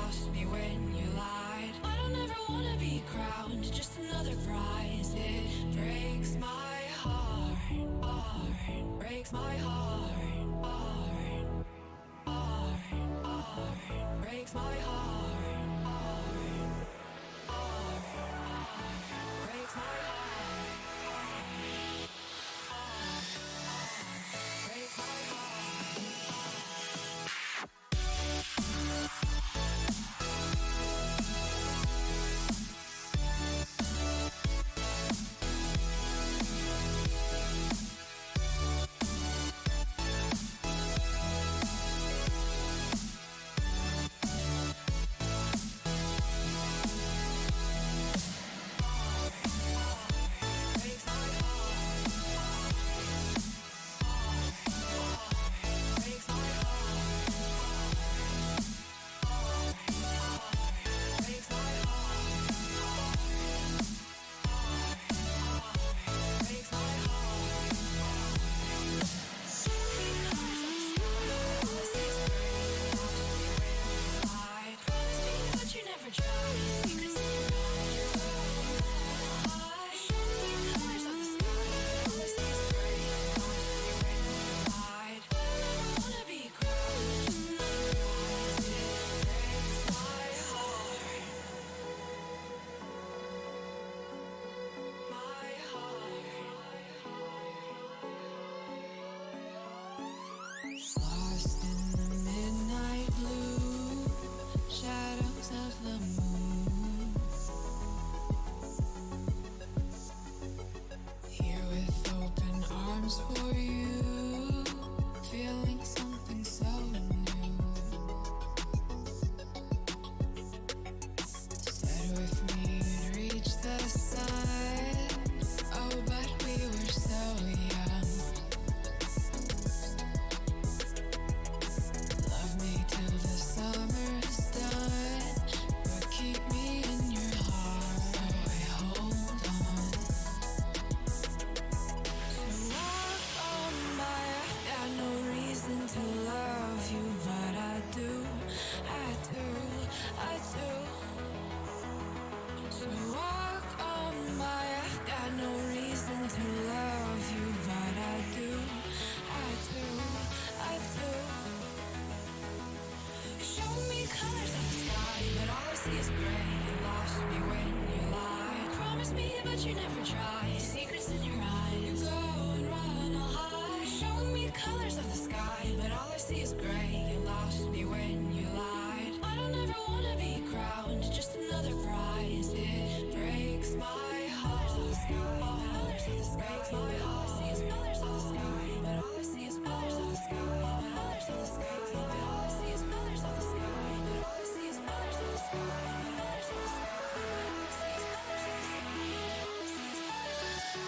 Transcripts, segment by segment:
lost me when you lied. I don't ever wanna be crowned, just another prize. It breaks my heart, breaks my heart, breaks my heart, breaks my heart, breaks my heart. Lost in the midnight blue shadows of the moon. Here with open arms for you, feeling something so new. Said with me you'd reach the sun. Oh, but we were so young. Till the summer's done, but keep me in your heart, so I hold on. So walk on by, I've got no reason to love you, but I do, I do, I do. So walk on by, I've got no reason to love you, but I do, I do, I do. Show me colors of the sky, but all I see is gray. You lost me when you lied. Promise me, but you never try. Secrets in your eyes. You go and run, I'll hide. Show me colors of the sky, but all I see is gray. You lost me when you lied. I don't ever wanna be crowned, just another prize. It breaks my heart. Colors of the sky, breaks my heart. All I see is colors of the sky, but all I see is colors of the sky. Colors of the sky, but all I see is colors of the sky. But all I see is colors of the sky. Colors of the sky, but all I see is colors of the sky. All I see is colors of the sky.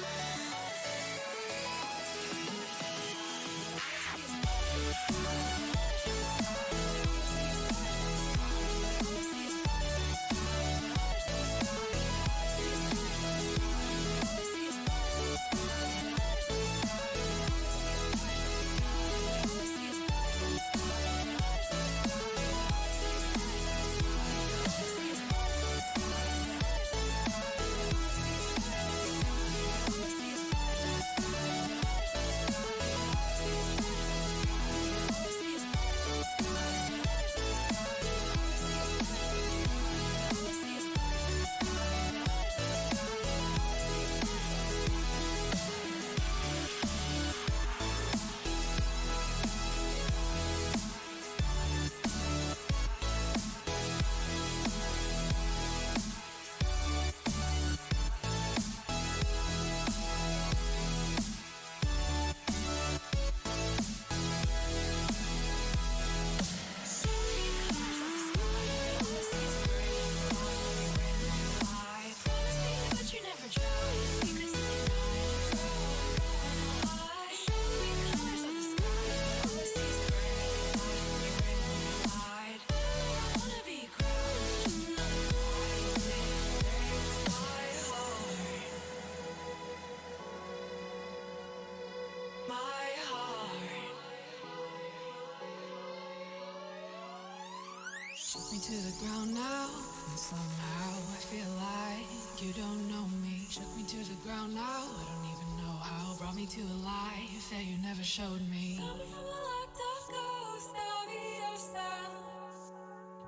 me to the ground now, and somehow I feel like you don't know me. Shook me to the ground now, I don't even know how. Brought me to a life that you never showed me. Coming from a locked up ghost of yourself,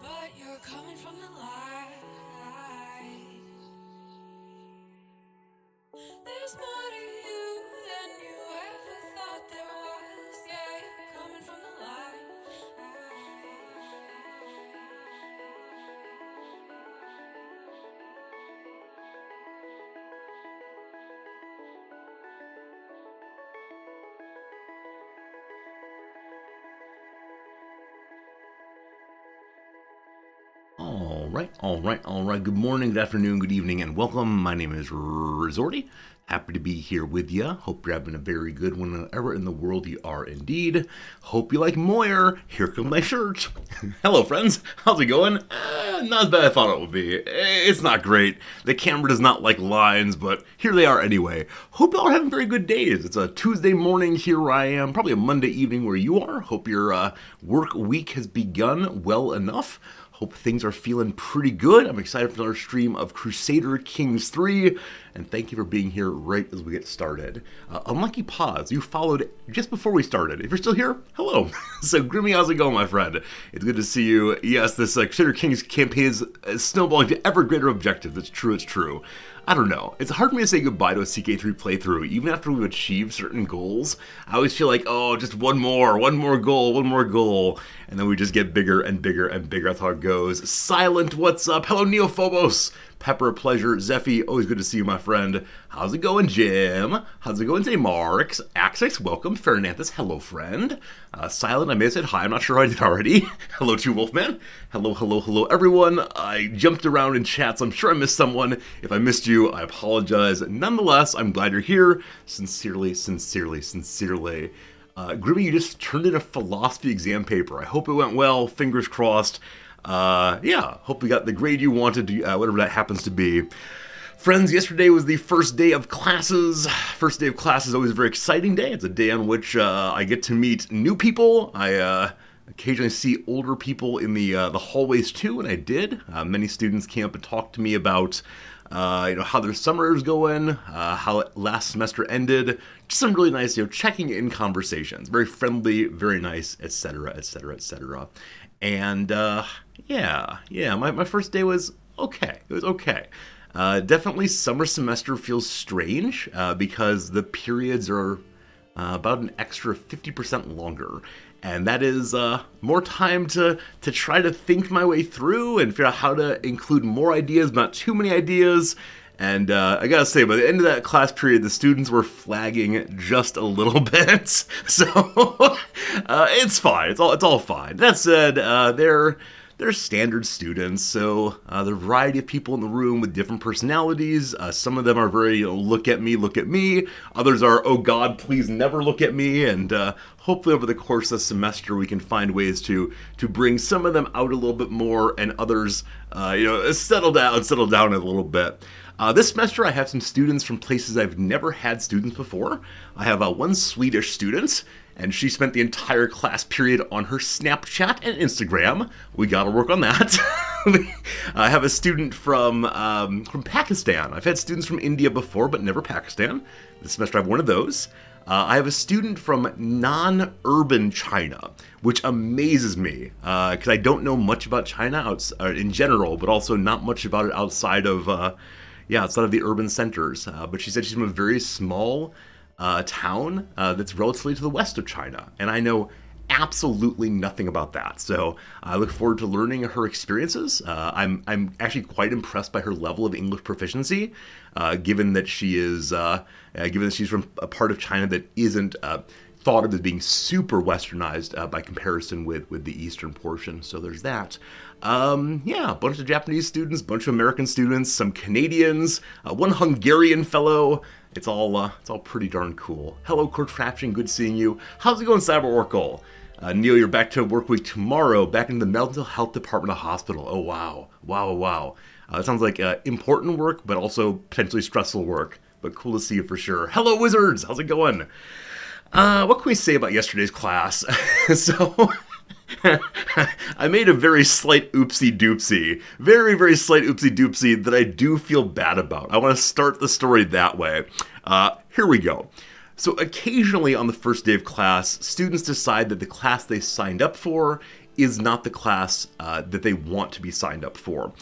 but you're coming from the light. There's more to you than you ever thought there was. Yeah, you're coming from the light. All right. Good morning, good afternoon, good evening, and welcome. My name is Resorty. Happy to be here with you. Hope you're having a very good one wherever in the world you are indeed. Hope you like Moyer. Here comes my shirt. Hello, friends. How's it going? Not as bad as I thought it would be. It's not great. The camera does not like lines, but here they are anyway. Hope y'all are having very good days. It's a Tuesday morning here where I am, probably a Monday evening where you are. Hope your work week has begun well enough. Hope things are feeling pretty good. I'm excited for another stream of Crusader Kings 3, and thank you for being here right as we get started. Unlucky Pause, you followed just before we started. If you're still here, hello. So, Grimmy, how's it going, my friend? It's good to see you. Yes, this Crusader Kings campaign is snowballing to ever greater objectives. It's true. I don't know. It's hard for me to say goodbye to a CK3 playthrough, even after we've achieved certain goals. I always feel like, oh, just one more goal, and then we just get bigger and bigger and bigger. That's how it goes. Silent, what's up? Hello, Neophobos. Pepper, pleasure. Zephy, always good to see you, my friend. How's it going, Jim? How's it going today, Marks? Axix, welcome. Fernanthus, hello, friend. Silent, I may have said hi. I'm not sure I did already. Hello, Two Wolfman. Hello, everyone. I jumped around in chats. I'm sure I missed someone. If I missed you, I apologize. Nonetheless, I'm glad you're here. Sincerely. Grimmy, you just turned in a philosophy exam paper. I hope it went well. Fingers crossed. Hope you got the grade you wanted, whatever that happens to be. Friends, yesterday was the first day of classes. First day of class is always a very exciting day. It's a day on which I get to meet new people. I occasionally see older people in the hallways too, and I did. Many students came up and talked to me about how their summer is going, how last semester ended. Just some really nice, checking in conversations. Very friendly, very nice, etc. And my first day was okay. It was okay. Definitely summer semester feels strange because the periods are about an extra 50% longer. And that is more time to try to think my way through and figure out how to include more ideas, but not too many ideas. And I gotta say, by the end of that class period, the students were flagging just a little bit. So it's fine. It's all fine. That said, they're standard students, so the variety of people in the room with different personalities. Some of them are very, look at me. Others are, oh God, please never look at me. And hopefully over the course of the semester, we can find ways to bring some of them out a little bit more, and others, settle down a little bit. This semester, I have some students from places I've never had students before. I have one Swedish student, and she spent the entire class period on her Snapchat and Instagram. We gotta work on that. I have a student from Pakistan. I've had students from India before, but never Pakistan. This semester I have one of those. I have a student from non-urban China, which amazes me, because I don't know much about China in general, but also not much about it outside of the urban centers. But she said she's from a very small town that's relatively to the west of China, and I know absolutely nothing about that. So I look forward to learning her experiences. I'm actually quite impressed by her level of English proficiency, given that she's from a part of China that isn't thought of as being super westernized by comparison with the eastern portion. So there's that. A bunch of Japanese students, a bunch of American students, some Canadians, one Hungarian fellow. It's all pretty darn cool. Hello, Contraption, good seeing you. How's it going, Cyber Oracle? Neil, you're back to work week tomorrow, back in the mental health department of hospital. Oh, wow. It sounds like important work, but also potentially stressful work. But cool to see you for sure. Hello, Wizards, how's it going? What can we say about yesterday's class? So, I made a very slight oopsie doopsie. Very, very slight oopsie doopsie that I do feel bad about. I want to start the story that way. Here we go. So occasionally on the first day of class, students decide that the class they signed up for is not the class that they want to be signed up for.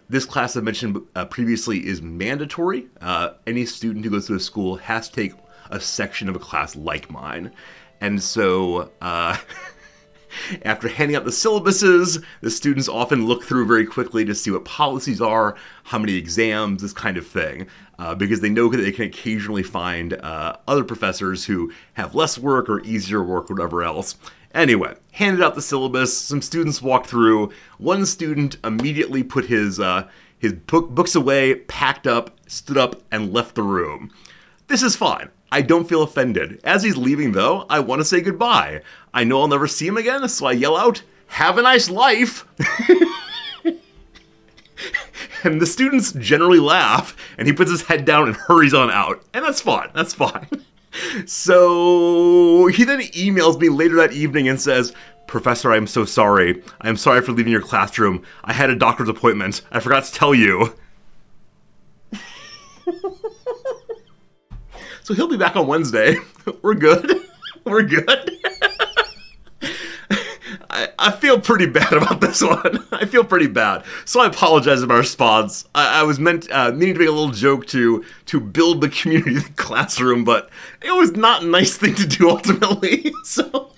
This class I mentioned previously is mandatory. Any student who goes to a school has to take a section of a class like mine. And so, after handing out the syllabuses, the students often look through very quickly to see what policies are, how many exams, this kind of thing, because they know that they can occasionally find other professors who have less work or easier work, or whatever else. Anyway, handed out the syllabus, some students walked through. One student immediately put his books away, packed up, stood up, and left the room. This is fine. I don't feel offended. As he's leaving, though, I want to say goodbye. I know I'll never see him again, so I yell out, "Have a nice life!" And the students generally laugh, and he puts his head down and hurries on out. And that's fine. That's fine. So he then emails me later that evening and says, "Professor, I'm so sorry. I'm sorry for leaving your classroom. I had a doctor's appointment. I forgot to tell you." So he'll be back on Wednesday. We're good. We're good. I feel pretty bad about this one. I feel pretty bad. So I apologize for my response. I was meaning to make a little joke to build the community of the classroom, but it was not a nice thing to do ultimately. So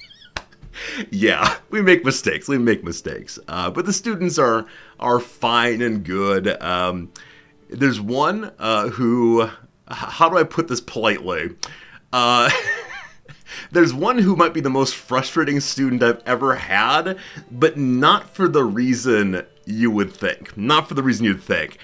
yeah, we make mistakes. But the students are fine and good. There's one who... How do I put this politely? There's one who might be the most frustrating student I've ever had, but not for the reason you would think. Not for the reason you'd think.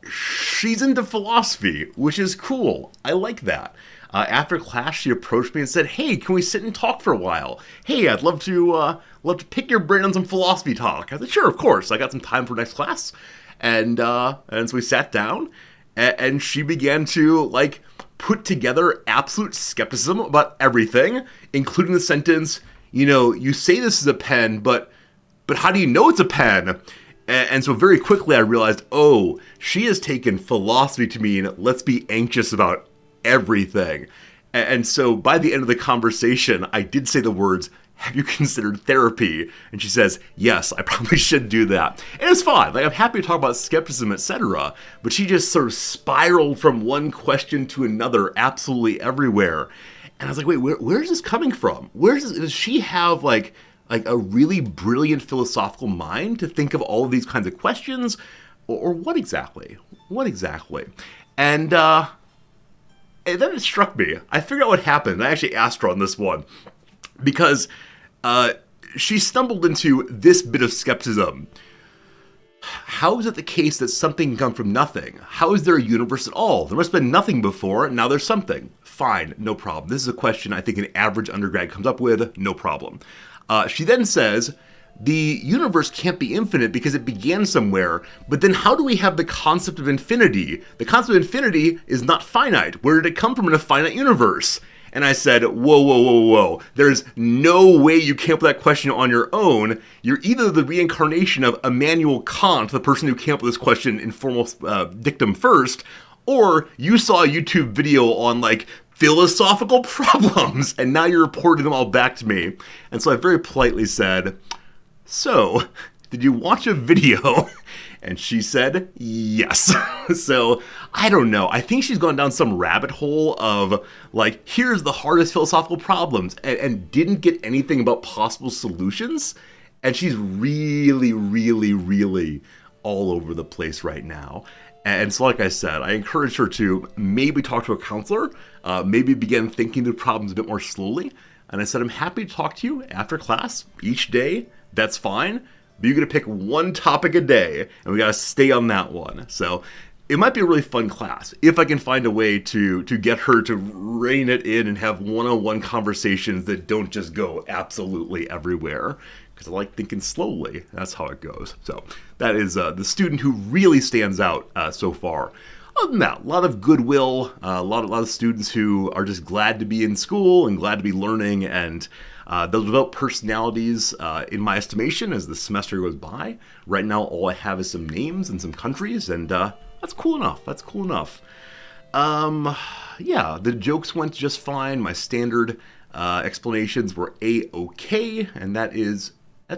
She's into philosophy, which is cool. I like that. After class, she approached me and said, "Hey, can we sit and talk for a while? Hey, I'd love to pick your brain on some philosophy talk." I said, "Sure, of course. I got some time for next class." And so we sat down. And she began to, put together absolute skepticism about everything, including the sentence, "You say this is a pen, but how do you know it's a pen?" And so very quickly I realized, oh, she has taken philosophy to mean let's be anxious about everything. And so by the end of the conversation, I did say the words, "Have you considered therapy?" And she says, "Yes, I probably should do that." And it's fine. I'm happy to talk about skepticism, etc. But she just sort of spiraled from one question to another absolutely everywhere. And I was like, wait, where is this coming from? Does she have like a really brilliant philosophical mind to think of all of these kinds of questions? Or what exactly? And then it struck me. I figured out what happened. I actually asked her on this one. Because she stumbled into this bit of skepticism. How is it the case that something can come from nothing? How is there a universe at all? There must have been nothing before, and now there's something. Fine, no problem. This is a question I think an average undergrad comes up with, no problem. She then says, the universe can't be infinite because it began somewhere, but then how do we have the concept of infinity? The concept of infinity is not finite. Where did it come from in a finite universe? And I said, whoa. There's no way you came up with that question on your own. You're either the reincarnation of Immanuel Kant, the person who came up with this question in formal dictum first, or you saw a YouTube video on, philosophical problems, and now you're reporting them all back to me. And so I very politely said, "So, did you watch a video?" And she said, yes. So, I don't know. I think she's gone down some rabbit hole of, here's the hardest philosophical problems, and didn't get anything about possible solutions. And she's really, really, really all over the place right now. And so, like I said, I encouraged her to maybe talk to a counselor, maybe begin thinking through problems a bit more slowly. And I said, I'm happy to talk to you after class each day. That's fine. But you're going to pick one topic a day, and we got to stay on that one. So it might be a really fun class if I can find a way to get her to rein it in and have one-on-one conversations that don't just go absolutely everywhere. Because I like thinking slowly. That's how it goes. So that is the student who really stands out so far. Other than that, a lot of goodwill, a lot of students who are just glad to be in school and glad to be learning, and They'll develop personalities, in my estimation, as the semester goes by. Right now, all I have is some names and some countries, and that's cool enough. That's cool enough. Yeah, the jokes went just fine. My standard explanations were A-okay, and that's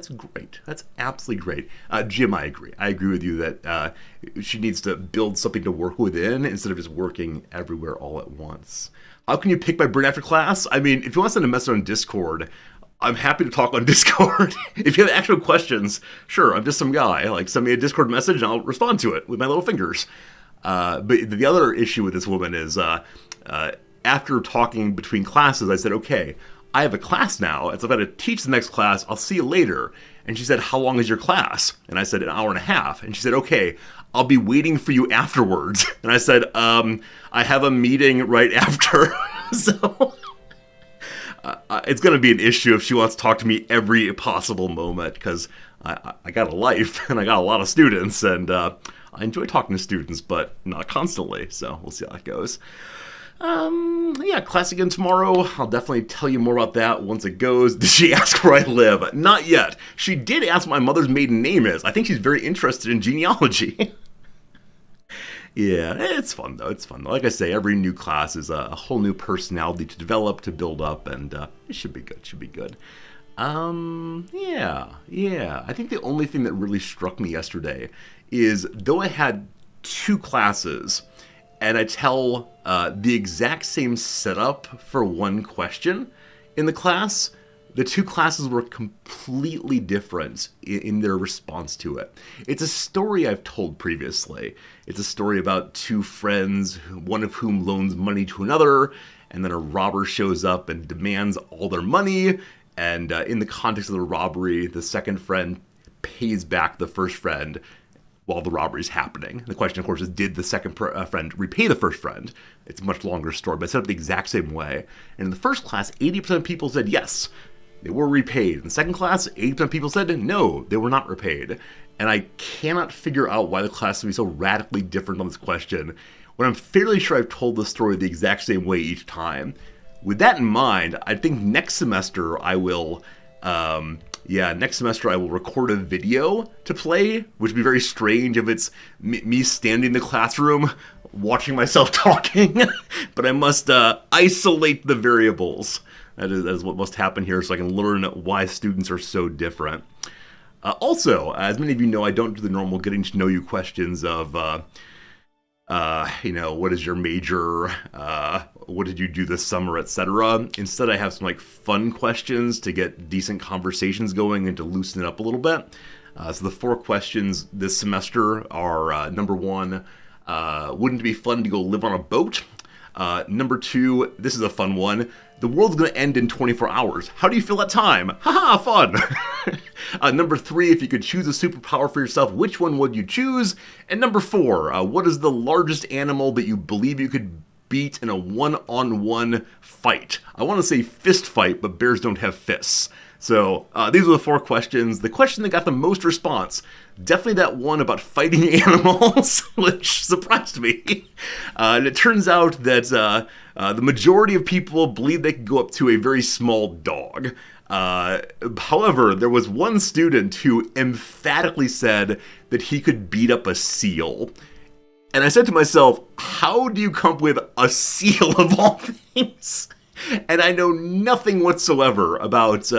great. That's absolutely great. Jim, I agree. I agree with you that she needs to build something to work within instead of just working everywhere all at once. How can you pick my brain after class? I mean, if you want to send a message on Discord, I'm happy to talk on Discord. If you have actual questions, sure, I'm just some guy. Like, send me a Discord message and I'll respond to it with my little fingers. But the other issue with this woman is after talking between classes, I said, okay, I have a class now, and so if I have to teach the next class, I'll see you later. And she said, how long is your class? And I said, an hour and a half. And she said, okay, I'll be waiting for you afterwards. And I said, I have a meeting right after. So it's going to be an issue if she wants to talk to me every possible moment, because I got a life, and I got a lot of students, and I enjoy talking to students, but not constantly. So we'll see how that goes. Yeah, class again tomorrow. I'll definitely tell you more about that once it goes. Did she ask where I live? Not yet. She did ask what my mother's maiden name is. I think she's very interested in genealogy. Yeah, it's fun though. It's fun though. Like I say, every new class is a whole new personality to develop, to build up, and it should be good. Should be good. Yeah. I think the only thing that really struck me yesterday is, though I had 2 classes, and I tell the exact same setup for one question in the class, the 2 classes were completely different in their response to it. It's a story I've told previously. It's a story about 2 friends, one of whom loans money to another, and then a robber shows up and demands all their money, and in the context of the robbery, the second friend pays back the first friend while the robbery is happening. The question, of course, is, did the second friend repay the first friend? It's a much longer story, but it's set up the exact same way. And in the first class, 80% of people said yes, they were repaid. In the second class, 80% of people said no, they were not repaid. And I cannot figure out why the class would be so radically different on this question, when I'm fairly sure I've told the story the exact same way each time. With that in mind, I think next semester I will... next semester I will record a video to play, which would be very strange if it's me standing in the classroom watching myself talking, but I must isolate the variables. That is what must happen here, so I can learn why students are so different. Also, as many of you know, I don't do the normal getting to know you questions of, what is your major, what did you do this summer, etc. Instead, I have some fun questions to get decent conversations going and to loosen it up a little bit. So the 4 questions this semester are, number 1, wouldn't it be fun to go live on a boat? Number 2, this is a fun one. The world's going to end in 24 hours. How do you feel that time? Haha, fun! Number 3, if you could choose a superpower for yourself, which one would you choose? And number 4, what is the largest animal that you believe you could beat in a one-on-one fight? I want to say fist fight, but bears don't have fists. So these are the 4 questions. The question that got the most response, definitely that one about fighting animals, which surprised me. And it turns out that the majority of people believe they could go up to a very small dog. However, there was one student who emphatically said that he could beat up a seal. And I said to myself, how do you come up with a seal of all things? And I know nothing whatsoever about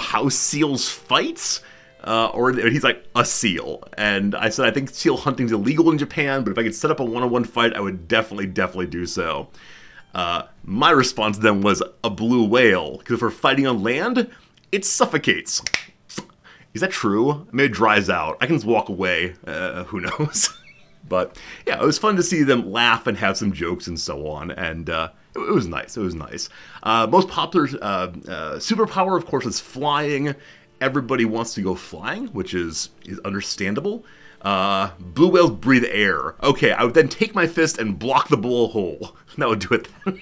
how seals fight. Or he's like, a seal. And I said, I think seal hunting's illegal in Japan, but if I could set up a one-on-one fight, I would definitely do so. My response then was a blue whale, because if we're fighting on land, it suffocates. Is that true? Maybe it dries out. I can just walk away. Who knows? But yeah, it was fun to see them laugh and have some jokes and so on. And it was nice. It was nice. Most popular superpower, of course, is flying. Everybody wants to go flying, which is understandable. Blue whales breathe air. Okay, I would then take my fist and block the blowhole. That would do it then.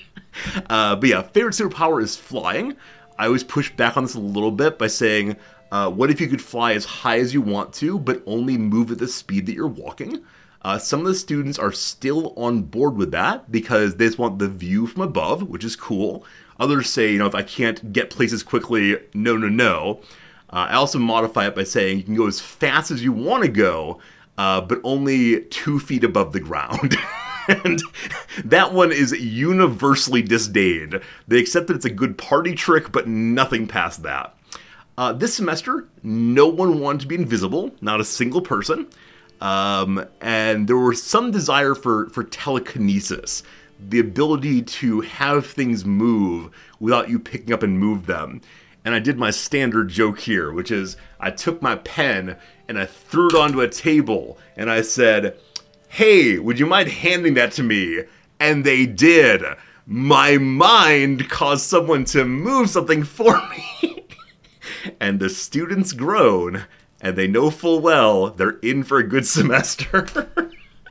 But yeah, favorite superpower is flying. I always push back on this a little bit by saying, what if you could fly as high as you want to, but only move at the speed that you're walking? Some of the students are still on board with that because they just want the view from above, which is cool. Others say, if I can't get places quickly, no, no, no. I also modify it by saying you can go as fast as you want to go, but only 2 feet above the ground. And that one is universally disdained. They accept that it's a good party trick, but nothing past that. This semester, no one wanted to be invisible, not a single person. And there was some desire for telekinesis, the ability to have things move without you picking up and move them. And I did my standard joke here, which is I took my pen and I threw it onto a table and I said, "Hey, would you mind handing that to me?" And they did. My mind caused someone to move something for me. And the students groan, and they know full well they're in for a good semester.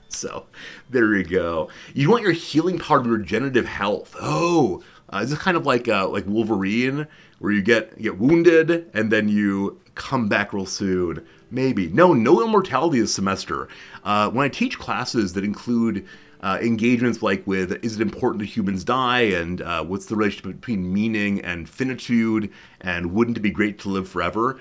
So, there you go. You want your healing power to be regenerative health. Oh, is this kind of like Wolverine, where you get wounded and then you come back real soon? Maybe. No immortality this semester. When I teach classes that include engagements like with is it important that humans die, and what's the relationship between meaning and finitude, and wouldn't it be great to live forever,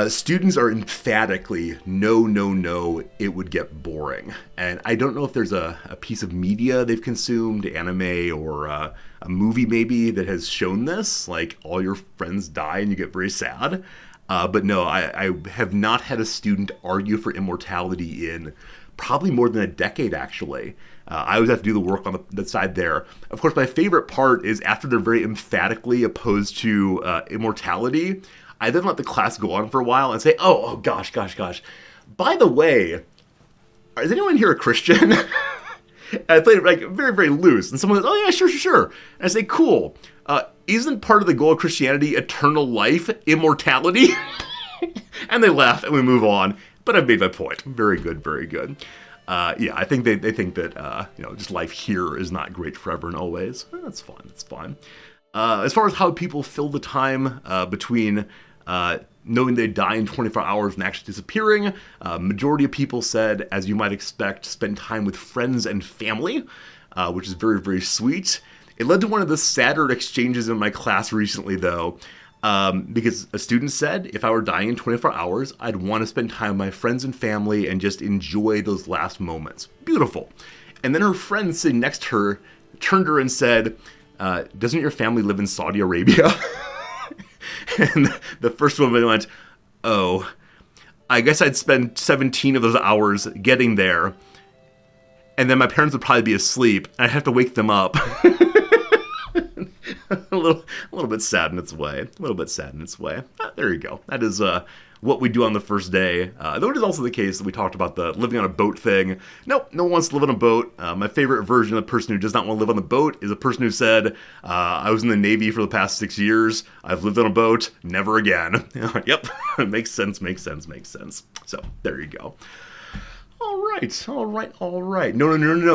students are emphatically no, it would get boring. And I don't know if there's a piece of media they've consumed, anime or a movie maybe, that has shown this, like all your friends die and you get very sad. But no, I have not had a student argue for immortality in probably more than a decade, actually. I always have to do the work on the side there. Of course, my favorite part is after they're very emphatically opposed to immortality, I then let the class go on for a while and say, oh gosh. By the way, is anyone here a Christian? And I played it very, very loose. And someone goes, oh yeah, sure. And I say, cool. Isn't part of the goal of Christianity eternal life, immortality? And they laugh and we move on. But I've made my point. Very good. Yeah, I think they think that just life here is not great forever and always. That's fine. As far as how people fill the time between knowing they die in 24 hours and actually disappearing, majority of people said, as you might expect, spend time with friends and family, which is very, very sweet. It led to one of the sadder exchanges in my class recently, though, because a student said, if I were dying in 24 hours, I'd want to spend time with my friends and family and just enjoy those last moments. Beautiful. And then her friend sitting next to her turned to her and said, doesn't your family live in Saudi Arabia? And the first woman went, oh, I guess I'd spend 17 of those hours getting there, and then my parents would probably be asleep, and I'd have to wake them up. a little bit sad in its way. There you go. That is what we do on the first day. Though it is also the case that we talked about the living on a boat thing. Nope, no one wants to live on a boat. My favorite version of the person who does not want to live on the boat is a person who said, I was in the Navy for the past 6 years. I've lived on a boat. Never again. Yep, makes sense. So, there you go. All right. No,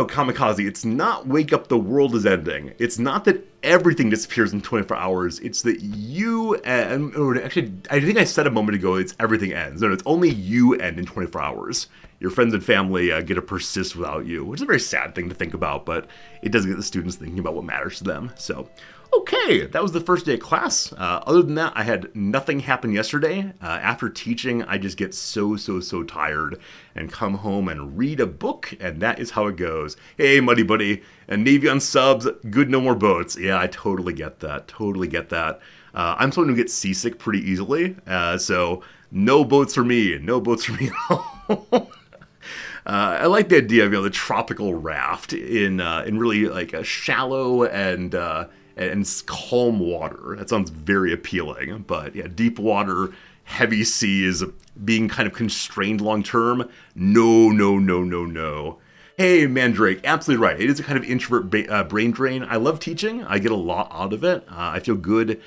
Kamikaze. It's not wake up, the world is ending. It's not that everything disappears in 24 hours. It's that you, actually, I think I said a moment ago, it's everything ends. No, it's only you end in 24 hours. Your friends and family get to persist without you, which is a very sad thing to think about, but it does get the students thinking about what matters to them. So, okay, that was the first day of class. Other than that, I had nothing happen yesterday. After teaching, I just get so tired and come home and read a book, and that is how it goes. Hey, Muddy Buddy, and Navy on subs, good no more boats. Yeah, I totally get that. I'm someone who gets seasick pretty easily, so no boats for me at all. I like the idea of the tropical raft in really like a shallow and calm water. That sounds very appealing. But yeah, deep water, heavy seas, being kind of constrained long term. No. Hey, Mandrake, absolutely right. It is a kind of introvert brain drain. I love teaching. I get a lot out of it. I feel good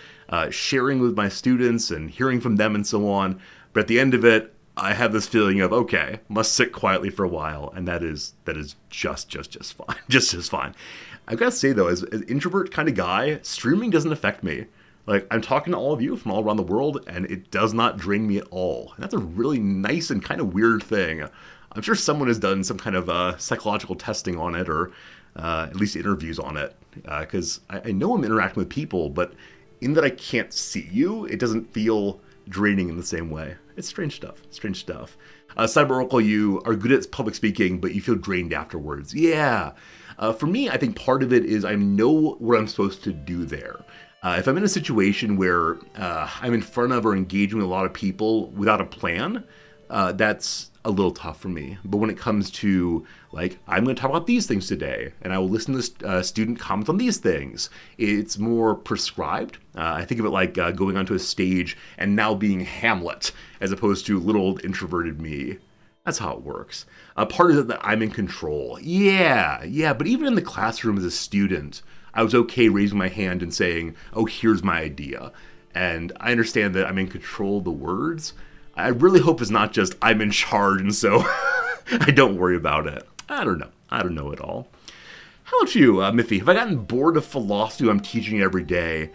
sharing with my students and hearing from them and so on. But at the end of it, I have this feeling of, okay, must sit quietly for a while, and that is just fine. Just fine. I've got to say, though, as an introvert kind of guy, streaming doesn't affect me. Like, I'm talking to all of you from all around the world, and it does not drain me at all. And that's a really nice and kind of weird thing. I'm sure someone has done some kind of psychological testing on it, or at least interviews on it, because I know I'm interacting with people, but in that I can't see you, it doesn't feel draining in the same way. It's strange stuff. Strange stuff. Cyber Oracle, you are good at public speaking, but you feel drained afterwards. Yeah. For me, I think part of it is I know what I'm supposed to do there. If I'm in a situation where I'm in front of or engaging with a lot of people without a plan, that's a little tough for me. But when it comes to, like, I'm going to talk about these things today, and I will listen to student comment on these things, it's more prescribed. I think of it like going onto a stage and now being Hamlet, as opposed to little old introverted me. That's how it works. Part of it that I'm in control. Yeah, but even in the classroom as a student, I was okay raising my hand and saying, oh, here's my idea. And I understand that I'm in control of the words. I really hope it's not just I'm in charge and so I don't worry about it. I don't know at all. How about you, Miffy? Have I gotten bored of philosophy I'm teaching every day?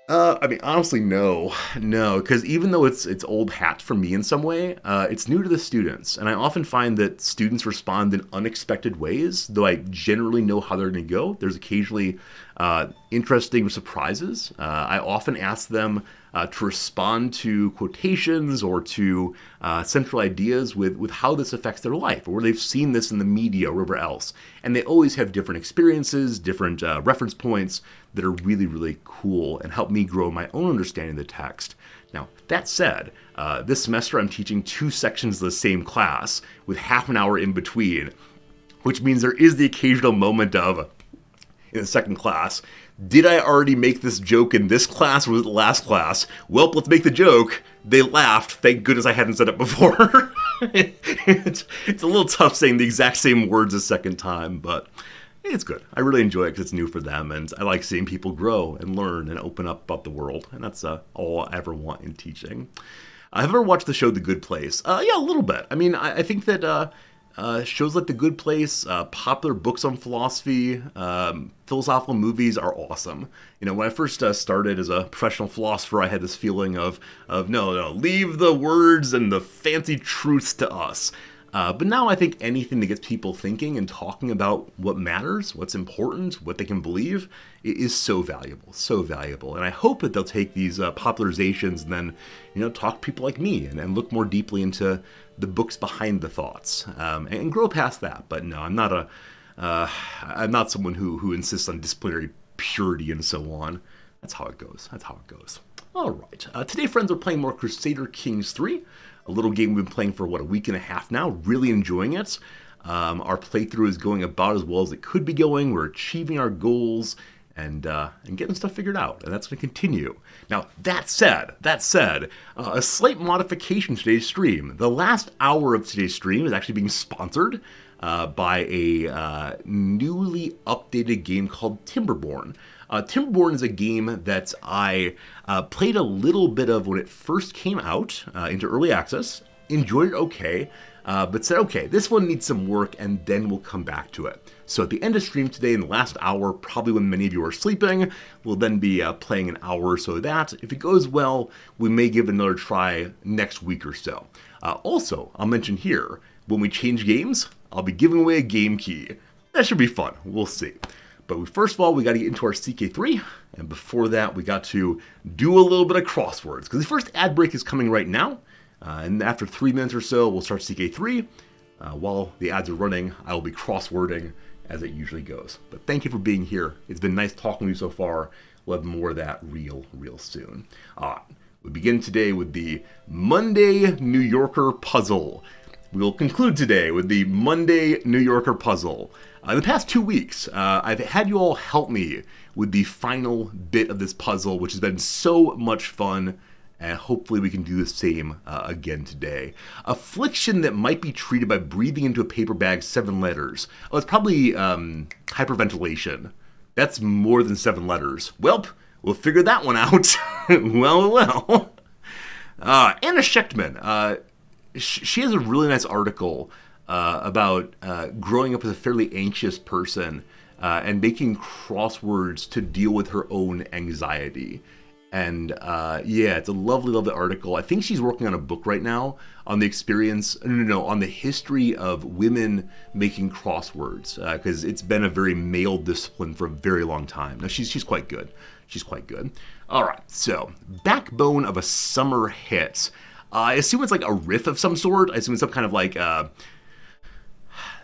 Honestly, no, because even though it's old hat for me in some way, it's new to the students, and I often find that students respond in unexpected ways, though I generally know how they're going to go. There's occasionally interesting surprises. I often ask them to respond to quotations or to central ideas with how this affects their life, or where they've seen this in the media or wherever else. And they always have different experiences, different reference points that are really, really cool and help me grow my own understanding of the text. Now, that said, this semester I'm teaching 2 sections of the same class with half an hour in between, which means there is the occasional moment of, in the second class, did I already make this joke in this class or was it the last class? Well, let's make the joke. They laughed. Thank goodness I hadn't said it before. It's a little tough saying the exact same words a second time, but it's good. I really enjoy it because it's new for them, and I like seeing people grow and learn and open up about the world, and that's all I ever want in teaching. Have you ever watched the show The Good Place? Yeah, a little bit. I think that shows like The Good Place, popular books on philosophy, philosophical movies are awesome. When I first started as a professional philosopher, I had this feeling of no, leave the words and the fancy truths to us. But now I think anything that gets people thinking and talking about what matters, what's important, what they can believe, is so valuable, so valuable. And I hope that they'll take these popularizations and then, talk to people like me and look more deeply into the books behind the thoughts and grow past that. But no, I'm not someone who insists on disciplinary purity and so on. That's how it goes. All right. Today, friends, we're playing more Crusader Kings 3. A little game we've been playing for, a week and a half now. Really enjoying it. Our playthrough is going about as well as it could be going. We're achieving our goals and getting stuff figured out. And that's going to continue. Now, that said, a slight modification to today's stream. The last hour of today's stream is actually being sponsored by a newly updated game called Timberborn. Timberborn is a game that I played a little bit of when it first came out into early access, enjoyed it okay, but said, okay, this one needs some work, and then we'll come back to it. So at the end of stream today, in the last hour, probably when many of you are sleeping, we'll then be playing an hour or so of that. If it goes well, we may give it another try next week or so. Also, I'll mention here, when we change games, I'll be giving away a game key. That should be fun. We'll see. But first of all, we got to get into our CK3, and before that, we got to do a little bit of crosswords, because the first ad break is coming right now, and after 3 minutes or so, we'll start CK3. While the ads are running, I will be crosswording as it usually goes. But thank you for being here. It's been nice talking to you so far. We'll have more of that real soon. We begin today with the Monday New Yorker puzzle. We will conclude today with the Monday New Yorker puzzle. In the past 2 weeks, I've had you all help me with the final bit of this puzzle, which has been so much fun, and hopefully we can do the same again today. Affliction that might be treated by breathing into a paper bag 7 letters. Oh, it's probably hyperventilation. That's more than 7 letters. Welp, we'll figure that one out. well. Anna Schechtman, she has a really nice article about growing up as a fairly anxious person and making crosswords to deal with her own anxiety. And yeah, it's a lovely, lovely article. I think she's working on a book right now on the experience, no, on the history of women making crosswords, because it's been a very male discipline for a very long time. Now, she's quite good. She's quite good. All right, so backbone of a summer hit. I assume it's like a riff of some sort. I assume it's some kind of like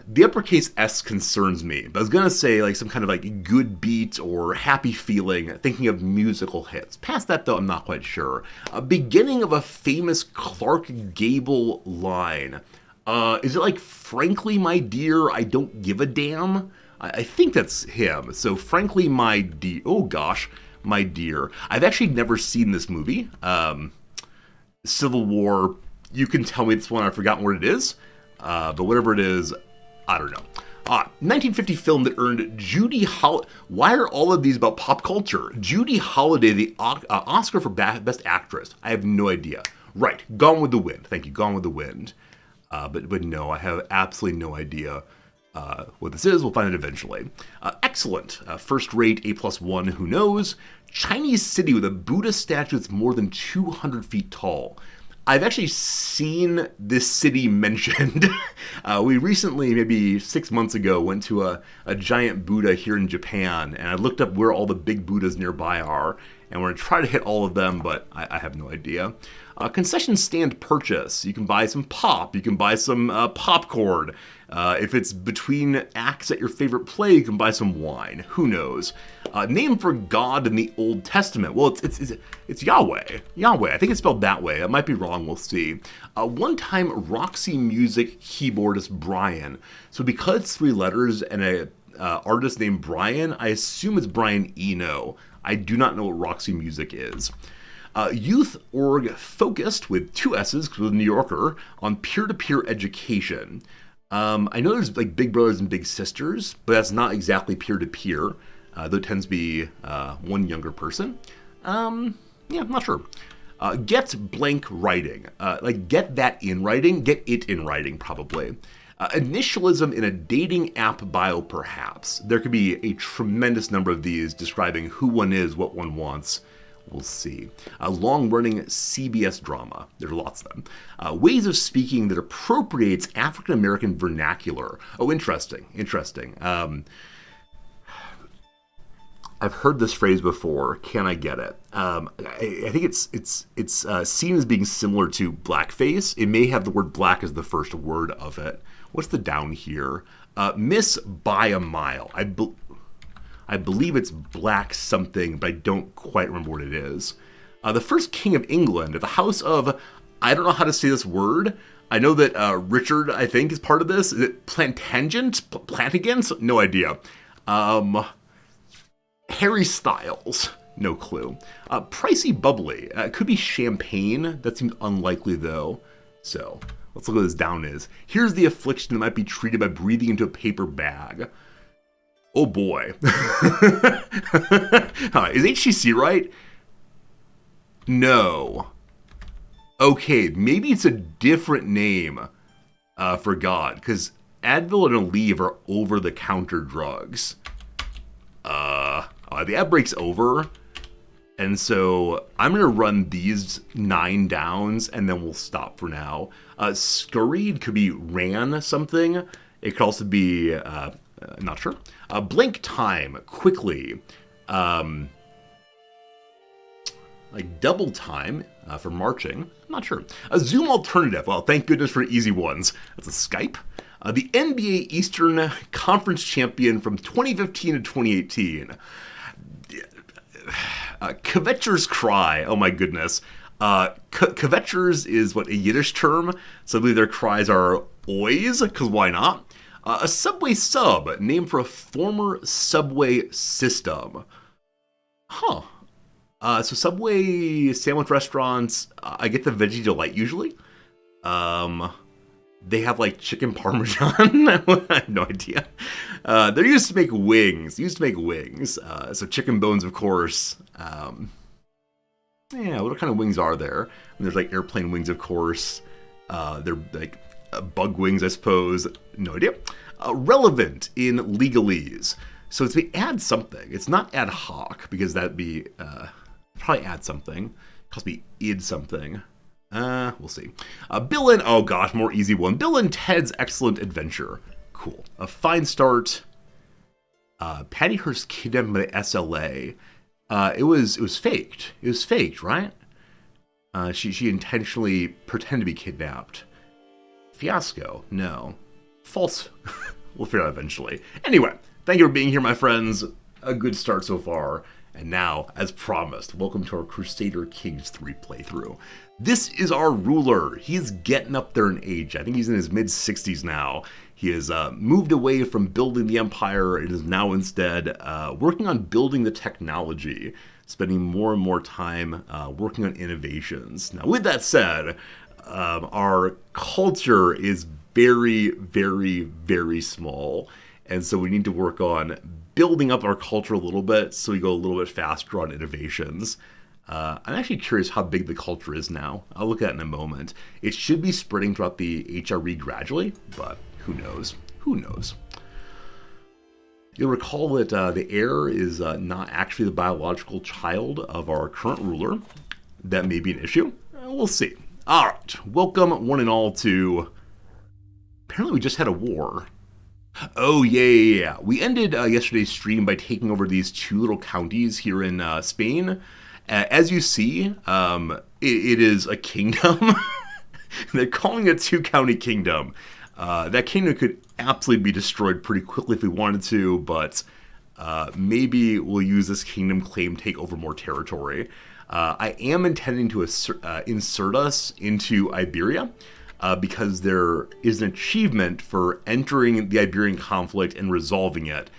the uppercase S concerns me, but I was gonna say like some kind of like good beat or happy feeling, thinking of musical hits. Past that though, I'm not quite sure. A beginning of a famous Clark Gable line. Is it like, frankly, my dear, I don't give a damn? I think that's him. So, frankly, my dear, oh gosh, my dear. I've actually never seen this movie. Civil War, you can tell me this one, I've forgotten what it is. But whatever it is, I don't know. 1950 film that earned Judy Holliday. Why are all of these about pop culture? Judy Holliday the Oscar for Best Actress. I have no idea. Right, Gone with the Wind. Thank you, Gone with the Wind. But no, I have absolutely no idea what this is. We'll find it eventually. Excellent. First rate, A+1, who knows? Chinese city with a Buddha statue that's more than 200 feet tall. I've actually seen this city mentioned. We recently, maybe 6 months ago, went to a giant Buddha here in Japan, and I looked up where all the big Buddhas nearby are, and we're going to try to hit all of them, but I have no idea. Concession stand purchase. You can buy some pop. You can buy some popcorn. If it's between acts at your favorite play, you can buy some wine. Who knows? Name for God in the Old Testament. Well, it's Yahweh. Yahweh. I think it's spelled that way. I might be wrong. We'll see. One-time Roxy Music keyboardist Brian. So because it's 3 letters and a artist named Brian, I assume it's Brian Eno. I do not know what Roxy Music is. Youth org focused with 2 S's, because with New Yorker, on peer-to-peer education. I know there's like Big Brothers and Big Sisters, but that's not exactly peer-to-peer, though it tends to be one younger person. Yeah, I'm not sure. Get blank writing. Like get that in writing, get it in writing probably. Initialism in a dating app bio perhaps. There could be a tremendous number of these describing who one is, what one wants. We'll see. A long-running CBS drama. There are lots of them. Ways of speaking that appropriates African-American vernacular. Oh, interesting. I've heard this phrase before. Can I get it? I think it's seen as being similar to blackface. It may have the word black as the first word of it. What's the down here? Miss by a mile. I believe it's black something, but I don't quite remember what it is. The first king of England, at the house of, I don't know how to say this word. I know that Richard, I think, is part of this. Is it Plantagenet? Plantagens? No idea. Harry Styles. No clue. Pricey bubbly. It could be champagne. That seems unlikely, though. So, let's look what this down is. Here's the affliction that might be treated by breathing into a paper bag. Oh boy. Is HTC right? No. Okay, maybe it's a different name for God, because Advil and Aleve are over-the-counter drugs. The ad break's over, and so I'm going to run these 9 downs, and then we'll stop for now. Scurried could be ran something. It could also be... not sure. Blank time, quickly. Like double time for marching. I'm not sure. A Zoom alternative. Well, thank goodness for easy ones. That's a Skype. The NBA Eastern Conference champion from 2015 to 2018. Kvetcher's cry. Oh my goodness. Kvetchers is what, a Yiddish term? So I believe their cries are oys, because why not? A Subway sub, named for a former Subway system. Huh. So Subway sandwich restaurants, I get the Veggie Delight usually. They have like chicken parmesan. I have no idea. They used to make wings. So chicken bones, of course. Yeah, what kind of wings are there? And there's like airplane wings, of course. They're like bug wings, I suppose. No idea. Relevant in legalese. So it's to add something. It's not ad hoc, because that'd be Probably add something. Cost me id something. We'll see. Bill and, oh gosh, more easy one. Bill and Ted's Excellent Adventure. Cool. A fine start. Patty Hearst kidnapped by the SLA. It was faked. It was faked, right? She intentionally pretended to be kidnapped. Fiasco. No. False. We'll figure it out eventually. Anyway, thank you for being here, my friends. A good start so far. And now, as promised, welcome to our Crusader Kings 3 playthrough. This is our ruler. He's getting up there in age. I think he's in his mid-60s now. He has moved away from building the empire and is now instead working on building the technology, spending more and more time working on innovations. Now, with that said, our culture is very, very, very small. And so we need to work on building up our culture a little bit so we go a little bit faster on innovations. I'm actually curious how big the culture is now. I'll look at it in a moment. It should be spreading throughout the HRE gradually, but who knows? Who knows? You'll recall that the heir is not actually the biological child of our current ruler. That may be an issue. We'll see. All right. Welcome, one and all, to... Apparently we just had a war. Oh, yeah. We ended yesterday's stream by taking over these two little counties here in Spain. As you see, it is a kingdom. They're calling it a two-county kingdom. That kingdom could absolutely be destroyed pretty quickly if we wanted to, but maybe we'll use this kingdom claim to take over more territory. I am intending to insert us into Iberia, because there is an achievement for entering the Iberian conflict and resolving it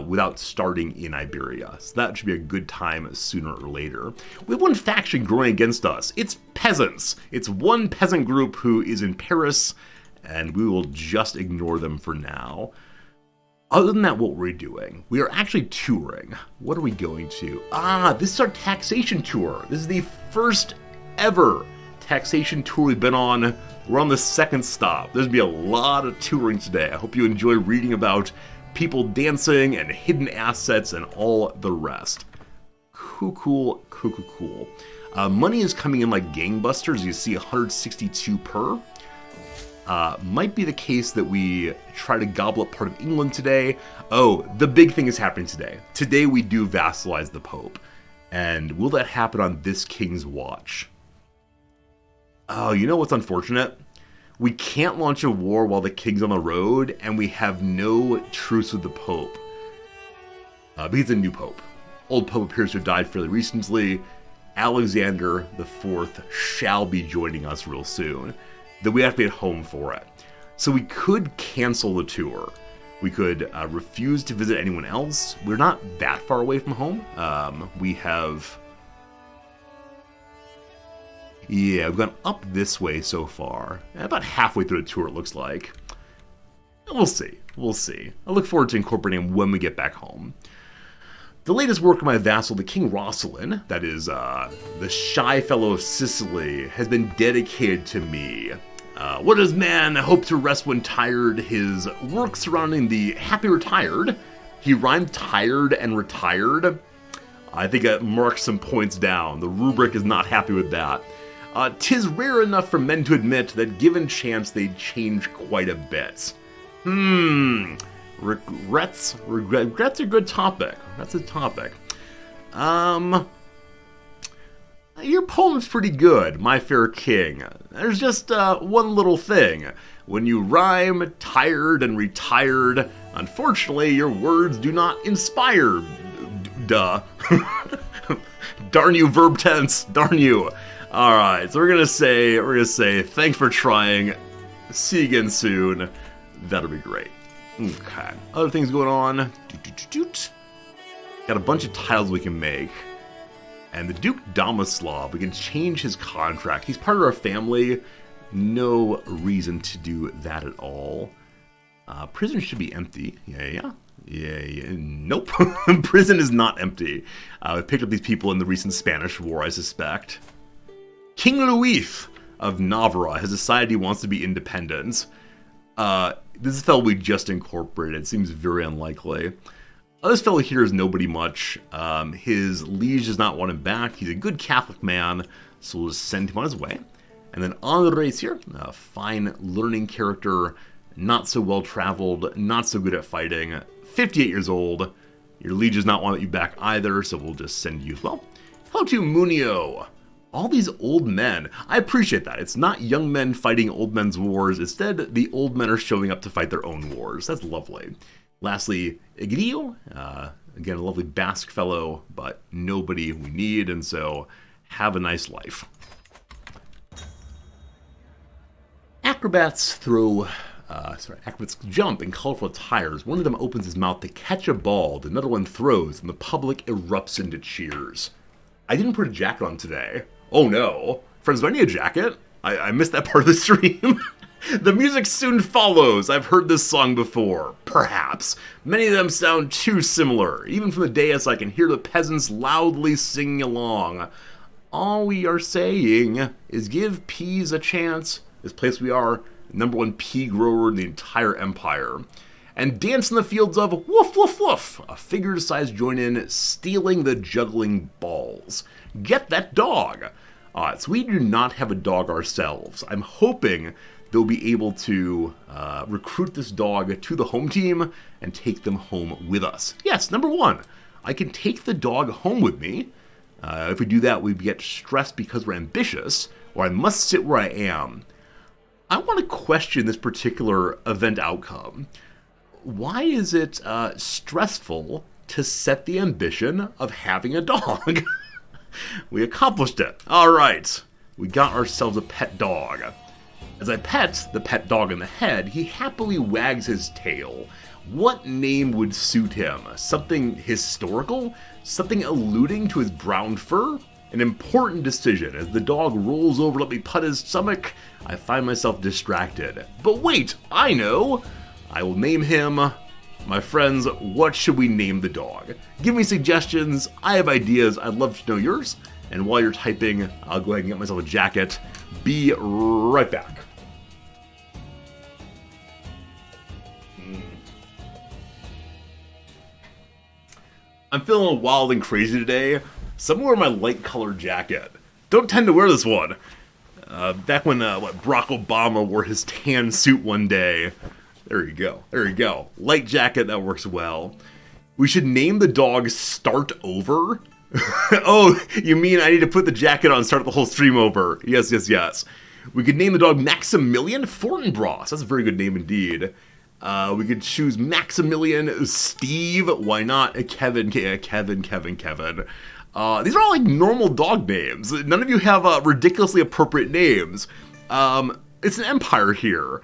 without starting in Iberia. So that should be a good time sooner or later. We have one faction growing against us. It's peasants. It's one peasant group who is in Paris, and we will just ignore them for now. Other than that, what we're doing? We are actually touring. What are we going to? This is our taxation tour. This is the first ever taxation tour we've been on. We're on the second stop. There's going to be a lot of touring today. I hope you enjoy reading about people dancing and hidden assets and all the rest. Cool. Money is coming in like gangbusters. You see 162 per. Might be the case that we try to gobble up part of England today. Oh, the big thing is happening today. Today we do vassalize the Pope. And will that happen on this king's watch? Oh, you know what's unfortunate? We can't launch a war while the king's on the road, and we have no truce with the Pope. Because he's a new Pope. Old Pope appears to have died fairly recently. Alexander IV shall be joining us real soon. Though we have to be at home for it. So we could cancel the tour. We could refuse to visit anyone else. We're not that far away from home. We have... Yeah, we've gone up this way so far. About halfway through the tour, it looks like. We'll see. I look forward to incorporating him when we get back home. The latest work of my vassal, the King Roscelin, that is, the shy fellow of Sicily, has been dedicated to me. What does man hope to rest when tired? His work surrounding the happy retired. He rhymed tired and retired. I think it marks some points down. The rubric is not happy with that. 'Tis rare enough for men to admit that given chance they'd change quite a bit. Regrets are a good topic. That's a topic. Your poem's pretty good, my fair king. There's just one little thing. When you rhyme tired and retired, unfortunately your words do not inspire. Duh. Darn you, verb tense. Darn you. Alright, so we're gonna say thanks for trying. See you again soon. That'll be great. Okay. Other things going on. Got a bunch of tiles we can make. And the Duke Domislav, we can change his contract. He's part of our family. No reason to do that at all. Prison should be empty. Yeah. Nope. Prison is not empty. We picked up these people in the recent Spanish War, I suspect. King Louis of Navarra has decided he wants to be independent. This fellow we just incorporated. Seems very unlikely. This fellow here is nobody much. His liege does not want him back. He's a good Catholic man, so we'll just send him on his way. And then Andres here, a fine learning character, not so well traveled, not so good at fighting, 58 years old. Your liege does not want you back either, so we'll just send you as well. Hello to Munio. All these old men. I appreciate that. It's not young men fighting old men's wars. Instead, the old men are showing up to fight their own wars. That's lovely. Lastly, Egrio. Again, a lovely Basque fellow, but nobody we need, and so have a nice life. Acrobats acrobats jump in colorful attires. One of them opens his mouth to catch a ball, another one throws, and the public erupts into cheers. I didn't put a jacket on today. Oh no. Friends, do I need a jacket? I missed that part of the stream. The music soon follows. I've heard this song before. Perhaps. Many of them sound too similar. Even from the dais I can hear the peasants loudly singing along. All we are saying is give peas a chance. This place we are, #1 pea grower in the entire empire. And dance in the fields of woof woof woof. A figure decides to join in, stealing the juggling balls. Get that dog. So we do not have a dog ourselves. I'm hoping they'll be able to recruit this dog to the home team and take them home with us. Yes, #1, I can take the dog home with me. If we do that, we get stressed because we're ambitious, or I must sit where I am. I want to question this particular event outcome. Why is it stressful to set the ambition of having a dog? We accomplished it. All right. We got ourselves a pet dog. As I pet the pet dog in the head, he happily wags his tail. What name would suit him? Something historical? Something alluding to his brown fur? An important decision. As the dog rolls over to let me pet his stomach, I find myself distracted. But wait, I know! I will name him. My friends, what should we name the dog? Give me suggestions. I have ideas. I'd love to know yours. And while you're typing, I'll go ahead and get myself a jacket. Be right back. I'm feeling a little wild and crazy today, so I'm wearing my light colored jacket. Don't tend to wear this one. Back when Barack Obama wore his tan suit one day. There you go. There you go. Light jacket, that works well. We should name the dog Start Over. Oh, you mean I need to put the jacket on and start the whole stream over? Yes, yes, yes. We could name the dog Maximilian Fortinbras. That's a very good name indeed. We could choose Maximilian Steve. Why not? Kevin. These are all like normal dog names. None of you have ridiculously appropriate names. It's an empire here.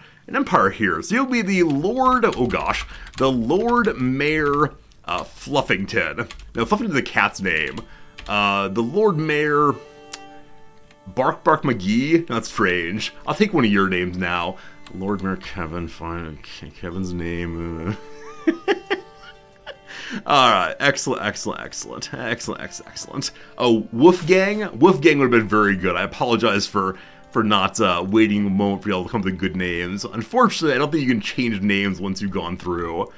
So you'll be the Lord, the Lord Mayor Fluffington. No, Fluffington's the cat's name. The Lord Mayor Bark McGee. That's strange. I'll take one of your names now. Lord Mayor Kevin, fine. Kevin's name. Alright, excellent. Oh, Wolfgang? Wolfgang would have been very good. I apologize for not waiting a moment for y'all to come up with good names. Unfortunately, I don't think you can change names once you've gone through.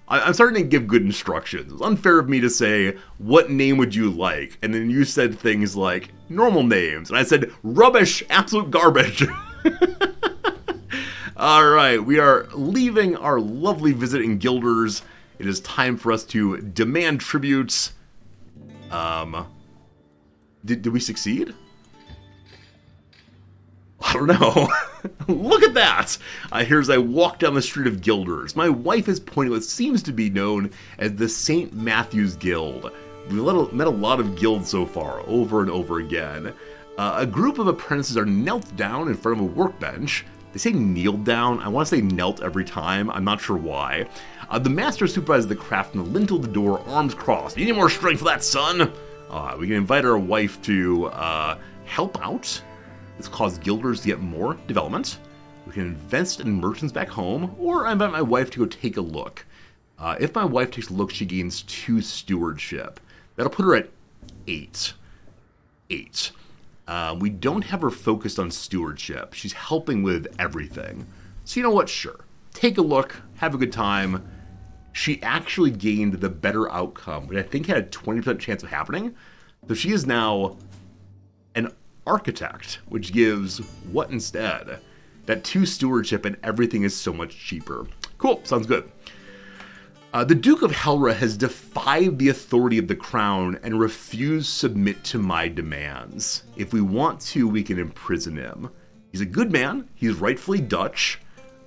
I'm starting to give good instructions. It's unfair of me to say, what name would you like? And then you said things like, normal names. And I said, rubbish, absolute garbage. Alright, we are leaving our lovely visit in Guilders. It is time for us to demand tributes. Did we succeed? I don't know. Look at that! Here as I walk down the street of Guilders, my wife is pointing what seems to be known as the St. Matthew's Guild. We've met a lot of guilds so far, over and over again. A group of apprentices are knelt down in front of a workbench. They say kneeled down. I want to say knelt every time. I'm not sure why. The master supervises the craft from the lintel to the door, arms crossed. You need more strength for that, son? We can invite our wife to help out. This caused guilders to get more development. We can invest in merchants back home, or I invite my wife to go take a look. If my wife takes a look, she gains 2 stewardship. That'll put her at 8. We don't have her focused on stewardship. She's helping with everything. So you know what? Sure. Take a look. Have a good time. she actually gained the better outcome, which I think had a 20% chance of happening. So she is now an architect, which gives what instead? That 2 stewardship and everything is so much cheaper. Cool, sounds good. The Duke of Helra has defied the authority of the crown and refused to submit to my demands. If we want to, we can imprison him. He's a good man. He's rightfully Dutch.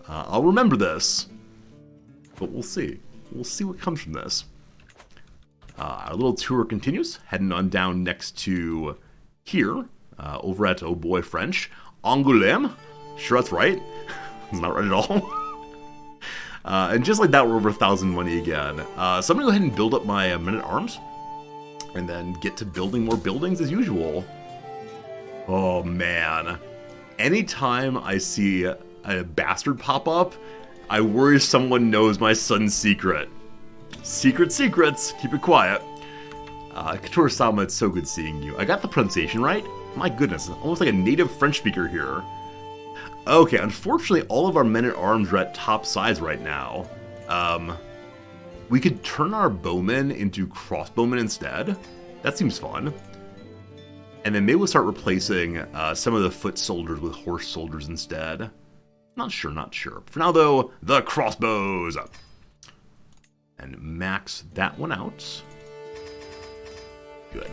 I'll remember this. But we'll see. We'll see what comes from this. Our little tour continues, heading on down next to here, over at Oh Boy French. Angoulême. Sure, that's right. It's not right at all. And just like that, we're over 1,000 money again. So I'm going to go ahead and build up my men-at-arms. And then get to building more buildings as usual. Oh, man. Anytime I see a bastard pop up, I worry someone knows my son's secret. Secrets. Keep it quiet. Couture Sama, it's so good seeing you. I got the pronunciation right? My goodness, almost like a native French speaker here. Okay, unfortunately, all of our men-at-arms are at top size right now. We could turn our bowmen into crossbowmen instead. That seems fun. And then maybe we'll start replacing some of the foot soldiers with horse soldiers instead. Not sure. For now, though, the crossbows. And max that one out. Good.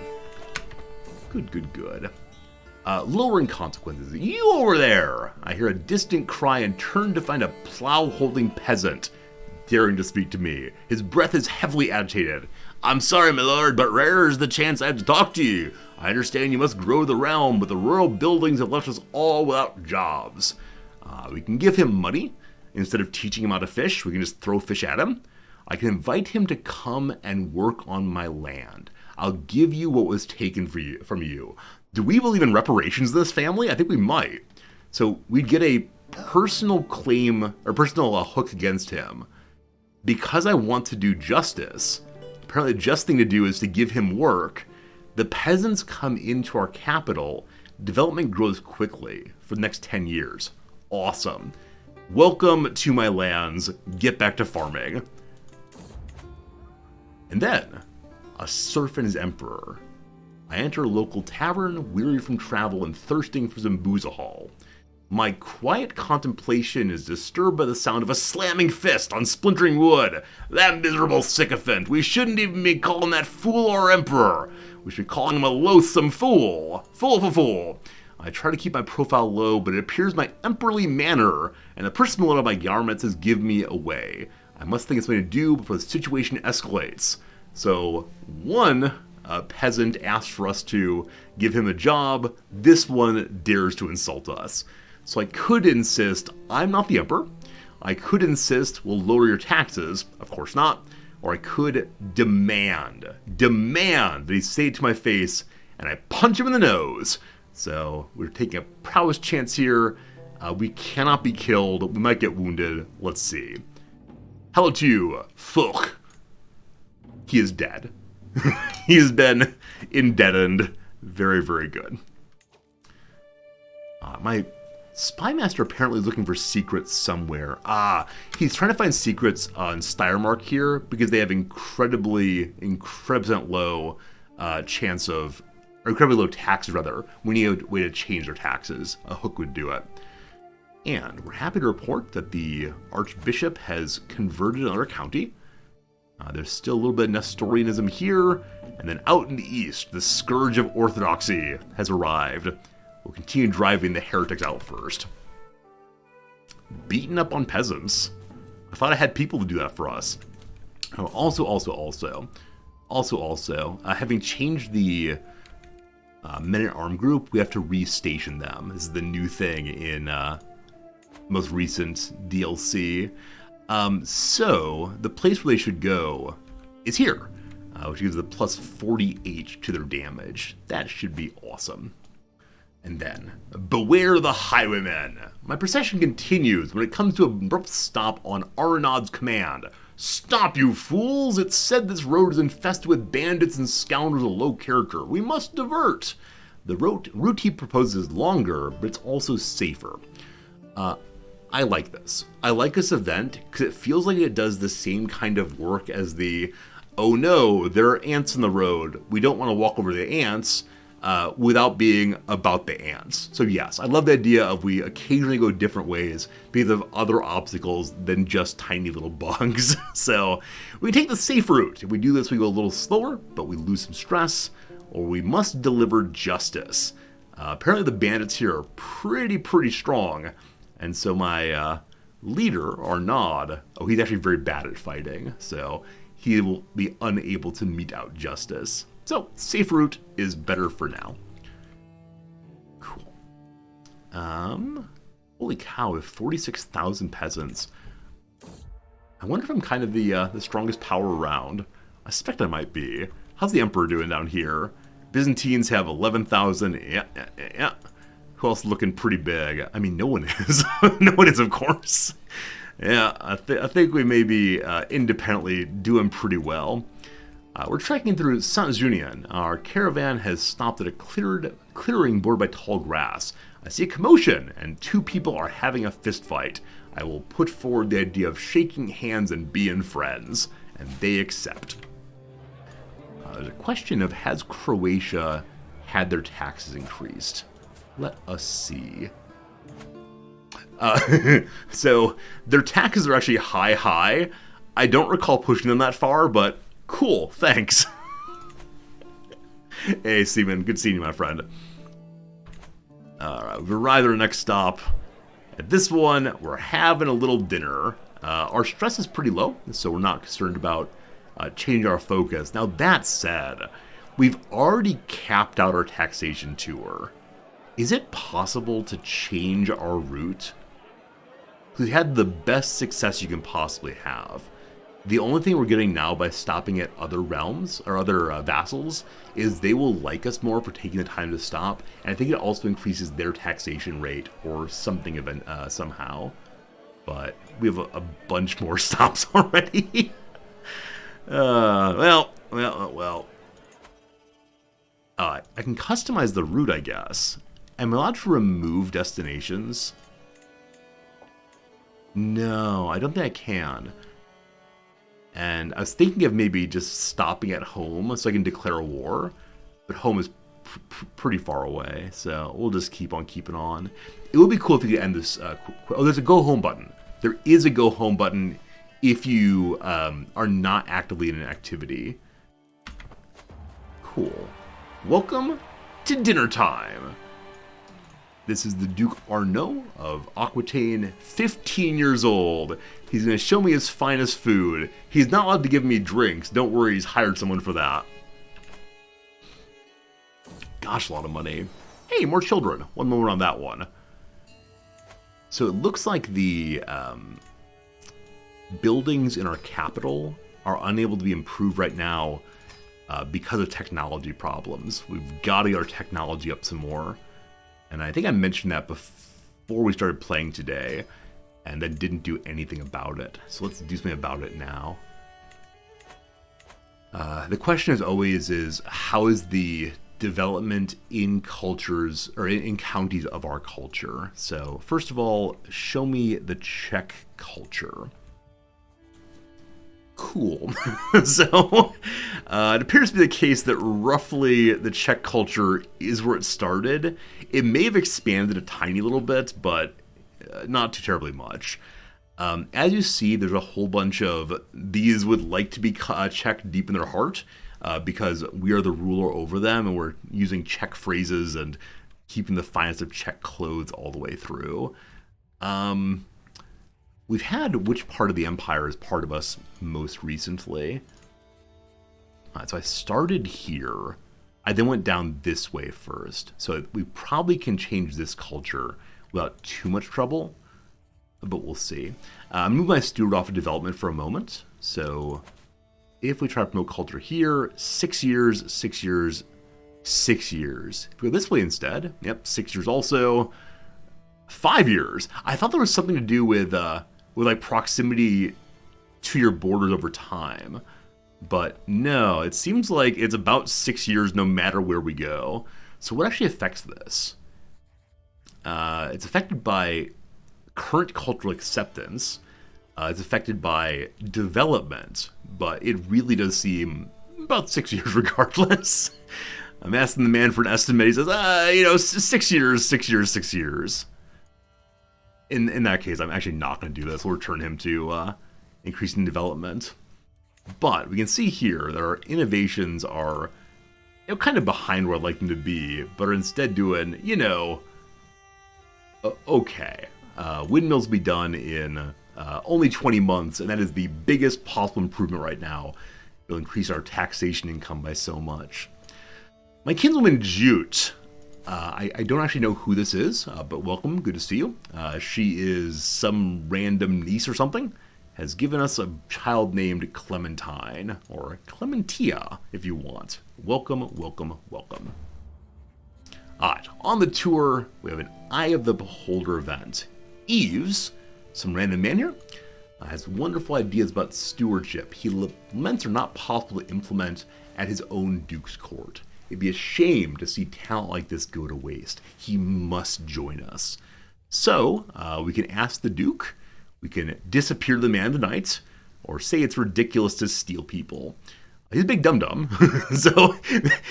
Lowering consequences. You over there! I hear a distant cry and turn to find a plow-holding peasant daring to speak to me. His breath is heavily agitated. I'm sorry, my lord, but rare is the chance I have to talk to you. I understand you must grow the realm, but the royal buildings have left us all without jobs. We can give him money. Instead of teaching him how to fish, we can just throw fish at him. I can invite him to come and work on my land. I'll give you what was taken from you. Do we believe in reparations in this family? I think we might. So we'd get a personal claim, or personal hook against him. Because I want to do justice, apparently the just thing to do is to give him work. The peasants come into our capital. Development grows quickly for the next 10 years. Awesome. Welcome to my lands. Get back to farming. And then, a serf and his emperor. I enter a local tavern, weary from travel and thirsting for some boozahol. My quiet contemplation is disturbed by the sound of a slamming fist on splintering wood. That miserable sycophant! We shouldn't even be calling that fool our emperor. We should be calling him a loathsome fool. Fool. I try to keep my profile low, but it appears my emperorly manner and the personality of my garments has given me away. I must think of something to do before the situation escalates. So, one peasant asked for us to give him a job. This one dares to insult us. So I could insist, I'm not the emperor. I could insist, we'll lower your taxes. Of course not. Or I could demand that he say it to my face, and I punch him in the nose. So we're taking a prowess chance here. We cannot be killed. We might get wounded. Let's see. Hello to you, Fulk. He is dead. He has been indeadened. Very, very good. My spy master apparently is looking for secrets somewhere. He's trying to find secrets on Steiermark here because they have incredibly low chance of, or incredibly low taxes rather. We need a way to change their taxes. A hook would do it. And we're happy to report that the Archbishop has converted another county. There's still a little bit of Nestorianism here. And then out in the east, the Scourge of Orthodoxy has arrived. We'll continue driving the heretics out first. Beating up on peasants. I thought I had people to do that for us. Also, having changed the men-at-arm group, we have to restation them. This is the new thing in most recent DLC. So, the place where they should go is here, which gives the plus 48 to their damage. That should be awesome. And then, beware the highwaymen. My procession continues when it comes to an abrupt stop on Aranad's command. Stop, you fools! It's said this road is infested with bandits and scoundrels of low character. We must divert. The route he proposes is longer, but it's also safer. I like this. I like this event because it feels like it does the same kind of work as the, oh no, there are ants in the road. We don't want to walk over the ants without being about the ants. So yes, I love the idea of we occasionally go different ways because of other obstacles than just tiny little bugs. So we take the safe route. If we do this, we go a little slower, but we lose some stress, or we must deliver justice. Apparently the bandits here are pretty strong. And so my leader, Arnaud, he's actually very bad at fighting. So he will be unable to mete out justice. So, safe route is better for now. Cool. Holy cow, we have 46,000 peasants. I wonder if I'm kind of the strongest power around. I suspect I might be. How's the Emperor doing down here? Byzantines have 11,000. Yeah. Who else looking pretty big? I mean, no one is. No one is, of course. Yeah, I think we may be independently doing pretty well. We're trekking through Saint-Junien. Our caravan has stopped at a clearing bordered by tall grass. I see a commotion, and two people are having a fist fight. I will put forward the idea of shaking hands and being friends, and they accept. There's a question of, has Croatia had their taxes increased? Let us see. So, their taxes are actually high. I don't recall pushing them that far, but cool, thanks. Hey, Steven, good seeing you, my friend. Alright, we've arrived at our next stop. At this one, we're having a little dinner. Our stress is pretty low, so we're not concerned about changing our focus. Now, that said, we've already capped out our taxation tour. Is it possible to change our route? We had the best success you can possibly have. The only thing we're getting now by stopping at other realms, or other vassals, is they will like us more for taking the time to stop, and I think it also increases their taxation rate, or something somehow. But we have a bunch more stops already. Well. I can customize the route, I guess. Am I allowed to remove destinations? No, I don't think I can. And I was thinking of maybe just stopping at home so I can declare a war. But home is pretty far away, so we'll just keep on keeping on. It would be cool if you could end this oh, there's a go home button. There is a go home button if you are not actively in an activity. Cool. Welcome to dinner time. This is the Duke Arnaud of Aquitaine, 15 years old. He's going to show me his finest food. He's not allowed to give me drinks. Don't worry, he's hired someone for that. Gosh, a lot of money. Hey, more children. One moment on that one. So it looks like the buildings in our capital are unable to be improved right now because of technology problems. We've got to get our technology up some more. And I think I mentioned that before we started playing today, and then didn't do anything about it. So let's do something about it now. The question as always is, how is the development in cultures, or in counties of our culture? So first of all, show me the Czech culture. Cool. So it appears to be the case that roughly the Czech culture is where it started. It may have expanded a tiny little bit, but not too terribly much. As you see, there's a whole bunch of these would like to be Czech deep in their heart because we are the ruler over them, and we're using Czech phrases and keeping the finest of Czech clothes all the way through. We've had which part of the empire is part of us most recently. So I started here. I then went down this way first. So we probably can change this culture without too much trouble, but we'll see. Move my steward off of development for a moment. So if we try to promote culture here, 6 years, 6 years, 6 years. If we go this way instead, yep, 6 years also. 5 years. I thought there was something to do with like proximity to your borders over time. But no, it seems like it's about 6 years no matter where we go. So what actually affects this? It's affected by current cultural acceptance is affected by development, but it really does seem about 6 years regardless. I'm asking the man for an estimate. He says, 6 years, 6 years, 6 years. In that case, I'm actually not going to do this. We'll return him to increasing development. But we can see here that our innovations are kind of behind where I'd like them to be, but are instead doing, okay. Windmills will be done in only 20 months, and that is the biggest possible improvement right now. It'll increase our taxation income by so much. My kinswoman Jute, I don't actually know who this is, but welcome, good to see you. She is some random niece or something, has given us a child named Clementine, or Clementia, if you want. Welcome, welcome, welcome. Alright, on the tour, we have an Eye of the Beholder event. Eves, some random man here, has wonderful ideas about stewardship. He laments are not possible to implement at his own duke's court. It'd be a shame to see talent like this go to waste. He must join us. So, we can ask the duke, we can disappear the man of the night, or say it's ridiculous to steal people. He's a big dum-dum, so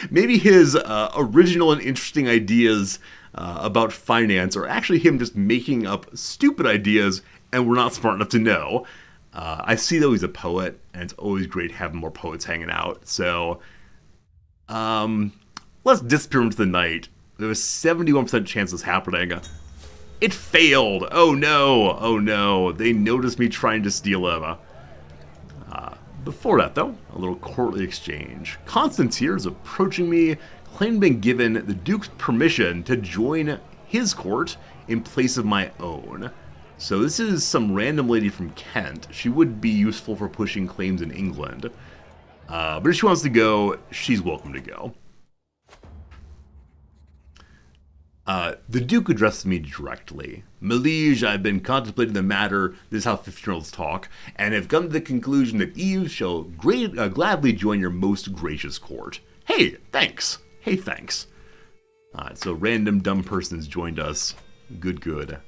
maybe his original and interesting ideas about finance are actually him just making up stupid ideas and we're not smart enough to know. I see though he's a poet, and it's always great having more poets hanging out, so let's disappear into the night. There was 71% chance of this happening. It failed! Oh no, they noticed me trying to steal him. Before that, though, a little courtly exchange. Constance here is approaching me, claiming being given the Duke's permission to join his court in place of my own. So this is some random lady from Kent. She would be useful for pushing claims in England. But if she wants to go, she's welcome to go. The Duke addresses me directly. "Melige, I've been contemplating the matter," this is how 15-year-olds talk, "and have come to the conclusion that Eve shall gladly join your most gracious court." Hey, thanks. Hey, thanks. So random dumb person's joined us. Good.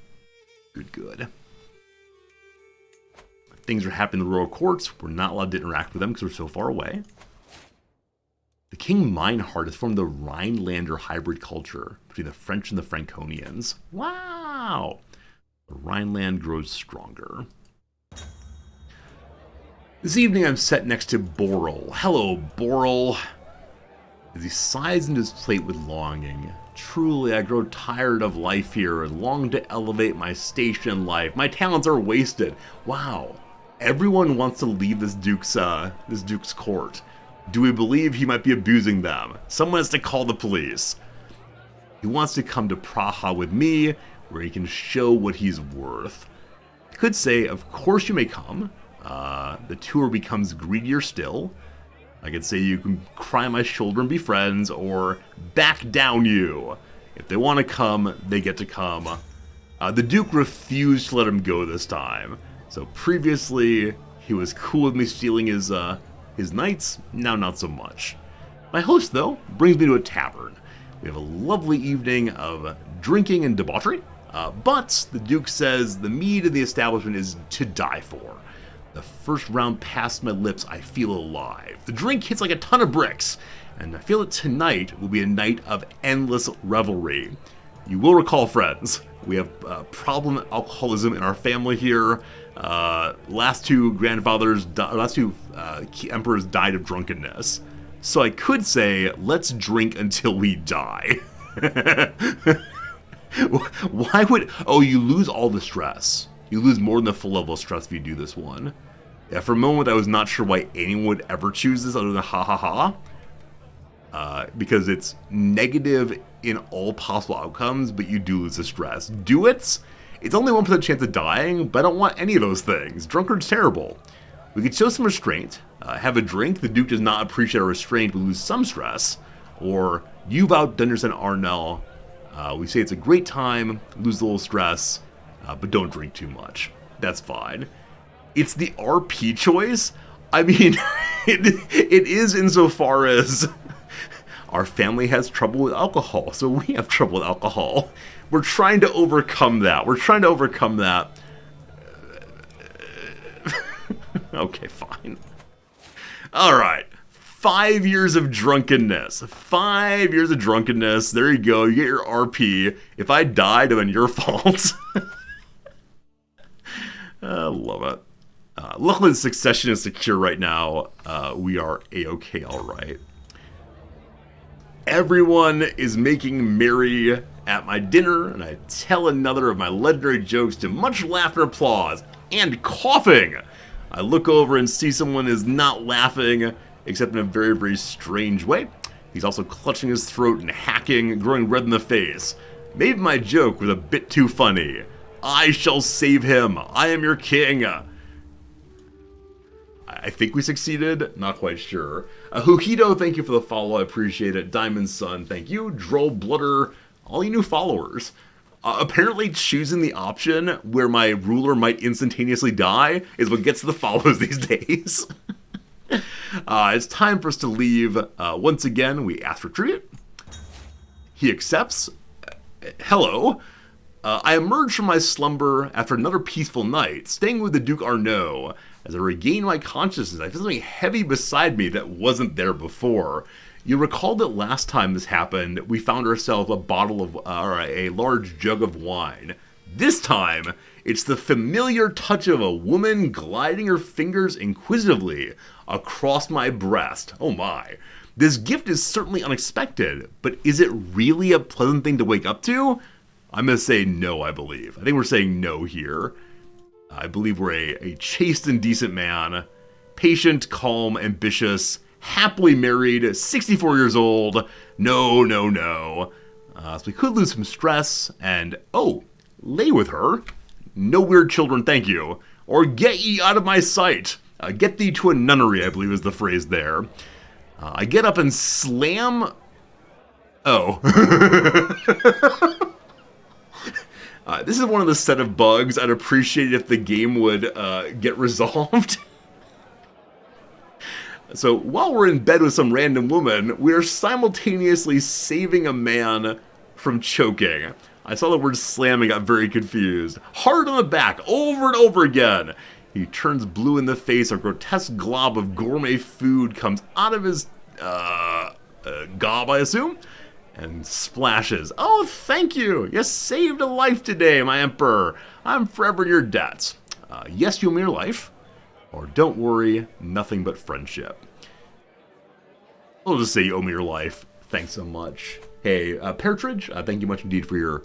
Things are happening in the royal courts. We're not allowed to interact with them because we're so far away. The King Meinhard has formed the Rhinelander hybrid culture between the French and the Franconians. Wow! The Rhineland grows stronger. This evening I'm set next to Borrell. Hello, Borrell. As he sighs into his plate with longing. "Truly, I grow tired of life here and long to elevate my station in life. My talents are wasted." Wow. Everyone wants to leave this duke's court. Do we believe he might be abusing them? Someone has to call the police. He wants to come to Praha with me, where he can show what he's worth. I could say, of course you may come. The tour becomes greedier still. I could say you can cry on my shoulder and be friends, or back down you. If they want to come, they get to come. The Duke refused to let him go this time. So previously, he was cool with me stealing his knights, now not so much. My host, though, brings me to a tavern. We have a lovely evening of drinking and debauchery, but the Duke says the mead in the establishment is to die for. The first round past my lips, I feel alive. The drink hits like a ton of bricks, and I feel that tonight will be a night of endless revelry. You will recall, friends, we have problem alcoholism in our family here. Last two emperors died of drunkenness. So I could say, let's drink until we die. Why would... Oh, you lose all the stress. You lose more than the full level of stress if you do this one. Yeah, for a moment I was not sure why anyone would ever choose this other than ha ha ha. Because it's negative in all possible outcomes, but you do lose the stress. Do it? It's only 1% chance of dying, but I don't want any of those things. Drunkard's terrible. We could show some restraint, have a drink. The Duke does not appreciate our restraint, we lose some stress. Or, you've outdone yourself, Arnell. We say it's a great time, lose a little stress, but don't drink too much. That's fine. It's the RP choice? I mean, it is insofar as our family has trouble with alcohol, so we have trouble with alcohol. We're trying to overcome that. We're trying to overcome that. Okay, fine. Alright. 5 years of drunkenness. 5 years of drunkenness. There you go. You get your RP. If I died, it was your fault. I love it. Luckily, the succession is secure right now. We are A-okay, alright. Everyone is making merry at my dinner, and I tell another of my legendary jokes to much laughter, applause, and coughing. I look over and see someone is not laughing, except in a very, very strange way. He's also clutching his throat and hacking, growing red in the face. Maybe my joke was a bit too funny. I shall save him. I am your king. I think we succeeded. Not quite sure. Hujito, thank you for the follow. I appreciate it. Diamond Sun, thank you. Droll Blooder, all you new followers. Apparently choosing the option where my ruler might instantaneously die is what gets the follows these days. It's time for us to leave. Once again, we ask for tribute. He accepts. Hello. I emerged from my slumber after another peaceful night, staying with the Duke Arnaud. As I regain my consciousness, I feel something heavy beside me that wasn't there before. You recall that last time this happened, we found ourselves a bottle of, a large jug of wine. This time, it's the familiar touch of a woman gliding her fingers inquisitively across my breast. Oh my. This gift is certainly unexpected, but is it really a pleasant thing to wake up to? I'm going to say no, I believe. I think we're saying no here. I believe we're a chaste and decent man, patient, calm, ambitious, happily married, 64 years old. No. So we could lose some stress and, lay with her. No weird children, thank you. Or get ye out of my sight. Get thee to a nunnery, I believe is the phrase there. I get up and slam... this is one of the set of bugs I'd appreciate if the game would get resolved. So while we're in bed with some random woman, we are simultaneously saving a man from choking. I saw the word slam and got very confused. Hard on the back, over and over again. He turns blue in the face. A grotesque glob of gourmet food comes out of his gob, I assume, and splashes. Oh, thank you. You saved a life today, my emperor. I'm forever in your debt. Yes, you owe me your life. Or don't worry, nothing but friendship. I'll just say you owe me your life. Thanks so much. Hey, Partridge, thank you much indeed for your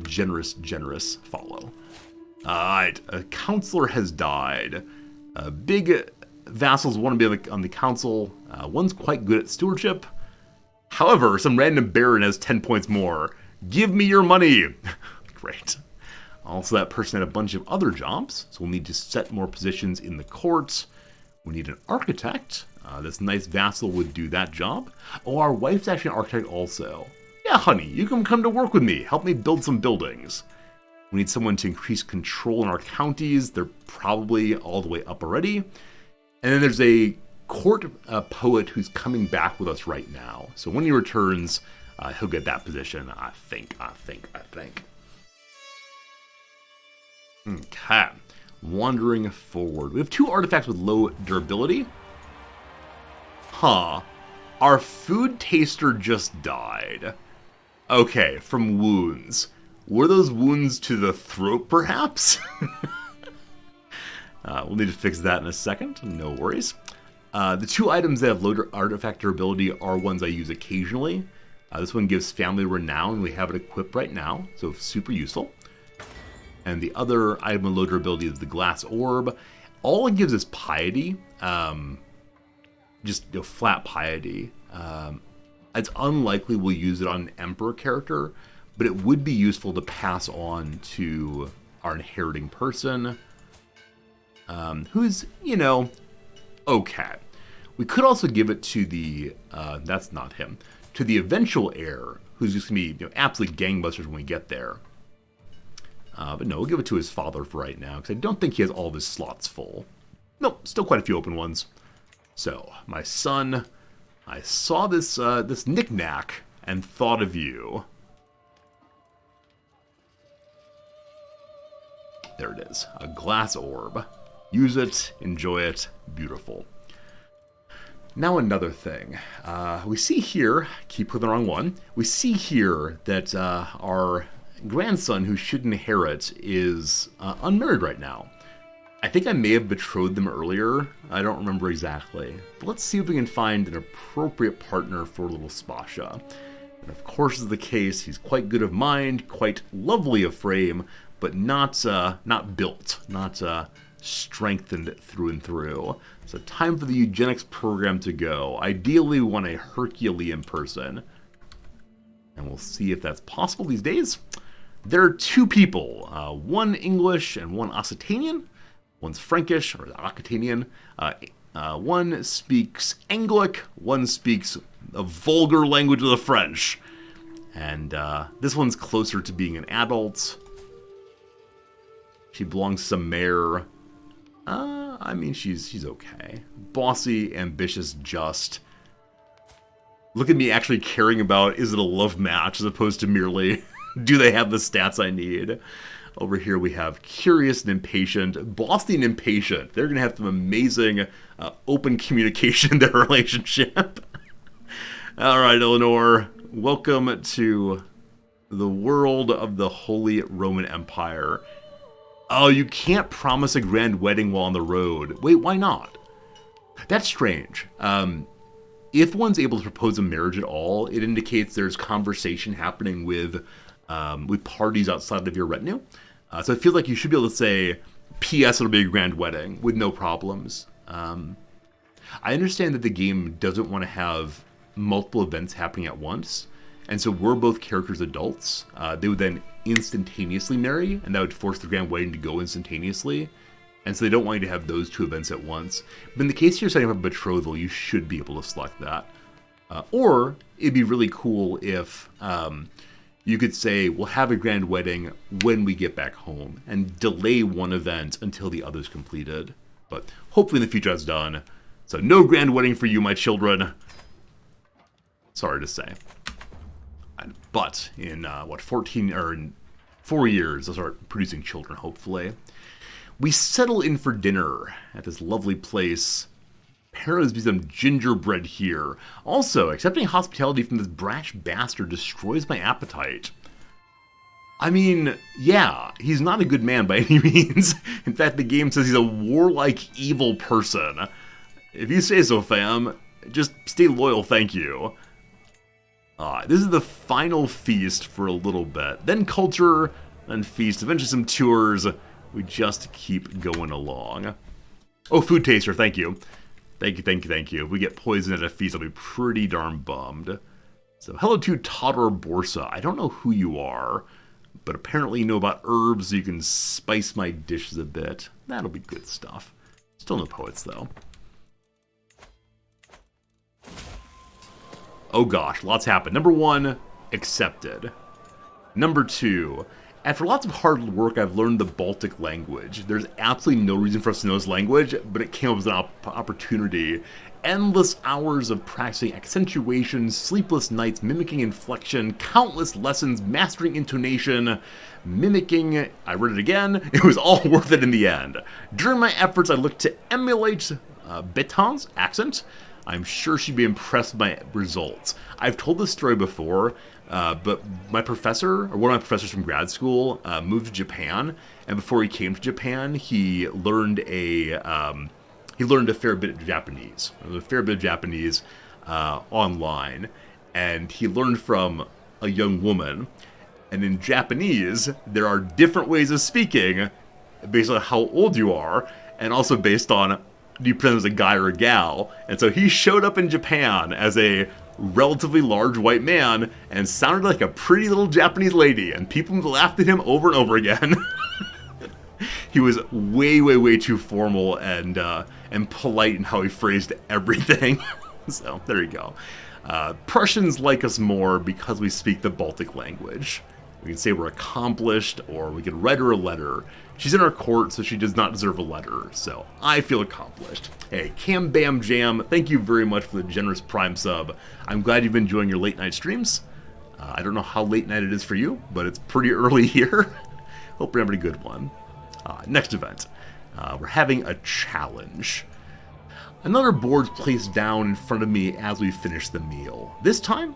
generous follow. Alright, a counselor has died. Big vassals want to be on the council. One's quite good at stewardship. However, some random baron has 10 points more. Give me your money! Great. Also, that person had a bunch of other jobs, so we'll need to set more positions in the court. We need an architect. This nice vassal would do that job. Oh, our wife's actually an architect also. Yeah, honey, you can come to work with me. Help me build some buildings. We need someone to increase control in our counties. They're probably all the way up already. And then there's a court poet who's coming back with us right now. So when he returns, he'll get that position, I think. Okay. Wandering forward. We have 2 artifacts with low durability. Our food taster just died. Okay, from wounds. Were those wounds to the throat, perhaps? We'll need to fix that in a second. No worries. The 2 items that have low artifact durability are ones I use occasionally. This one gives family renown. We have it equipped right now, so super useful. And the other item with low durability is the glass orb. All it gives is piety. Just flat piety. It's unlikely we'll use it on an emperor character, but it would be useful to pass on to our inheriting person, who's, okay. We could also give it to the, that's not him, to the eventual heir, who's just going to be absolute gangbusters when we get there. But no, we'll give it to his father for right now, because I don't think he has all of his slots full. Nope, still quite a few open ones. So, my son, I saw this knick-knack and thought of you. There it is, a glass orb. Use it, enjoy it, beautiful. Now another thing. We see here, keep with the wrong one, we see here that our grandson who should inherit is unmarried right now. I think I may have betrothed them earlier. I don't remember exactly. But let's see if we can find an appropriate partner for little Spasha. And of course is the case, he's quite good of mind, quite lovely of frame, but not built, not strengthened through and through. So time for the eugenics program to go. Ideally we want a Herculean person. And we'll see if that's possible these days. There are two people, one English and one Occitanian. One's Frankish, or Occitanian. One speaks Anglic, one speaks a vulgar language of the French. And this one's closer to being an adult. She belongs to some mayor. I mean, she's okay. Bossy, ambitious, just. Look at me actually caring about, is it a love match, as opposed to merely, do they have the stats I need? Over here we have curious and impatient. Bossy and impatient. They're going to have some amazing open communication in their relationship. All right, Eleanor. Welcome to the world of the Holy Roman Empire. Oh, you can't promise a grand wedding while on the road. Wait, why not? That's strange. If one's able to propose a marriage at all, it indicates there's conversation happening with parties outside of your retinue. So I feel like you should be able to say, P.S. it'll be a grand wedding with no problems. I understand that the game doesn't want to have multiple events happening at once, and so we're both characters adults. They would then instantaneously marry, and that would force the grand wedding to go instantaneously. And so they don't want you to have those two events at once. But in the case you're setting up a betrothal, you should be able to select that. Or it'd be really cool if you could say, we'll have a grand wedding when we get back home, and delay one event until the other's completed. But hopefully in the future that's done. So no grand wedding for you, my children. Sorry to say. But in, 14, or in 4 years, they'll start producing children, hopefully. We settle in for dinner at this lovely place. Apparently there's some gingerbread here. Also, accepting hospitality from this brash bastard destroys my appetite. I mean, yeah, he's not a good man by any means. In fact, the game says he's a warlike, evil person. If you say so, fam, just stay loyal, thank you. This is the final feast for a little bit. Then culture, then feast, eventually some tours. We just keep going along. Oh, food taster, thank you. Thank you. If we get poisoned at a feast, I'll be pretty darn bummed. So, hello to Totter Borsa. I don't know who you are, but apparently you know about herbs, so you can spice my dishes a bit. That'll be good stuff. Still no poets, though. Oh gosh, lots happened. Number 1, accepted. Number 2, after lots of hard work, I've learned the Baltic language. There's absolutely no reason for us to know this language, but it came up as an opportunity. Endless hours of practicing accentuation, sleepless nights, mimicking inflection, countless lessons, mastering intonation, mimicking, I read it again, it was all worth it in the end. During my efforts, I looked to emulate Betan's accent. I'm sure she'd be impressed with my results. I've told this story before, but my professor, or one of my professors from grad school, moved to Japan, and before he came to Japan, he learned a fair bit of Japanese. Online, and he learned from a young woman. And in Japanese, there are different ways of speaking based on how old you are, and also based on do you present as a guy or a gal. And so he showed up in Japan as a relatively large white man and sounded like a pretty little Japanese lady, and people laughed at him over and over again. He was way too formal and polite in how he phrased everything. So there you go. Prussians like us more because we speak the Baltic language. We can say we're accomplished, or we can write her a letter. She's in our court, so she does not deserve a letter, so I feel accomplished. Hey, Cam Bam Jam, thank you very much for the generous Prime sub. I'm glad you've been enjoying your late night streams. I don't know how late night it is for you, but it's pretty early here. Hope you're having a good one. Next event. We're having a challenge. Another board's placed down in front of me as we finish the meal. This time,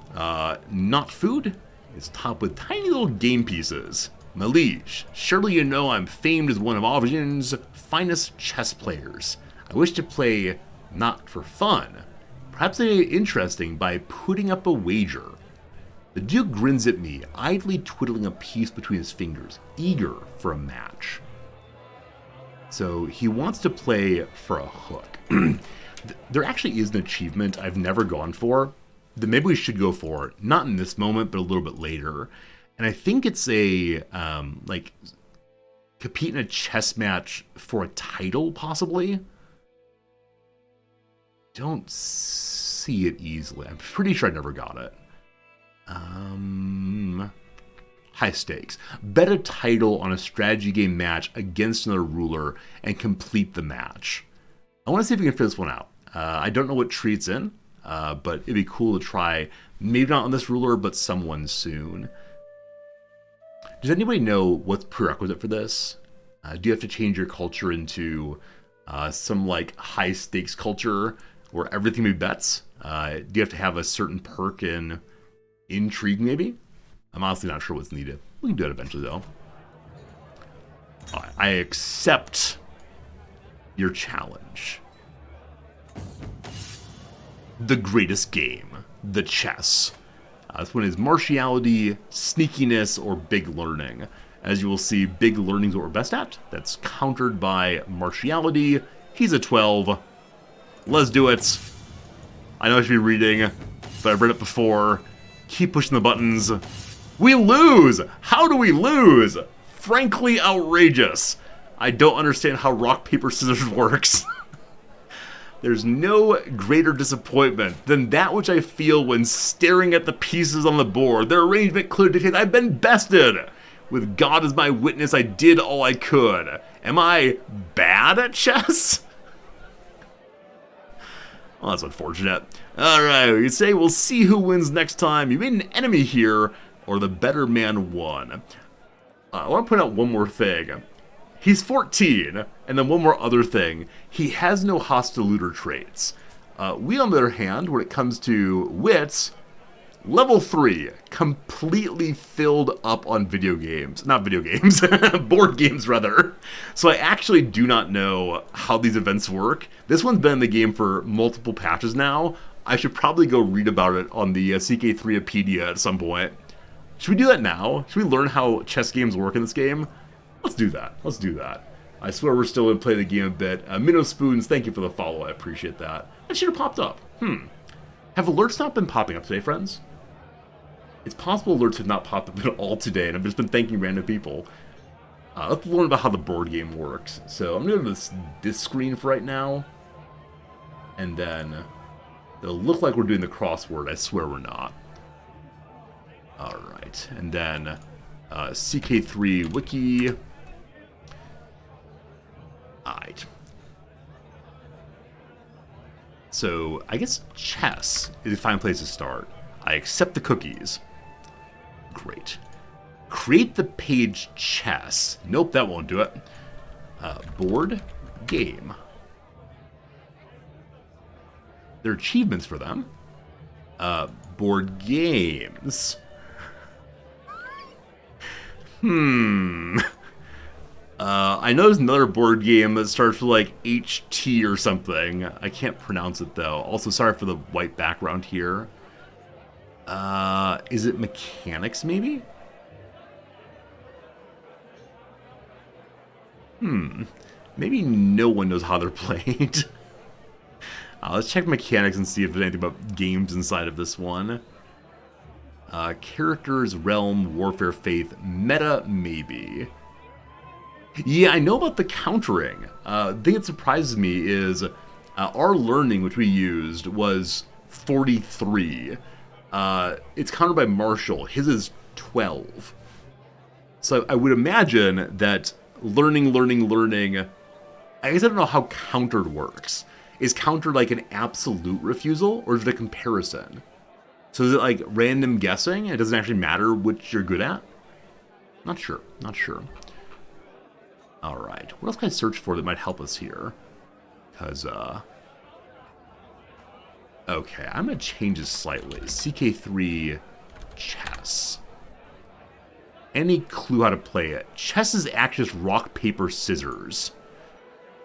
not food. It's topped with tiny little game pieces. My liege, surely you know I'm famed as one of Auvergne's finest chess players. I wish to play not for fun. Perhaps they made it interesting by putting up a wager. The Duke grins at me, idly twiddling a piece between his fingers, eager for a match. So he wants to play for a hook. There actually is an achievement I've never gone for that maybe we should go for, not in this moment, but a little bit later. And I think it's a, like, compete in a chess match for a title, possibly? Don't see it easily. I'm pretty sure I never got it. High stakes. Bet a title on a strategy game match against another ruler and complete the match. I want to see if we can figure this one out. I don't know what tree it's in, but it'd be cool to try. Maybe not on this ruler, but someone soon. Does anybody know what's prerequisite for this? Do you have to change your culture into some like high stakes culture where everything be bets? Do you have to have a certain perk in intrigue maybe? I'm honestly not sure what's needed. We can do it eventually though. I accept your challenge. The greatest game, the chess. This one is martiality, sneakiness, or big learning. As you will see, big learning is what we're best at. That's countered by martiality. He's a 12. Let's do it. I know I should be reading, but I've read it before. Keep pushing the buttons. We lose! How do we lose? Frankly outrageous. I don't understand how rock, paper, scissors works. There's no greater disappointment than that which I feel when staring at the pieces on the board. Their arrangement clearly dictates I've been bested. With God as my witness, I did all I could. Am I bad at chess? Well, that's unfortunate. Alright, you say we'll see who wins next time. You made an enemy here, or the better man won. I want to point out one more thing. He's 14, and then one more other thing. He has no hostile looter traits. We, on the other hand, when it comes to wits, level 3, completely filled up on video games. Not video games, board games rather. So I actually do not know how these events work. This one's been in the game for multiple patches now. I should probably go read about it on the CK3pedia at some point. Should we do that now? Should we learn how chess games work in this game? Let's do that. Let's do that. I swear we're still going to play the game a bit. Minnow Spoons, thank you for the follow. I appreciate that. That should have popped up. Have alerts not been popping up today, friends? It's possible alerts have not popped up at all today, and I've just been thanking random people. Let's learn about how the board game works. So I'm going to go to this screen for right now. And then it'll look like we're doing the crossword. I swear we're not. Alright. And then CK3 wiki. Alright. So, I guess chess is a fine place to start. I accept the cookies. Great. Create the page chess. Nope, that won't do it. Board game. There are achievements for them. Board games. I know there's another board game that starts with like HT or something. I can't pronounce it though. Also, sorry for the white background here. Is it mechanics maybe? Maybe no one knows how they're played. Let's check mechanics and see if there's anything about games inside of this one. Characters, realm, warfare, faith, meta, maybe. Yeah, I know about the countering. The thing that surprises me is our learning, which we used, was 43. It's countered by Marshall. His is 12. So I would imagine that learning... I guess I don't know how countered works. Is countered like an absolute refusal, or is it a comparison? So is it like random guessing? It doesn't actually matter which you're good at? Not sure. Alright, what else can I search for that might help us here? Because, okay, I'm going to change this slightly. CK3 chess. Any clue how to play it? Chess is actually just rock, paper, scissors.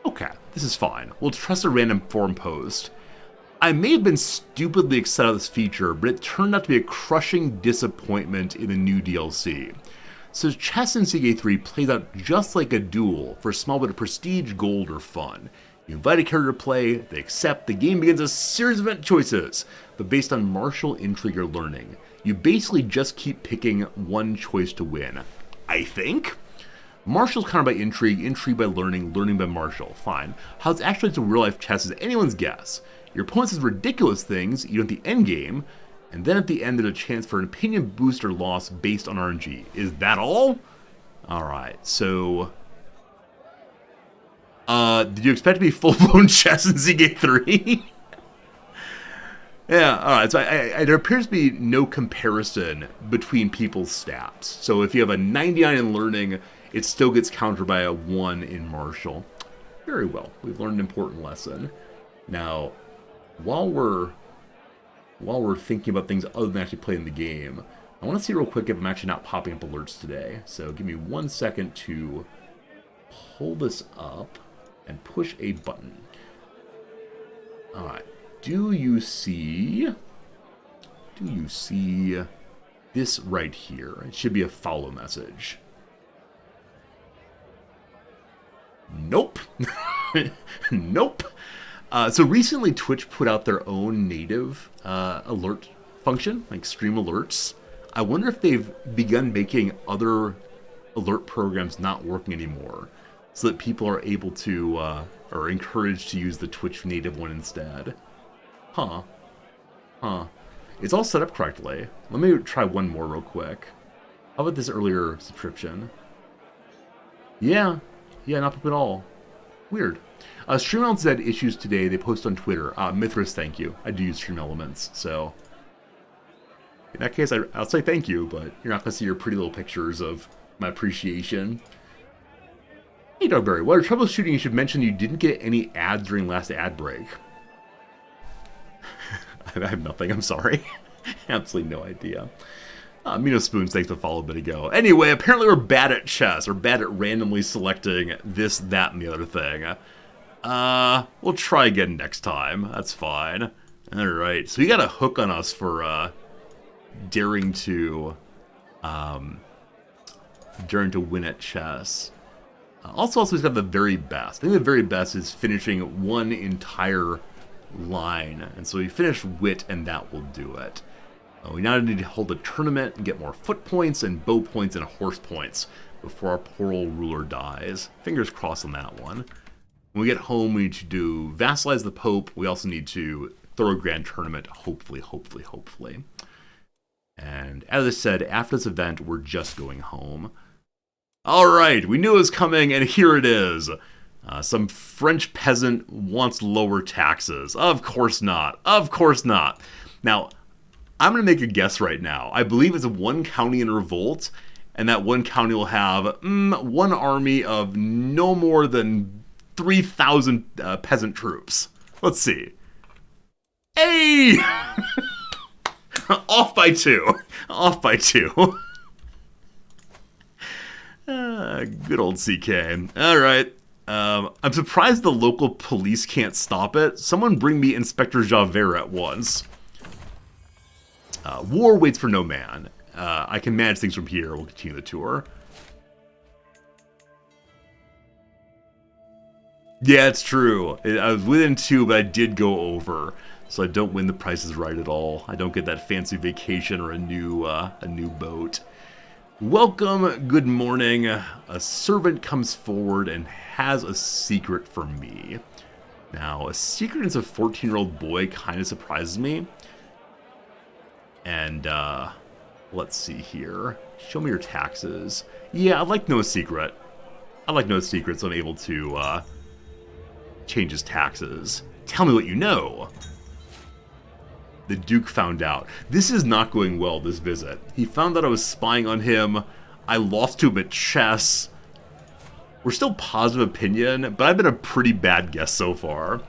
Okay, this is fine. We'll trust a random forum post. I may have been stupidly excited about this feature, but it turned out to be a crushing disappointment in the new DLC. So chess in CK3 plays out just like a duel for a small bit of prestige, gold, or fun. You invite a character to play, they accept, the game begins a series of event choices, but based on martial intrigue or learning. You basically just keep picking one choice to win. I think? Martial's countered by intrigue, intrigue by learning, learning by martial. Fine. How it's actually to real-life chess is anyone's guess. Your opponent says ridiculous things, you know, at the end game, and then at the end there's a chance for an opinion boost or loss based on RNG. Is that all? Alright, so... did you expect to be full-blown chess in CK3? Yeah, alright, so there appears to be no comparison between people's stats. So if you have a 99 in learning, it still gets countered by a 1 in martial. Very well, we've learned an important lesson. Now, while we're thinking about things other than actually playing the game, I want to see real quick if I'm actually not popping up alerts today. So give me 1 second to pull this up and push a button. Alright, do you see this right here? It should be a follow message. Nope. Nope. So recently Twitch put out their own native alert function, like stream alerts. I wonder if they've begun making other alert programs not working anymore, so that people are able to, or encouraged to use the Twitch native one instead. Huh. It's all set up correctly. Let me try one more real quick. How about this earlier subscription? Yeah, not up at all. Weird. Stream Elements had issues today. They post on Twitter. Mithras, thank you. I do use Stream Elements, so... in that case, I'll say thank you, but you're not going to see your pretty little pictures of my appreciation. Hey, Dogberry, while you're troubleshooting, you should mention you didn't get any ads during last ad break. I have nothing, I'm sorry. Absolutely no idea. Mino Spoons, thanks for the follow a bit ago. Anyway, apparently we're bad at chess, or bad at randomly selecting this, that, and the other thing. We'll try again next time. That's fine. Alright, so you got a hook on us for, daring to win at chess. Also, he's got the very best. I think the very best is finishing one entire line. And so we finish wit, and that will do it. We now need to hold a tournament and get more foot points and bow points and horse points before our poor old ruler dies. Fingers crossed on that one. When we get home, we need to do vassalize the Pope. We also need to throw a grand tournament, hopefully. And as I said, after this event, we're just going home. Alright, we knew it was coming, and here it is. Some French peasant wants lower taxes. Of course not. Now, I'm going to make a guess right now. I believe it's one county in revolt, and that one county will have one army of no more than 3,000 peasant troops. Let's see. Hey! Off by two. Good old CK. Alright. I'm surprised the local police can't stop it. Someone bring me Inspector Javert at once. War waits for no man. I can manage things from here. We'll continue the tour. Yeah, it's true. I was within 2, but I did go over. So I don't win the prices right at all. I don't get that fancy vacation or a new boat. Welcome, good morning. A servant comes forward and has a secret for me. Now, a secret as a 14-year-old boy kind of surprises me. And, let's see here. Show me your taxes. Yeah, I'd like no secret. So I'm able to, change his taxes. Tell me what you know. The Duke found out. This is not going well, this visit. He found out I was spying on him. I lost to him at chess. We're still positive opinion, but I've been a pretty bad guest so far.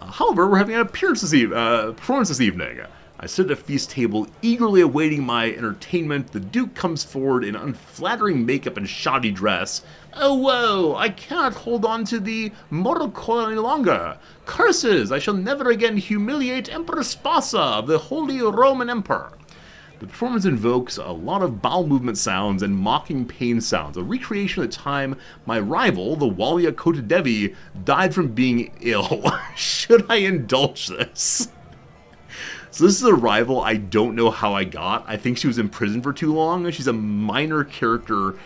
However, we're having an performance this evening. I sit at a feast table, eagerly awaiting my entertainment. The Duke comes forward in unflattering makeup and shoddy dress. Oh, whoa, I cannot hold on to the mortal coil any longer. Curses, I shall never again humiliate Emperor Spasa of the Holy Roman Emperor. The performance invokes a lot of bowel movement sounds and mocking pain sounds, a recreation of the time my rival, the Walia Kotadevi, died from being ill. Should I indulge this? So this is a rival I don't know how I got. I think she was in prison for too long. She's a minor character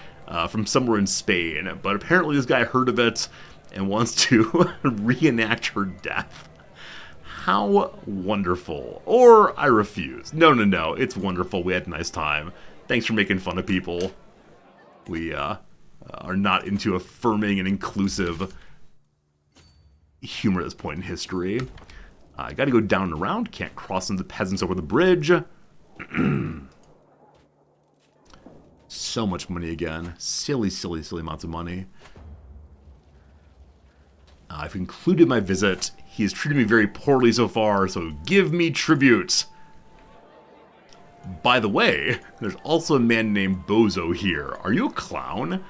from somewhere in Spain, but apparently this guy heard of it and wants to reenact her death. How wonderful. Or I refuse. No, it's wonderful. We had a nice time. Thanks for making fun of people. We are not into affirming and inclusive humor at this point in history. I gotta go down and around. Can't cross into the peasants over the bridge. So much money again. Silly amounts of money. I've concluded my visit. He has treated me very poorly so far, so give me tribute. By the way, there's also a man named Bozo here. Are you a clown?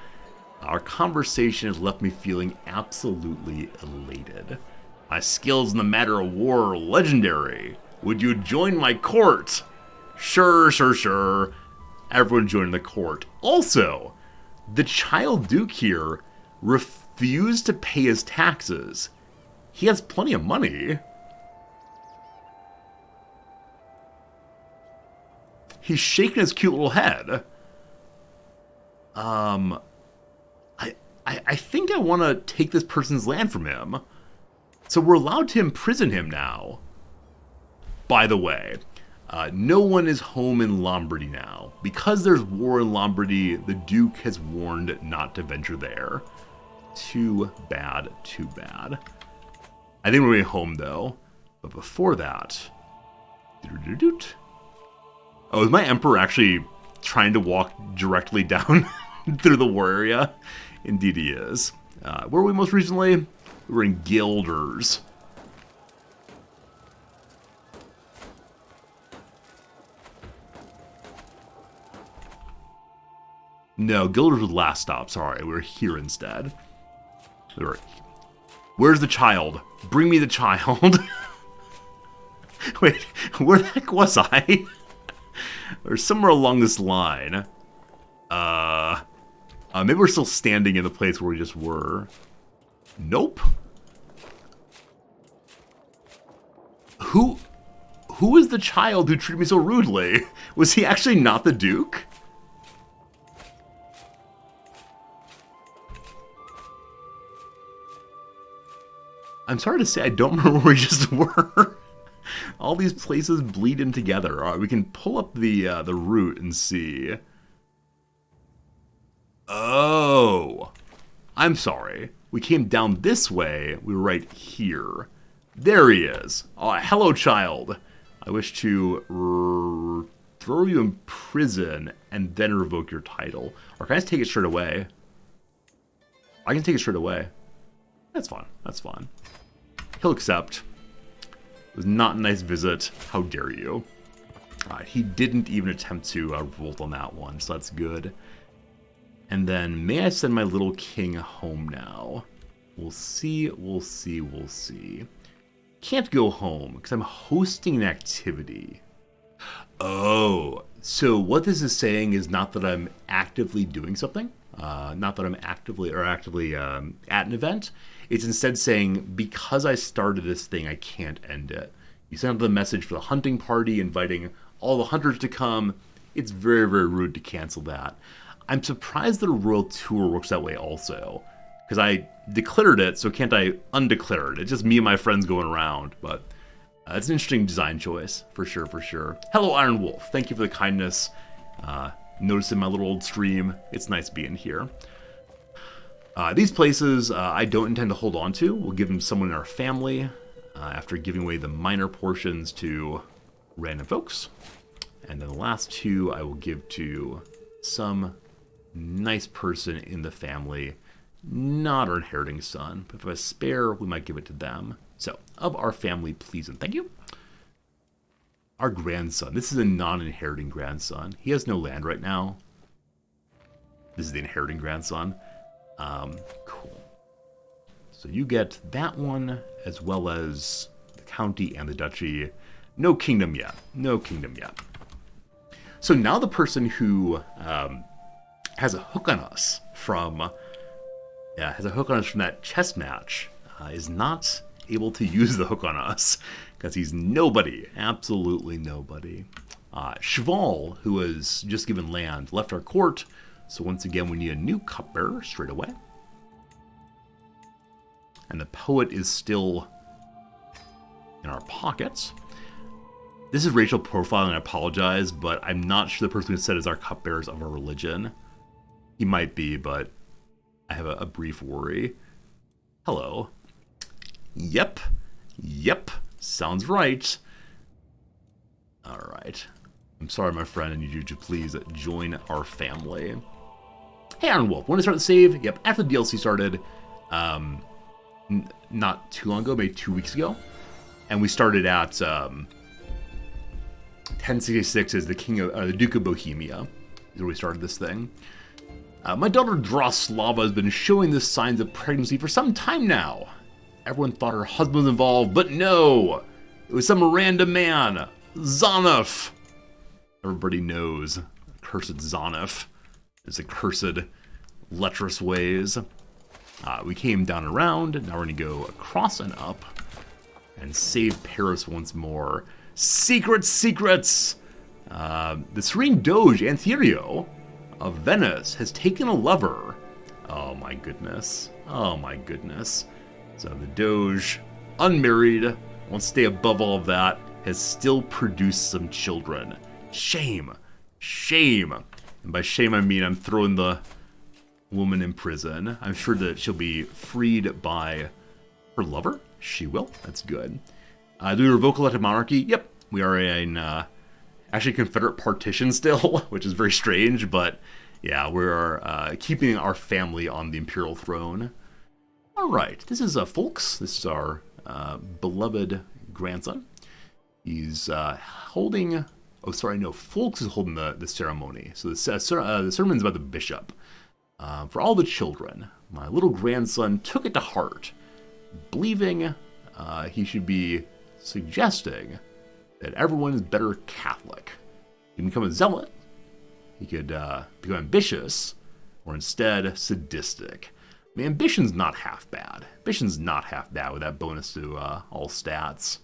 Our conversation has left me feeling absolutely elated. My skills in the matter of war are legendary. Would you join my court? Sure. Everyone joined the court. Also, the child duke here refused to pay his taxes. He has plenty of money. He's shaking his cute little head. I think I want to take this person's land from him. So we're allowed to imprison him now. By the way, no one is home in Lombardy now. Because there's war in Lombardy, the Duke has warned not to venture there. Too bad. I think we're going home, though. But before that... Oh, is my Emperor actually trying to walk directly down through the war area? Indeed he is. Where were we most recently? We were in Guilders. No, Guilders was the last stop. Sorry, we were here instead. Where's the child? Bring me the child. Wait, where the heck was I? Or somewhere along this line. Maybe we're still standing in the place where we just were. Nope. Who is the child who treated me so rudely? Was he actually not the Duke? I'm sorry to say I don't remember where we just were. All these places bleed in together. All right, we can pull up the route and see. Oh, I'm sorry. We came down this way. We were right here. There he is. Oh, hello, child. I wish to throw you in prison and then revoke your title. Or can I just take it straight away? I can take it straight away. That's fine. He'll accept. It was not a nice visit. How dare you? He didn't even attempt to revolt on that one, so that's good. And then, may I send my little king home now? We'll see. Can't go home, because I'm hosting an activity. Oh, so what this is saying is not that I'm actively doing something. Not that I'm actively at an event. It's instead saying, because I started this thing, I can't end it. You send out the message for the hunting party, inviting all the hunters to come. It's very, very rude to cancel that. I'm surprised that a royal tour works that way also. Because I declared it, so can't I undeclare it? It's just me and my friends going around. But it's an interesting design choice, for sure. Hello, Iron Wolf. Thank you for the kindness. Noticing my little old stream. It's nice being here. These places I don't intend to hold on to. We'll give them someone in our family after giving away the minor portions to random folks. And then the last two I will give to some nice person in the family not our inheriting son. But if I have a spare, we might give it to them. So, of our family, please and thank you. Our grandson. This is a non-inheriting grandson. He has no land right now. This is the inheriting grandson. Cool. So you get that one, as well as the county and the duchy. No kingdom yet. No kingdom yet. So now the person who has a hook on us from that chess match is not able to use the hook on us because he's nobody, absolutely nobody. Cheval, who was just given land, left our court. So once again, we need a new cupbearer straight away. And the poet is still in our pockets. This is racial profiling, I apologize, but I'm not sure the person who said is our cupbearer is of our religion. He might be, but I have a brief worry. Hello. Yep. Sounds right. Alright. I'm sorry, my friend. I need you to please join our family. Hey, Iron Wolf. Want to start the save? Yep. After the DLC started, not too long ago, maybe 2 weeks ago. And we started at 1066 as the Duke of Bohemia. Is where we started this thing. My daughter Droslava has been showing the signs of pregnancy for some time now. Everyone thought her husband was involved, but no! It was some random man, Zanuf. Everybody knows cursed Zanuf. His accursed, lecherous ways. We came down around, now we're going to go across and up and save Paris once more. Secrets! The Serene Doge Antherio of Venice has taken a lover. Oh my goodness. So the Doge, unmarried, wants to stay above all of that, has still produced some children. Shame. And by shame I mean I'm throwing the woman in prison. I'm sure that she'll be freed by her lover. She will. That's good. Do we revoke elective monarchy? Yep. We are in actually Confederate partition still, which is very strange, but yeah, we're keeping our family on the imperial throne. All right, this is Folks. This is our beloved grandson. He's holding... Oh, sorry, no, Folks is holding the ceremony. So the sermon's about the bishop. For all the children, my little grandson took it to heart, believing he should be suggesting that everyone is better Catholic. He can become a zealot, he could become ambitious, or instead sadistic. I mean, ambition's not half bad. Ambition's not half bad with that bonus to all stats.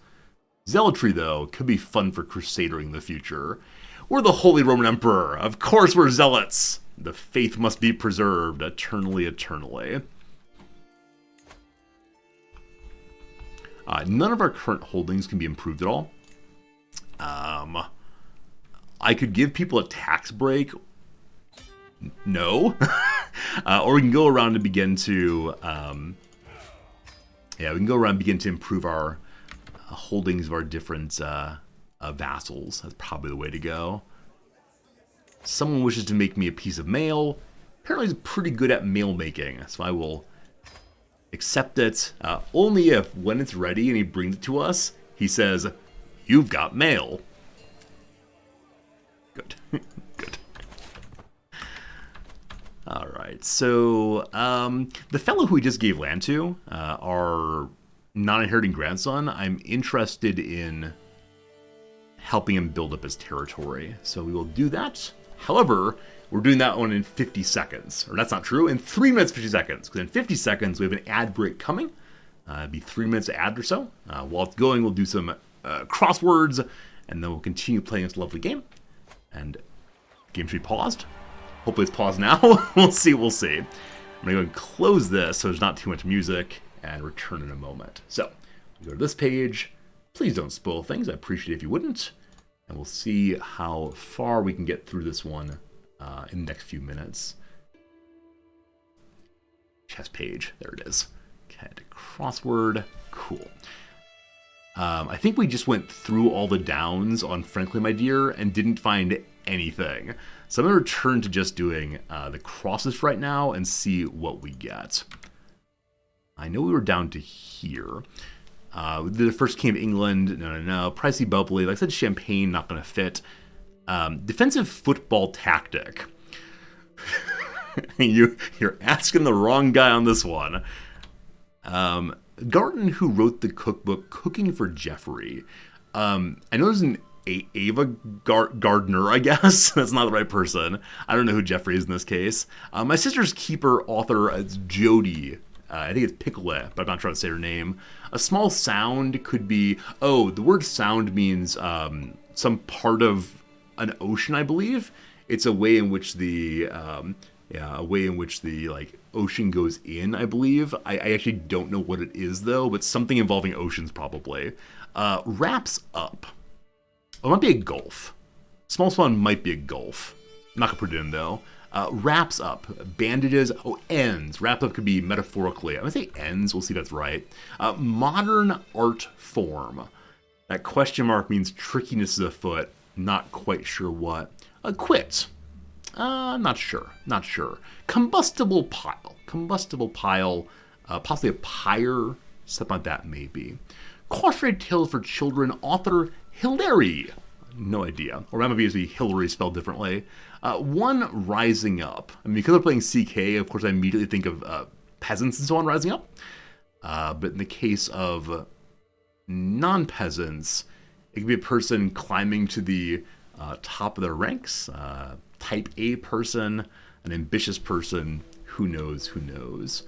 Zealotry, though, could be fun for crusadering in the future. We're the Holy Roman Emperor. Of course we're zealots. The faith must be preserved eternally. None of our current holdings can be improved at all. I could give people a tax break. No. Or we can go around and begin to... improve our holdings of our different vassals. That's probably the way to go. Someone wishes to make me a piece of mail. Apparently he's pretty good at mail making, so I will accept it. Only if, when it's ready and he brings it to us, he says, "You've got mail." Good. Good. Alright, so the fellow who we just gave land to, our non-inheriting grandson, I'm interested in helping him build up his territory. So we will do that. However, we're doing that one in 50 seconds. Or that's not true, in 3 minutes, 50 seconds. Because in 50 seconds, we have an ad break coming. It'll be 3 minutes of ad or so. While it's going, we'll do some crosswords, and then we'll continue playing this lovely game. And game should be paused. Hopefully it's paused now. We'll see. I'm going to go ahead and close this so there's not too much music, and return in a moment. So, we go to this page. Please don't spoil things. I appreciate it if you wouldn't. And we'll see how far we can get through this one in the next few minutes. Chess page. There it is. Okay, crossword. Cool. I think we just went through all the downs on Frankly My Dear and didn't find anything. So I'm going to return to just doing the crosses right now and see what we get. I know we were down to here. The first King of England, no. Pricey bubbly, like I said, champagne, not going to fit. Defensive football tactic. You're asking the wrong guy on this one. Garten, who wrote the cookbook Cooking for Jeffrey. I know there's an Ava Gardner, I guess. That's not the right person. I don't know who Jeffrey is in this case. My sister's keeper author is Jody. I think it's Picolet, but I'm not trying to say her name. A small sound could be... Oh, the word sound means some part of an ocean, I believe. It's a way in which the... ocean goes in, I believe. I actually don't know what it is, though, but something involving oceans, probably. Wraps up. Oh, it might be a gulf. Small swan might be a gulf. I'm not going to put it in, though. Wraps up. Bandages. Oh, ends. Wrap up could be metaphorically. I'm going to say ends. We'll see if that's right. Modern art form. That question mark means trickiness of the foot. Not quite sure what. Quit. Not sure. Combustible pile. Possibly a pyre. Something like that, maybe. Cautionary tales for children. Author Hilary. No idea. Or that might be Hillary spelled differently. One rising up. I mean, because I'm playing CK, of course, I immediately think of peasants and so on rising up. But in the case of non-peasants, it could be a person climbing to the top of their ranks. Type A person, an ambitious person, who knows.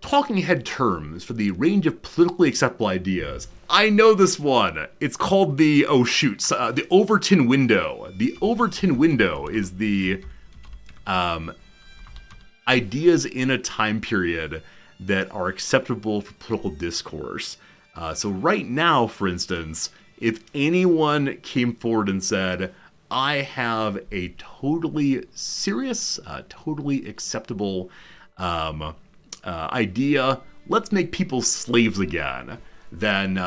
Talking head terms for the range of politically acceptable ideas. I know this one. It's called the Overton window. The Overton window is the ideas in a time period that are acceptable for political discourse. So right now, for instance, if anyone came forward and said, I have a totally serious, totally acceptable idea, let's make people slaves again, then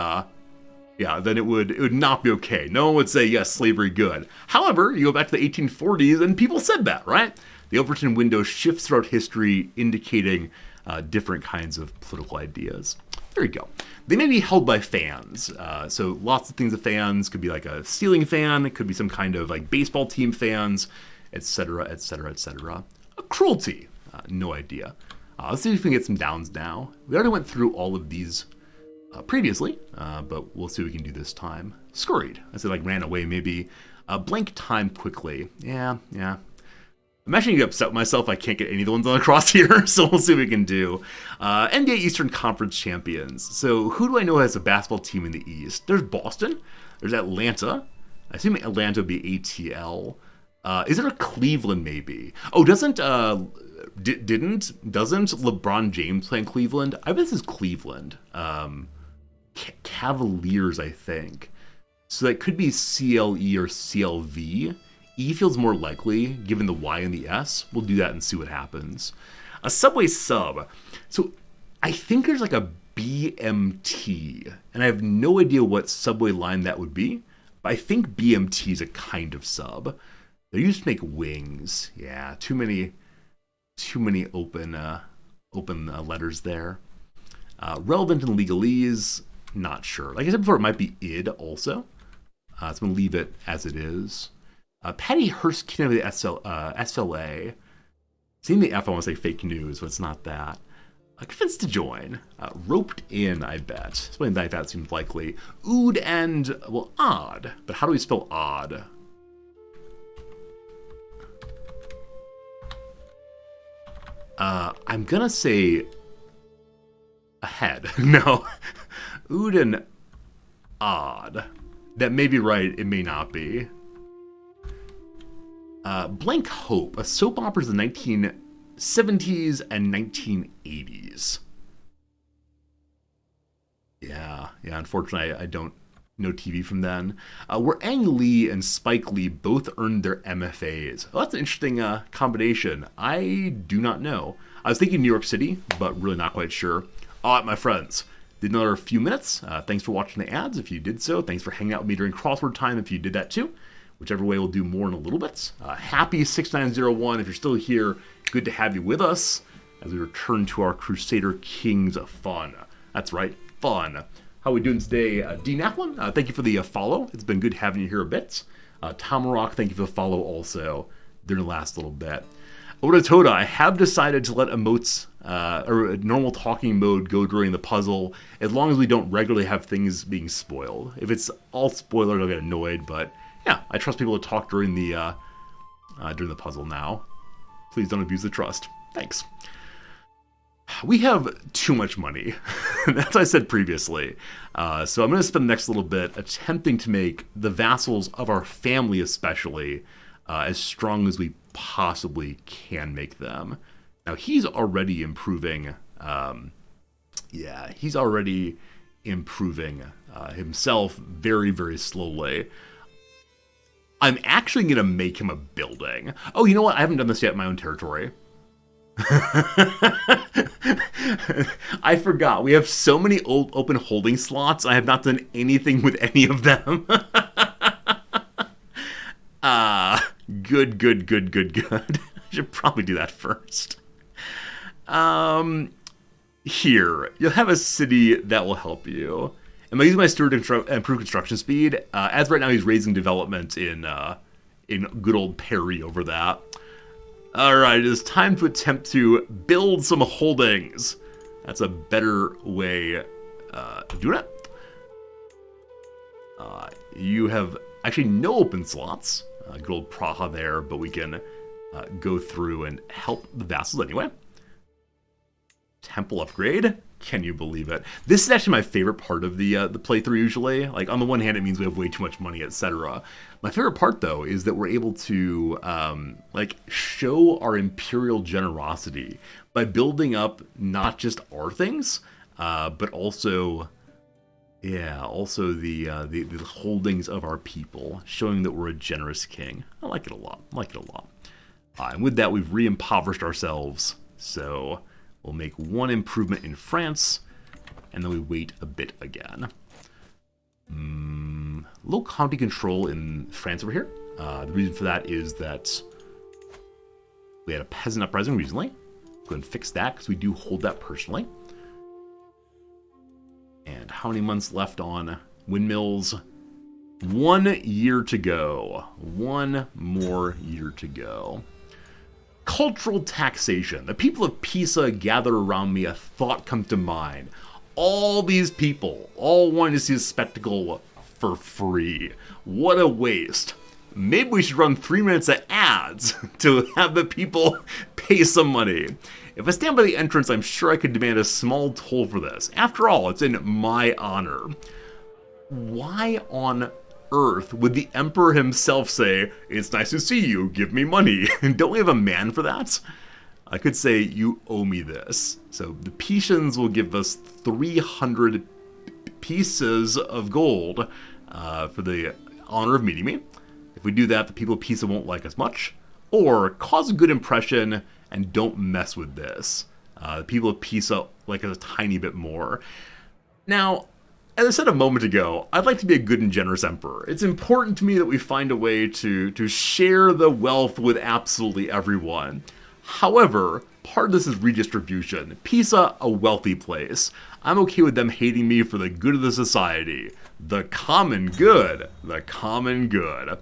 it would not be okay. No one would say, yes, slavery good. However, you go back to the 1840s and people said that, right? The Overton window shifts throughout history, indicating different kinds of political ideas. There you go. They may be held by fans. So lots of things of fans. Could be like a ceiling fan. It could be some kind of like baseball team fans, etc., etc., etc. Cruelty. No idea. Let's see if we can get some downs now. We already went through all of these previously, but we'll see what we can do this time. Scurried. I said like ran away maybe. Blank time quickly. Yeah. I'm actually upset with myself. I can't get any of the ones on the cross here, so we'll see what we can do. NBA Eastern Conference champions. So who do I know has a basketball team in the East? There's Boston. There's Atlanta. I assume Atlanta would be ATL. Is it a Cleveland maybe? Oh, doesn't LeBron James play in Cleveland? I bet this is Cleveland. Cavaliers, I think. So that could be CLE or CLV. E feels more likely, given the Y and the S. We'll do that and see what happens. A Subway sub. So I think there's like a BMT, and I have no idea what subway line that would be, but I think BMT is a kind of sub. They used to make wings. Yeah, too many open letters there. Relevant in legalese, not sure. Like I said before, it might be id also. So I'm going to leave it as it is. Patty Hearst, king of the SLA. Seeing the F, I want to say fake news, but it's not that. Convinced to join. Roped in, I bet. Something like that seems likely. Ood and, well, odd. But how do we spell odd? I'm gonna say ahead. No. Ood and odd. That may be right, it may not be. Blank Hope, a soap opera of the 1970s and 1980s. Yeah, unfortunately, I don't know TV from then. Where Ang Lee and Spike Lee both earned their MFAs. Well, that's an interesting combination. I do not know. I was thinking New York City, but really not quite sure. All right, my friends. Did another few minutes. Thanks for watching the ads if you did so. Thanks for hanging out with me during crossword time if you did that too. Whichever way, we'll do more in a little bit. Happy 6901, if you're still here, good to have you with us as we return to our Crusader Kings fun. That's right, fun. How are we doing today? D. Naplin, thank you for the follow. It's been good having you here a bit. Tomarock, thank you for the follow also during the last little bit. Oda Toda, I have decided to let emotes or normal talking mode go during the puzzle, as long as we don't regularly have things being spoiled. If it's all spoilers, I'll get annoyed, but yeah, I trust people to talk during the puzzle now. Please don't abuse the trust. Thanks. We have too much money, as I said previously, so I'm going to spend the next little bit attempting to make the vassals of our family especially as strong as we possibly can make them. Now, he's already improving, he's already improving himself very, very slowly. I'm actually going to make him a building. Oh, you know what? I haven't done this yet in my own territory. I forgot. We have so many old open holding slots. I have not done anything with any of them. Good. I should probably do that first. Here, you'll have a city that will help you. Am I using my steward to improve construction speed? As right now, he's raising development in good old Perry over that. Alright, it is time to attempt to build some holdings. That's a better way to do it. You have actually no open slots. Good old Praha there, but we can go through and help the vassals anyway. Temple upgrade. Can you believe it? This is actually my favorite part of the playthrough usually. Like, on the one hand, it means we have way too much money, etc. My favorite part, though, is that we're able to, show our imperial generosity by building up not just our things, but also, the holdings of our people, showing that we're a generous king. I like it a lot. And with that, we've re-impoverished ourselves, so we'll make one improvement in France, and then we wait a bit again. Low county control in France over here. The reason for that is that we had a peasant uprising recently. Go ahead and fix that, because we do hold that personally. And how many months left on windmills? 1 year to go. One more year to go. Cultural taxation. The people of Pisa gather around me. A thought comes to mind. All these people, all wanting to see a spectacle for free. What a waste. Maybe we should run 3 minutes of ads to have the people pay some money. If I stand by the entrance, I'm sure I could demand a small toll for this. After all, it's in my honor. Why on earth would the emperor himself say, "It's nice to see you, give me money"? Don't we have a man for that? I could say, "You owe me this." So the Pisans will give us 300 pieces of gold for the honor of meeting me. If we do that, the people of Pisa won't like us much, or cause a good impression and don't mess with this. The people of Pisa like us a tiny bit more. Now, as I said a moment ago, I'd like to be a good and generous emperor. It's important to me that we find a way to share the wealth with absolutely everyone. However, part of this is redistribution. Pisa, a wealthy place. I'm okay with them hating me for the good of the society. The common good. The common good.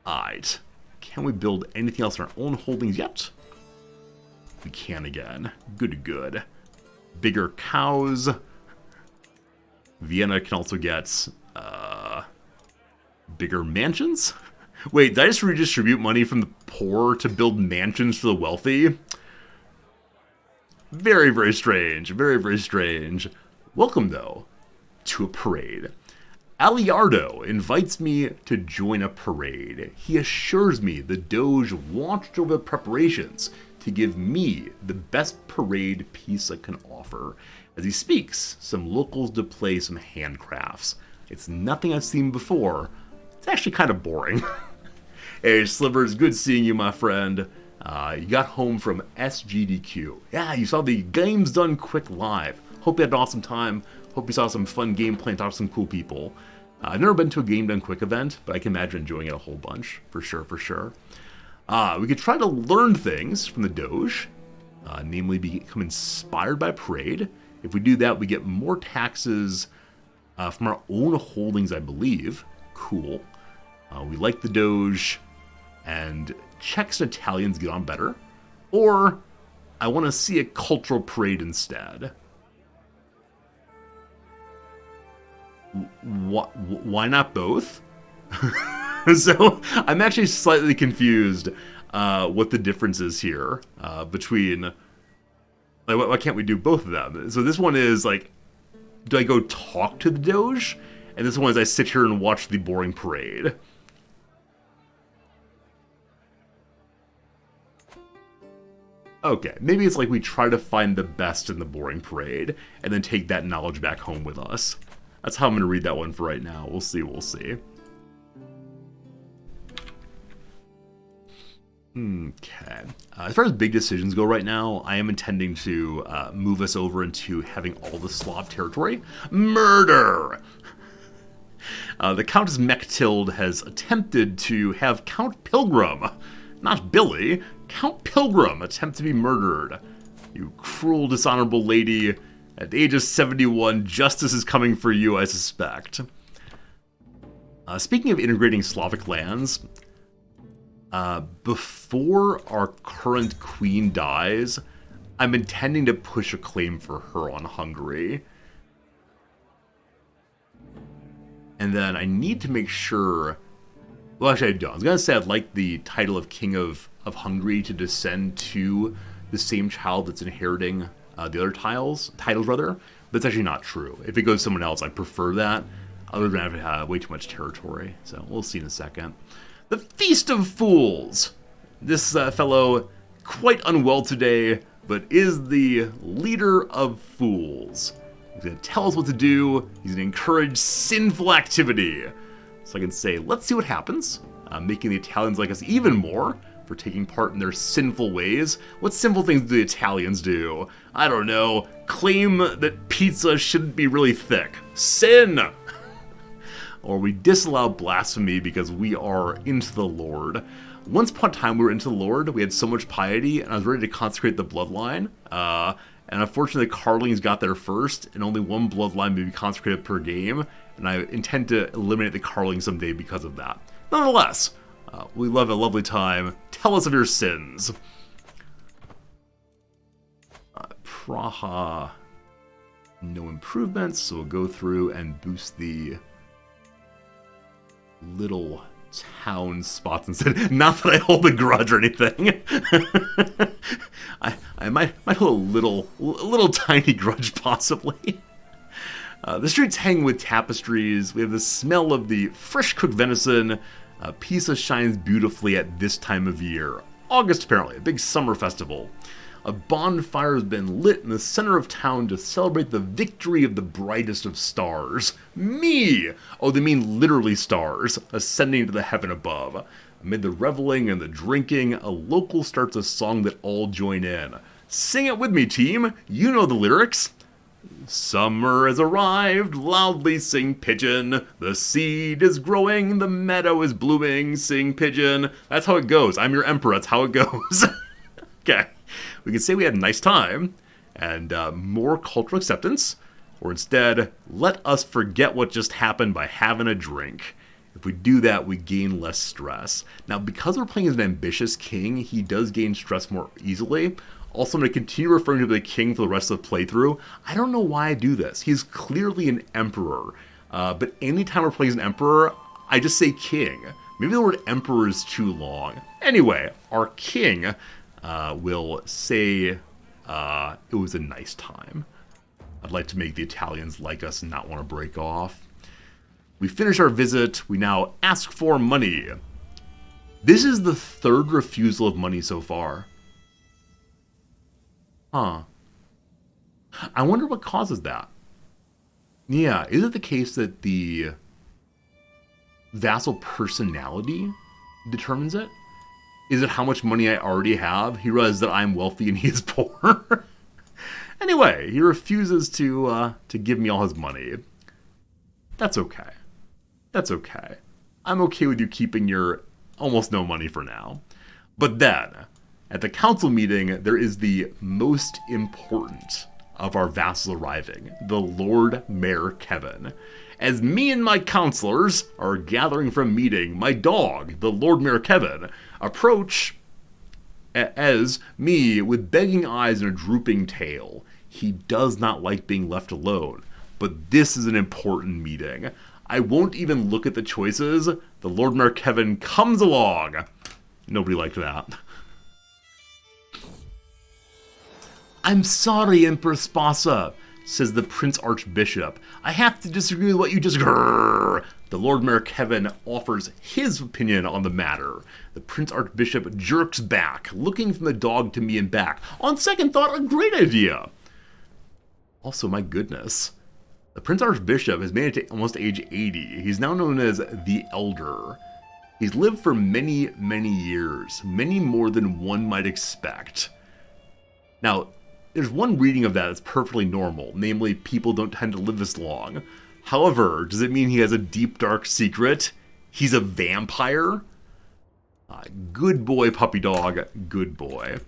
Alright. Can we build anything else in our own holdings yet? We can again. Good. Bigger cows. Vienna can also get bigger mansions. Wait, did I just redistribute money from the poor to build mansions for the wealthy? Very, very strange. Very strange. Welcome, though, to a parade. Aliardo invites me to join a parade. He assures me the Doge watched over the preparations to give me the best parade Pisa can offer. As he speaks, some locals display some handcrafts. It's nothing I've seen before. It's actually kind of boring. Hey, Slivers, good seeing you, my friend. You got home from SGDQ. Yeah, you saw the Games Done Quick live. Hope you had an awesome time. Hope you saw some fun gameplay and talked to some cool people. I've never been to a Game Done Quick event, but I can imagine enjoying it a whole bunch, for sure, for sure. We could try to learn things from the Doge, namely become inspired by Parade. If we do that, we get more taxes from our own holdings, I believe. Cool. We like the Doge, and Czechs and Italians get on better. Or I want to see a cultural parade instead. Why not both? So I'm actually slightly confused what the difference is here between, like, why can't we do both of them? So this one is like, do I go talk to the Doge? And this one is I sit here and watch the boring parade. Okay, maybe it's like we try to find the best in the boring parade and then take that knowledge back home with us. That's how I'm going to read that one for right now. We'll see, we'll see. Okay. As far as big decisions go right now, I am intending to move us over into having all the Slav territory. Murder! The Countess Mechtild has attempted to have Count Pilgrim, not Billy, Count Pilgrim attempt to be murdered. You cruel, dishonorable lady. At the age of 71, justice is coming for you, I suspect. Speaking of integrating Slavic lands, before our current queen dies, I'm intending to push a claim for her on Hungary. And then I need to make sure... Well, actually, I don't. I was going to say I'd like the title of King of Hungary to descend to the same child that's inheriting the other titles, rather. But it's actually not true. If it goes to someone else, I prefer that, other than having way too much territory. So we'll see in a second. The Feast of Fools! This fellow, quite unwell today, but is the leader of fools. He's going to tell us what to do. He's going to encourage sinful activity. So I can say, let's see what happens, making the Italians like us even more for taking part in their sinful ways. What sinful things do the Italians do? I don't know. Claim that pizza shouldn't be really thick. Sin! Or we disallow blasphemy because we are into the Lord. Once upon a time we were into the Lord, we had so much piety, and I was ready to consecrate the bloodline. And unfortunately, the Carlings got there first, and only one bloodline may be consecrated per game, and I intend to eliminate the Carlings someday because of that. Nonetheless, we love a lovely time. Tell us of your sins. Praha, no improvements, so we'll go through and boost the little town spots instead. Not that I hold a grudge or anything. I might hold a little tiny grudge, possibly. The streets hang with tapestries. We have the smell of the fresh cooked venison. Pisa shines beautifully at this time of year. August, apparently, a big summer festival. A bonfire has been lit in the center of town to celebrate the victory of the brightest of stars. Me! Oh, they mean literally stars, ascending to the heaven above. Amid the reveling and the drinking, a local starts a song that all join in. Sing it with me, team! You know the lyrics. Summer has arrived, loudly sing pigeon. The seed is growing, the meadow is blooming, sing pigeon. That's how it goes. I'm your emperor, that's how it goes. Okay. We can say we had a nice time, and more cultural acceptance, or instead, let us forget what just happened by having a drink. If we do that, we gain less stress. Now, because we're playing as an ambitious king, he does gain stress more easily. Also, I'm going to continue referring to the king for the rest of the playthrough. I don't know why I do this. He's clearly an emperor, but anytime we're playing as an emperor, I just say king. Maybe the word emperor is too long. Anyway, our king... will say it was a nice time. I'd like to make the Italians like us and not want to break off. We finish our visit. We now ask for money. This is the third refusal of money so far. Huh. I wonder what causes that. Yeah, is it the case that the vassal personality determines it? Is it how much money I already have? He realizes that I'm wealthy and he is poor. Anyway, he refuses to give me all his money. That's okay. That's okay. I'm okay with you keeping your almost no money for now. But then, at the council meeting, there is the most important of our vassals arriving, the Lord Mayor Kevin. As me and my counselors are gathering for a meeting, my dog, the Lord Mayor Kevin, approach as me with begging eyes and a drooping tail. He does not like being left alone, but this is an important meeting. I won't even look at the choices. The Lord Mayor Kevin comes along. Nobody liked that. I'm sorry, Empress Spasa, says the Prince Archbishop. I have to disagree with what you just... Grrr. The Lord Mayor Kevin offers his opinion on the matter. The Prince Archbishop jerks back, looking from the dog to me and back. On second thought, a great idea. Also, my goodness. The Prince Archbishop has made it to almost age 80. He's now known as the Elder. He's lived for many, many years. Many more than one might expect. Now, there's one reading of that that's perfectly normal, namely people don't tend to live this long. However, does it mean he has a deep, dark secret? He's a vampire? Good boy, puppy dog. Good boy.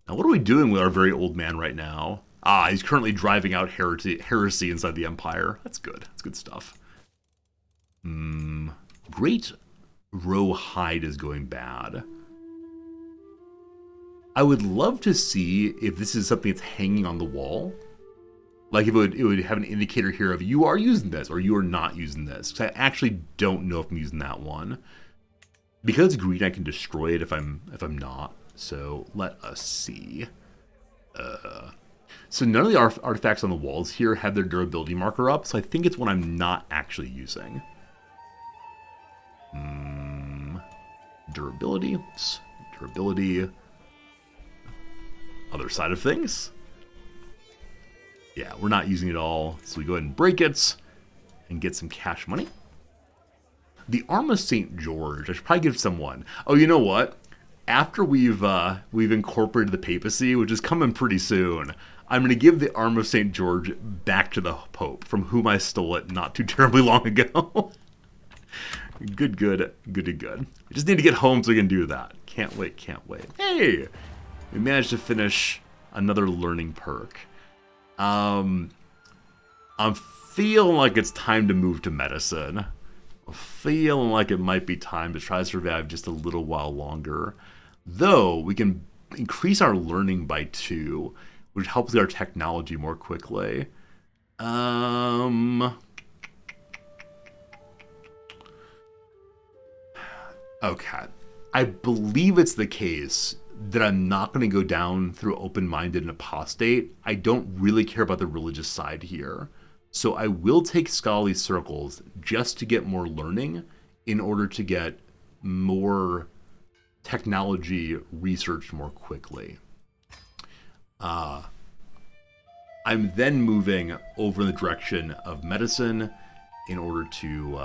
Now, what are we doing with our very old man right now? He's currently driving out heresy inside the Empire. That's good. That's good stuff. Great Row Hide is going bad. I would love to see if this is something that's hanging on the wall. Like if it would have an indicator here of you are using this or you are not using this. Because I actually don't know if I'm using that one. Because it's green, I can destroy it if I'm not. So let us see. So none of the artifacts on the walls here have their durability marker up. So I think it's one I'm not actually using. Durability. Durability. Other side of things. Yeah, we're not using it all, so we go ahead and break it and get some cash money. The Arm of St. George, I should probably give someone. Oh, you know what? After we've incorporated the papacy, which is coming pretty soon, I'm going to give the Arm of St. George back to the Pope, from whom I stole it not too terribly long ago. Good. I just need to get home so we can do that. Can't wait. Hey! We managed to finish another learning perk. I'm feeling like it's time to move to medicine. I'm feeling like it might be time to try to survive just a little while longer. Though, we can increase our learning by 2, which helps our technology more quickly. Okay. I believe it's the case that I'm not going to go down through open-minded and apostate. I don't really care about the religious side here. So I will take scholarly circles just to get more learning in order to get more technology researched more quickly. I'm then moving over in the direction of medicine in order to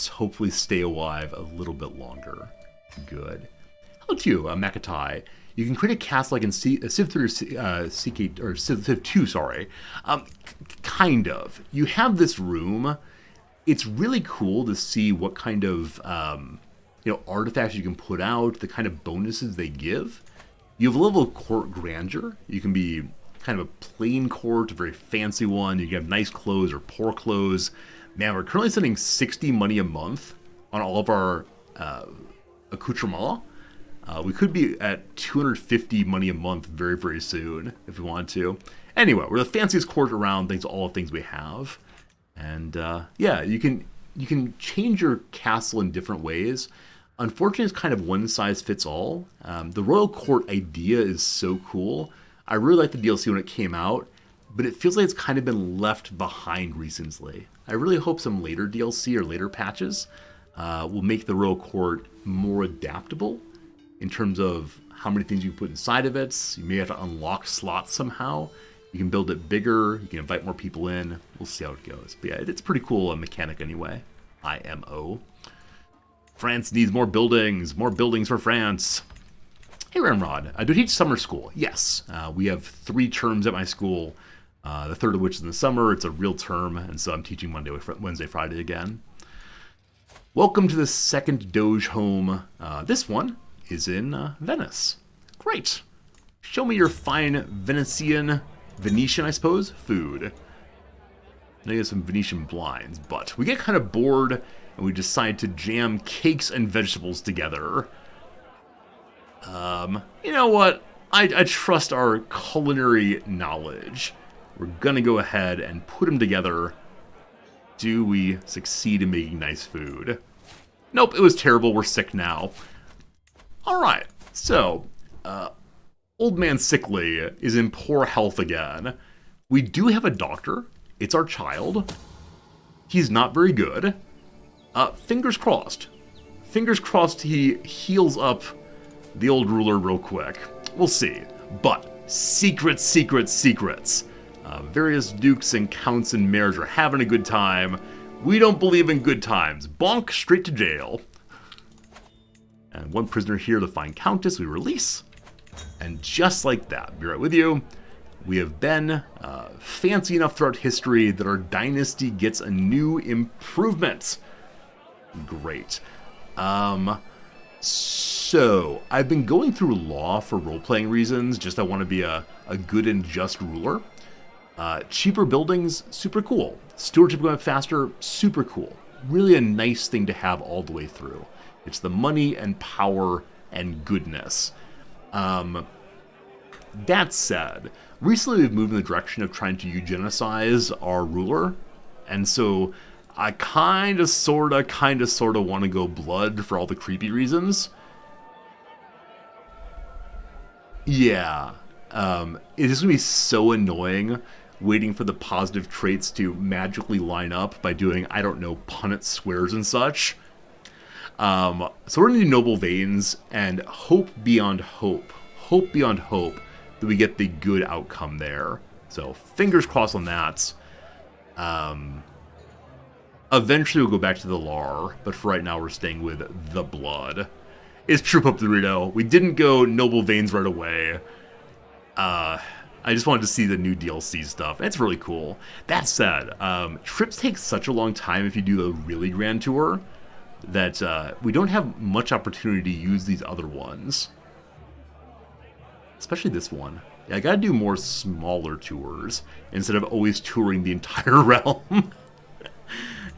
hopefully stay alive a little bit longer. Good. How about you, Makatai? You can create a castle like in Civ 3 or CK or Civ 2, sorry. Kind of. You have this room. It's really cool to see what kind of artifacts you can put out, the kind of bonuses they give. You have a level of court grandeur. You can be kind of a plain court, a very fancy one. You can have nice clothes or poor clothes. Man, we're currently spending 60 money a month on all of our accoutrements. We could be at 250 money a month very, very soon if we want to. Anyway, we're the fanciest court around, thanks to all the things we have. And yeah, you can change your castle in different ways. Unfortunately, it's kind of one size fits all. The royal court idea is so cool. I really liked the DLC when it came out, but it feels like it's kind of been left behind recently. I really hope some later DLC or later patches will make the royal court more adaptable in terms of how many things you can put inside of it. You may have to unlock slots somehow. You can build it bigger. You can invite more people in. We'll see how it goes. But yeah, it's a pretty cool mechanic anyway. IMO. France needs more buildings. More buildings for France. Hey, Ramrod. Do you teach summer school? Yes. We have 3 terms at my school. The third of which is in the summer. It's a real term, and so I'm teaching Monday, Wednesday, Friday again. Welcome to the second Doge home. This one is in Venice. Great. Show me your fine Venetian, I suppose, food. I know you have some Venetian blinds, but we get kind of bored and we decide to jam cakes and vegetables together. You know what? I trust our culinary knowledge. We're gonna go ahead and put them together. Do we succeed in making nice food? Nope, it was terrible. We're sick now. Alright, so, Old Man Sickly is in poor health again. We do have a doctor. It's our child. He's not very good. Fingers crossed. Fingers crossed he heals up the old ruler real quick. We'll see. But, secrets. Various dukes and counts and mayors are having a good time. We don't believe in good times. Bonk, straight to jail. And one prisoner here, the fine countess, we release. And just like that, be right with you, we have been fancy enough throughout history that our dynasty gets a new improvement. Great. So, I've been going through law for role-playing reasons, just I want to be a good and just ruler. Cheaper buildings, super cool. Stewardship going faster, super cool. Really a nice thing to have all the way through. It's the money and power and goodness. That said, recently we've moved in the direction of trying to eugenicize our ruler, and so I kinda sorta want to go blood for all the creepy reasons. Yeah, it's just gonna be so annoying waiting for the positive traits to magically line up by doing, I don't know, Punnett squares and such. So we're gonna do Noble Veins and hope beyond hope that we get the good outcome there. So fingers crossed on that. Eventually we'll go back to the Lar, but for right now we're staying with the blood. It's Troop Up Dorito. We didn't go Noble Veins right away. I just wanted to see the new DLC stuff. It's really cool. That said, trips take such a long time if you do the really grand tour that we don't have much opportunity to use these other ones. Especially this one. Yeah, I gotta do more smaller tours instead of always touring the entire realm.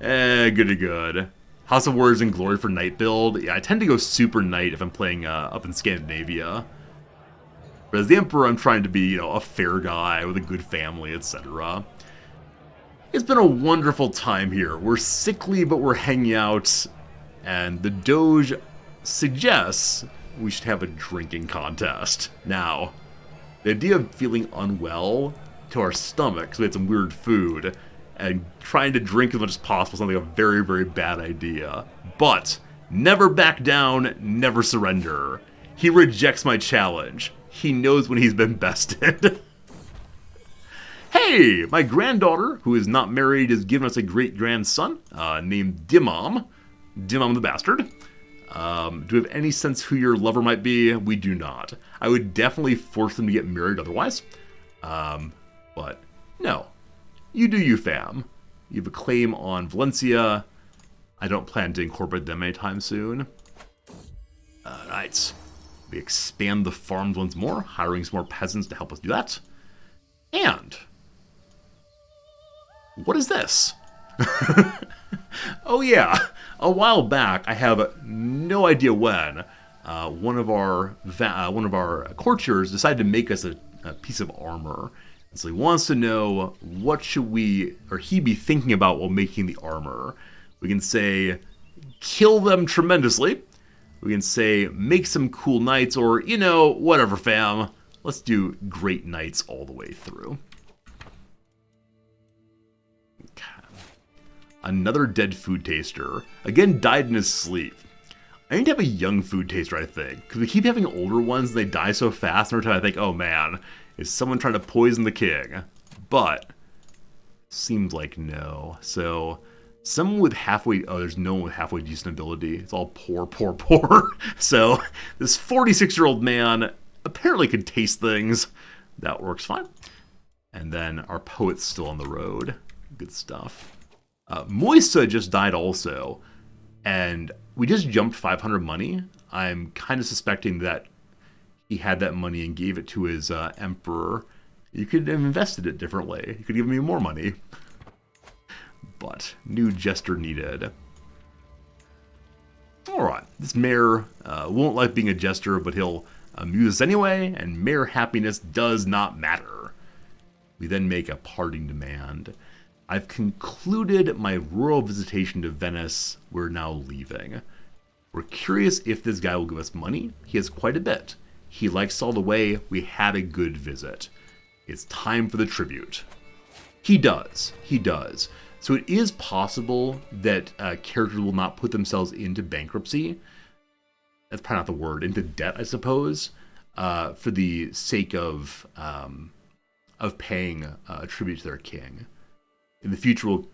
Good. House of Warriors and Glory for night build. Yeah, I tend to go super night if I'm playing up in Scandinavia. But as the Emperor, I'm trying to be, a fair guy with a good family, etc. It's been a wonderful time here. We're sickly, but we're hanging out. And the Doge suggests we should have a drinking contest. Now, the idea of feeling unwell to our stomachs, we had some weird food, and trying to drink as much as possible sounds like a very, very bad idea. But, never back down, never surrender. He rejects my challenge. He knows when he's been bested. Hey, my granddaughter, who is not married, has given us a great-grandson named Dimam. Dimam the Bastard. Do we have any sense who your lover might be? We do not. I would definitely force them to get married otherwise. But, no. You do you, fam. You have a claim on Valencia. I don't plan to incorporate them anytime soon. Alright. We expand the farms once more, hiring some more peasants to help us do that. And... what is this? Oh yeah, a while back, I have no idea when, one of our courtiers decided to make us a piece of armor. And so he wants to know what should we, or he be thinking about while making the armor. We can say, kill them tremendously. We can say, make some cool knights, or, whatever, fam. Let's do great knights all the way through. Another dead food taster. Again, died in his sleep. I need to have a young food taster, I think. Because we keep having older ones and they die so fast. And every time I think, oh man, is someone trying to poison the king? But, seems like no. So, someone with halfway, there's no one with halfway decent ability. It's all poor. So, this 46-year-old man apparently can taste things. That works fine. And then our poet's still on the road. Good stuff. Moisa just died also. And we just jumped 500 money. I'm kind of suspecting that he had that money and gave it to his emperor. You could have invested it differently. You could give me more money. But new jester needed. Alright, this mayor won't like being a jester, but he'll amuse us anyway, and mayor happiness does not matter. We then make a parting demand. I've concluded my rural visitation to Venice. We're now leaving. We're curious if this guy will give us money. He has quite a bit. He likes all the way. We had a good visit. It's time for the tribute. He does. He does. So it is possible that characters will not put themselves into bankruptcy. That's probably not the word. Into debt, I suppose, for the sake of paying a tribute to their king. In the future, we'll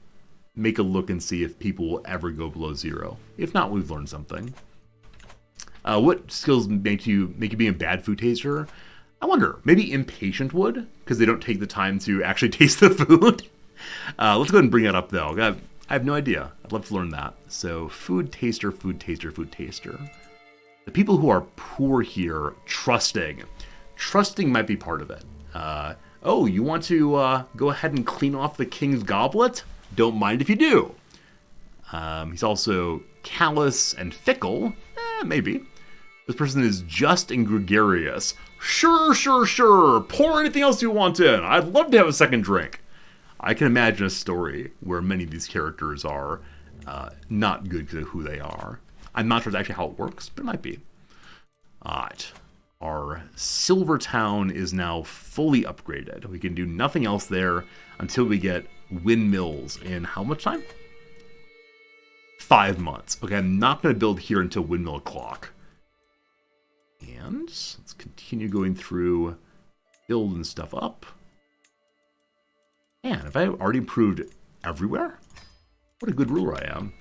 make a look and see if people will ever go below 0. If not, we've learned something. What skills make you be a bad food taster? I wonder. Maybe impatient would, because they don't take the time to actually taste the food. Let's go ahead and bring that up, though. I have no idea. I'd love to learn that. So, food taster, food taster, food taster. The people who are poor here, trusting. Trusting might be part of it. Oh, you want to go ahead and clean off the king's goblet? Don't mind if you do. He's also callous and fickle. Maybe. This person is just and gregarious. Sure, sure, sure. Pour anything else you want in. I'd love to have a second drink. I can imagine a story where many of these characters are not good because of who they are. I'm not sure that's actually how it works, but it might be. Alright. Our Silver Town is now fully upgraded. We can do nothing else there until we get windmills in how much time? 5 months. Okay, I'm not going to build here until windmill o'clock. And let's continue going through building stuff up. Man, have I already improved everywhere? What a good ruler I am.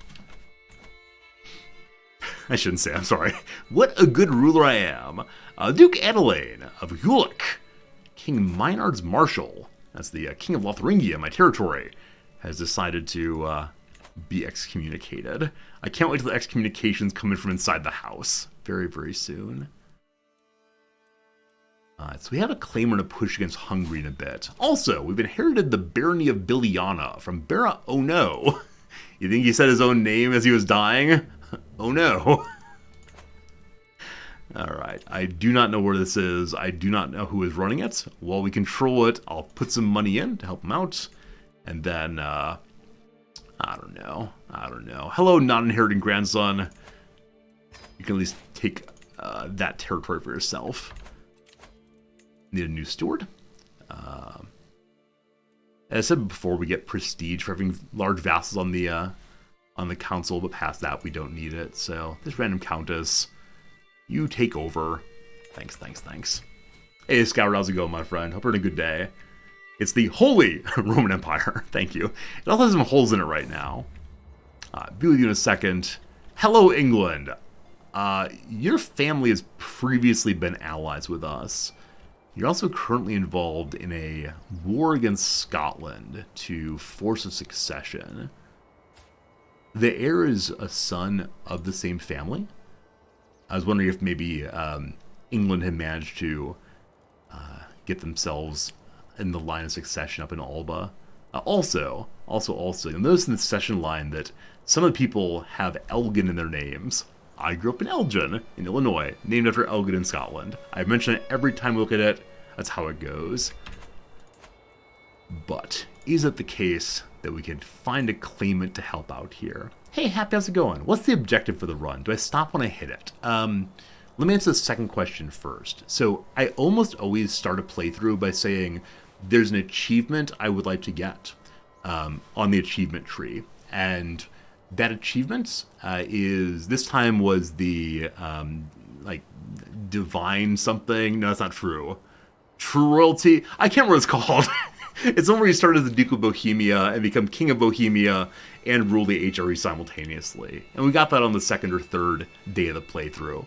I shouldn't say, I'm sorry. What a good ruler I am. Duke Adelaine of Gulick, King Maynard's Marshal, that's the King of Lotharingia, my territory, has decided to be excommunicated. I can't wait till the excommunications come in from inside the house. Very, very soon. So we have a claimer to push against Hungary in a bit. Also, we've inherited the barony of Biliana from Bera. Oh no. You think he said his own name as he was dying? Oh no. Alright, I do not know where this is. I do not know who is running it. While we control it, I'll put some money in to help him out. And then, I don't know. Hello, non-inheriting grandson. You can at least take that territory for yourself. Need a new steward. As I said before, we get prestige for having large vassals on the council, but past that, we don't need it. So, this random countess, you take over. Thanks. Hey, Scout, how's it going, my friend? Hope you're having a good day. It's the Holy Roman Empire. Thank you. It also has some holes in it right now. Be with you in a second. Hello, England. Your family has previously been allies with us. You're also currently involved in a war against Scotland to force a succession. The heir is a son of the same family. I was wondering if maybe England had managed to get themselves in the line of succession up in Alba. Also, you'll notice in the succession line that some of the people have Elgin in their names. I grew up in Elgin, in Illinois, named after Elgin in Scotland. I mention it every time we look at it. That's how it goes. But is it the case that we can find a claimant to help out here? Hey, Happy, how's it going? What's the objective for the run? Do I stop when I hit it? Let me answer the second question first. So I almost always start a playthrough by saying there's an achievement I would like to get on the achievement tree. And that achievement this time was the, divine something. No, that's not true. True royalty? I can't remember what it's called. It's one where you start as the Duke of Bohemia and become King of Bohemia and rule the HRE simultaneously. And we got that on the second or third day of the playthrough.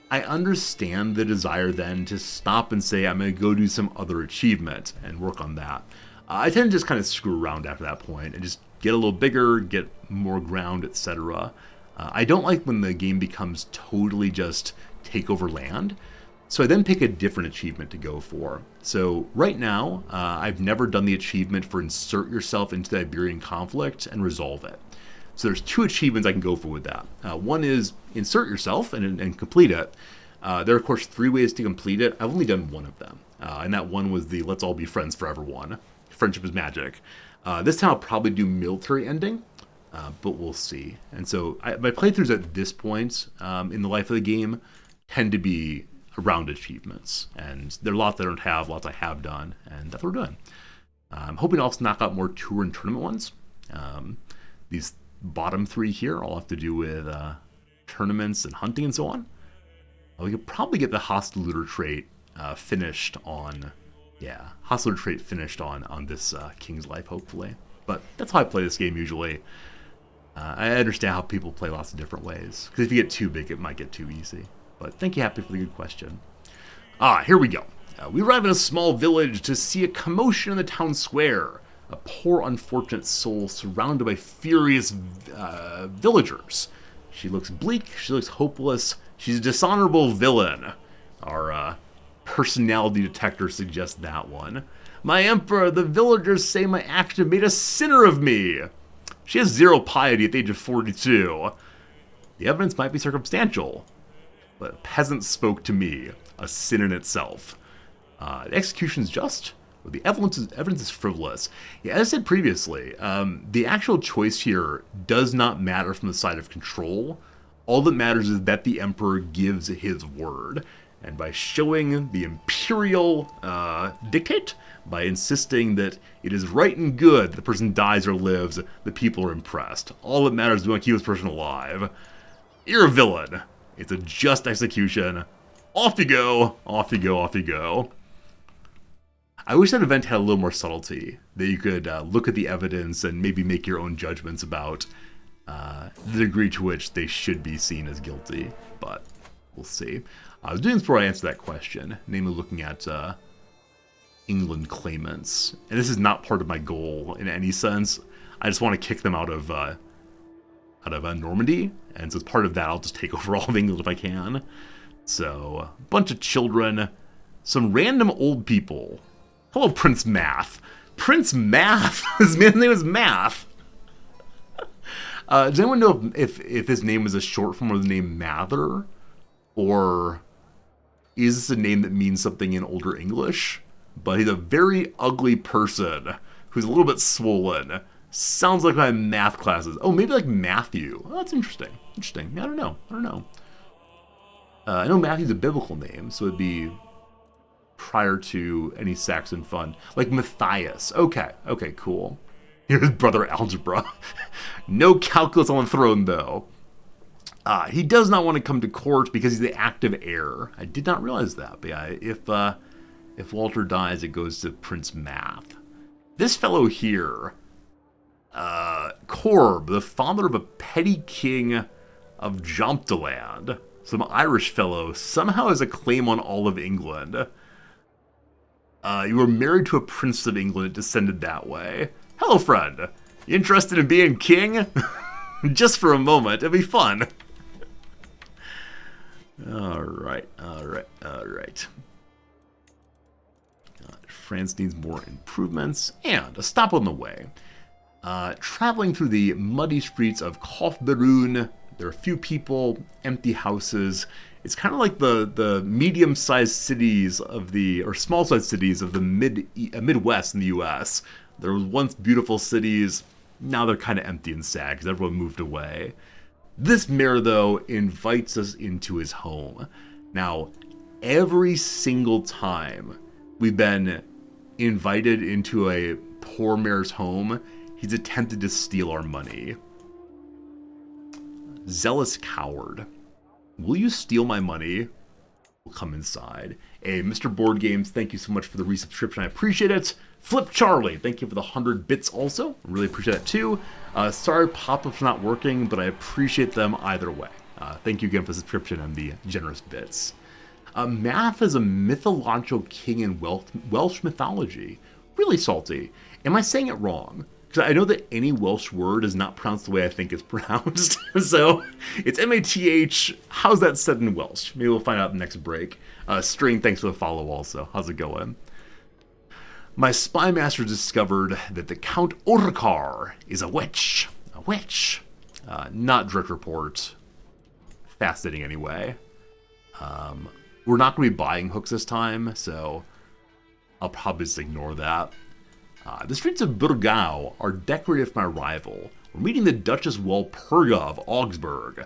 I understand the desire then to stop and say, I'm going to go do some other achievement and work on that. I tend to just kind of screw around after that point and just get a little bigger, get more ground, etc. I don't like when the game becomes totally just take over land. So I then pick a different achievement to go for. So right now, I've never done the achievement for insert yourself into the Iberian conflict and resolve it. So there's 2 achievements I can go for with that. One is insert yourself and complete it. There are, of course, 3 ways to complete it. I've only done one of them. And that one was the let's all be friends forever one. Friendship is magic. This time I'll probably do military ending, but we'll see. And so my playthroughs at this point in the life of the game tend to be around achievements. And there are lots I don't have, lots I have done, and that's what we're doing. I'm hoping to also knock out more tour and tournament ones. These bottom 3 here all have to do with tournaments and hunting and so on. We could probably get the hostile looter trait finished on... Yeah, hostile looter trait finished on this King's Life, hopefully. But that's how I play this game usually. I understand how people play lots of different ways. Because if you get too big, it might get too easy. But thank you, Happy, for the good question. Here we go. We arrive in a small village to see a commotion in the town square. A poor, unfortunate soul surrounded by furious villagers. She looks bleak, she looks hopeless, she's a dishonorable villain. Our personality detector suggests that one. My emperor, the villagers say my action made a sinner of me. She has 0 piety at the age of 42. The evidence might be circumstantial, but a peasant spoke to me, a sin in itself. The execution's just, or the evidence is frivolous. Yeah, as I said previously, the actual choice here does not matter from the side of control. All that matters is that the emperor gives his word. And by showing the imperial dictate, by insisting that it is right and good the person dies or lives, the people are impressed. All that matters is we want to keep this person alive. You're a villain. It's a just execution. Off you go, off you go, off you go. I wish that event had a little more subtlety, that you could look at the evidence and maybe make your own judgments about the degree to which they should be seen as guilty, but we'll see. I was doing this before I answered that question, namely looking at England claimants, and this is not part of my goal in any sense. I just want to kick them out of Normandy, and so as part of that, I'll just take over all of England if I can. So, a bunch of children, some random old people. Hello, Prince Math. Prince Math? His man's name is Math. Does anyone know if his name was a short form of the name Mather? Or is this a name that means something in Older English? But he's a very ugly person who's a little bit swollen. Sounds like my math classes. Oh, maybe like Matthew. Oh, that's interesting. Interesting. I don't know. I know Matthew's a biblical name, so it'd be prior to any Saxon fun. Like Matthias. Okay, cool. Here's brother algebra. No calculus on the throne, though. He does not want to come to court because he's the active heir. I did not realize that. But yeah, if Walter dies, it goes to Prince Math. This fellow here, Corb, the father of a petty king of Jomtaland, some Irish fellow, somehow has a claim on all of England. You were married to a prince of England, it descended that way. Hello, friend. You interested in being king? Just for a moment, it'd be fun. All right. France needs more improvements, and a stop on the way. Traveling through the muddy streets of Kaufbeuren, there are a few people, empty houses. It's kind of like the medium-sized cities or small-sized cities of the Midwest in the U.S. There was once beautiful cities, now they're kind of empty and sad because everyone moved away. This mayor, though, invites us into his home. Now, every single time we've been invited into a poor mayor's home, he's attempted to steal our money. Zealous coward. Will you steal my money? We'll come inside. Hey, Mr. Board Games, thank you so much for the resubscription. I appreciate it. Flip Charlie, thank you for the 100 bits also. I really appreciate that too. Sorry pop-ups not working, but I appreciate them either way. Thank you again for the subscription and the generous bits. Math is a mythological king in Welsh mythology. Really salty. Am I saying it wrong? Because I know that any Welsh word is not pronounced the way I think it's pronounced. So it's M-A-T-H. How's that said in Welsh? Maybe we'll find out in the next break. String, thanks for the follow also. How's it going? My spy master discovered that the Count Orkar is a witch. A witch. Not direct report. Fascinating anyway. We're not going to be buying hooks this time, so I'll probably just ignore that. The streets of Burgau are decorated for my rival. We're meeting the Duchess Walpurga of Augsburg.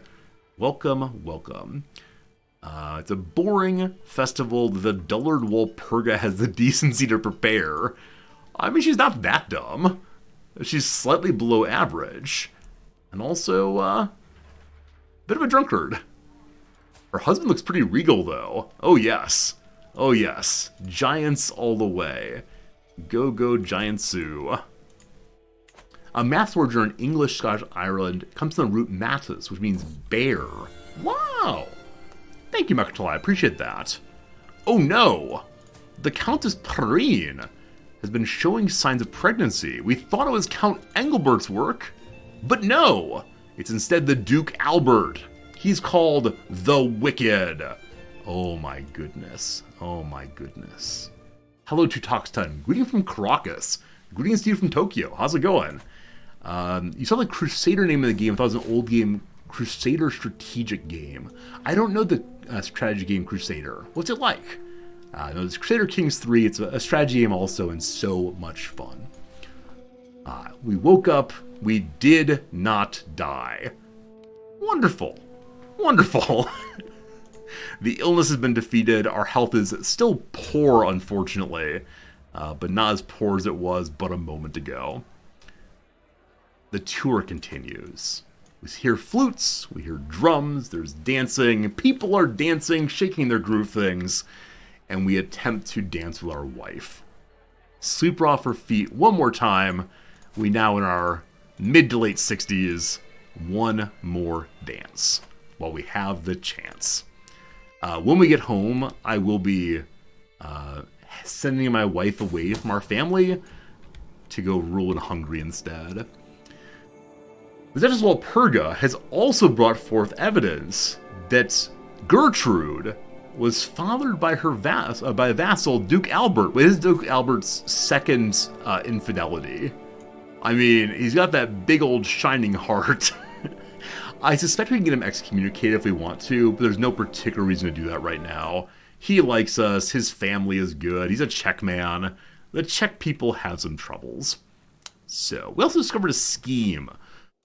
Welcome, welcome. It's a boring festival that the dullard Walpurga has the decency to prepare. I mean, she's not that dumb. She's slightly below average. And also, a bit of a drunkard. Her husband looks pretty regal, though. Oh, yes. Oh, yes. Giants all the way. Go, go, Giant Sue. A math word in English, Scottish, Ireland comes from the root matus, which means bear. Wow. Thank you, Mekatali. I appreciate that. Oh, no. The Countess Perrine has been showing signs of pregnancy. We thought it was Count Engelbert's work, but no. It's instead the Duke Albert. He's called the Wicked. Oh my goodness. Oh my goodness. Hello to Toxton. Greeting from Caracas. Greetings to you from Tokyo. How's it going? You saw the Crusader name of the game. I thought it was an old game. Crusader strategic game. I don't know the strategy game Crusader. What's it like? No, it's Crusader Kings 3. It's a strategy game also and so much fun. We woke up. We did not die. Wonderful. Wonderful. The illness has been defeated. Our health is still poor, unfortunately, but not as poor as it was but a moment ago. The tour continues. We hear flutes, we hear drums, there's dancing, people are dancing, shaking their groove things, and we attempt to dance with our wife. Sweep her off her feet one more time. We now in our mid to late 60s. One more dance while we have the chance. When we get home, I will be sending my wife away from our family to go rule in Hungary instead. The Duchess Walpurga has also brought forth evidence that Gertrude was fathered by her vassal Duke Albert. It is Duke Albert's second infidelity. I mean, he's got that big old shining heart. I suspect we can get him excommunicated if we want to, but there's no particular reason to do that right now. He likes us, his family is good, he's a Czech man. The Czech people have some troubles. So, we also discovered a scheme.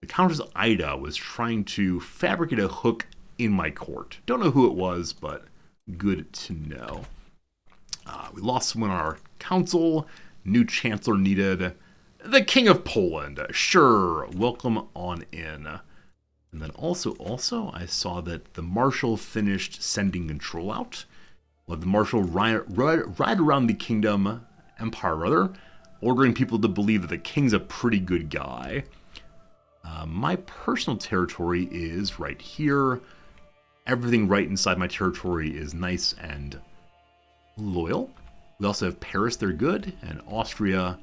The Countess Ida was trying to fabricate a hook in my court. Don't know who it was, but good to know. We lost someone on our council, new chancellor needed. The King of Poland, sure, welcome on in. And then also, I saw that the Marshal finished sending control out. Let the Marshal ride around the kingdom, empire rather, ordering people to believe that the king's a pretty good guy. My personal territory is right here. Everything right inside my territory is nice and loyal. We also have Paris, they're good, and Austria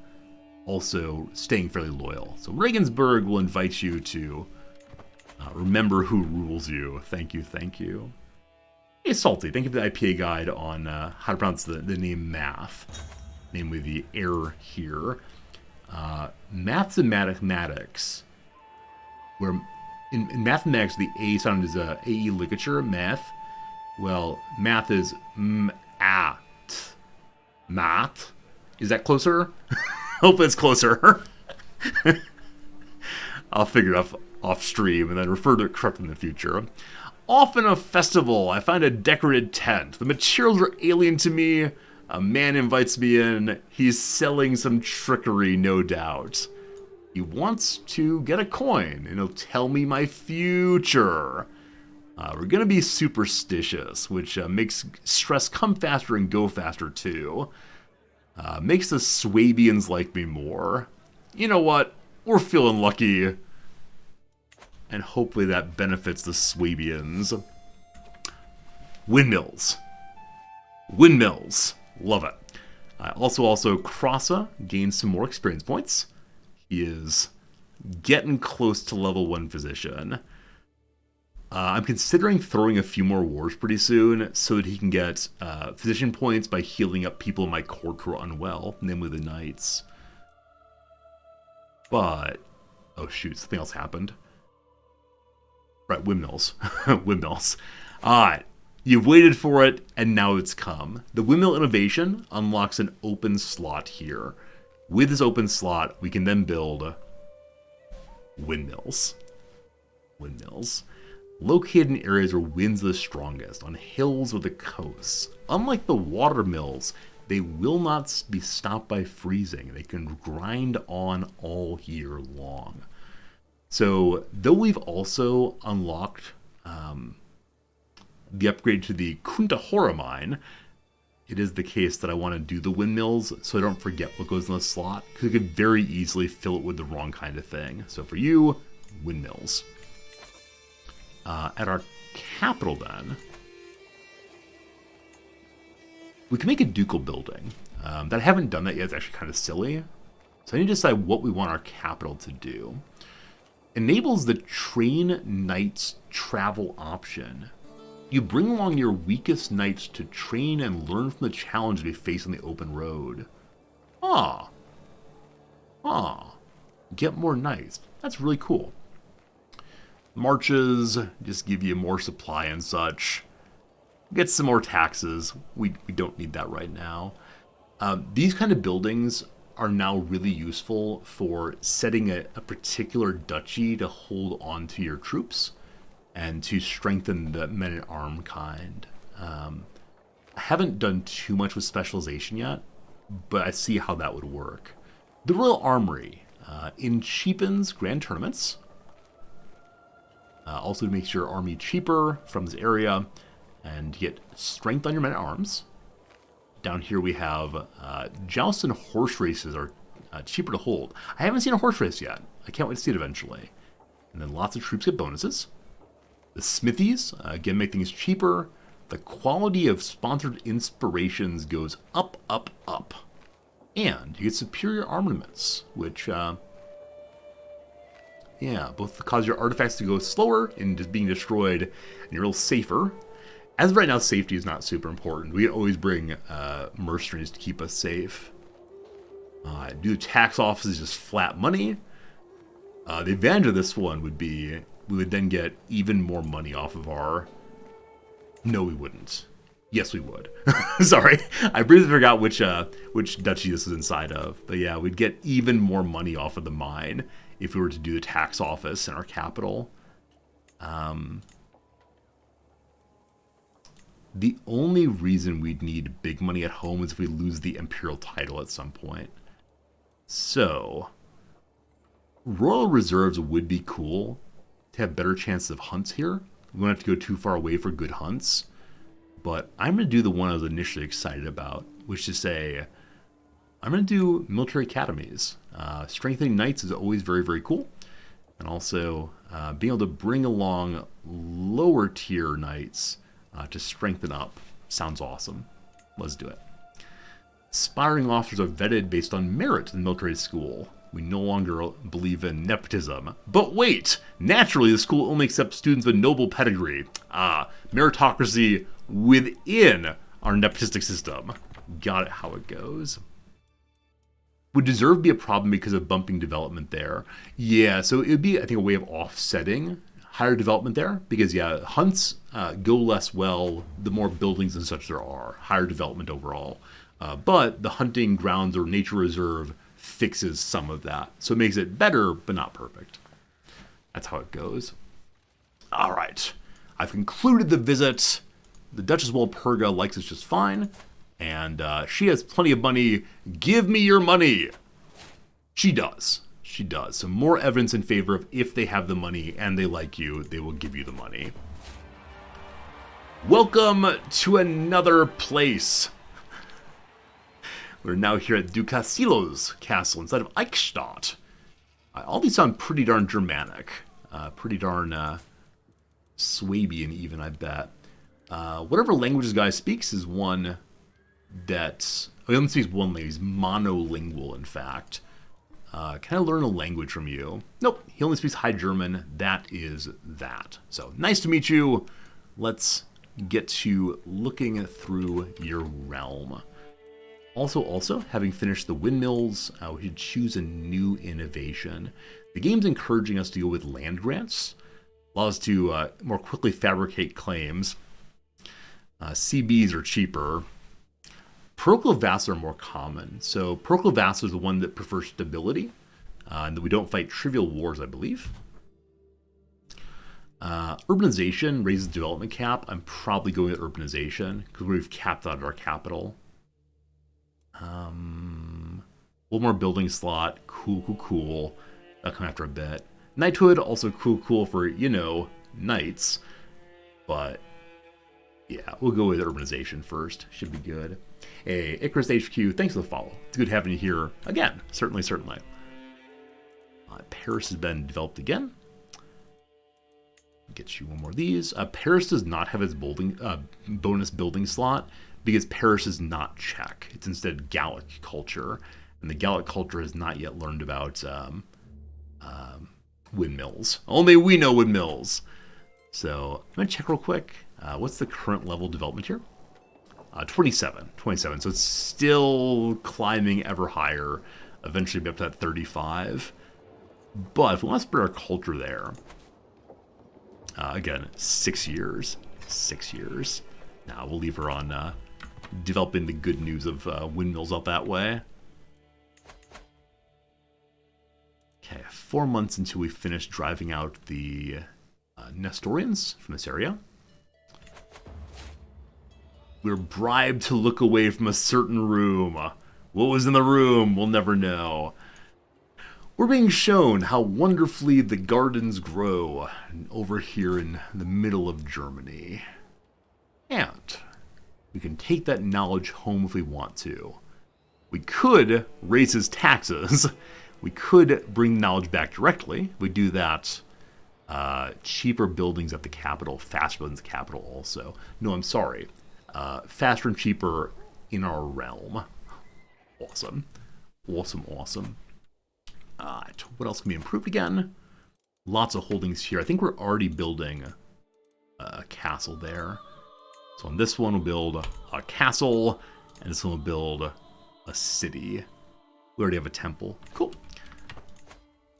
also staying fairly loyal. So Regensburg will invite you to remember who rules you. Thank you, thank you. Hey, Salty, thank you for the IPA guide on how to pronounce the name Math, namely the error here. Maths and mathematics, where in mathematics the A sound is a AE ligature, math. Well, math is math. Is that closer? Hope it's closer. I'll figure it out off stream and then refer to it correctly in the future. Often a festival, I find a decorated tent. The materials are alien to me. A man invites me in. He's selling some trickery, no doubt. He wants to get a coin, and he'll tell me my future. We're going to be superstitious, which makes stress come faster and go faster, too. Makes the Swabians like me more. You know what? We're feeling lucky. and hopefully that benefits the Swabians. Windmills. Windmills. Love it. Also, Krasa gains some more experience points. He is getting close to level 1 physician. I'm considering throwing a few more wars pretty soon so that he can get physician points by healing up people in my court who are unwell, namely the knights. But, oh shoot, something else happened. Right, windmills. Windmills. Alright, you've waited for it, and now it's come. The windmill innovation unlocks an open slot here. With this open slot, we can then build windmills. Windmills. Located in areas where winds are the strongest, on hills or the coasts. Unlike the water mills, they will not be stopped by freezing. They can grind on all year long. So, though we've also unlocked the upgrade to the Kuntahora mine, it is the case that I want to do the windmills so I don't forget what goes in the slot, because I could very easily fill it with the wrong kind of thing. So for you, windmills. At our capital, then, we can make a ducal building. That I haven't done that yet. It's actually kind of silly. So I need to decide what we want our capital to do. Enables the train knights travel option. You bring along your weakest knights to train and learn from the challenge they face on the open road. Get more knights. That's really cool. Marches just give you more supply and such. Get some more taxes. We don't need that right now. These kind of buildings are now really useful for setting a particular duchy to hold on to your troops and to strengthen the men-at-arm kind. I haven't done too much with specialization yet, but I see how that would work. The Royal Armory cheapens grand tournaments. Also makes your army cheaper from this area, and you get strength on your men-at-arms. Down here we have jousts and horse races are cheaper to hold. I haven't seen a horse race yet. I can't wait to see it eventually. And then lots of troops get bonuses. The smithies, again, make things cheaper. The quality of sponsored inspirations goes up, up, up. And you get superior armaments, which, both cause your artifacts to go slower in just being destroyed, and you're a little safer. As of right now, safety is not super important. We can always bring mercenaries to keep us safe. Do the tax office is just flat money. The advantage of this one would be we would then get even more money off of our... No, we wouldn't. Yes, we would. Sorry, I briefly forgot which duchy this is inside of. But yeah, we'd get even more money off of the mine if we were to do the tax office in our capital. The only reason we'd need big money at home is if we lose the imperial title at some point. So, royal reserves would be cool to have better chances of hunts here. We don't have to go too far away for good hunts. But I'm going to do the one I was initially excited about, which is to say, I'm going to do military academies. Strengthening knights is always very, very cool. And also, being able to bring along lower tier knights to strengthen up sounds awesome. Let's do it. Aspiring officers are vetted based on merit in the military school. We no longer believe in nepotism. But wait! Naturally, the school only accepts students with noble pedigree. Meritocracy within our nepotistic system. Got it how it goes. Would deserve be a problem because of bumping development there? Yeah, so it would be, I think, a way of offsetting higher development there. Because, yeah, hunts go less well the more buildings and such there are. Higher development overall. But the hunting grounds or nature reserve fixes some of that. So it makes it better, but not perfect. That's how it goes. All right. I've concluded the visit. The Duchess of Walpurga likes us just fine. And she has plenty of money. Give me your money. She does. She does. So more evidence in favor of if they have the money and they like you, they will give you the money. Welcome to another place. We're now here at Dukasilo's castle instead of Eichstadt. All these sound pretty darn Germanic. Pretty darn Swabian even, I bet. Whatever language this guy speaks is one that... Oh, he only speaks one language. He's monolingual, in fact. Can I learn a language from you? Nope, he only speaks High German. That is that. So, nice to meet you. Let's get to looking through your realm. Also, having finished the windmills, we should choose a new innovation. The game's encouraging us to go with land grants. Allows us to more quickly fabricate claims. CBs are cheaper. Parochial vassals are more common. So parochial vassals is the one that prefers stability, and that we don't fight trivial wars, I believe. Urbanization raises development cap. I'm probably going with urbanization because we've capped out our capital. One more building slot. Cool. That'll come after a bit. Knighthood, also cool for, knights. But, yeah, we'll go with urbanization first. Should be good. Hey, Icarus HQ, thanks for the follow. It's good having you here again. Certainly. Paris has been developed again. Get you one more of these. Paris does not have its bonus building slot because Paris is not Czech. It's instead Gallic culture. And the Gallic culture has not yet learned about windmills. Only we know windmills. So I'm going to check real quick. What's the current level of development here? 27. So it's still climbing ever higher. Eventually be up to that 35. But if we want to spread our culture there, again, 6 years. 6 years. Now we'll leave her on developing the good news of windmills up that way. Okay, 4 months until we finish driving out the Nestorians from this area. We were bribed to look away from a certain room. What was in the room, we'll never know. We're being shown how wonderfully the gardens grow over here in the middle of Germany. And we can take that knowledge home if we want to. We could raise his taxes. We could bring knowledge back directly. We do that. Cheaper buildings at the capital, faster buildings at the capital also. No, I'm sorry. Faster and cheaper in our realm. Awesome. What else can be improved again? Lots of holdings here. I think we're already building a castle there. So on this one, we'll build a castle, and this one will build a city. We already have a temple. Cool.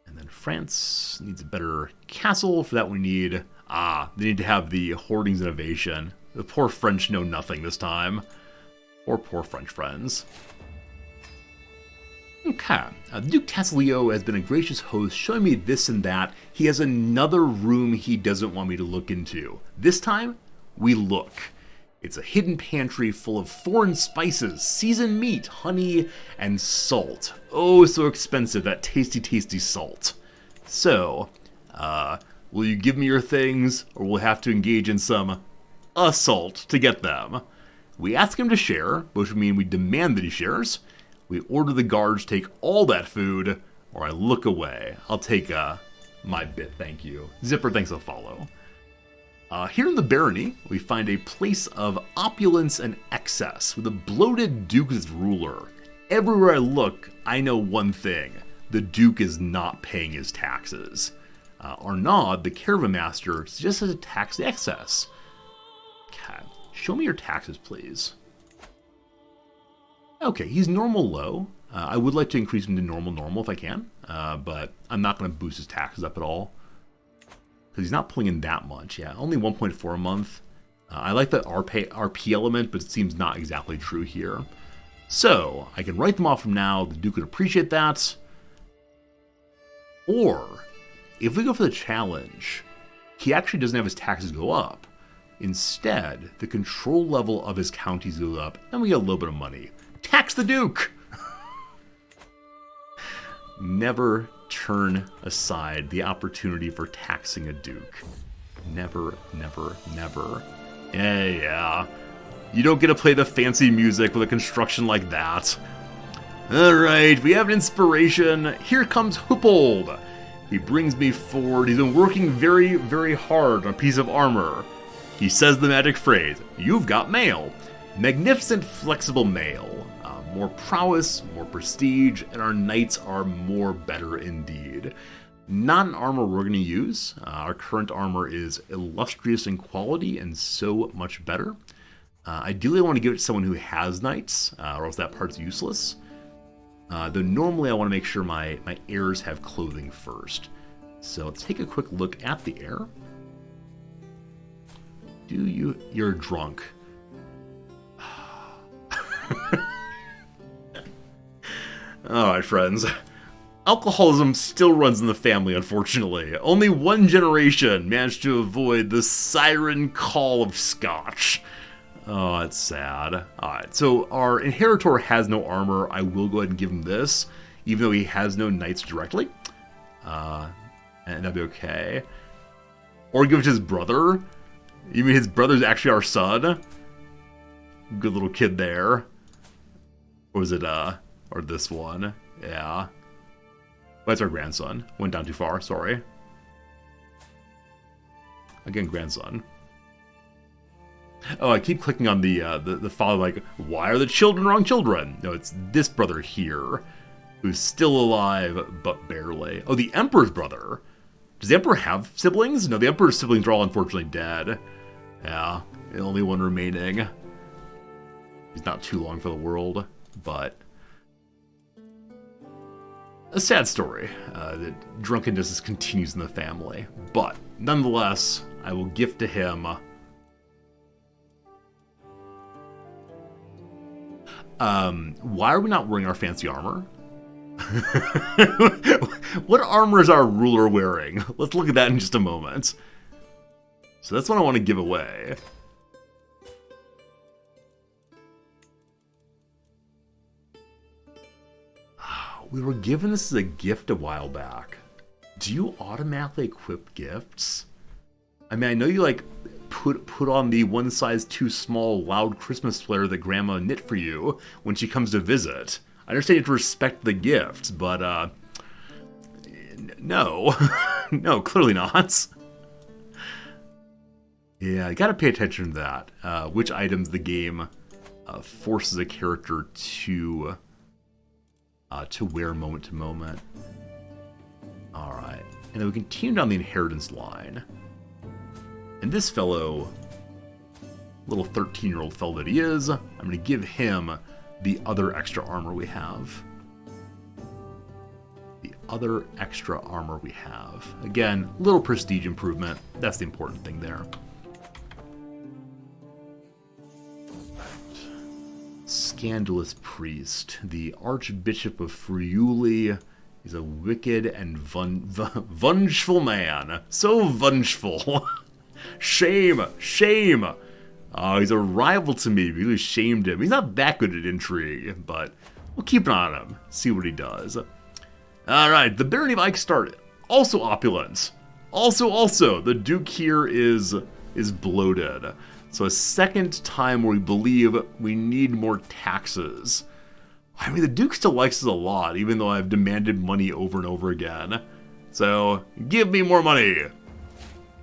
And then France needs a better castle. For that, we need... they need to have the hoardings innovation. The poor French know nothing this time. Or poor French friends. Okay. Duke Tassilio has been a gracious host, showing me this and that. He has another room he doesn't want me to look into. This time, we look. It's a hidden pantry full of foreign spices, seasoned meat, honey, and salt. Oh, so expensive, that tasty salt. So, will you give me your things, or we'll have to engage in some assault to get them? We ask him to share, which would mean we demand that he shares. We order the guards take all that food, or I look away. I'll take my bit, thank you. Zipper, thanks for the follow. Here in the barony, we find a place of opulence and excess, with a bloated duke as ruler. Everywhere I look, I know one thing. The duke is not paying his taxes. Arnaud, the caravan master, suggests to tax the excess. Okay, show me your taxes, please. Okay, he's normal low. I would like to increase him to normal if I can, but I'm not going to boost his taxes up at all. Because he's not pulling in that much. Yeah, only 1.4 a month. I like the RP element, but it seems not exactly true here. So, I can write them off from now. The Duke would appreciate that. Or, if we go for the challenge, he actually doesn't have his taxes go up. Instead, the control level of his counties goes up, and we get a little bit of money. Tax the Duke! Never turn aside the opportunity for taxing a duke. Never. Yeah. You don't get to play the fancy music with a construction like that. Alright, we have an inspiration. Here comes Hoopold. He brings me forward. He's been working very, very hard on a piece of armor. He says the magic phrase, "You've got mail." Magnificent, flexible mail. More prowess, more prestige, and our knights are more better indeed. Not an armor we're going to use. Our current armor is illustrious in quality and so much better. Ideally, I want to give it to someone who has knights, or else that part's useless. Though normally I want to make sure my heirs have clothing first. So let's take a quick look at the heir. You're drunk. Alright, friends. Alcoholism still runs in the family, unfortunately. Only one generation managed to avoid the siren call of scotch. Oh, it's sad. Alright, so our inheritor has no armor. I will go ahead and give him this, even though he has no knights directly. And that'd be okay. Or give it to his brother. You mean his brother's actually our son? Good little kid there. Or was it, or this one? Yeah. That's our grandson. Went down too far, sorry. Again, grandson. Oh, I keep clicking on the father, like, why are the children wrong children? No, it's this brother here, who's still alive, but barely. Oh, the Emperor's brother. Does the Emperor have siblings? No, the Emperor's siblings are all unfortunately dead. Yeah, the only one remaining. He's not too long for the world, but a sad story. That drunkenness continues in the family. But, nonetheless, I will gift to him why are we not wearing our fancy armor? What armor is our ruler wearing? Let's look at that in just a moment. So that's what I want to give away. We were given this as a gift a while back. Do you automatically equip gifts? I mean, I know you like put on the one size too small loud Christmas flare that Grandma knit for you when she comes to visit. I understand you have to respect the gifts, but no. No, clearly not. Yeah, I gotta pay attention to that. Which items the game forces a character to wear moment to moment. Alright, and then we continue down the inheritance line. And this fellow, little 13-year-old fellow that he is, I'm going to give him the other extra armor we have. The other extra armor we have. Again, little prestige improvement. That's the important thing there. Scandalous priest. The Archbishop of Friuli is a wicked and vengeful man. So vengeful. Shame! Shame! He's a rival to me. We really shamed him. He's not that good at intrigue, but we'll keep an eye on him. See what he does. Alright, the Barony of Eichstadt. Also opulent. Also, the Duke here is bloated. So a second time where we believe we need more taxes. I mean, the Duke still likes us a lot, even though I've demanded money over and over again. So, give me more money!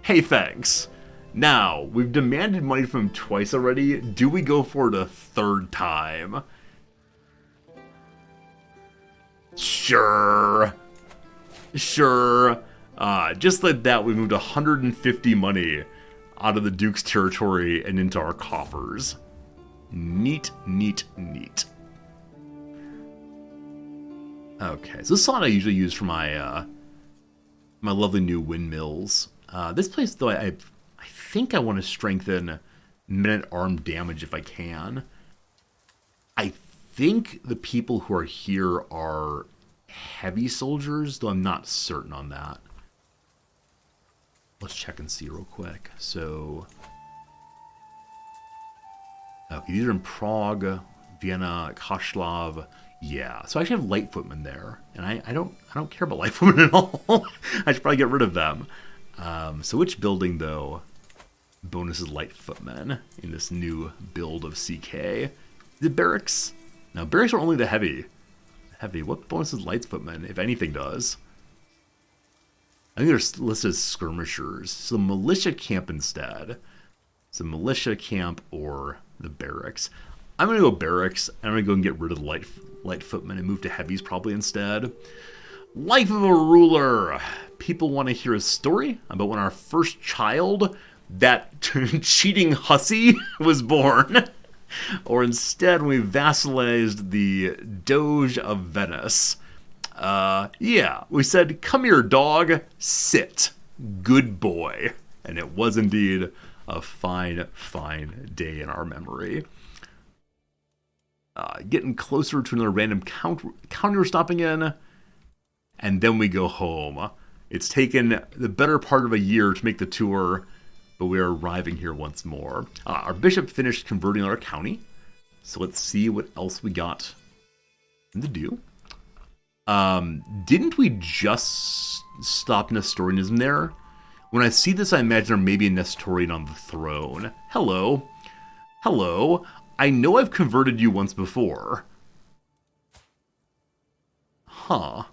Hey, thanks. Now, we've demanded money from him twice already. Do we go for it a third time? Sure. Just like that, we moved 150 money out of the Duke's territory and into our coffers. Neat. Okay, so this slot I usually use for my my lovely new windmills. This place, though, I think I want to strengthen men-at-arm damage if I can. I think the people who are here are heavy soldiers, though I'm not certain on that. Let's check and see real quick. So, okay, these are in Prague, Vienna, Kaslav. Yeah, so I actually have light footmen there, and I don't care about light footmen at all. I should probably get rid of them. So which building, though, bonuses light footmen in this new build of CK? The barracks? No, barracks are only the heavy. What bonuses light footmen, if anything does? think they're listed as skirmishers. So militia camp instead. So militia camp or the barracks. I'm going to go barracks. I'm going to go and get rid of the light footmen and move to heavies probably instead. Life of a ruler. People want to hear a story about when our first child, that cheating hussy, was born. Or instead, we vassalized the Doge of Venice. Yeah, we said, come here, dog, sit. Good boy. And it was indeed a fine, fine day in our memory. Getting closer to another random county we're stopping in. And then we go home. It's taken the better part of a year to make the tour, but we are arriving here once more. Our bishop finished converting our county, so let's see what else we got to do. Didn't we just stop Nestorianism there? When I see this, I imagine there may be a Nestorian on the throne. Hello. Hello. I know I've converted you once before. Huh.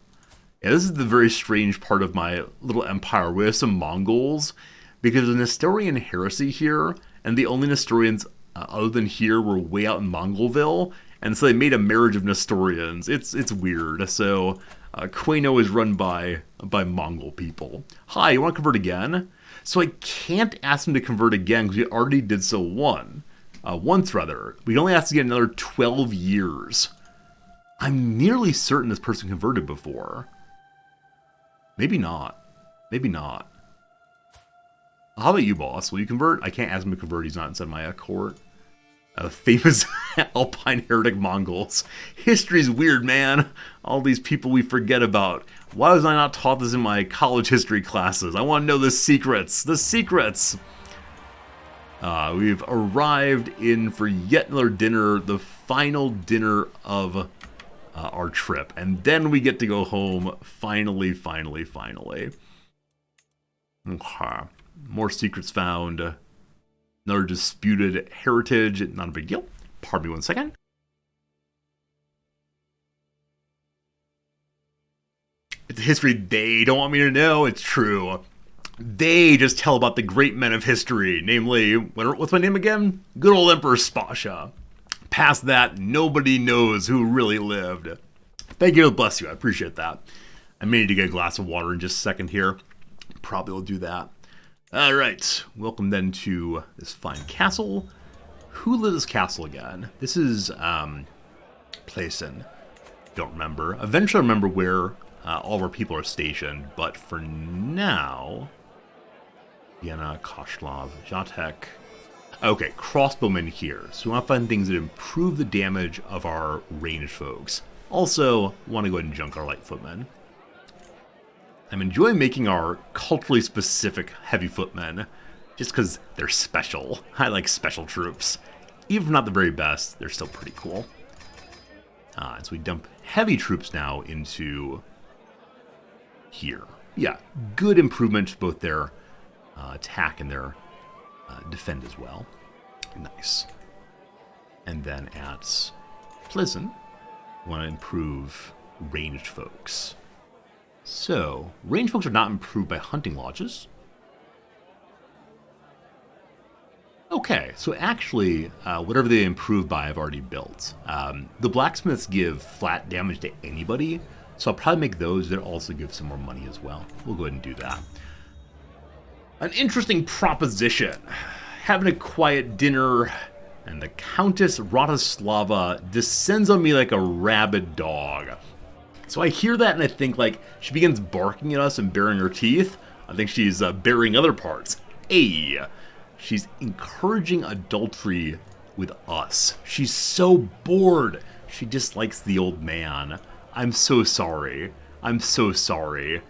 Yeah, this is the very strange part of my little empire. We have some Mongols, because there's a Nestorian heresy here, and the only Nestorians other than here were way out in Mongolville, and so they made a marriage of Nestorians. It's weird. So Queno is run by Mongol people. Hi, you want to convert again? So I can't ask them to convert again because we already did so once rather. We can only ask to get another 12 years. I'm nearly certain this person converted before. Maybe not. Maybe not. How about you, boss? Will you convert? I can't ask him to convert. He's not inside my court. Famous Alpine heretic Mongols. History's weird, man. All these people we forget about. Why was I not taught this in my college history classes? I want to know the secrets. The secrets! We've arrived in for yet another dinner. The final dinner of our trip. And then we get to go home. Finally, finally, finally. Okay. More secrets found. Another disputed heritage. Not a big deal. Pardon me 1 second. It's a history they don't want me to know. It's true. They just tell about the great men of history. Namely, what's my name again? Good old Emperor Spasha. Past that, nobody knows who really lived. Thank you. Bless you. I appreciate that. I may need to get a glass of water in just a second here. Probably will do that. All right. Welcome then to this fine castle. Who lives in this castle again? This is Playson. Don't remember. Eventually I'll remember where all of our people are stationed. But for now, Vienna, Koshlav, Jatek. Okay, crossbowmen here. So we want to find things that improve the damage of our ranged folks. Also, want to go ahead and junk our light footmen. I'm enjoying making our culturally specific heavy footmen, just because they're special. I like special troops. Even if not the very best, they're still pretty cool. And so we dump heavy troops now into here. Yeah, good improvement to both their attack and their defend as well. Nice. And then at Pleasant, we want to improve ranged folks. So, ranged folks are not improved by hunting lodges. Okay, so actually, whatever they improve by, I've already built. The blacksmiths give flat damage to anybody, so I'll probably make those that also give some more money as well. We'll go ahead and do that. An interesting proposition. Having a quiet dinner, and the Countess Ratislava descends on me like a rabid dog. So I hear that and I think, like, she begins barking at us and baring her teeth. I think she's baring other parts. Hey, she's encouraging adultery with us. She's so bored. She dislikes the old man. I'm so sorry. I'm so sorry.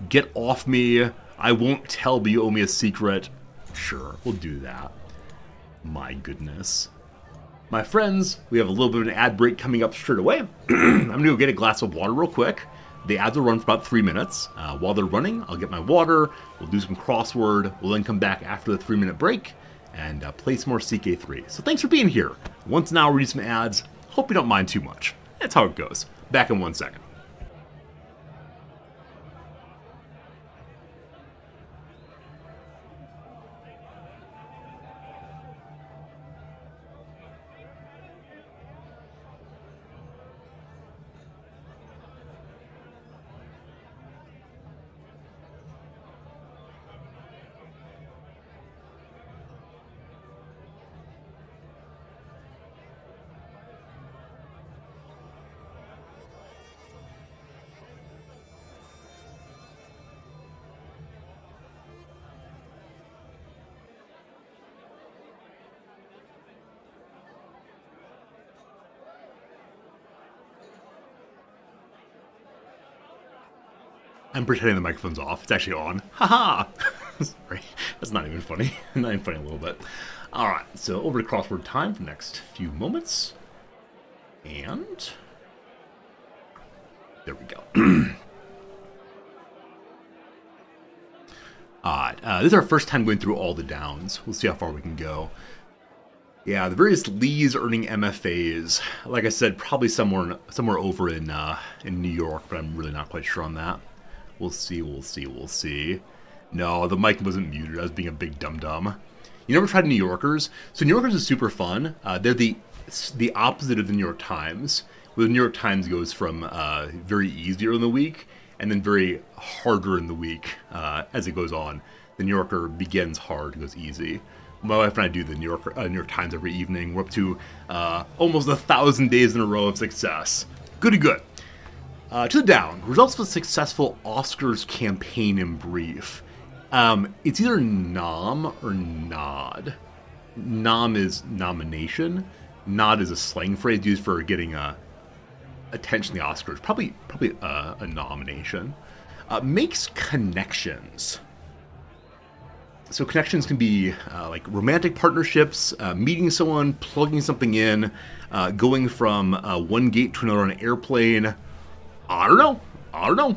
Get off me. I won't tell, but you owe me a secret. Sure, we'll do that. My goodness. My friends, we have a little bit of an ad break coming up straight away. I'm going to go get a glass of water real quick. The ads will run for about 3 minutes. While they're running, I'll get my water, we'll do some crossword, we'll then come back after the 3-minute break and play some more CK3. So thanks for being here. Once an hour, read some ads. Hope you don't mind too much. That's how it goes. Back in 1 second. I'm pretending the microphone's off. It's actually on. Haha! Sorry. That's not even funny. Not even funny a little bit. Alright, so over to crossword time for the next few moments. And there we go. Alright, this is our first time going through all the downs. We'll see how far we can go. Yeah, the various Lees earning MFAs. Like I said, probably somewhere over in New York, but I'm really not quite sure on that. We'll see. No, the mic wasn't muted. I was being a big dum-dum. You never tried New Yorkers? So New Yorkers is super fun. They're the opposite of the New York Times, where the New York Times goes from very easier in the week and then very harder in the week as it goes on. The New Yorker begins hard and goes easy. My wife and I do the New York Times every evening. We're up to almost 1,000 days in a row of success. Goody good. To the down. Results of a successful Oscars campaign in brief. It's either nom or nod. Nom is nomination. Nod is a slang phrase used for getting attention to the Oscars. Probably a nomination. Makes connections. So connections can be like romantic partnerships, meeting someone, plugging something in, going from one gate to another on an airplane. I don't know.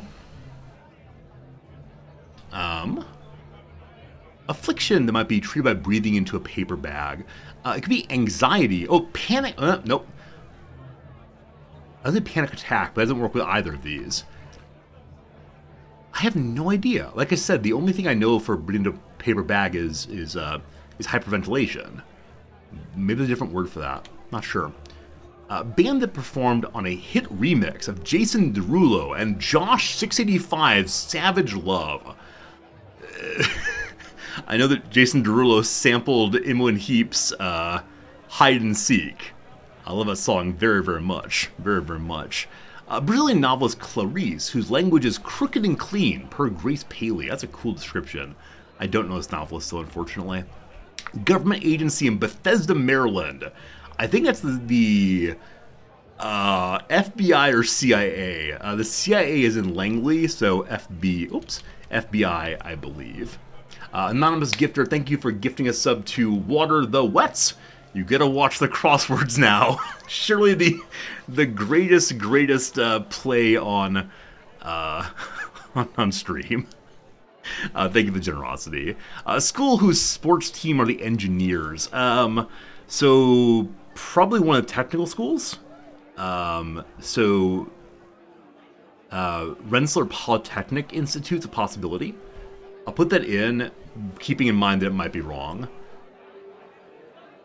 Affliction that might be treated by breathing into a paper bag. It could be anxiety. Oh, panic. Nope. I was a panic attack, but it doesn't work with either of these. I have no idea. Like I said, the only thing I know for breathing into a paper bag is hyperventilation. Maybe there's a different word for that. Not sure. Band that performed on a hit remix of Jason Derulo and Josh 685's Savage Love. I know that Jason Derulo sampled Imogen Heap's Hide and Seek. I love that song very, very much. Very, very much. Brazilian novelist Clarice, whose language is crooked and clean, per Grace Paley. That's a cool description. I don't know this novelist, though, unfortunately. Government agency in Bethesda, Maryland. I think that's the FBI or CIA. The CIA is in Langley, so FBI, I believe. Anonymous gifter, thank you for gifting a sub to Water the Wets. You get to watch the crosswords now. Surely the greatest play on stream. Thank you for the generosity. School whose sports team are the Engineers. So probably one of the technical schools. Rensselaer Polytechnic Institute's a possibility. I'll put that in, keeping in mind that it might be wrong.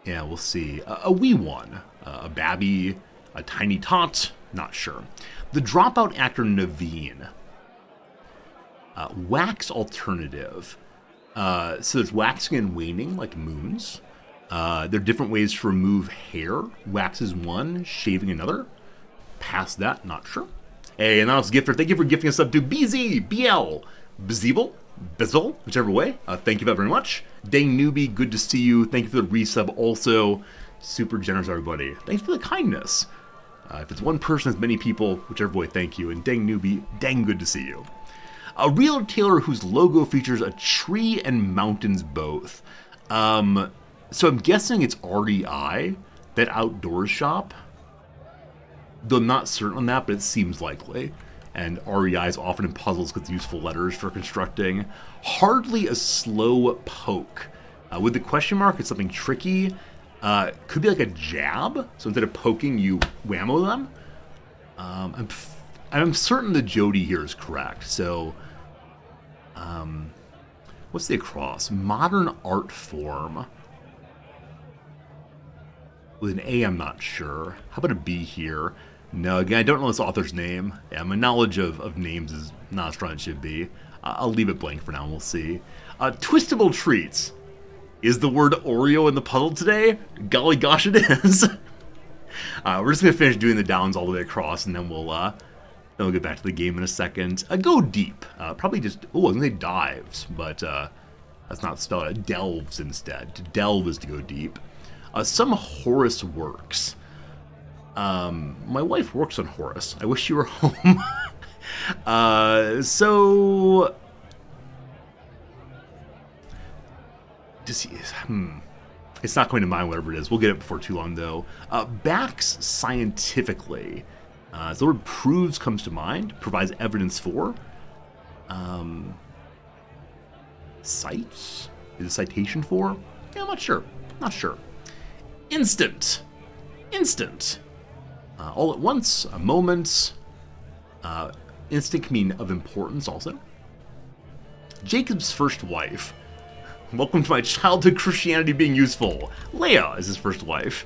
Yeah, we'll see. A wee one. A babby. A tiny tot. Not sure. The dropout actor Naveen. Wax alternative. So there's waxing and waning, like moons. There are different ways to remove hair. Wax is one, shaving another. Past that, not sure. Hey, anonymous gifter, thank you for gifting us up to BZ, BL, Bezeeble, Bizzle, whichever way. Thank you very much. Dang Newbie, good to see you. Thank you for the resub also. Super generous, everybody. Thanks for the kindness. If it's one person, it's many people, whichever way, thank you. And Dang Newbie, dang good to see you. A retailer whose logo features a tree and mountains both. So I'm guessing it's REI, that outdoors shop. Though I'm not certain on that, but it seems likely. And REI is often in puzzles with useful letters for constructing. Hardly a slow poke. With the question mark, it's something tricky. Could be like a jab. So instead of poking, you whammo them. I'm certain the Jody here is correct. So, what's the across? Modern art form. With an A, I'm not sure. How about a B here? No, again, I don't know this author's name. Yeah, my knowledge of names is not as strong as it should be. I'll leave it blank for now, and we'll see. Twistable treats. Is the word Oreo in the puzzle today? Golly gosh, it is. We're just going to finish doing the downs all the way across, and then we'll get back to the game in a second. Go deep. Probably just, I was going to say dives, but that's not spelled out. Delves instead. To delve is to go deep. Some Horace works. My wife works on Horace. I wish she were home. So... It's not coming to mind, whatever it is. We'll get it before too long, though. Backs scientifically. So the word proves comes to mind, provides evidence for. Cites? Is a citation for? Yeah, I'm not sure. Not sure. Instant. Instant. All at once, a moment. Instant can mean of importance also. Jacob's first wife. Welcome to my childhood Christianity being useful. Leah is his first wife.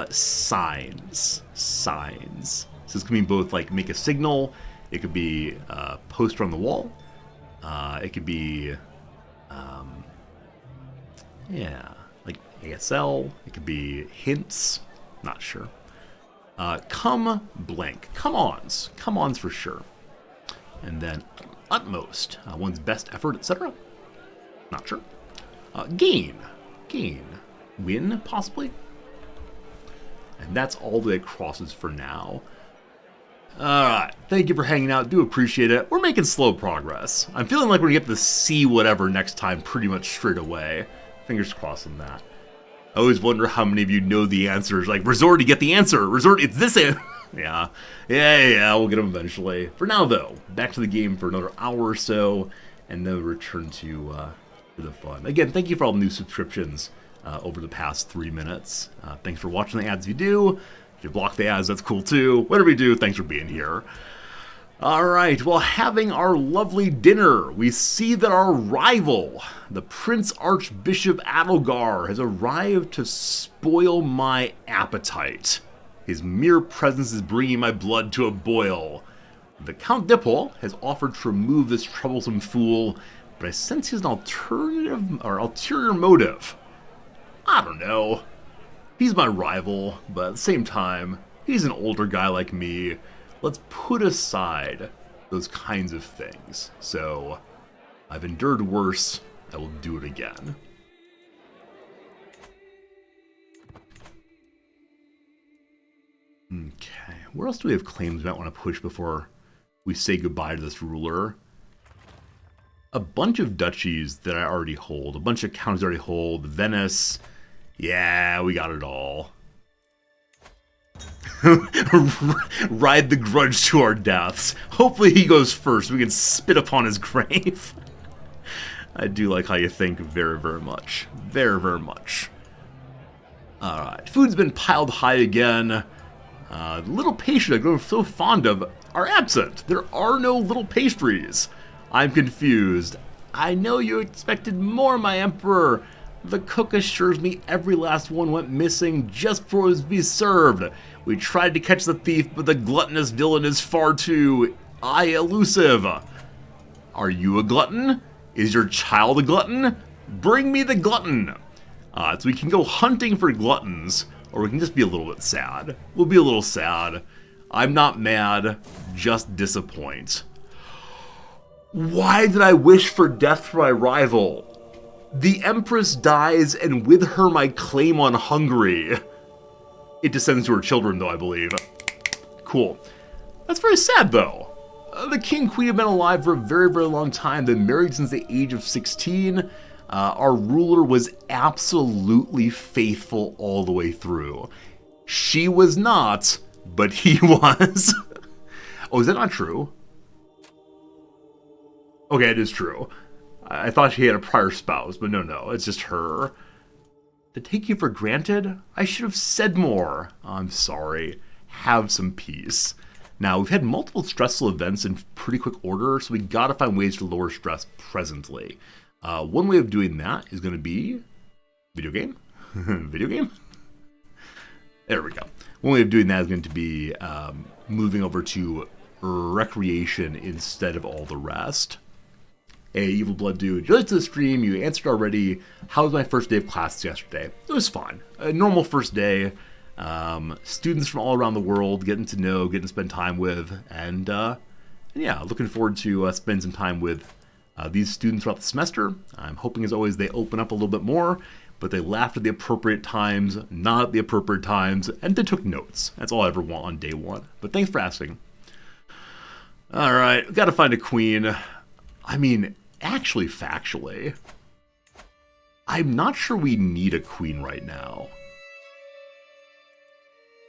Signs. Signs. So this can mean both like make a signal. It could be a poster on the wall. It could be, like ASL. It could be hints. Not sure. Come blank. Come-ons. Come-ons for sure. And then utmost. One's best effort, etc. Not sure. Gain. Gain. Win, possibly? And that's all the crosses for now. Alright, thank you for hanging out. Do appreciate it. We're making slow progress. I'm feeling like we're gonna get the C whatever next time pretty much straight away. Fingers crossed on that. I always wonder how many of you know the answers. Like, Resort, to get the answer. Resort, it's this answer. Yeah, we'll get them eventually. For now, though, back to the game for another hour or so, and then return to the fun. Again, thank you for all the new subscriptions over the past 3 minutes. Thanks for watching the ads if you do. If you block the ads, that's cool too. Whatever you do, thanks for being here. Alright, well, having our lovely dinner, we see that our rival, the Prince Archbishop Adelgar, has arrived to spoil my appetite. His mere presence is bringing my blood to a boil. The Count Dipple has offered to remove this troublesome fool, but I sense he has an ulterior motive. I don't know. He's my rival, but at the same time, he's an older guy like me. Let's put aside those kinds of things. So, I've endured worse, I will do it again. Okay, where else do we have claims we might want to push before we say goodbye to this ruler? A bunch of duchies that I already hold, a bunch of counties I already hold, Venice, yeah, we got it all. Ride the grudge to our deaths. Hopefully he goes first, we can spit upon his grave. I do like how you think very, very much. Very, very much. Alright, food's been piled high again. The little pastries I've grown so fond of are absent. There are no little pastries. I'm confused. I know you expected more, my emperor. The cook assures me every last one went missing just before it was to be served. We tried to catch the thief, but the gluttonous villain is far too, elusive. Are you a glutton? Is your child a glutton? Bring me the glutton. So we can go hunting for gluttons, or we can just be a little bit sad. We'll be a little sad. I'm not mad, just disappoint. Why did I wish for death for my rival? The Empress dies, and with her my claim on Hungary. It descends to her children, though, I believe. Cool. That's very sad, though. The King and Queen have been alive for a very, very long time. They've been married since the age of 16. Our ruler was absolutely faithful all the way through. She was not, but he was. Oh, is that not true? Okay, it is true. I thought she had a prior spouse, but no, it's just her. To take you for granted? I should have said more. I'm sorry. Have some peace. Now, we've had multiple stressful events in pretty quick order, so we gotta find ways to lower stress presently. One way of doing that is gonna be... video game? Video game? There we go. One way of doing that is going to be moving over to recreation instead of all the rest. Hey, Evil Blood Dude, you liked the stream, you answered already. How was my first day of classes yesterday? It was fun. A normal first day. Students from all around the world, getting to know, getting to spend time with, and yeah, looking forward to spending some time with these students throughout the semester. I'm hoping, as always, they open up a little bit more, but they laughed at the appropriate times, not at the appropriate times, and they took notes. That's all I ever want on day one. But thanks for asking. Alright, we gotta find a queen. I mean, actually, factually, I'm not sure we need a queen right now.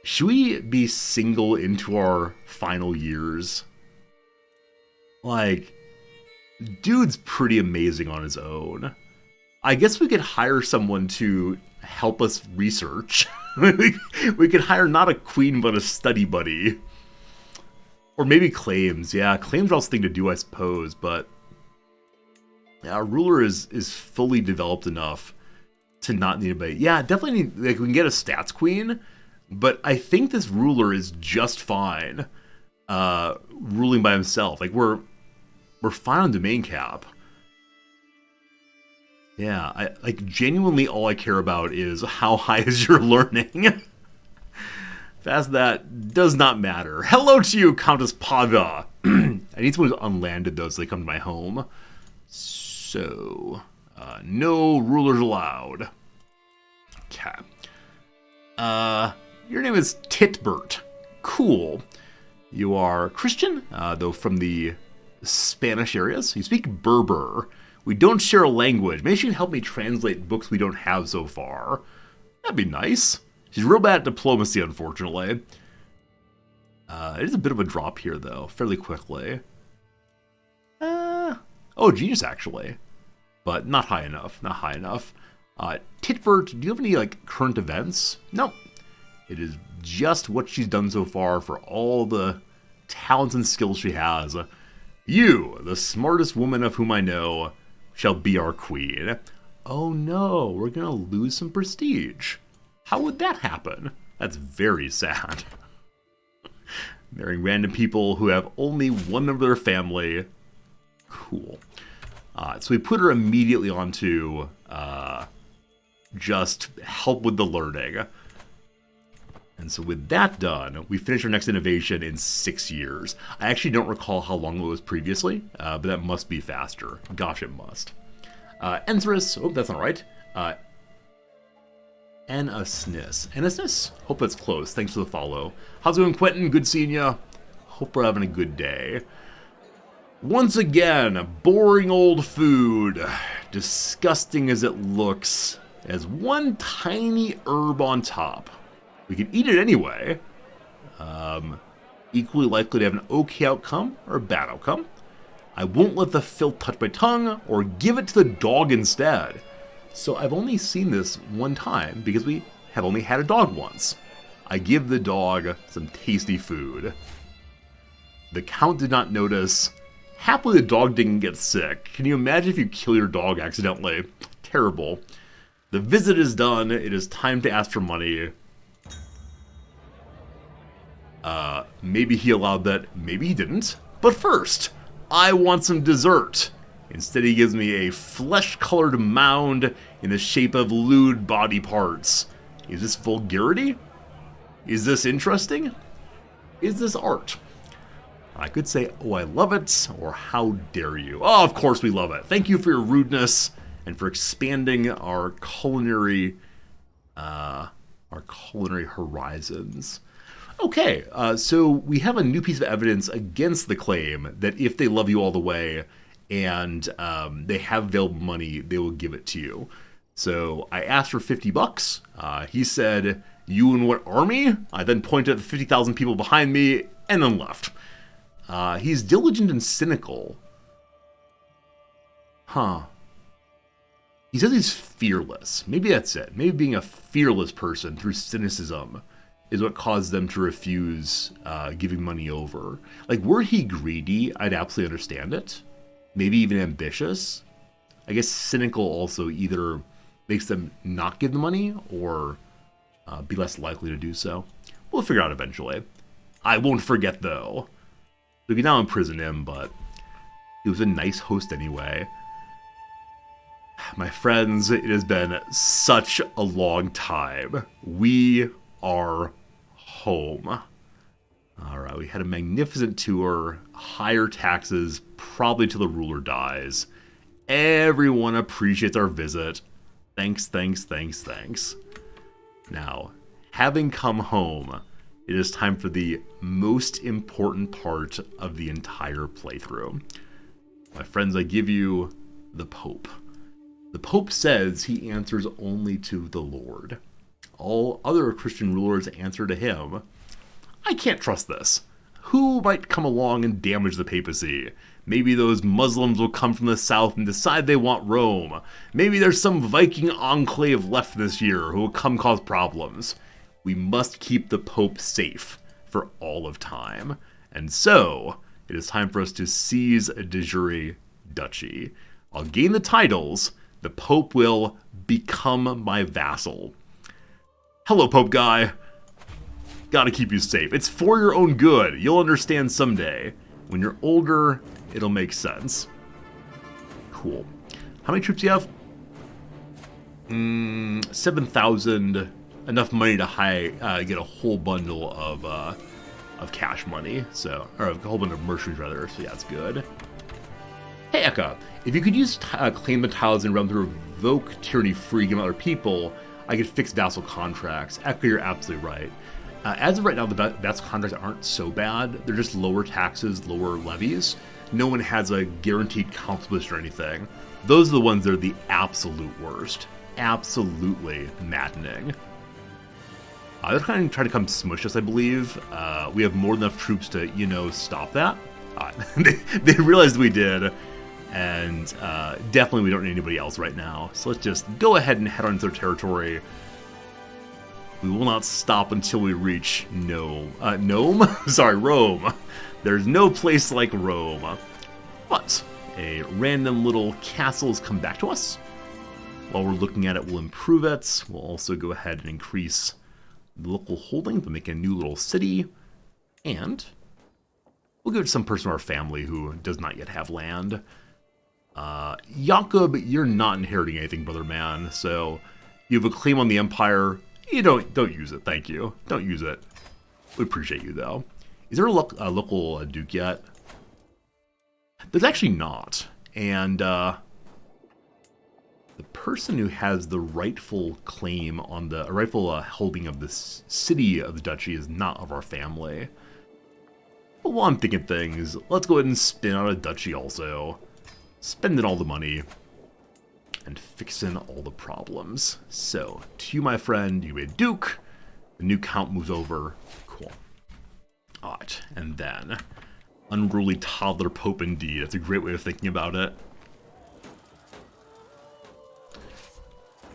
Should we be single into our final years? Like, dude's pretty amazing on his own. I guess we could hire someone to help us research. We could hire not a queen, but a study buddy. Or maybe claims. Yeah, claims are also thing to do, I suppose, but our ruler is fully developed enough to not need anybody. Yeah, definitely need, like, we can get a stats queen, but I think this ruler is just fine ruling by himself. Like, we're fine on domain cap. Yeah, like, genuinely all I care about is how high is your learning. Past that does not matter. Hello to you, Countess Paga. I need someone who's unlanded, though, so they come to my home. So, no rulers allowed. Okay. Your name is Titbert. Cool. You are Christian, though from the Spanish areas. You speak Berber. We don't share a language. Maybe she can help me translate books we don't have so far. That'd be nice. She's real bad at diplomacy, unfortunately. It is a bit of a drop here, though, fairly quickly. Oh, genius, actually. But not high enough, not high enough. Titbert, do you have any, like, current events? Nope. It is just what she's done so far for all the talents and skills she has. You, the smartest woman of whom I know, shall be our queen. Oh no, we're gonna lose some prestige. How would that happen? That's very sad. Marrying random people who have only one member of their family. Cool. So we put her immediately onto just help with the learning. And so with that done, we finish our next innovation in 6 years. I actually don't recall how long it was previously, but that must be faster. Gosh, it must. Enzris, oh, that's not right. Anasnis. Hope that's close. Thanks for the follow. How's it going, Quentin? Good seeing ya. Hope we're having a good day. Once again, boring old food. Disgusting as it looks. As one tiny herb on top. We can eat it anyway. Equally likely to have an okay outcome or a bad outcome. I won't let the filth touch my tongue or give it to the dog instead. So I've only seen this one time because we have only had a dog once. I give the dog some tasty food. The Count did not notice. Happily the dog didn't get sick. Can you imagine if you kill your dog accidentally? Terrible. The visit is done. It is time to ask for money. Maybe he allowed that, maybe he didn't. But first, I want some dessert. Instead he gives me a flesh-colored mound in the shape of lewd body parts. Is this vulgarity? Is this interesting? Is this art? I could say, oh, I love it, or how dare you. Oh, of course we love it. Thank you for your rudeness and for expanding our culinary horizons. Okay, so we have a new piece of evidence against the claim that if they love you all the way and they have available money, they will give it to you. So I asked for $50. He said, you and what army? I then pointed at the 50,000 people behind me and then left. He's diligent and cynical. Huh. He says he's fearless. Maybe that's it. Maybe being a fearless person through cynicism is what caused them to refuse giving money over. Like, were he greedy, I'd absolutely understand it. Maybe even ambitious. I guess cynical also either makes them not give the money or be less likely to do so. We'll figure it out eventually. I won't forget, though. We can now imprison him, but he was a nice host anyway. My friends, it has been such a long time. We are home. Alright, we had a magnificent tour, higher taxes, probably till the ruler dies. Everyone appreciates our visit. Thanks. Now, having come home, It is time for the most important part of the entire playthrough. My friends, I give you the Pope. The Pope says he answers only to the Lord. All other Christian rulers answer to him. I can't trust this. Who might come along and damage the papacy? Maybe those Muslims will come from the south and decide they want Rome. Maybe there's some Viking enclave left this year who will come cause problems. We must keep the Pope safe for all of time. And so, it is time for us to seize a de jure duchy. I'll gain the titles. The Pope will become my vassal. Hello, Pope guy. Gotta keep you safe. It's for your own good. You'll understand someday. When you're older, it'll make sense. Cool. How many troops do you have? 7,000. Enough money to get a whole bundle of cash money. So, or a whole bundle of mercenaries rather. So yeah, that's good. Hey Eka, if you could use claim the tiles in realm to revoke tyranny free, give them other people, I could fix vassal contracts. Eka, you're absolutely right. As of right now, the vassal contracts aren't so bad. They're just lower taxes, lower levies. No one has a guaranteed council position or anything. Those are the ones that are the absolute worst. Absolutely maddening. They're trying to come smush us, I believe. We have more than enough troops to, stop that. They realized we did. And definitely we don't need anybody else right now. So let's just go ahead and head on into their territory. We will not stop until we reach Rome. There's no place like Rome. But a random little castle has come back to us. While we're looking at it, we'll improve it. We'll also go ahead and increase the local holdings. We'll make a new little city. And we'll give it to some person in our family who does not yet have land. Jakob, you're not inheriting anything, brother man. So you have a claim on the empire. You don't use it, thank you. Don't use it. We appreciate you, though. Is there a local duke yet? There's actually not. And the person who has the rightful claim on the rightful holding of the city of the duchy is not of our family. But while I'm thinking things, let's go ahead and spin out a duchy also. Spending all the money. And fixing all the problems. So, to you, my friend, you a duke. The new count moves over. Cool. Alright, and then unruly toddler pope indeed. That's a great way of thinking about it.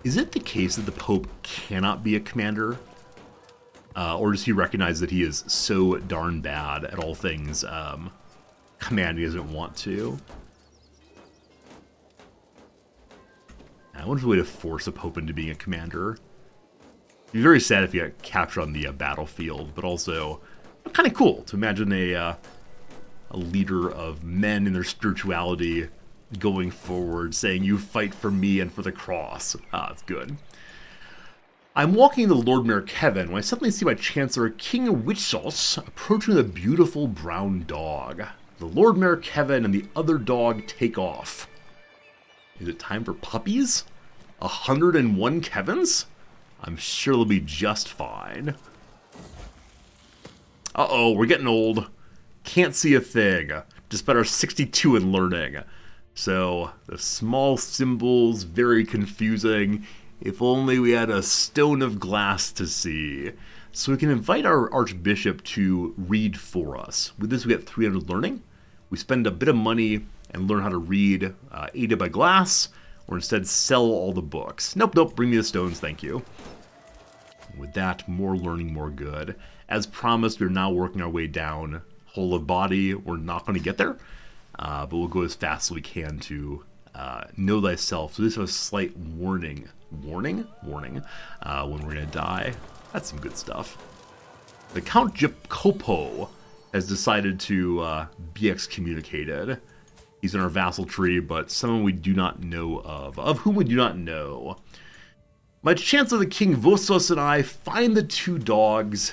Is it the case that the pope cannot be a commander? Or does he recognize that he is so darn bad at all things command he doesn't want to? I wonder if there's a way to force a pope into being a commander. It'd be very sad if he got captured on the battlefield, but also kind of cool to imagine a leader of men in their spirituality going forward, saying, "You fight for me and for the cross." It's good. I'm walking the Lord Mayor Kevin when I suddenly see my Chancellor King Witsos approaching with a beautiful brown dog. The Lord Mayor Kevin and the other dog take off. Is it time for puppies? 101 Kevins? I'm sure they'll be just fine. Uh-oh, we're getting old. Can't see a thing. Despite our 62 in learning. So, the small symbols, very confusing. If only we had a stone of glass to see. So we can invite our Archbishop to read for us. With this we get 300 learning. We spend a bit of money and learn how to read, aided by glass, or instead sell all the books. Nope, bring me the stones, thank you. With that, more learning, more good. As promised, we're now working our way down whole of body. We're not going to get there, but we'll go as fast as we can to know thyself. So this is a slight warning, when we're going to die. That's some good stuff. The Count Jacopo has decided to be excommunicated. He's in our vassal tree, but someone we do not know of whom we do not know. My Chancellor the King Vosos and I find the two dogs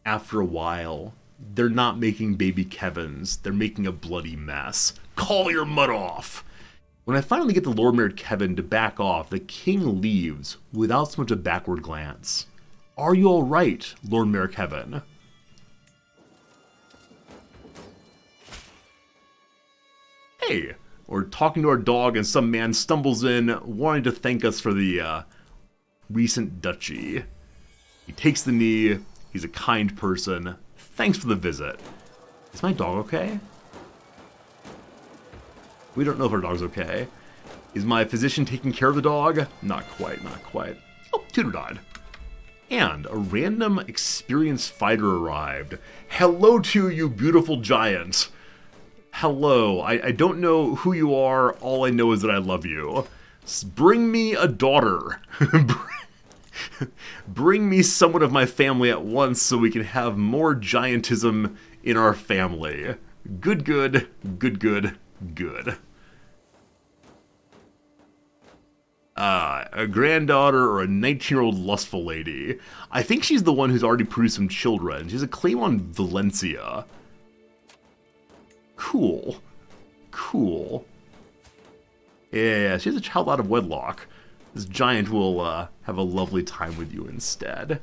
after a while. They're not making baby Kevins. They're making a bloody mess. Call your mud off! When I finally get the Lord Mayor Kevin to back off, the king leaves without so much a backward glance. Are you alright, Lord Mayor Kevin? hey, we're talking to our dog and some man stumbles in wanting to thank us for the recent duchy. He takes the knee. He's a kind person. Thanks for the visit. Is my dog okay? We don't know if our dog's okay. Is my physician taking care of the dog? Not quite, not quite. Oh, Tutor died. And a random experienced fighter arrived. Hello to you, beautiful giant. Hello, I don't know who you are. All I know is that I love you. Bring me a daughter. Bring me someone of my family at once so we can have more giantism in our family. Good, good, good, good, good. A granddaughter or a 19-year-old lustful lady. I think she's the one who's already produced some children. She has a claim on Valencia. Cool. Cool. Yeah, she has a child out of wedlock. This giant will have a lovely time with you instead.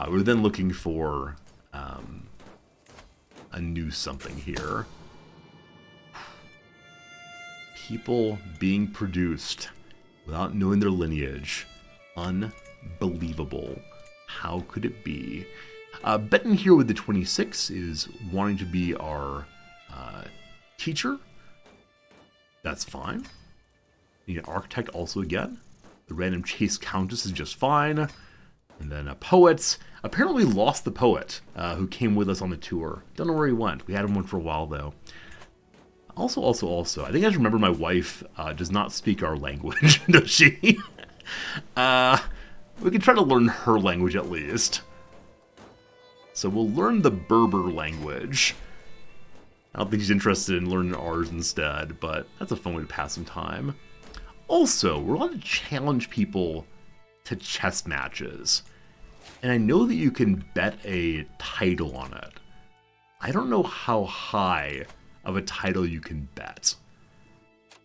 We're then looking for a new something here. People being produced without knowing their lineage. Unbelievable. How could it be? Benton here with the 26 is wanting to be our teacher. That's fine. Need an architect also again. The random chase countess is just fine. And then a poet. Apparently lost the poet who came with us on the tour. Don't know where he went. We had him one for a while though. Also, I think I just remember my wife does not speak our language, does she? We can try to learn her language at least. So we'll learn the Berber language. I don't think she's interested in learning ours instead, but that's a fun way to pass some time. Also, we're allowed to challenge people to chess matches. And I know that you can bet a title on it. I don't know how high of a title you can bet.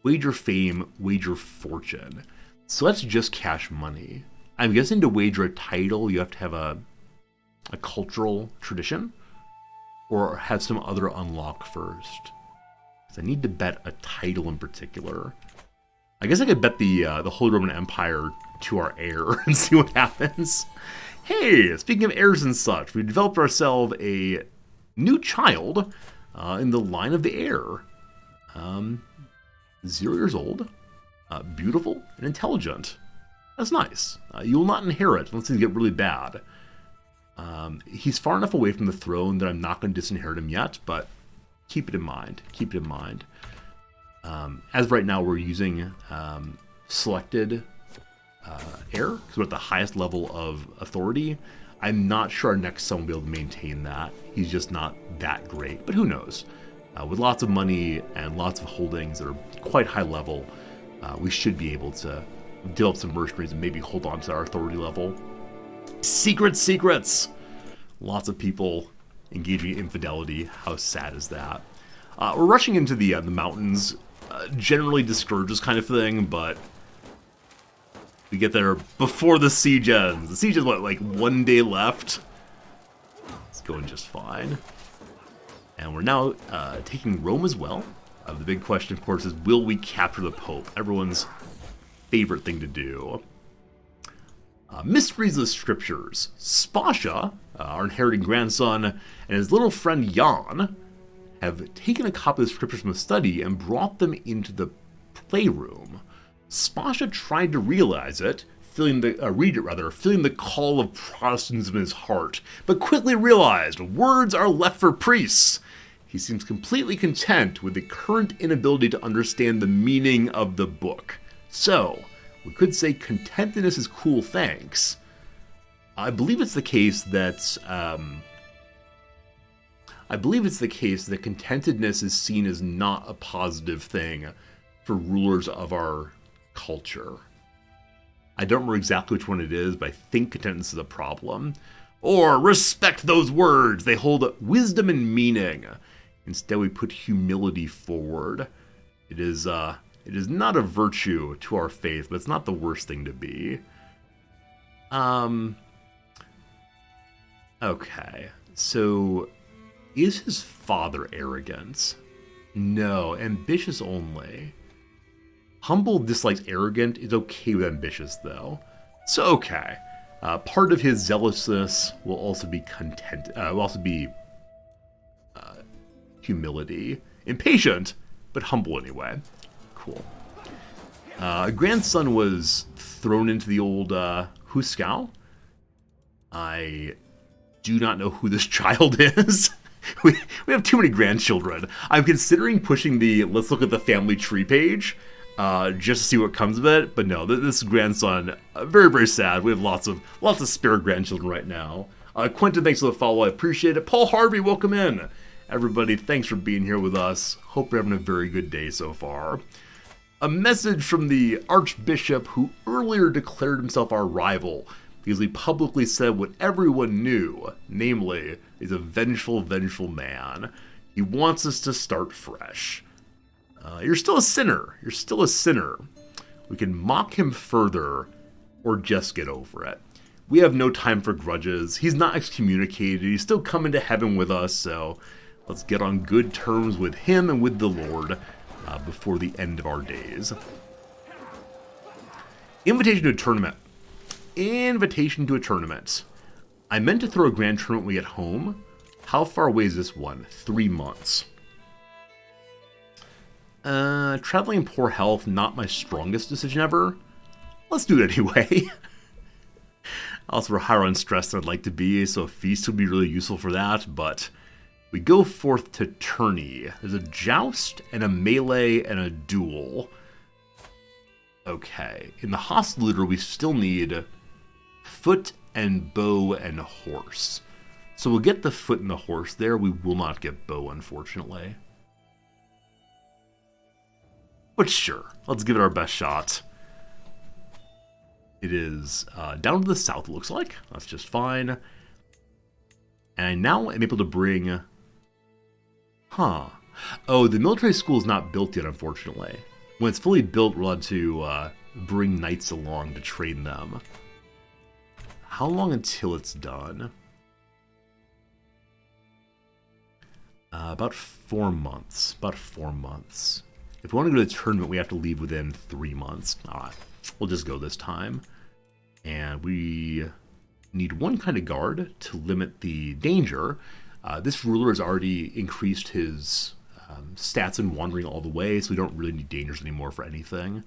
Wager fame, wager fortune. So that's just cash money. I'm guessing to wager a title, you have to have a cultural tradition or have some other unlock first. So I need to bet a title in particular. I guess I could bet the Holy Roman Empire to our heir and see what happens. Hey, speaking of heirs and such, we developed ourselves a new child in the line of the heir. 0 years old, beautiful and intelligent. That's nice. You will not inherit unless things get really bad. He's far enough away from the throne that I'm not going to disinherit him yet, but keep it in mind. Keep it in mind. As of right now, we're using selected heir, because we're at the highest level of authority. I'm not sure our next son will be able to maintain that. He's just not that great, but who knows? With lots of money and lots of holdings that are quite high level, we should be able to develop some mercenaries and maybe hold on to our authority level. Secrets! Lots of people engaging in infidelity. How sad is that? We're rushing into the mountains. Generally discourages kind of thing, but we get there before the siege ends. The siege is what, like 1 day left? It's going just fine. And we're now taking Rome as well. The big question, of course, is will we capture the Pope? Everyone's favorite thing to do. Mysteries of the Scriptures. Spasha, our inheriting grandson, and his little friend Jan have taken a copy of the Scriptures from the study and brought them into the playroom. Spasha tried to realize it, feeling the call of Protestantism in his heart, but quickly realized words are left for priests. He seems completely content with the current inability to understand the meaning of the book. So, we could say contentedness is cool, thanks. I believe it's the case that contentedness is seen as not a positive thing for rulers of our culture. I don't remember exactly which one it is, but I think contentedness is a problem. Or respect those words. They hold wisdom and meaning. Instead, we put humility forward. It is not a virtue to our faith, but it's not the worst thing to be. Okay, so is his father arrogant? No, ambitious only. Humble dislikes arrogant, is okay with ambitious though. So okay. Part of his zealousness will also be humility. Impatient, but humble anyway. Cool. A grandson was thrown into the old Huskau. I do not know who this child is. we have too many grandchildren. I'm considering pushing the let's look at the family tree page just to see what comes of it. But no, this grandson, very, very sad. We have lots of spare grandchildren right now. Quentin, thanks for the follow. I appreciate it. Paul Harvey, welcome in. Everybody, thanks for being here with us. Hope you're having a very good day so far. A message from the Archbishop who earlier declared himself our rival because he publicly said what everyone knew, namely, he's a vengeful, vengeful man. He wants us to start fresh. You're still a sinner. You're still a sinner. We can mock him further or just get over it. We have no time for grudges. He's not excommunicated. He's still coming to heaven with us, so let's get on good terms with him and with the Lord before the end of our days. Invitation to a tournament. Invitation to a tournament. I meant to throw a grand tournament when we get home. How far away is this one? 3 months. Traveling in poor health, not my strongest decision ever. Let's do it anyway. Also, we're higher on stress than I'd like to be, so a feast would be really useful for that, but we go forth to tourney. There's a joust and a melee and a duel. Okay. In the hostile looter, we still need foot and bow and horse. So we'll get the foot and the horse there. We will not get bow, unfortunately. But sure, let's give it our best shot. It is down to the south, it looks like. That's just fine. And now I'm able to bring... Oh, the military school is not built yet, unfortunately. When it's fully built, we're allowed to bring knights along to train them. How long until it's done? About 4 months. About 4 months. If we want to go to the tournament, we have to leave within 3 months. Alright, we'll just go this time. And we need one kind of guard to limit the danger. This ruler has already increased his stats in wandering all the way, so we don't really need dangers anymore for anything.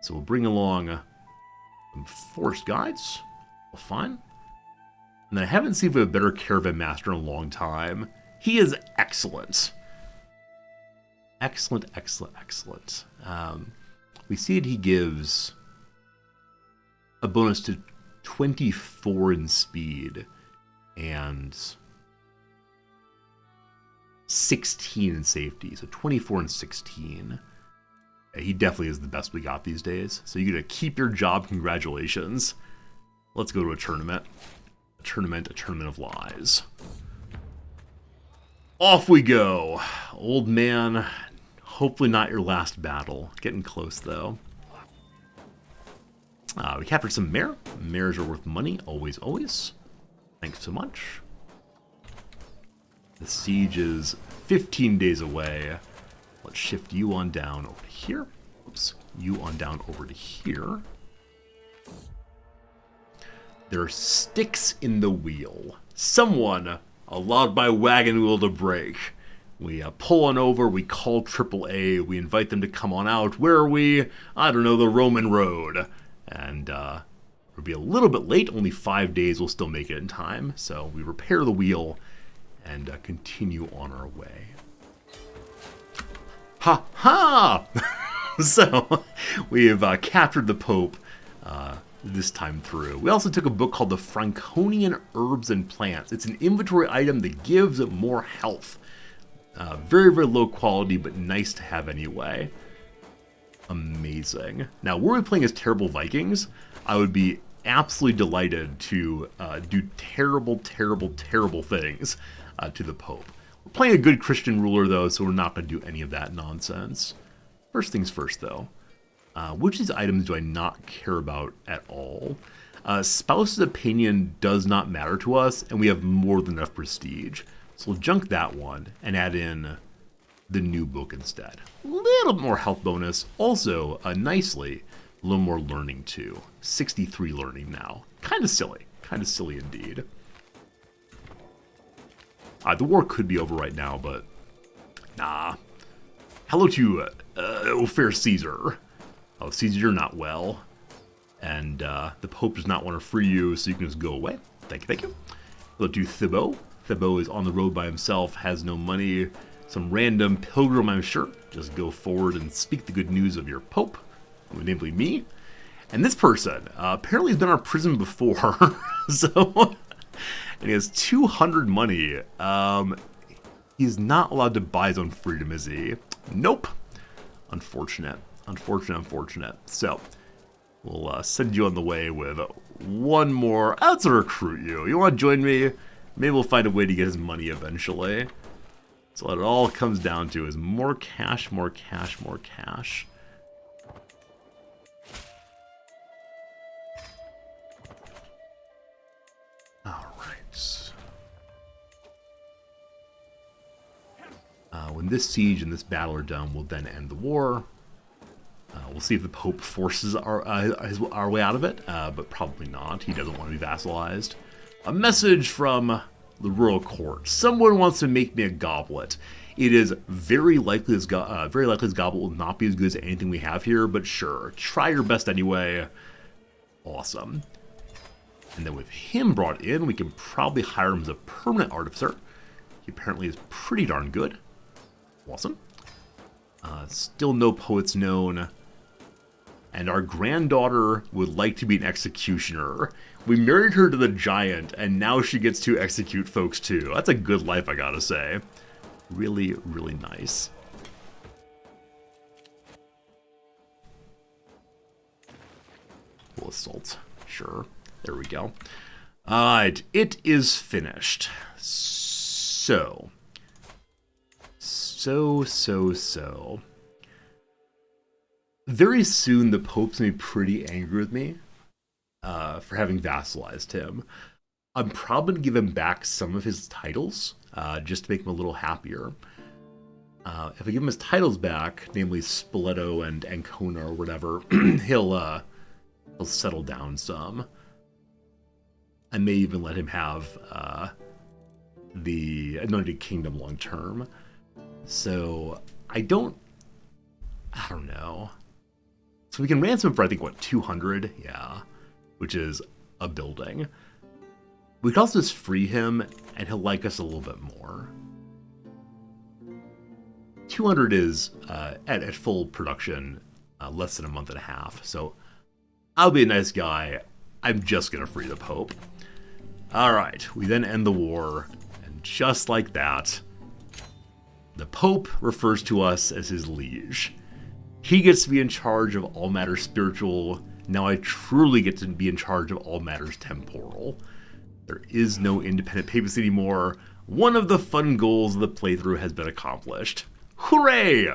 So we'll bring along some forest guides. Well, fine. And I haven't seen if we have a better caravan master in a long time. He is excellent. Excellent, excellent, excellent. We see that he gives a bonus to 24 in speed and 16 in safety. So 24 and 16. He definitely is the best we got these days. So you get to keep your job. Congratulations. Let's go to a tournament. A tournament of lies. Off we go. Old man, hopefully not your last battle. Getting close, though. We captured some mare. Mares are worth money, always, always. Thanks so much. The siege is 15 days away. Let's shift you on down over to here. Oops, you on down over to here. There are sticks in the wheel. Someone allowed my wagon wheel to break. We pull on over, we call AAA, we invite them to come on out. Where are we? I don't know, the Roman road. And we'll be a little bit late, only 5 days, we'll still make it in time. So we repair the wheel and continue on our way. Ha ha! So we have captured the Pope this time through. We also took a book called The Franconian Herbs and Plants. It's an inventory item that gives more health. Very, very low quality, but nice to have anyway. Amazing. Now, were we playing as terrible Vikings, I would be absolutely delighted to do terrible, terrible, terrible things to the Pope. We're playing a good Christian ruler, though, so we're not going to do any of that nonsense. First things first, though. Which of these items do I not care about at all? Spouse's opinion does not matter to us, and we have more than enough prestige. So we'll junk that one and add in the new book instead. A little more health bonus. Also, nicely, a little more learning too. 63 learning now. Kind of silly. Kind of silly indeed. The war could be over right now, but nah. Hello to oh, fair Caesar. Oh, Caesar, you're not well. And the Pope does not want to free you, so you can just go away. Thank you, thank you. Hello to Thibaut. Thibaut is on the road by himself, has no money. Some random pilgrim, I'm sure. Just go forward and speak the good news of your Pope, namely me. And this person apparently has been in our prison before. So, and he has 200 money. He's not allowed to buy his own freedom, is he? Nope. Unfortunate. Unfortunate. So, we'll send you on the way with one more. Let's recruit you. You want to join me? Maybe we'll find a way to get his money eventually. So what it all comes down to is more cash. Alright. When this siege and this battle are done, we'll then end the war. We'll see if the Pope forces our way out of it, but probably not. He doesn't want to be vassalized. A message from the royal court. Someone wants to make me a goblet. It is very likely this goblet will not be as good as anything we have here, but sure, try your best anyway. Awesome. And then with him brought in, we can probably hire him as a permanent artificer. He apparently is pretty darn good. Awesome. Still no poets known. And our granddaughter would like to be an executioner. We married her to the giant, and now she gets to execute folks too. That's a good life, I gotta say. Really, really nice. We'll assault. Sure. There we go. Alright, it is finished. So. Very soon, the Pope's gonna be pretty angry with me for having vassalized him. I'm probably gonna give him back some of his titles just to make him a little happier. If I give him his titles back, namely Spoleto and Ancona or whatever, he'll settle down some. I may even let him have the Anointed Kingdom long term. So I don't know. So we can ransom him for, I think, what, 200? Yeah. Which is a building. We can also just free him, and he'll like us a little bit more. 200 is, at full production, less than a month and a half. So I'll be a nice guy. I'm just going to free the Pope. Alright, we then end the war, and just like that, the Pope refers to us as his liege. He gets to be in charge of all matters spiritual. Now I truly get to be in charge of all matters temporal. There is no independent papacy anymore. One of the fun goals of the playthrough has been accomplished. Hooray!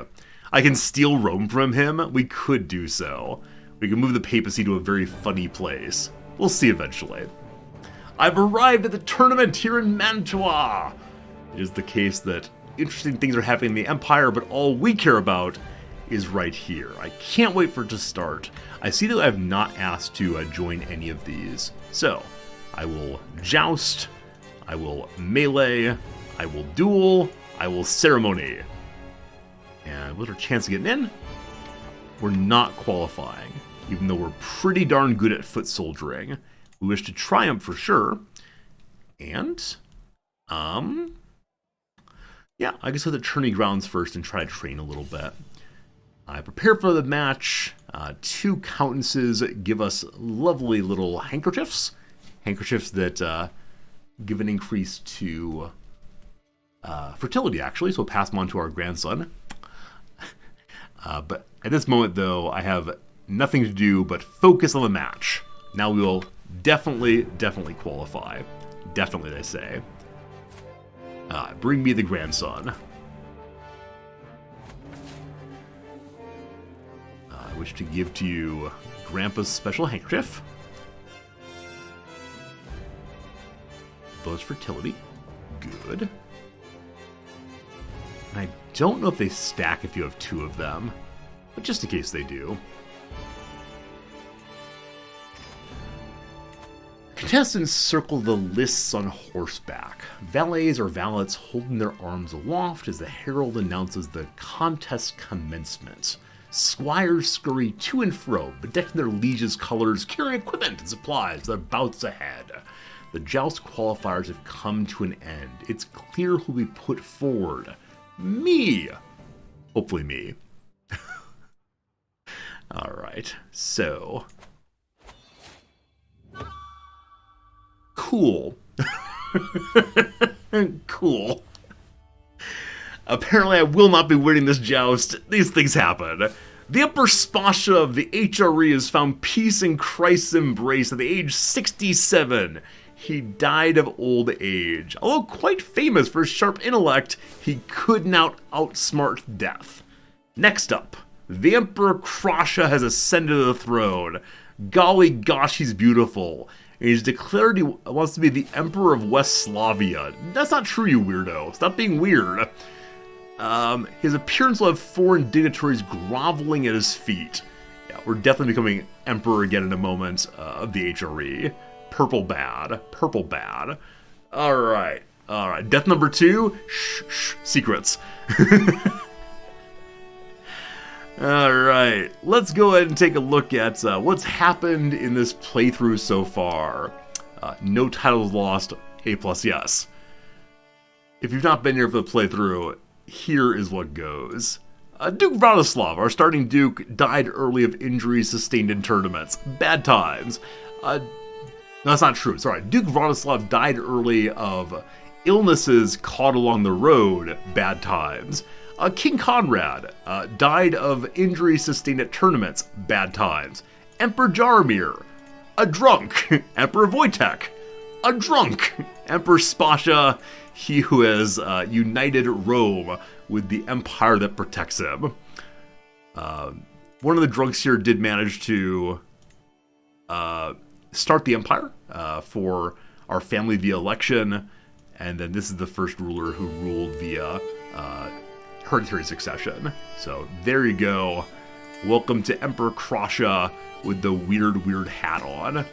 I can steal Rome from him. We could do so. We can move the papacy to a very funny place. We'll see eventually. I've arrived at the tournament here in Mantua! It is the case that interesting things are happening in the Empire, but all we care about is right here. I can't wait for it to start. I see that I have not asked to join any of these. So, I will joust, I will melee, I will duel, I will ceremony. And what's our chance of getting in? We're not qualifying, even though we're pretty darn good at foot soldiering. We wish to triumph for sure. And, yeah, I guess go to the tourney grounds first and try to train a little bit. I prepare for the match. 2 countesses give us lovely little handkerchiefs. Handkerchiefs that give an increase to fertility, actually, so we'll pass them on to our grandson. But at this moment, though, I have nothing to do but focus on the match. Now we will definitely qualify. Definitely, they say. Bring me the grandson. I wish to give to you Grandpa's special handkerchief. Bonus fertility. Good. And I don't know if they stack if you have 2 of them, but just in case they do. Contestants circle the lists on horseback. Valets or valets holding their arms aloft as the herald announces the contest commencement. Squires scurry to and fro, bedecking their lieges' colors, carrying equipment and supplies to their bouts ahead. The joust qualifiers have come to an end. It's clear who we put forward. Me! Hopefully me. Alright, so... Cool. Cool. Apparently I will not be winning this joust. These things happen. The Emperor Spasha of the HRE has found peace in Christ's embrace at the age 67. He died of old age. Although quite famous for his sharp intellect, he could not outsmart death. Next up, the Emperor Krasha has ascended to the throne. Golly gosh, he's beautiful. And he's declared he wants to be the Emperor of West Slavia. That's not true, you weirdo. Stop being weird. His appearance will have foreign dignitaries groveling at his feet. Yeah, we're definitely becoming Emperor again in a moment of the HRE. Purple bad. Purple bad. Alright. Alright. Death number 2. Shh. Secrets. Alright, let's go ahead and take a look at what's happened in this playthrough so far. No titles lost, A+, yes. If you've not been here for the playthrough, here is what goes. Duke Vladislav, our starting Duke, died early of injuries sustained in tournaments. Bad times. No, that's not true, sorry. Duke Vladislav died early of illnesses caught along the road. Bad times. King Conrad died of injuries sustained at tournaments. Bad times. Emperor Jaromir, a drunk. Emperor Wojtek, a drunk. Emperor Spasha, he who has united Rome with the empire that protects him. One of the drunks here did manage to start the empire for our family via election, and then this is the first ruler who ruled via hereditary succession. So there you go. Welcome to Emperor Krasha with the weird hat on.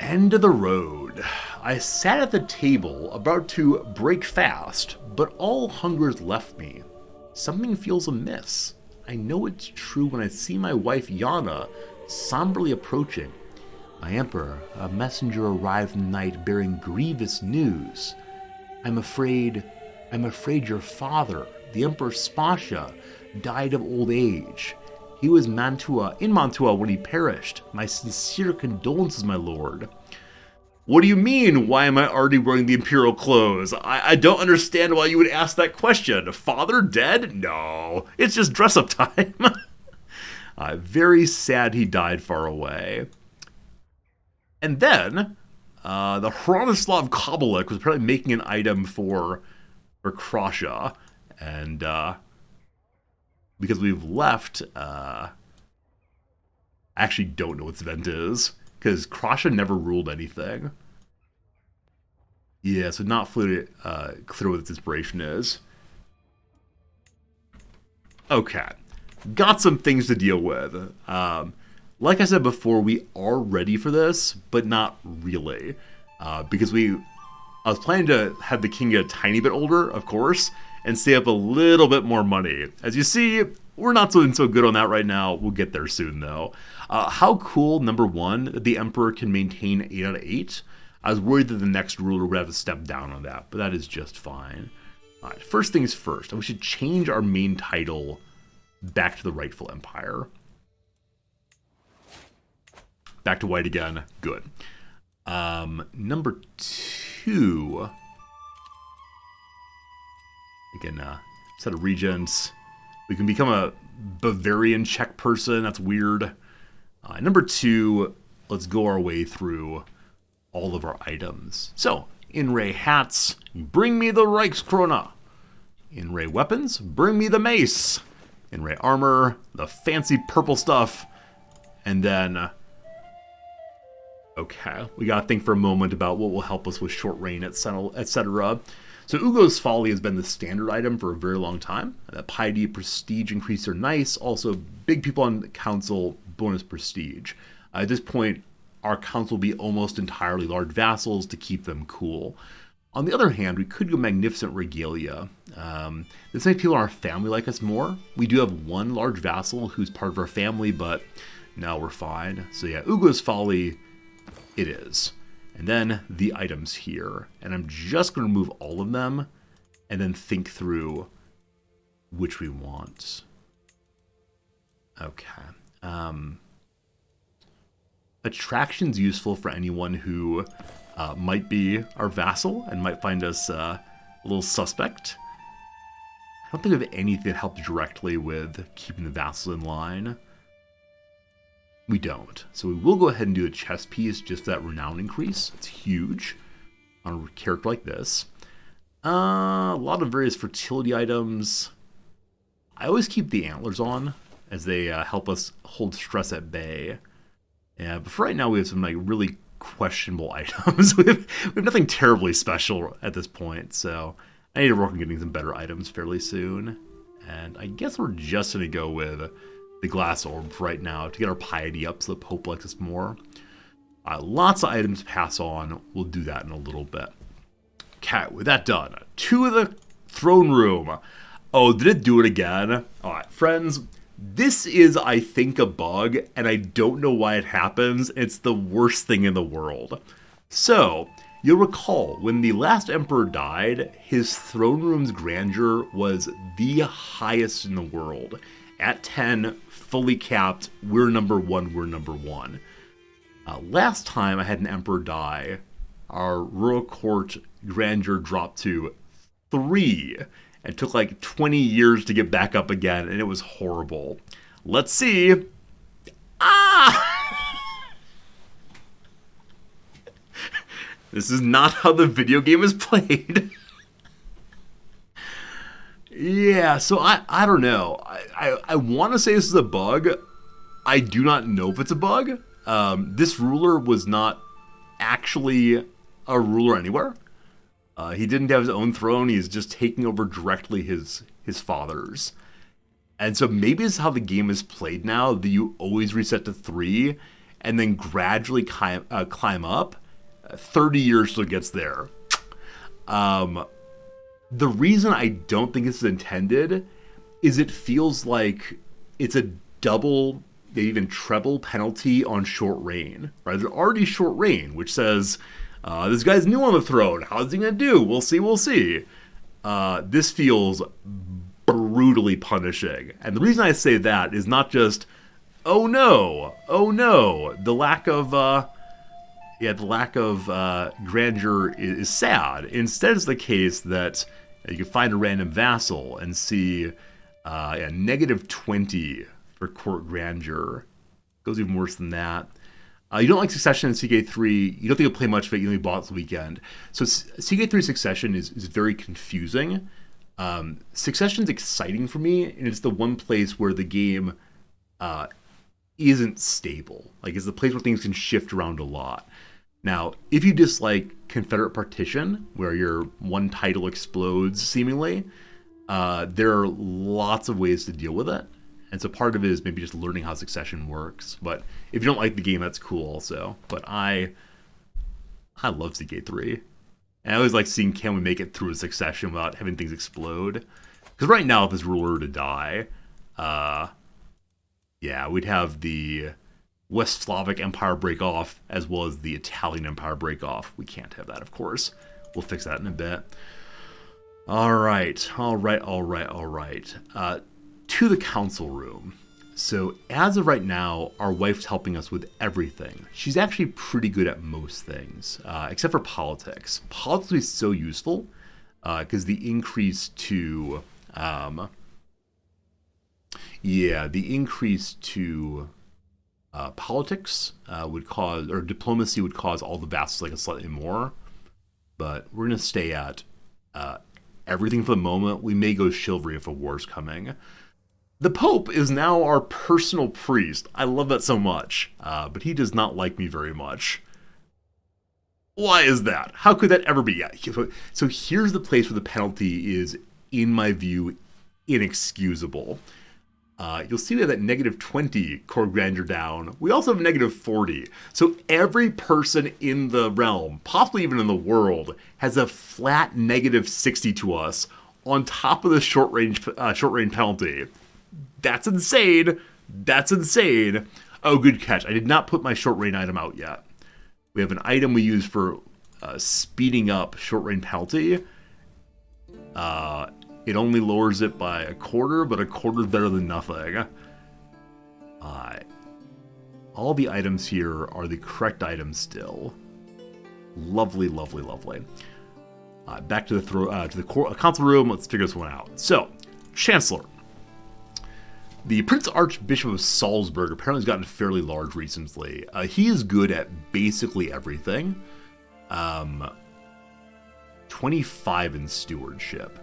End of the road. I sat at the table about to break fast, but all hunger's left me. Something feels amiss. I know it's true when I see my wife Yana somberly approaching. My emperor, a messenger arrived in the night bearing grievous news. I'm afraid your father, the Emperor Spasha, died of old age. He was in Mantua when he perished. My sincere condolences, my lord. What do you mean, why am I already wearing the imperial clothes? I don't understand why you would ask that question. Father dead? No, it's just dress-up time. Very sad he died far away. And then, the Hronislav Kobelik was apparently making an item for Krasha, and because we've left, I actually don't know what this event is, because Krasha never ruled anything. Yeah, so not fully clear what its inspiration is. Okay, got some things to deal with. Like I said before, we are ready for this, but not really. Because I was planning to have the king get a tiny bit older, of course, and save up a little bit more money. As you see, we're not doing so good on that right now. We'll get there soon, though. How cool, number one, that the Emperor can maintain 8 out of 8. I was worried that the next ruler would have to step down on that, but that is just fine. All right, first things first, we should change our main title back to the rightful empire. Back to white again. Good. Number 2. We can set a regent. We can become a Bavarian Czech person. That's weird. Number 2, let's go our way through all of our items. So, in-ray hats, bring me the Reichskrone. In-ray weapons, bring me the mace. In-ray armor, the fancy purple stuff. And then Okay, we gotta think for a moment about what will help us with short reign, etc., etc. So Ugo's Folly has been the standard item for a very long time. Piety, prestige increase are nice. Also, big people on the council, bonus prestige. At this point, our council will be almost entirely large vassals to keep them cool. On the other hand, we could go Magnificent Regalia. This makes people in our family like us more. We do have one large vassal who's part of our family, but no, we're fine. So yeah, Ugo's Folly, it is. And then the items here. And I'm just going to remove all of them and then think through which we want. Okay. Attraction's useful for anyone who might be our vassal and might find us a little suspect. I don't think of anything that helps directly with keeping the vassal in line. We don't. So we will go ahead and do a chess piece just for that renown increase. It's huge on a character like this. A lot of various fertility items. I always keep the antlers on as they help us hold stress at bay. Yeah, but for right now we have some like really questionable items. we have nothing terribly special at this point, so I need to work on getting some better items fairly soon. And I guess we're just going to go with the glass orb right now to get our piety up so the Pope likes us more. Lots of items to pass on. We'll do that in a little bit. Okay, with that done, 2 of the throne room. Oh, did it do it again? All right, friends, this is, I think, a bug, and I don't know why it happens. It's the worst thing in the world. So, you'll recall, when the last emperor died, his throne room's grandeur was the highest in the world. At 10, fully capped, we're number 1, we're number 1. Last time I had an emperor die, our royal court grandeur dropped to 3. It took like 20 years to get back up again, and it was horrible. Let's see. This is not how the video game is played. Yeah, so I don't know. I want to say this is a bug. I do not know if it's a bug. This ruler was not actually a ruler anywhere. He didn't have his own throne. He's just taking over directly his father's. And so maybe this is how the game is played now, that you always reset to 3 and then gradually climb up. 30 years till it gets there. The reason I don't think this is intended is it feels like it's a double, maybe even treble penalty on short reign. Right? There's already short reign, which says, this guy's new on the throne. How's he going to do? We'll see, we'll see. This feels brutally punishing. And the reason I say that is not just, oh no, the lack of grandeur is sad. Instead, it's the case that you can find a random vassal and see negative 20 for court grandeur. Goes even worse than that. You don't like Succession in CK3. You don't think you'll play much of it. You only bought it this weekend. So CK3 Succession is very confusing. Succession's exciting for me, and it's the one place where the game isn't stable. Like, it's the place where things can shift around a lot. Now, if you dislike Confederate Partition, where your one title explodes seemingly, there are lots of ways to deal with it. And so part of it is maybe just learning how Succession works. But if you don't like the game, that's cool also. But I love CK3. And I always like seeing, can we make it through a Succession without having things explode? Because right now, if this ruler were to die, we'd have the West Slavic Empire break off as well as the Italian Empire break off. We can't have that, of course. We'll fix that in a bit. All right. To the council room. So as of right now, our wife's helping us with everything. She's actually pretty good at most things, except for politics. Politics is so useful because the increase to politics would cause, or diplomacy would cause all the vassals like a slightly more. But we're gonna stay at everything for the moment. We may go chivalry if a war's coming. The Pope is now our personal priest. I love that so much, but he does not like me very much. Why is that? How could that ever be? Yeah. So here's the place where the penalty is, in my view, inexcusable. You'll see we have that -20 core grandeur down. We also have -40. So every person in the realm, possibly even in the world, has a flat -60 to us on top of the short range penalty. That's insane. That's insane. Oh, good catch. I did not put my short range item out yet. We have an item we use for speeding up short range penalty. It only lowers it by a quarter, but a quarter is better than nothing. All the items here are the correct items still. Lovely, lovely, lovely. Back to the council room. Let's figure this one out. So, Chancellor. The Prince Archbishop of Salzburg apparently has gotten fairly large recently. He is good at basically everything. 25 in stewardship.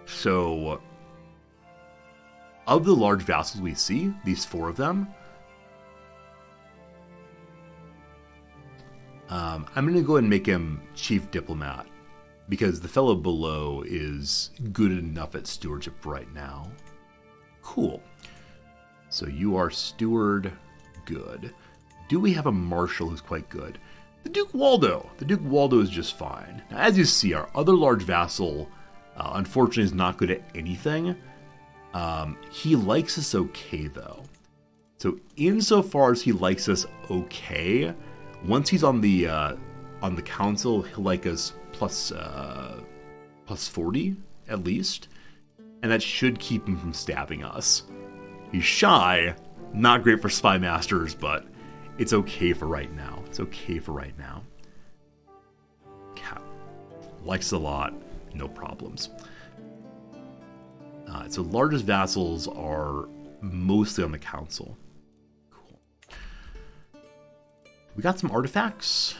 So, of the large vassals we see, these 4 of them, I'm going to go ahead and make him chief diplomat, because the fellow below is good enough at stewardship right now. Cool. So you are steward, good. Do we have a marshal who's quite good? The Duke Waldo. The Duke Waldo is just fine. Now, as you see, our other large vassal, unfortunately, is not good at anything. He likes us okay, though. So insofar as he likes us okay, once he's on the council, he'll like us plus 40 at least, and that should keep him from stabbing us. He's shy, not great for spy masters, but it's okay for right now. It's okay for right now. Cat likes a lot, no problems. So largest vassals are mostly on the council. Cool. We got some artifacts.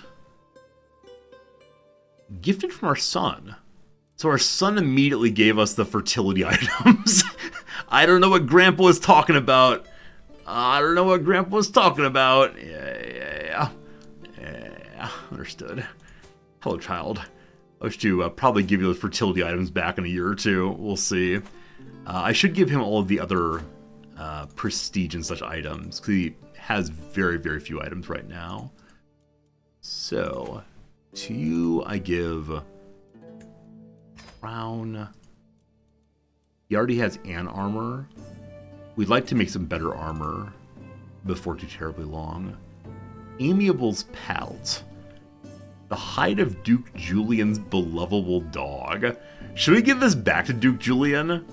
Gifted from our son. So our son immediately gave us the fertility items. I don't know what Grandpa was talking about. Yeah. Understood. Hello, child. I wish to probably give you those fertility items back in a year or two. We'll see. I should give him all of the other prestige and such items, because he has very, very few items right now. So, to you, I give crown. He already has an armor. We'd like to make some better armor before too terribly long. Amiable's pelt. The hide of Duke Julian's belovable dog. Should we give this back to Duke Julian?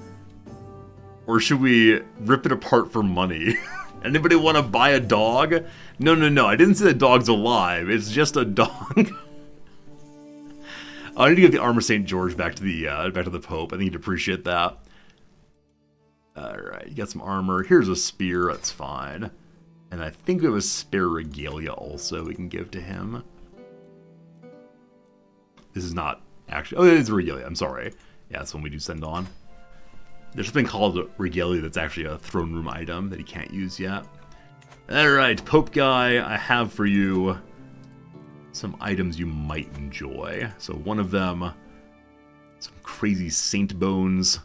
Or should we rip it apart for money? Anybody want to buy a dog? No. I didn't say the dog's alive. It's just a dog. I need to give the armor St. George back to the Pope. I think he'd appreciate that. Alright, you got some armor. Here's a spear. That's fine. And I think we have a spare regalia also we can give to him. This is not actually... Oh, it is a regalia. I'm sorry. Yeah, that's one we do send on. There's something called a regalia that's actually a throne room item that he can't use yet. Alright, Pope guy, I have for you some items you might enjoy. So one of them, some crazy saint bones.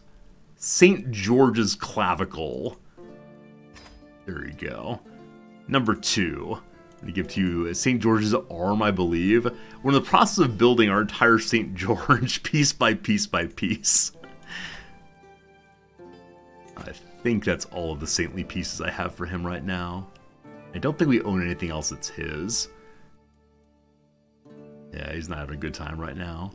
St. George's clavicle. There you go. Number 2. I'm going to give to you St. George's arm, I believe. We're in the process of building our entire St. George piece by piece by piece. I think that's all of the saintly pieces I have for him right now. I don't think we own anything else that's his. Yeah, he's not having a good time right now.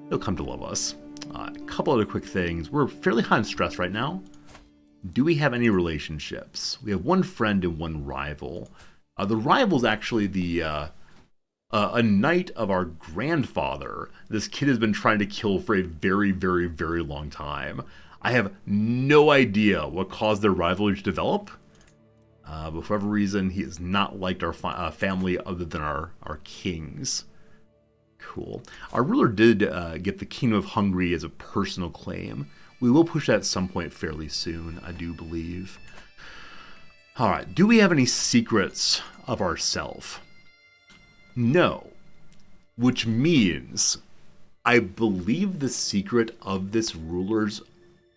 He'll come to love us. A couple other quick things. We're fairly high on stress right now. Do we have any relationships? We have one friend and one rival. The rival's actually a knight of our grandfather. This kid has been trying to kill for a very, very, very long time. I have no idea what caused their rivalry to develop. But for whatever reason, he has not liked our family other than our kings. Cool. Our ruler did get the Kingdom of Hungary as a personal claim. We will push that at some point fairly soon, I do believe. Alright, do we have any secrets of ourselves? No. Which means I believe the secret of this ruler's,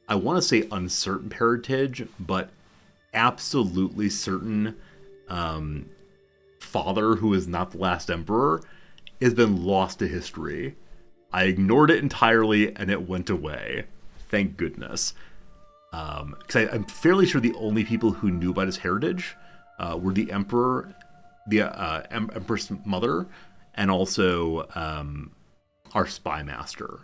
I want to say uncertain parentage, but absolutely certain father, who is not the last emperor, has been lost to history. I ignored it entirely and it went away. Thank goodness. Because I'm fairly sure the only people who knew about his heritage were the emperor, the empress mother, and also our spy master.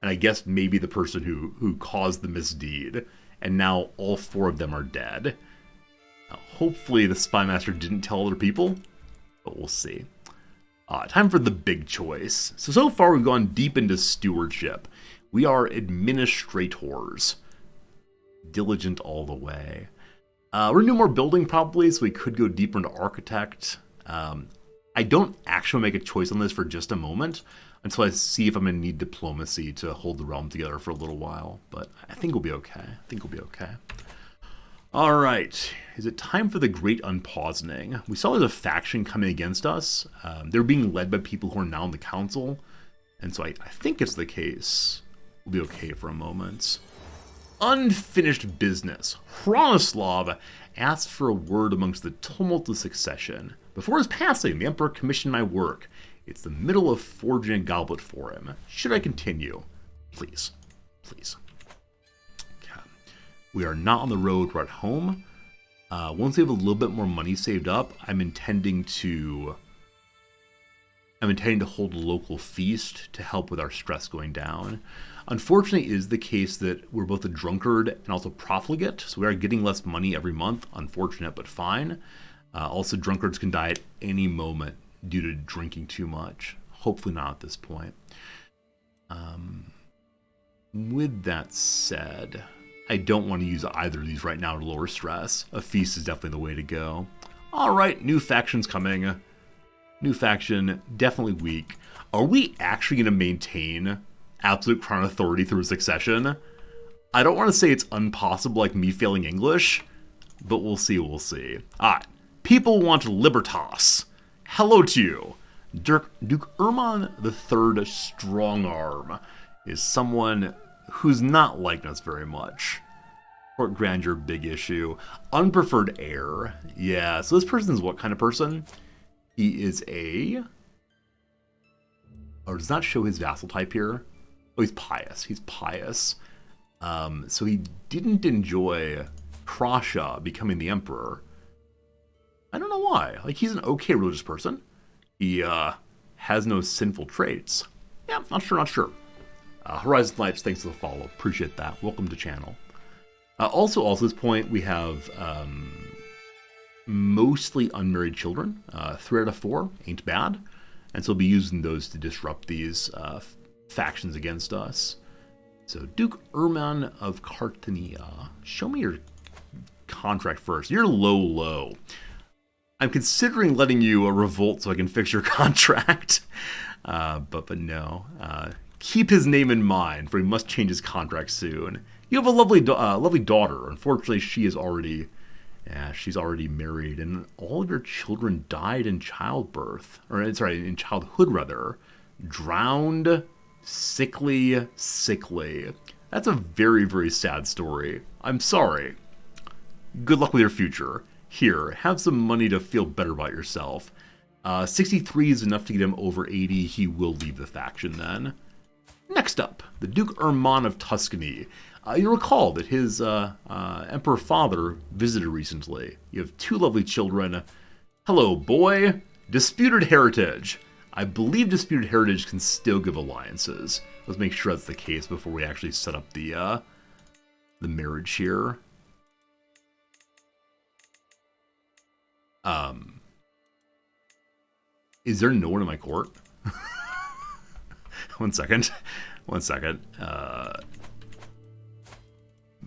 And I guess maybe the person who caused the misdeed. And now all 4 of them are dead. Hopefully the spy master didn't tell other people, but we'll see. Time for the big choice. So far we've gone deep into stewardship. We are administrators. Diligent all the way. We're gonna do more building probably, so we could go deeper into architect. I don't actually make a choice on this for just a moment until I see if I'm gonna need diplomacy to hold the realm together for a little while, but I think we'll be okay. All right, is it time for the Great Unpausoning? We saw there's a faction coming against us. They're being led by people who are now in the council, and so I think it's the case. We'll be okay for a moment. Unfinished business. Hronislav asked for a word amongst the tumult of succession. Before his passing, the Emperor commissioned my work. It's the middle of forging a goblet for him. Should I continue? Please. Okay. We are not on the road, we're at home. Once we have a little bit more money saved up, I'm intending to hold a local feast to help with our stress going down. Unfortunately, it is the case that we're both a drunkard and also profligate, so we are getting less money every month. Unfortunate, but fine. Also, drunkards can die at any moment due to drinking too much. Hopefully not at this point. With that said, I don't want to use either of these right now to lower stress. A feast is definitely the way to go. All right, new faction's coming. New faction, definitely weak. Are we actually going to maintain absolute crown authority through succession? I don't want to say it's impossible like me failing English, but we'll see. Alright, people want libertas. Hello to you. Duke Erman III Strong Arm is someone who's not liking us very much. Court grandeur, big issue. Unpreferred heir. Yeah, so this person's what kind of person? He is does not show his vassal type here. Oh, he's pious. So he didn't enjoy Krasha becoming the emperor. I don't know why. Like, he's an okay religious person. He has no sinful traits. Yeah, not sure. Horizon Lights, thanks for the follow. Appreciate that. Welcome to channel. Also at this point, we have mostly unmarried children. 3 out of 4 ain't bad. And so we'll be using those to disrupt these factions against us. So Duke Erman of Cartania. Show me your contract first. You're low. I'm considering letting you revolt so I can fix your contract. But no. Keep his name in mind, for he must change his contract soon. You have a lovely daughter. Unfortunately, she's already married, and all of your children died in childbirth. In childhood, rather. Drowned, sickly. That's a very, very sad story. I'm sorry. Good luck with your future. Here, have some money to feel better about yourself. 63 is enough to get him over 80. He will leave the faction then. Next up, the Duke Erman of Tuscany. You'll recall that his emperor father visited recently. You have 2 lovely children. Hello, boy. Disputed heritage. I believe disputed heritage can still give alliances. Let's make sure that's the case before we actually set up the marriage here. Is there no one in my court? One second.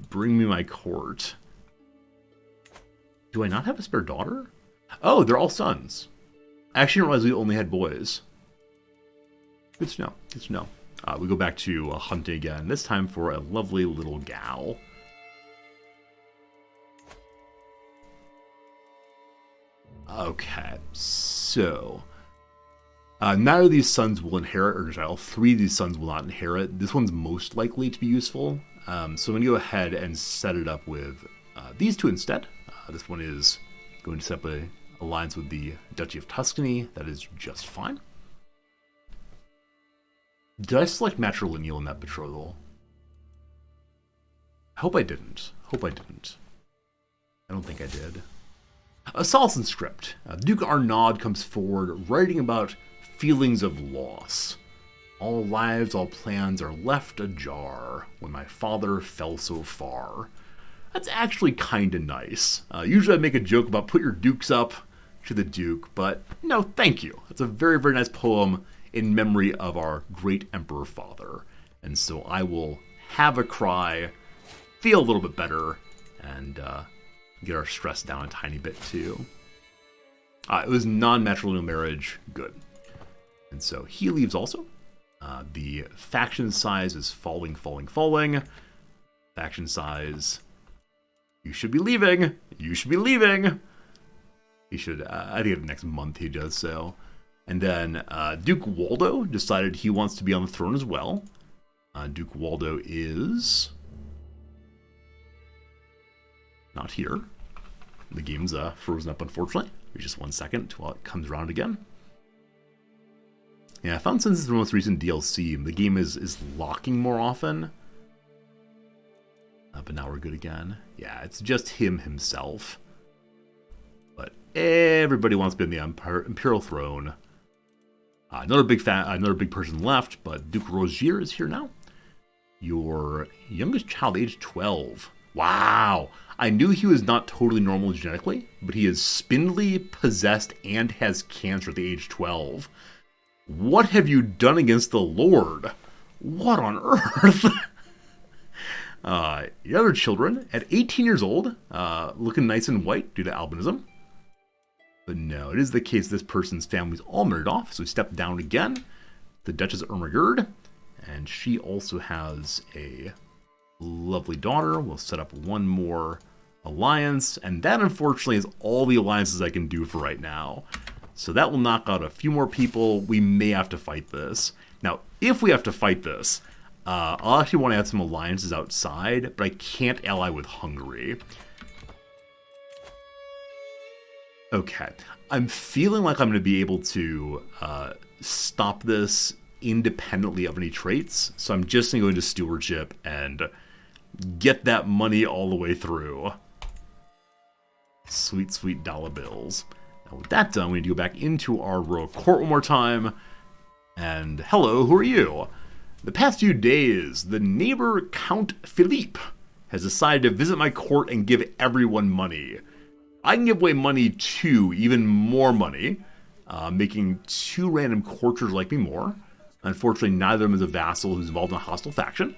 Bring me my court. Do I not have a spare daughter? Oh, they're all sons. I actually didn't realize we only had boys. Good to know. We go back to hunting again, this time for a lovely little gal. Okay, so Neither of these sons will inherit, or all three of these sons will not inherit. This one's most likely to be useful. So I'm going to go ahead and set it up with these two instead. This one is going to set up an alliance with the Duchy of Tuscany. That is just fine. Did I select matrilineal in that betrothal? I hope I didn't. I don't think I did. A Salson script. Duke Arnaud comes forward writing about feelings of loss. All lives, all plans are left ajar when my father fell so far. That's actually kinda nice. Usually I make a joke about put your dukes up to the Duke, but no, thank you. It's a very, very nice poem in memory of our great Emperor Father. And so I will have a cry, feel a little bit better, and get our stress down a tiny bit too. It was non-matrilineal marriage, good. And so he leaves also. The faction size is falling. Faction size, you should be leaving. He should, I think next month he does so. And then Duke Waldo decided he wants to be on the throne as well. Duke Waldo is not here. The game's frozen up, unfortunately. There's just 1 second while it comes around again. Yeah, I found since it's the most recent DLC, the game is locking more often. But now we're good again. Yeah, it's just himself. But everybody wants to be on the Imperial throne. Another big person left, but Duke Rogier is here now. Your youngest child, age 12. Wow! I knew he was not totally normal genetically, but he is spindly, possessed, and has cancer at the age 12. What have you done against the Lord? What on earth? The other children, at 18 years old, looking nice and white due to albinism. But no, it is the case this person's family's all married off, so we step down again. The Duchess Ermagerd, and she also has a lovely daughter. We'll set up one more alliance, and that unfortunately is all the alliances I can do for right now. So that will knock out a few more people. We may have to fight this. Now, if we have to fight this, I'll actually want to add some alliances outside, but I can't ally with Hungary. Okay, I'm feeling like I'm going to be able to stop this independently of any traits, so I'm just going to go into stewardship and get that money all the way through. Sweet, sweet dollar bills. Now with that done, we need to go back into our royal court one more time. And hello, who are you? The past few days, the neighbor Count Philippe has decided to visit my court and give everyone money. I can give away money too, even more money, making 2 random courtiers like me more. Unfortunately, neither of them is a vassal who's involved in a hostile faction.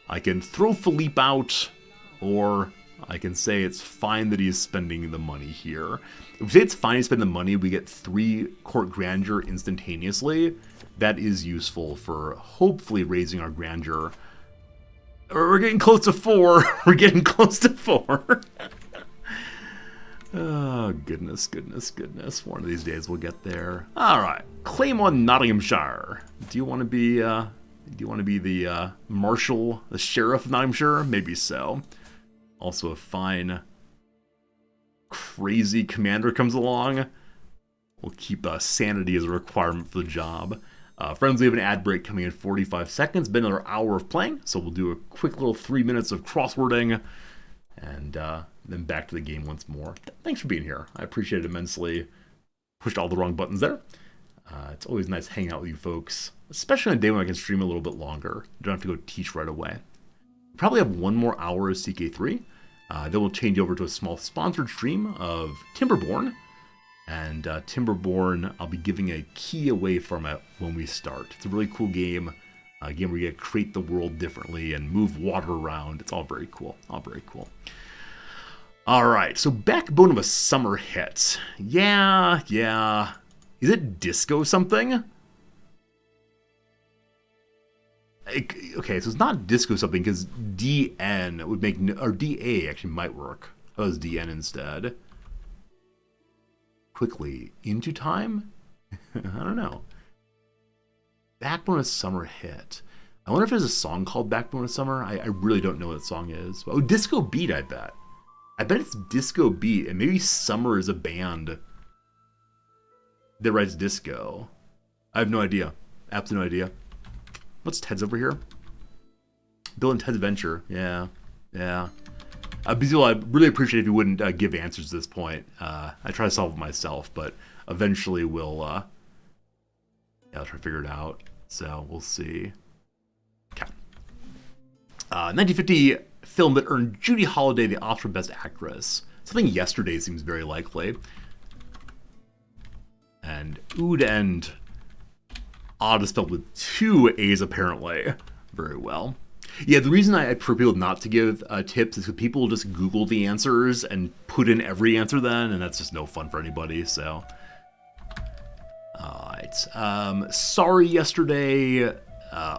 I can throw Philippe out, or I can say it's fine that he's spending the money here. If we say it's fine to spend the money, we get 3 court grandeur instantaneously. That is useful for hopefully raising our grandeur. We're getting close to 4. We're getting close to 4. Oh, goodness. One of these days we'll get there. All right, claim on Nottinghamshire. Do you want to be the marshal, the sheriff of Nottinghamshire? Maybe so. Also, a fine, crazy commander comes along. We'll keep sanity as a requirement for the job. Friends, we have an ad break coming in 45 seconds. Been another hour of playing, so we'll do a quick little 3 minutes of crosswording, and then back to the game once more. Thanks for being here. I appreciate it immensely. Pushed all the wrong buttons there. It's always nice hanging out with you folks, especially on a day when I can stream a little bit longer. You don't have to go teach right away. Probably have 1 more hour of CK3. Then we'll change over to a small sponsored stream of Timberborn. And Timberborn, I'll be giving a key away from it when we start. It's a really cool game. A game where you get to create the world differently and move water around. It's all very cool. Alright, so Backbone of a Summer Hit. Yeah. Is it disco something? Okay, so it's not disco something because DN would make, or DA actually might work. Oh, it's DN instead. Quickly, into time? I don't know. Backbone of Summer hit. I wonder if there's a song called Backbone of Summer. I really don't know what the song is. Oh, Disco Beat, I bet. I bet it's Disco Beat, and maybe Summer is a band that writes disco. I have no idea. Absolutely no idea. What's Ted's over here? Bill and Ted's Adventure. Yeah. Bizil, I'd really appreciate if you wouldn't give answers at this point. I try to solve it myself, but eventually I'll try to figure it out. So we'll see. Okay. 1950 film that earned Judy Holliday the Oscar for Best Actress. Something Yesterday seems very likely. And Ood and Odd is spelled with 2 A's apparently. Very well. Yeah, the reason I prefer people not to give tips is because people will just Google the answers and put in every answer then, and that's just no fun for anybody, so. Alright. Sorry Yesterday.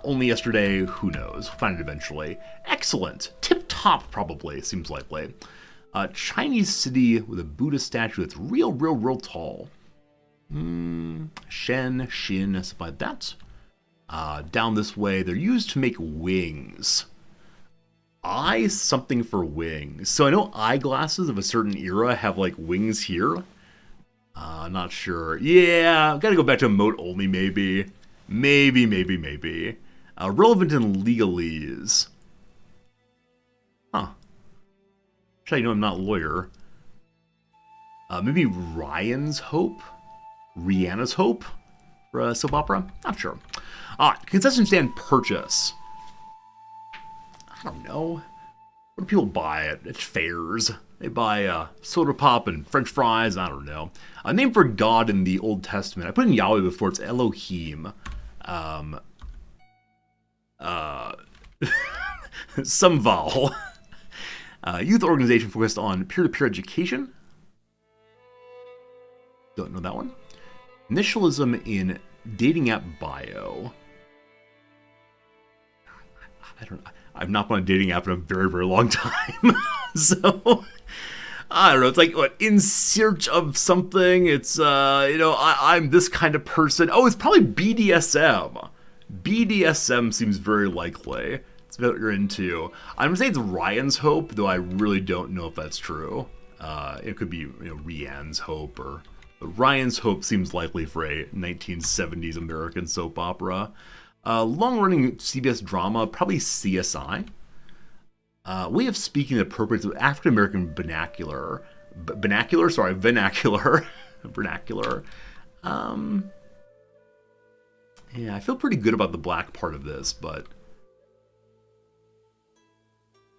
Only Yesterday. Who knows? We'll find it eventually. Excellent. Tip top, probably, seems likely. Chinese city with a Buddha statue that's real tall. Shen, Xin, something like that. Down this way, they're used to make wings. Something for wings. So I know eyeglasses of a certain era have like wings here. Not sure. Yeah, gotta go back to emote only maybe. Maybe. Relevant in legalese. Huh. Should I know I'm not a lawyer? Maybe Ryan's Hope? Rihanna's Hope? For a soap opera? Not sure. Concession stand purchase. I don't know. What do people buy at fairs? They buy soda pop and French fries. I don't know. A name for God in the Old Testament. I put in Yahweh before. It's Elohim. Some vowel. Youth organization focused on peer-to-peer education. Don't know that one. Initialism in dating app bio. I've not been on a dating app in a very long time. So, I don't know. It's like, what, in search of something? It's, I'm this kind of person. Oh, it's probably BDSM. BDSM seems very likely. It's what you're into. I'm going to say it's Ryan's Hope, though I really don't know if that's true. It could be, Rianne's Hope or... But Ryan's Hope seems likely for a 1970s American soap opera. Long-running CBS drama, probably CSI. Way of speaking appropriate to African-American vernacular. Vernacular. Vernacular. Yeah, I feel pretty good about the black part of this, but...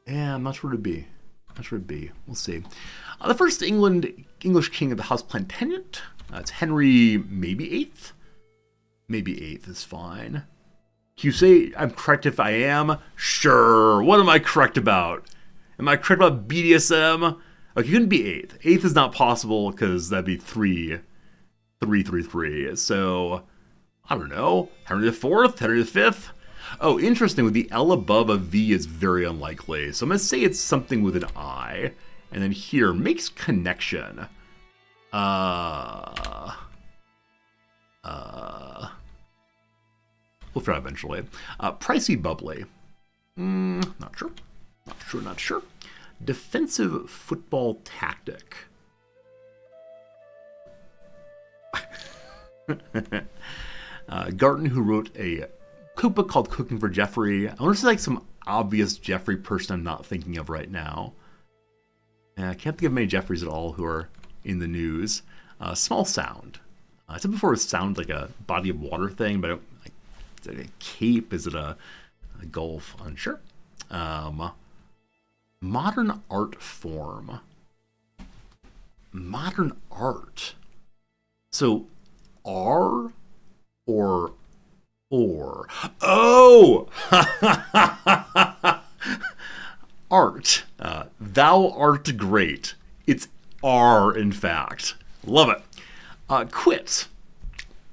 Yeah, I'm not sure what it'd be. We'll see. The first English king of the House Plantagenet. It's Henry, maybe 8th? Maybe 8th is fine. Can you say I'm correct if I am? Sure. What am I correct about? Am I correct about BDSM? Okay, you couldn't be 8th. 8th is not possible because that'd be 3. So, I don't know. Henry IV? Henry V? Oh, interesting. With the L above, a V is very unlikely. So I'm going to say it's something with an I. And then here, makes connection. We'll figure out eventually. Pricey bubbly. Not sure. Defensive football tactic. Garton, who wrote a cookbook called Cooking for Jeffrey. I wonder if it's like some obvious Jeffrey person I'm not thinking of right now. I can't think of many Jeffreys at all who are in the news. Small sound. I said before it sounded like a body of water thing, but is it a cape? Is it a gulf? Unsure. Modern art form. Modern art. So, R or or. Oh! Art. Thou art great. It's R, in fact. Love it. Quit.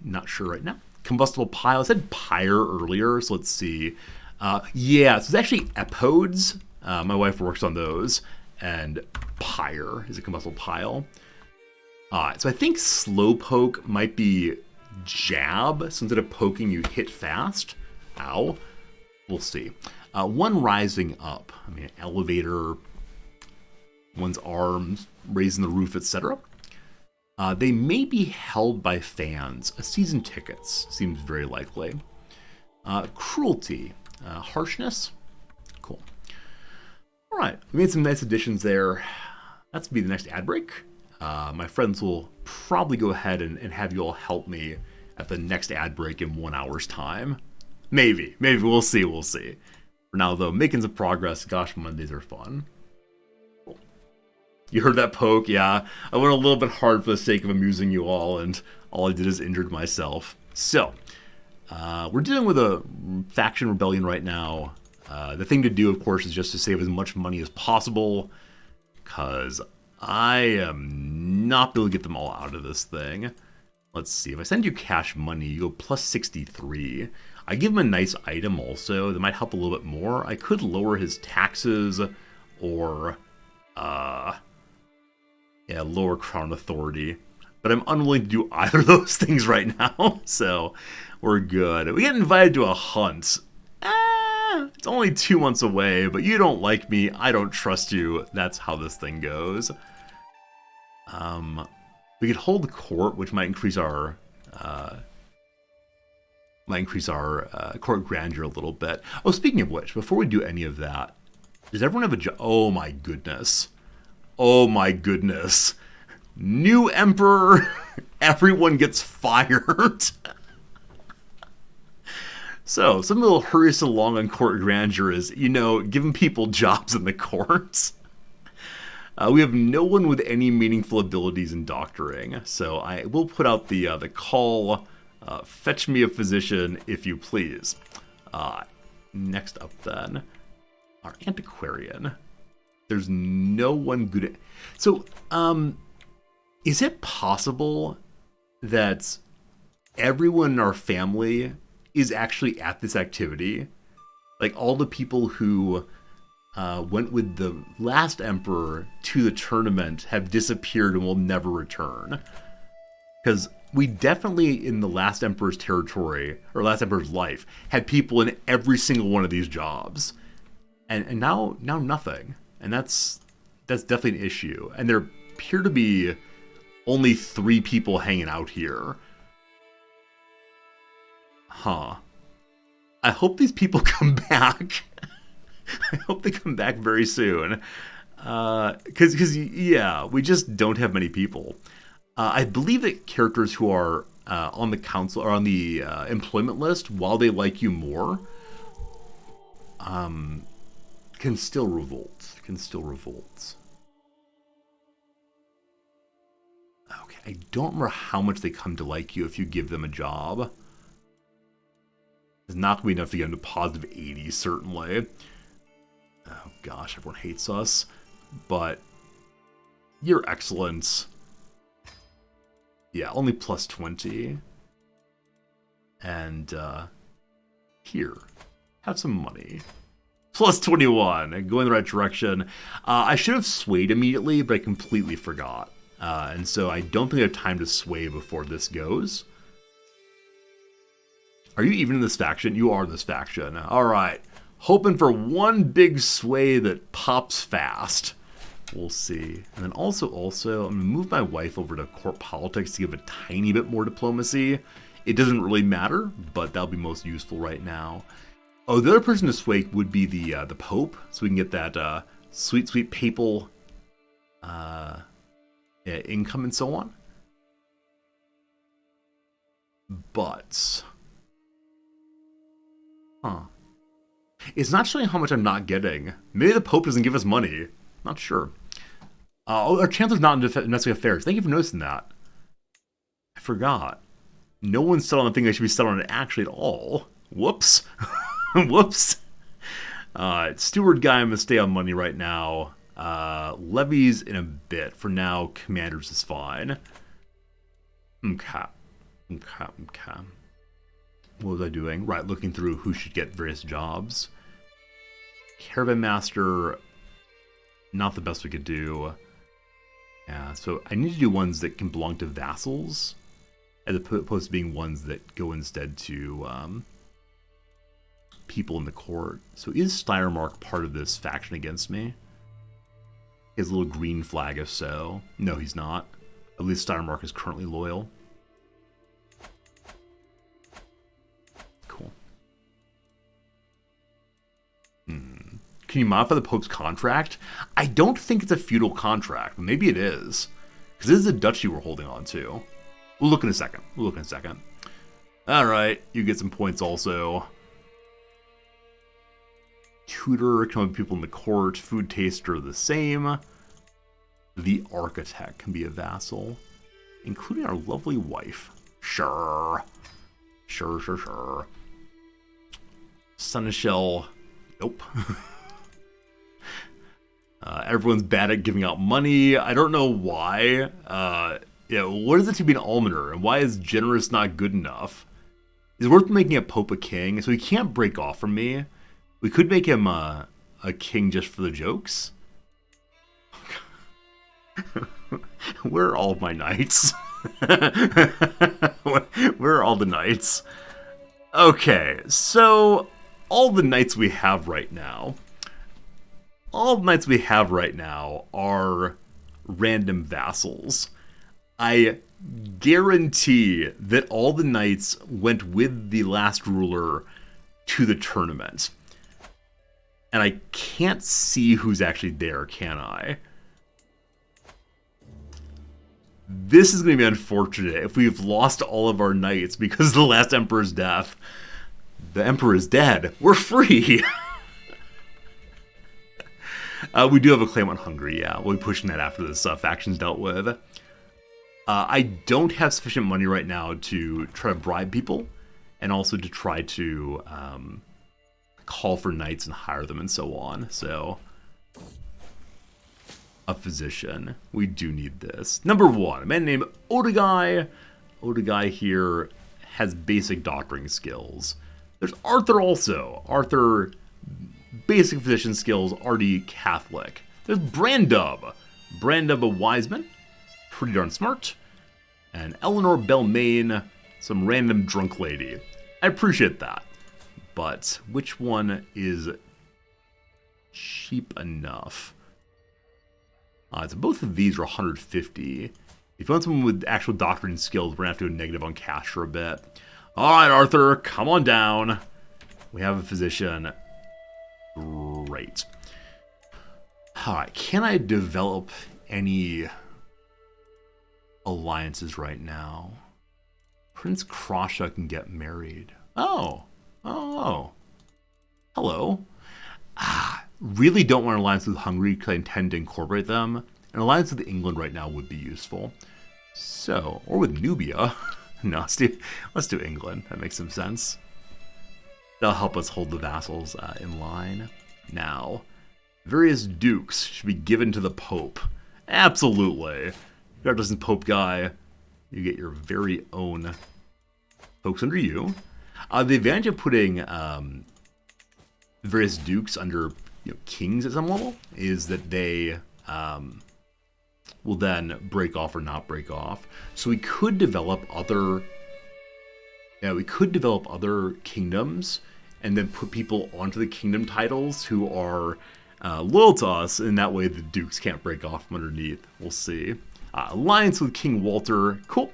Not sure right now. Combustible pile. I said pyre earlier, so let's see. Yeah, so it's actually epodes. My wife works on those. And pyre is a combustible pile. So I think slowpoke might be jab. So instead of poking, you hit fast. Ow. We'll see. One rising up. I mean, elevator, one's arms, raising the roof, etc. They may be held by fans. Season tickets seems very likely. Cruelty. Harshness. Cool. All right. We made some nice additions there. That's be the next ad break. My friends will probably go ahead and have you all help me at the next ad break in 1 hour's time. Maybe. We'll see. For now, though, making some progress. Gosh, Mondays are fun. Cool. You heard that poke? Yeah. I went a little bit hard for the sake of amusing you all, and all I did is injured myself. So, we're dealing with a faction rebellion right now. The thing to do, of course, is just to save as much money as possible, because I am not able to get them all out of this thing. Let's see. If I send you cash money, you go plus 63. I give him a nice item also that might help a little bit more. I could lower his taxes or, lower crown authority. But I'm unwilling to do either of those things right now, so we're good. We get invited to a hunt. It's only 2 months away, but you don't like me. I don't trust you. That's how this thing goes. We could hold the court, which might increase our court grandeur a little bit. Oh, speaking of which, before we do any of that, does everyone have a job? Oh my goodness. New emperor. Everyone gets fired. So, something that'll hurry us along on court grandeur is, giving people jobs in the courts. We have no one with any meaningful abilities in doctoring, so I will put out the call, fetch me a physician, if you please. Next up then, our antiquarian. There's no one good at... So, is it possible that everyone in our family is actually at this activity? Like, all the people who went with the last emperor to the tournament have disappeared and will never return. Because we definitely, in the last emperor's territory, or last emperor's life, had people in every single one of these jobs. And now nothing. And that's definitely an issue. And there appear to be only 3 people hanging out here. Huh. I hope these people come back. I hope they come back very soon. Because we just don't have many people. I believe that characters who are on the council or on the employment list, while they like you more, can still revolt. Okay, I don't remember how much they come to like you if you give them a job. It's not going to be enough to get them to positive 80, certainly. Oh gosh, everyone hates us. But you're excellent. Yeah, only plus 20. And here, have some money. Plus 21, and go in the right direction. I should have swayed immediately, but I completely forgot. And so I don't think I have time to sway before this goes. Are you even in this faction? You are in this faction. Alright. Hoping for one big sway that pops fast. We'll see. And then also, I'm going to move my wife over to court politics to give a tiny bit more diplomacy. It doesn't really matter, but that'll be most useful right now. Oh, the other person to sway would be the Pope, so we can get that sweet papal income and so on. But... it's not showing how much I'm not getting. Maybe the Pope doesn't give us money. Not sure. Our Chancellor's not in domestic affairs. Thank you for noticing that. I forgot. No one's settled on the thing they should be settled on actually at all. Whoops. Whoops. Steward guy, I'm going to stay on money right now. Levies in a bit. For now, commanders is fine. Okay. What was I doing? Right, looking through who should get various jobs. Caravan Master, not the best we could do. Yeah, so I need to do ones that can belong to vassals. as opposed to being ones that go instead to people in the court. So is Steiermark part of this faction against me? His little green flag, if so. No, he's not. At least Steiermark is currently loyal. Cool. Can you modify the Pope's contract? I don't think it's a feudal contract. Maybe it is. Because this is a duchy we're holding on to. We'll look in a second. Alright, you get some points also. Tutor, can people in the court. Food taster, the same. The architect can be a vassal. Including our lovely wife. Sure. Seneschal, nope. Everyone's bad at giving out money. I don't know why. What is it to be an almoner, and why is generous not good enough? It's worth making a Pope a king, so he can't break off from me. We could make him a king just for the jokes. Where are all of my knights? Where are all the knights? Okay, so all the knights we have right now are random vassals. I guarantee that all the knights went with the last ruler to the tournament. And I can't see who's actually there, can I? This is going to be unfortunate if we've lost all of our knights because of the last emperor's death. The emperor is dead. We're free! We do have a claim on Hungary, yeah. We'll be pushing that after this faction's dealt with. I don't have sufficient money right now to try to bribe people, and also to try to call for knights and hire them and so on. So, a physician. We do need this. Number 1, a man named Odegai. Odegai here has basic doctoring skills. There's Arthur also. Arthur, basic physician skills, already Catholic. There's Brandub. Brandub, a wise man. Pretty darn smart. And Eleanor Belmain, some random drunk lady. I appreciate that. But which one is cheap enough? So both of these are 150. If you want someone with actual doctoring skills, we're going to have to go negative on cash for a bit. Alright, Arthur, come on down. We have a physician. Great. Alright, can I develop any alliances right now? Prince Krasha can get married. Oh. Hello. Really don't want an alliance with Hungary because I intend to incorporate them. An alliance with England right now would be useful. So, or with Nubia. No, let's do England. That makes some sense. That'll help us hold the vassals in line. Now, various dukes should be given to the Pope. Absolutely. You're not just a Pope guy. You get your very own folks under you. The advantage of putting various dukes under kings at some level is that they will then break off or not break off. So we could develop other kingdoms and then put people onto the kingdom titles who are loyal to us, and that way the dukes can't break off from underneath. We'll see. Alliance with King Walter, cool.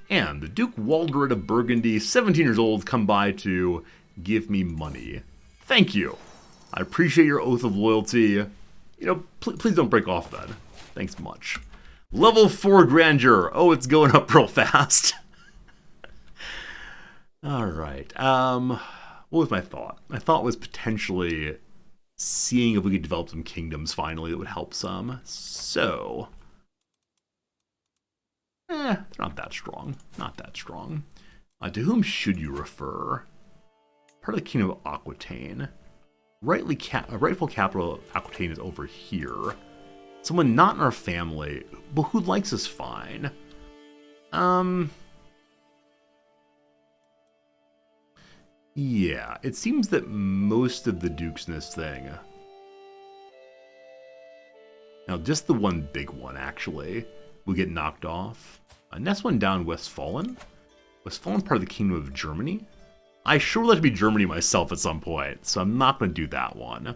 And the Duke Waldred of Burgundy, 17 years old, come by to give me money. Thank you. I appreciate your oath of loyalty. Please don't break off then. Thanks much. Level 4 grandeur. Oh, it's going up real fast. Alright. What was my thought? My thought was potentially seeing if we could develop some kingdoms finally that would help some. So, they're not that strong. Not that strong. To whom should you refer? Part of the Kingdom of Aquitaine. Rightful capital of Aquitaine is over here. Someone not in our family, but who likes us fine. Yeah, it seems that most of the dukes in this thing... Now, just the one big one, actually, will get knocked off. Next one down, Westfalen. Westfalen part of the Kingdom of Germany? I sure would like to be Germany myself at some point, so I'm not going to do that one.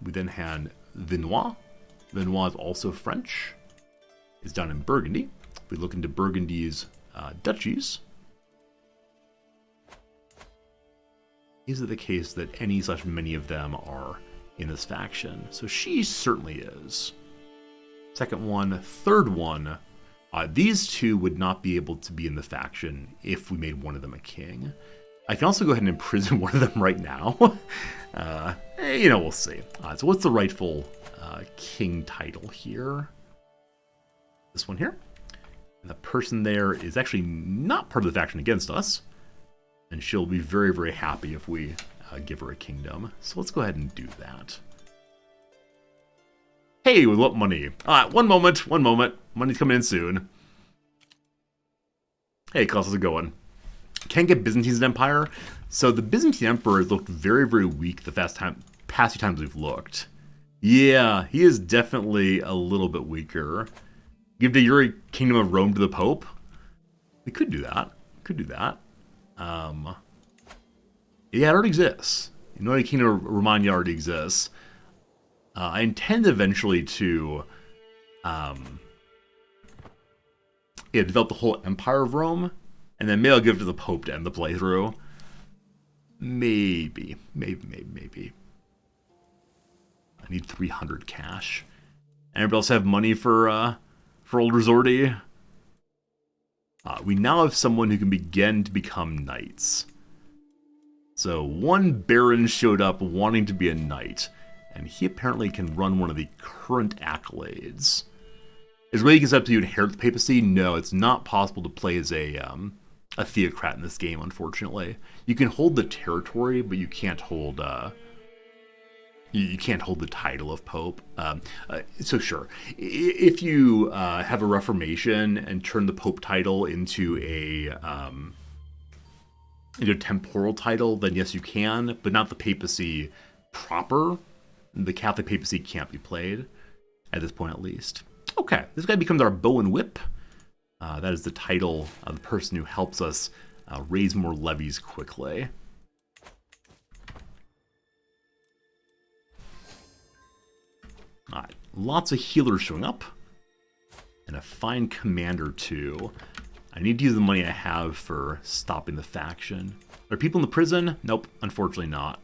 We then had Vinois. Vinois is also French. It's down in Burgundy. If we look into Burgundy's duchies, is it the case that any/many of them are in this faction? So she certainly is. Second one, third one. These two would not be able to be in the faction if we made one of them a king. I can also go ahead and imprison one of them right now. We'll see. So what's the rightful king title here? This one here. And the person there is actually not part of the faction against us. And she'll be very, very happy if we give her a kingdom. So let's go ahead and do that. Hey, we want money. One moment. Money's coming in soon. Hey, Klaus, how's it going? Can't get Byzantine Empire. So the Byzantine Emperor has looked very, very weak the past few times we've looked. Yeah, he is definitely a little bit weaker. Give the Uri Kingdom of Rome to the Pope? We could do that. Yeah, it already exists. The Kingdom of Romagna already exists. I intend eventually to develop the whole Empire of Rome, and then maybe I'll give it to the Pope to end the playthrough. Maybe. I need 300 cash. Anybody else have money for old Resorty? We now have someone who can begin to become knights. So one baron showed up wanting to be a knight, and he apparently can run one of the current accolades. Is Ray gets up to you inherit the papacy? No, it's not possible to play as a theocrat in this game, unfortunately. You can hold the territory, but you can't hold you can't hold the title of pope. So sure, if you have a reformation and turn the pope title into a temporal title, then yes, you can, but not the papacy proper. The Catholic papacy can't be played, at this point at least. Okay, this guy becomes our bow and whip. That is the title of the person who helps us raise more levies quickly. Alright, lots of healers showing up. And a fine commander too. I need to use the money I have for stopping the faction. Are people in the prison? Nope, unfortunately not.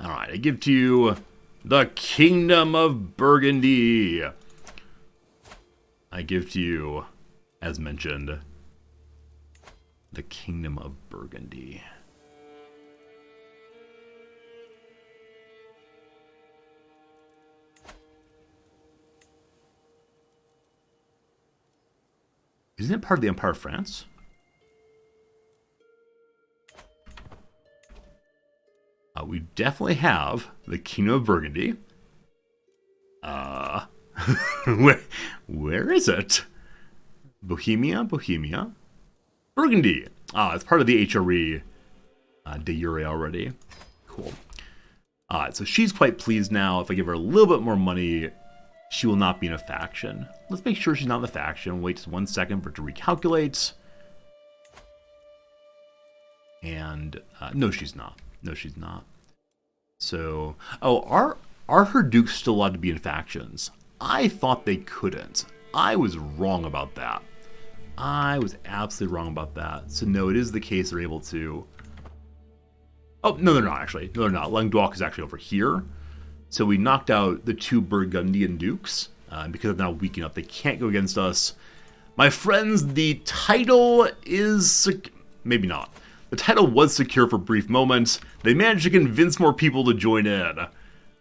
Alright, I give to you the Kingdom of Burgundy. I give to you, as mentioned, the Kingdom of Burgundy. Isn't it part of the Empire of France? We definitely have the Kingdom of Burgundy. Where is it? Bohemia? Burgundy! It's part of the HRE de jure already. Cool. So she's quite pleased now. If I give her a little bit more money, she will not be in a faction. Let's make sure she's not in the faction. Wait just 1 second for it to recalculate. And no, she's not. So, are her dukes still allowed to be in factions? I thought they couldn't. I was wrong about that. I was absolutely wrong about that. So no, it is the case they're able to... Oh, no, they're not actually. No, they're not. Languedoc is actually over here. So we knocked out the 2 Burgundian dukes. Because they're now weak enough, they can't go against us. My friends, the title is... Maybe not. The title was secure for brief moments. They managed to convince more people to join in.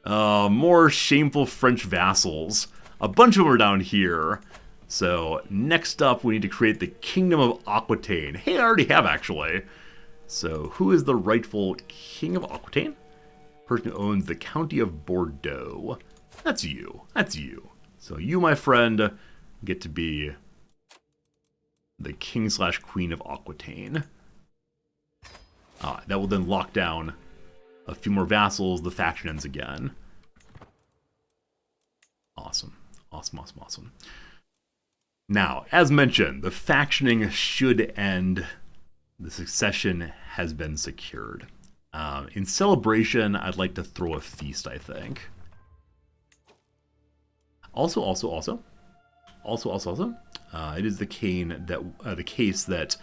More shameful French vassals. A bunch of them are down here. So next up, we need to create the Kingdom of Aquitaine. Hey, I already have, actually. So who is the rightful King of Aquitaine? Person who owns the County of Bordeaux. That's you. So you, my friend, get to be the King/Queen of Aquitaine. That will then lock down a few more vassals. The faction ends again. Awesome. Now, as mentioned, the factioning should end. The succession has been secured. In celebration, I'd like to throw a feast, I think. Also, it is the case that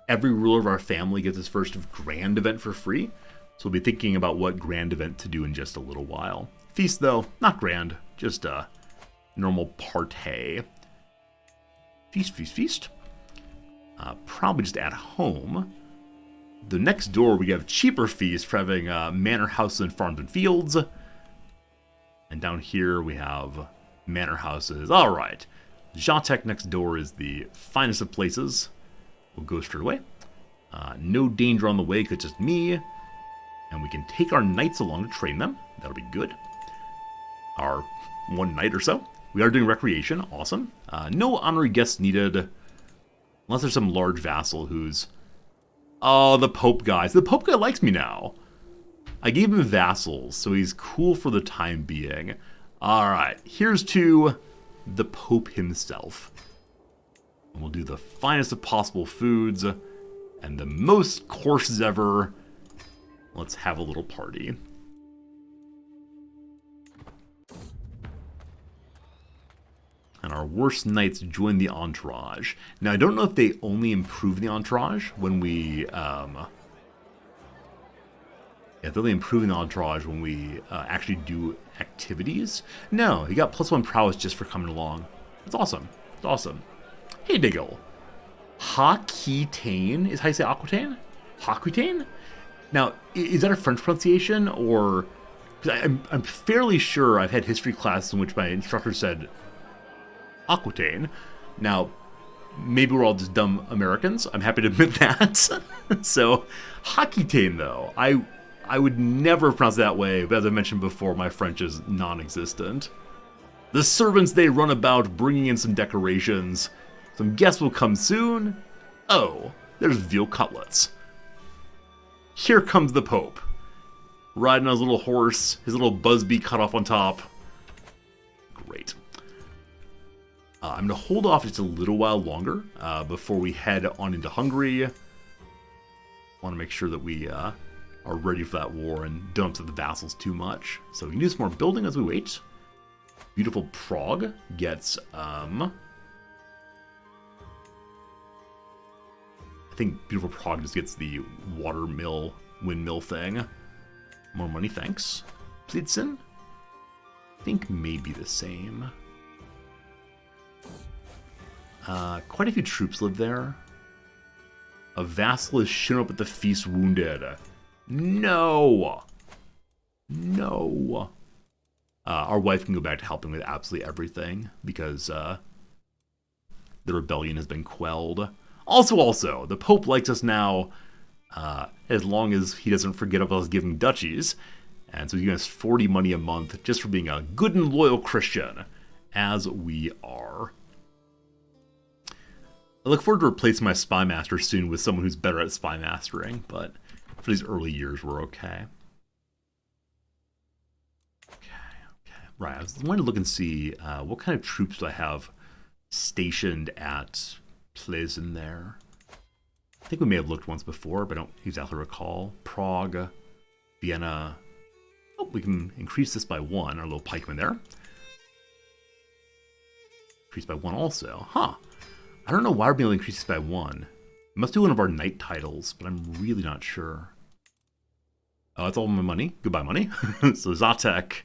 every ruler of our family gets his first grand event for free. So we'll be thinking about what grand event to do in just a little while. Feast, though, not grand, just a normal party. Feast. Probably just at home. The next door we have cheaper feast for having manor houses and farms and fields. And down here we have manor houses. All right. Jatek next door is the finest of places. We'll go straight away. No danger on the way because it's just me. And we can take our knights along to train them. That'll be good. Our one knight or so. We are doing recreation. Awesome. No honorary guests needed. Unless there's some large vassal who's... Oh, the Pope guys. The Pope guy likes me now. I gave him vassals, so he's cool for the time being. Alright, here's to the Pope himself. And we'll do the finest of possible foods and the most courses ever. Let's have a little party. And our worst knights join the entourage. Now, I don't know if they only improve the entourage when we... Yeah, they're only improving the entourage when we actually do activities. No, he got +1 prowess just for coming along. That's awesome. It's awesome. Hey, Diggle. Aquitaine is how you say Aquitaine? Aquitaine? Now, is that a French pronunciation, or... I'm fairly sure I've had history classes in which my instructor said Aquitaine. Now, maybe we're all just dumb Americans. I'm happy to admit that. So, Aquitaine, though. I would never pronounce it that way, but as I mentioned before, my French is non-existent. The servants, they run about bringing in some decorations. Some guests will come soon. Oh, there's veal cutlets. Here comes the Pope. Riding on his little horse, his little busby cut off on top. Great. I'm going to hold off just a little while longer before we head on into Hungary. I want to make sure that we are ready for that war and don't upset the vassals too much. So we can do some more building as we wait. Beautiful Prague gets... I think Beautiful Prague just gets the windmill thing. More money, thanks. Plitzen? I think maybe the same. Quite a few troops live there. A vassal is shown up at the feast wounded. No! No! Our wife can go back to helping with absolutely everything because the rebellion has been quelled. Also, the Pope likes us now as long as he doesn't forget about us giving duchies. And so he's giving us 40 money a month just for being a good and loyal Christian, as we are. I look forward to replacing my spy master soon with someone who's better at spy mastering, but for these early years, we're okay. Okay. Right, I was wanting to look and see what kind of troops do I have stationed at Plzeň there. I think we may have looked once before, but I don't exactly recall. Prague, Vienna. Oh, we can increase this by 1, our little pikeman there. Increase by 1 also. Huh. I don't know why we're being able to increase this by 1. It must be one of our knight titles, but I'm really not sure. Oh, that's all my money. Goodbye, money. So Zatek.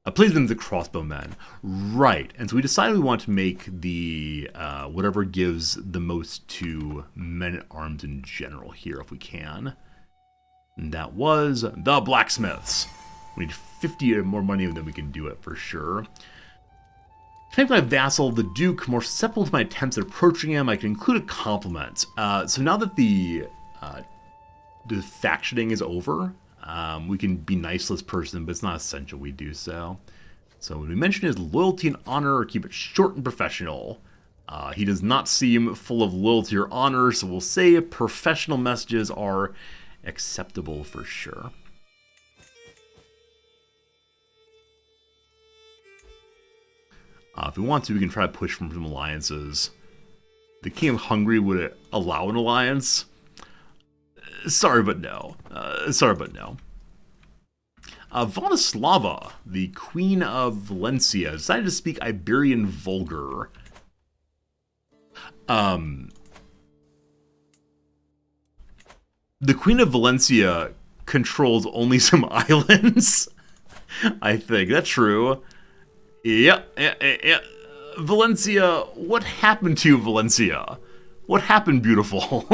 Plzeň's the crossbowmen. Right. And so we decided we want to make the whatever gives the most to men-at-arms in general here, if we can. And that was the blacksmiths. We need 50 more money, and then we can do it for sure. To make my vassal, the Duke, more susceptible to my attempts at approaching him, I can include a compliment. So now that the factioning is over, we can be nice to this person, but it's not essential we do so. So when we mention his loyalty and honor, keep it short and professional. He does not seem full of loyalty or honor, so we'll say professional messages are acceptable for sure. If we want to, we can try to push from some alliances. The King of Hungary would allow an alliance. Sorry, but no. Sorry, but no. Vladislava, the Queen of Valencia, decided to speak Iberian Vulgar. The Queen of Valencia controls only some islands. I think that's true. Yeah. Valencia, what happened to you, Valencia? What happened, beautiful?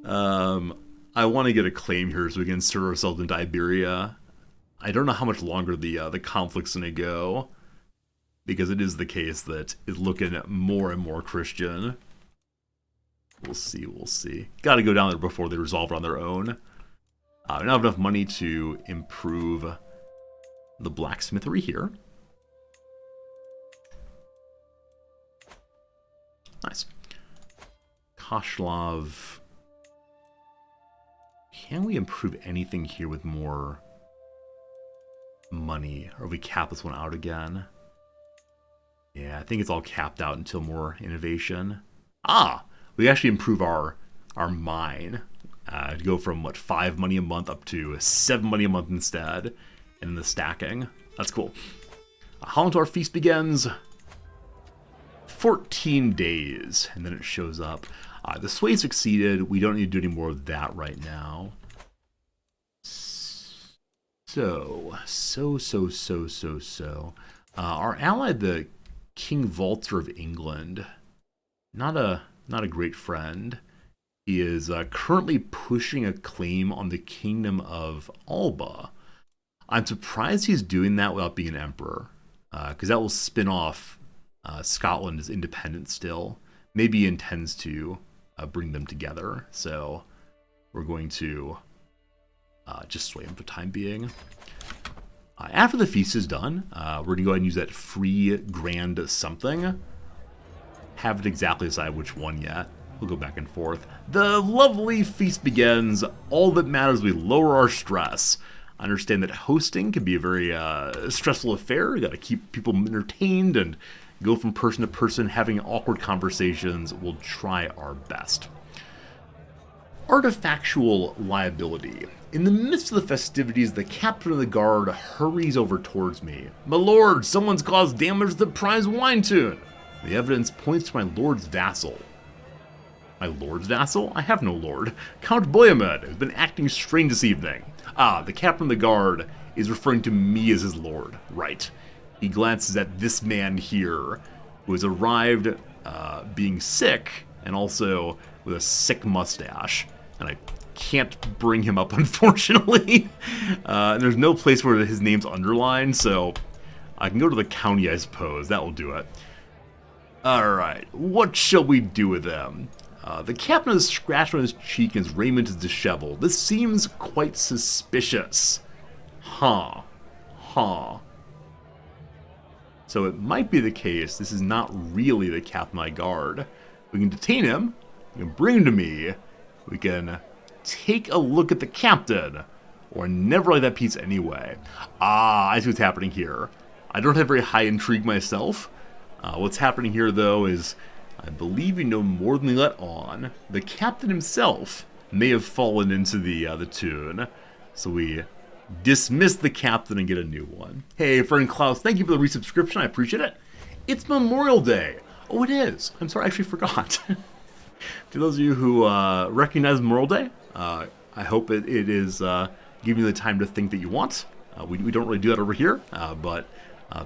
I want to get a claim here so we can insert ourselves into Iberia. I don't know how much longer the conflict's gonna go, because it is the case that it's looking more and more Christian. We'll see. Gotta go down there before they resolve it on their own. We don't have enough money to improve the blacksmithery here. Nice. Koshlav. Can we improve anything here with more money? Or we cap this one out again? Yeah, I think it's all capped out until more innovation. We actually improve our mine. To go from, 5 money a month up to 7 money a month instead. And the stacking. That's cool. How long till our feast begins? 14 days. And then it shows up. The sway succeeded. We don't need to do any more of that right now. So. Our ally, the King Walter of England, not a great friend. He is currently pushing a claim on the Kingdom of Alba. I'm surprised he's doing that without being an emperor, because that will spin off Scotland as independent still. Maybe he intends to bring them together, so we're going to just sway him for the time being. After the feast is done, we're going to go ahead and use that free grand something. Haven't exactly decided which one yet. We'll go back and forth. The lovely feast begins. All that matters is we lower our stress. I understand that hosting can be a very stressful affair. You got to keep people entertained and go from person to person, having awkward conversations. We'll try our best. Artifactual liability. In the midst of the festivities, the captain of the guard hurries over towards me. My lord, someone's caused damage to the prize wine tune. The evidence points to my lord's vassal. My lord's vassal? I have no lord. Count Boyamed has been acting strange this evening. The captain of the guard is referring to me as his lord. Right. He glances at this man here, who has arrived being sick, and also with a sick mustache. And I can't bring him up, unfortunately. And there's no place where his name's underlined, so I can go to the county, I suppose. That will do it. Alright, what shall we do with them? The captain has scratched on his cheek and his raiment is disheveled. This seems quite suspicious. Huh. So it might be the case this is not really the captain of my guard. We can detain him. We can bring him to me. We can take a look at the captain. Or never like that piece anyway. I see what's happening here. I don't have very high intrigue myself. What's happening here, though, is I believe we know more than we let on. The captain himself may have fallen into the tune. So we dismiss the captain and get a new one. Hey, friend Klaus, thank you for the resubscription. I appreciate it. It's Memorial Day. Oh, it is. I'm sorry, I actually forgot. To those of you who recognize Memorial Day, I hope it is giving you the time to think that you want. We don't really do that over here, but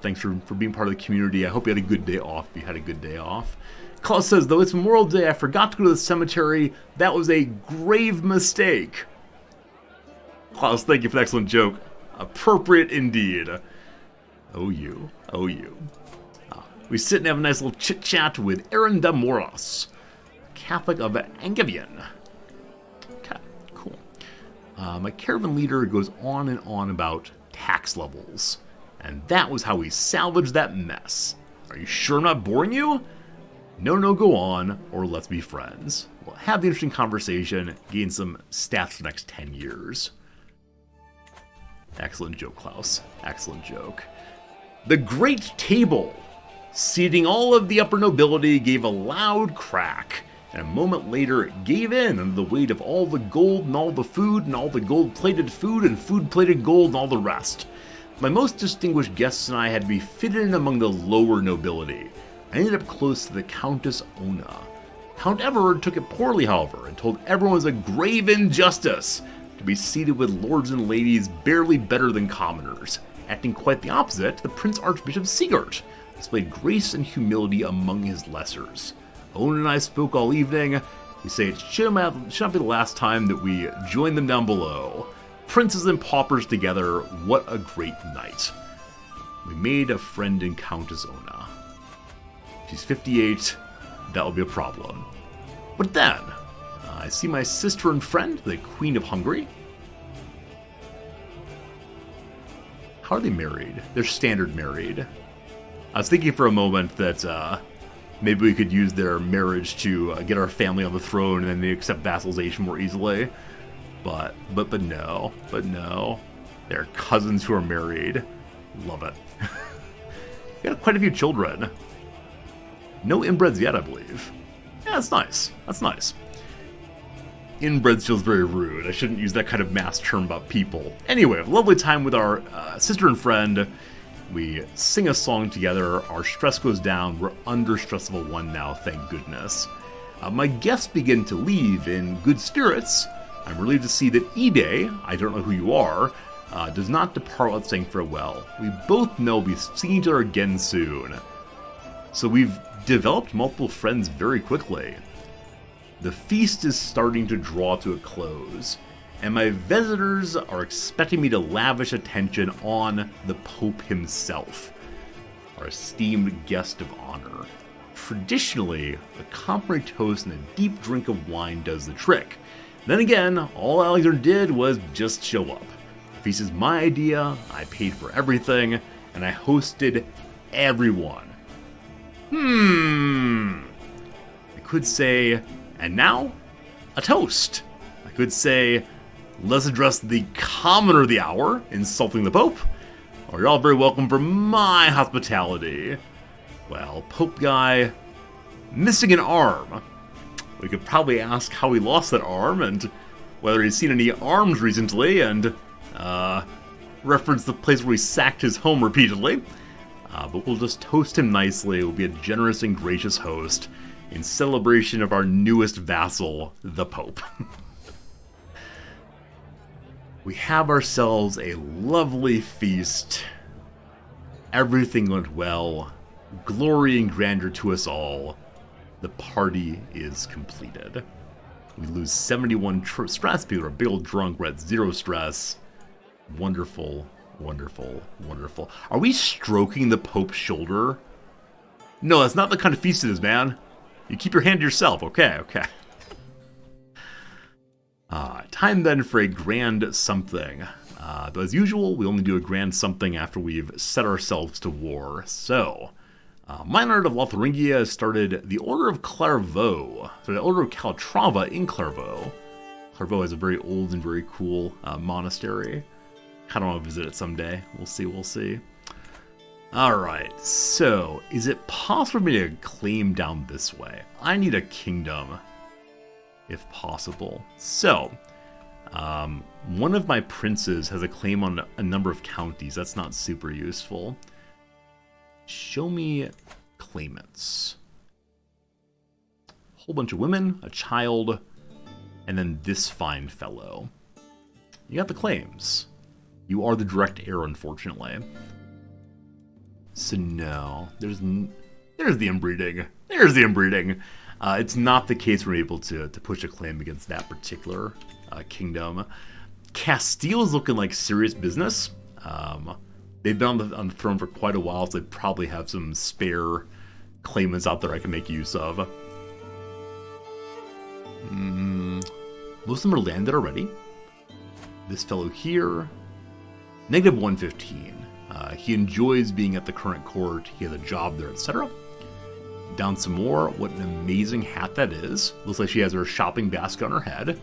thanks for being part of the community. I hope you had a good day off. If you had a good day off. Klaus says, though it's Memorial Day, I forgot to go to the cemetery. That was a grave mistake. Klaus, thank you for the excellent joke. Appropriate indeed. Oh, you. We sit and have a nice little chit-chat with Aaron de Moros, Catholic of Angevin. Okay, cool. My caravan leader goes on and on about tax levels. And that was how we salvaged that mess. Are you sure I'm not boring you? No, go on, or let's be friends. We'll have the interesting conversation, gain some stats for the next 10 years. Excellent joke, Klaus. Excellent joke. The great table, seating all of the upper nobility, gave a loud crack, and a moment later it gave in under the weight of all the gold and all the food and all the gold-plated food and food-plated gold and all the rest. My most distinguished guests and I had to be fitted in among the lower nobility. I ended up close to the Countess Ona. Count Everard took it poorly, however, and told everyone it was a grave injustice to be seated with lords and ladies barely better than commoners. Acting quite the opposite, the Prince Archbishop Siegert displayed grace and humility among his lessers. Owen and I spoke all evening. We say it should not be the last time that we join them down below. Princes and paupers together, what a great night. We made a friend in Countess Ona. She's 58, that will be a problem. But then, I see my sister and friend, the Queen of Hungary. How are they married? They're standard married. I was thinking for a moment that maybe we could use their marriage to get our family on the throne and then they accept vassalization more easily. But no. They're cousins who are married. Love it. Got quite a few children. No inbreds yet, I believe. Yeah, that's nice. That's nice. Inbreds feels very rude. I shouldn't use that kind of mass term about people. Anyway, a lovely time with our sister and friend. We sing a song together. Our stress goes down. We're under stress level 1 now, thank goodness. My guests begin to leave in good spirits. I'm relieved to see that Ide, I don't know who you are, does not depart without saying farewell. We both know we'll be seeing each other again soon. So we've developed multiple friends very quickly. The feast is starting to draw to a close, and my visitors are expecting me to lavish attention on the Pope himself, our esteemed guest of honor. Traditionally, a complimentary toast and a deep drink of wine does the trick. Then again, all Alexander did was just show up. The feast is my idea, I paid for everything, and I hosted everyone. I could say, and now, a toast. I could say, let's address the commoner of the hour, insulting the Pope, or you're all very welcome for my hospitality. Well, Pope guy, missing an arm. We could probably ask how he lost that arm, and whether he's seen any arms recently, and reference the place where he sacked his home repeatedly. But we'll just toast him nicely. We'll be a generous and gracious host in celebration of our newest vassal, the Pope. We have ourselves a lovely feast. Everything went well. Glory and grandeur to us all. The party is completed. We lose 71 stress. People are big old drunk. We're at 0 stress. Wonderful, wonderful, wonderful. Are we stroking the Pope's shoulder? No, that's not the kind of feast it is, man. You keep your hand to yourself. Okay. Time then for a grand something. Though as usual, we only do a grand something after we've set ourselves to war. So, Meinrad of Lotharingia has started the Order of Clairvaux, so the Order of Calatrava in Clairvaux. Clairvaux is a very old and very cool monastery. Kind of want to visit it someday. We'll see. Alright, so is it possible for me to claim down this way? I need a kingdom, if possible. So, one of my princes has a claim on a number of counties. That's not super useful. Show me claimants. Whole bunch of women, a child, and then this fine fellow. You got the claims. You are the direct heir, unfortunately. So no, there's the inbreeding. There's the inbreeding. It's not the case we're able to push a claim against that particular kingdom. Castile's looking like serious business. They've been on the throne for quite a while, so they probably have some spare claimants out there I can make use of. Most of them are landed already. This fellow here, negative 115. He enjoys being at the current court. He has a job there, etc. Down some more. What an amazing hat that is. Looks like she has her shopping basket on her head.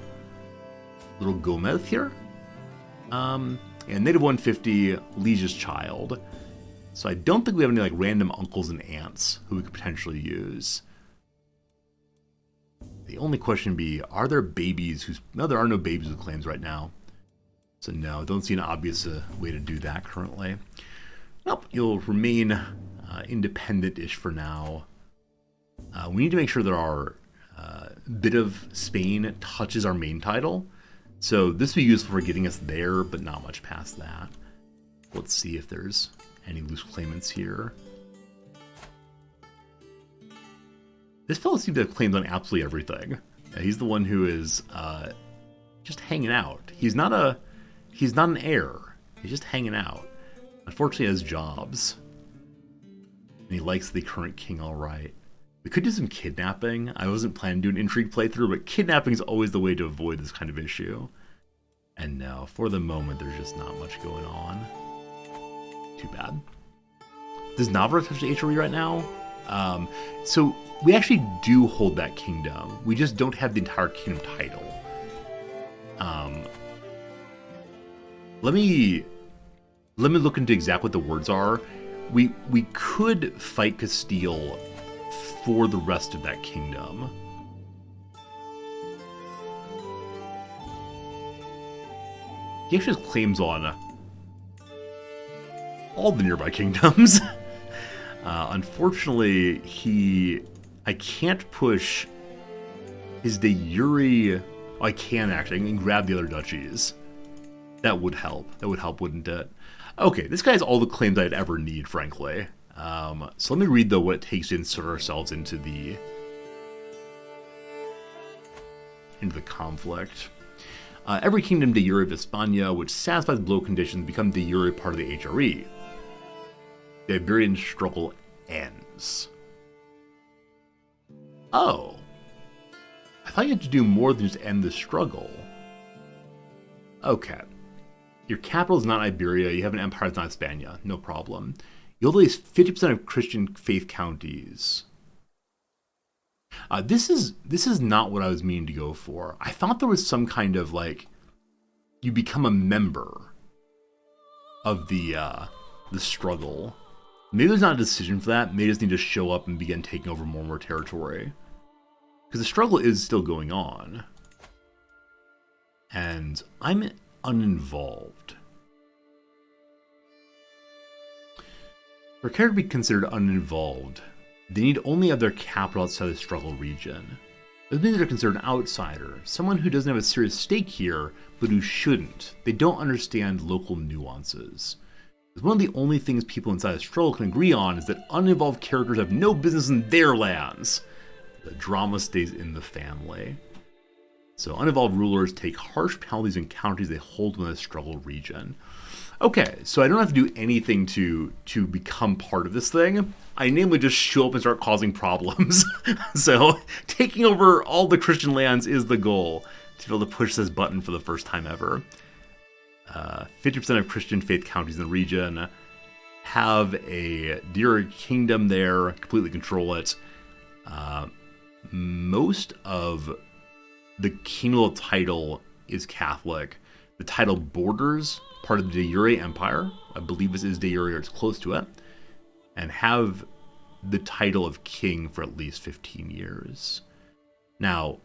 Little Gomez here. And native 150, Liege's child. So I don't think we have any like random uncles and aunts who we could potentially use. The only question would be, are there babies who's... No, there are no babies with claims right now. So no, don't see an obvious way to do that currently. Nope, you'll remain independent-ish for now. We need to make sure that our bit of Spain touches our main title. So this would be useful for getting us there, but not much past that. Let's see if there's any loose claimants here. This fellow seems to have claims on absolutely everything. He's the one who is just hanging out. He's not an heir. He's just hanging out. Unfortunately, he has jobs. And he likes the current king all right. We could do some kidnapping. I wasn't planning to do an intrigue playthrough, but kidnapping is always the way to avoid this kind of issue. And no, for the moment, there's just not much going on. Too bad. Does Navarre touch the HRE right now? So we actually do hold that kingdom. We just don't have the entire kingdom title. Let me look into exactly what the words are. We could fight Castile for the rest of that kingdom. He actually has claims on all the nearby kingdoms. Unfortunately, I can't push his de jure... Oh, I can actually. I can grab the other duchies. That would help. That would help, wouldn't it? Okay, this guy has all the claims I'd ever need, frankly. So let me read, though, what it takes to insert ourselves into the conflict. Every kingdom de jure of Hispania which satisfies below conditions become de jure part of the HRE. The Iberian struggle ends. Oh. I thought you had to do more than just end the struggle. Okay. Your capital is not Iberia, you have an empire that's not Hispania. No problem. You hold at least 50% of Christian faith counties. This is not what I was meaning to go for. I thought there was some kind of, like, you become a member of the struggle. Maybe there's not a decision for that. Maybe just need to show up and begin taking over more and more territory. Because the struggle is still going on. And I'm uninvolved. For a character to be considered uninvolved, they need only have their capital outside the struggle region. This means they're considered an outsider, someone who doesn't have a serious stake here, but who shouldn't. They don't understand local nuances. Because one of the only things people inside the struggle can agree on is that uninvolved characters have no business in their lands. The drama stays in the family. So uninvolved rulers take harsh penalties in counties they hold within the struggle region. Okay, so I don't have to do anything to become part of this thing. I namely just show up and start causing problems. So taking over all the Christian lands is the goal, to be able to push this button for the first time ever. 50% of Christian faith counties in the region have a dear kingdom there, completely control it. Most of the kingdom title is Catholic. The title borders part of the de jure empire. I believe this is de jure, or it's close to it. And have the title of king for at least 15 years. Now,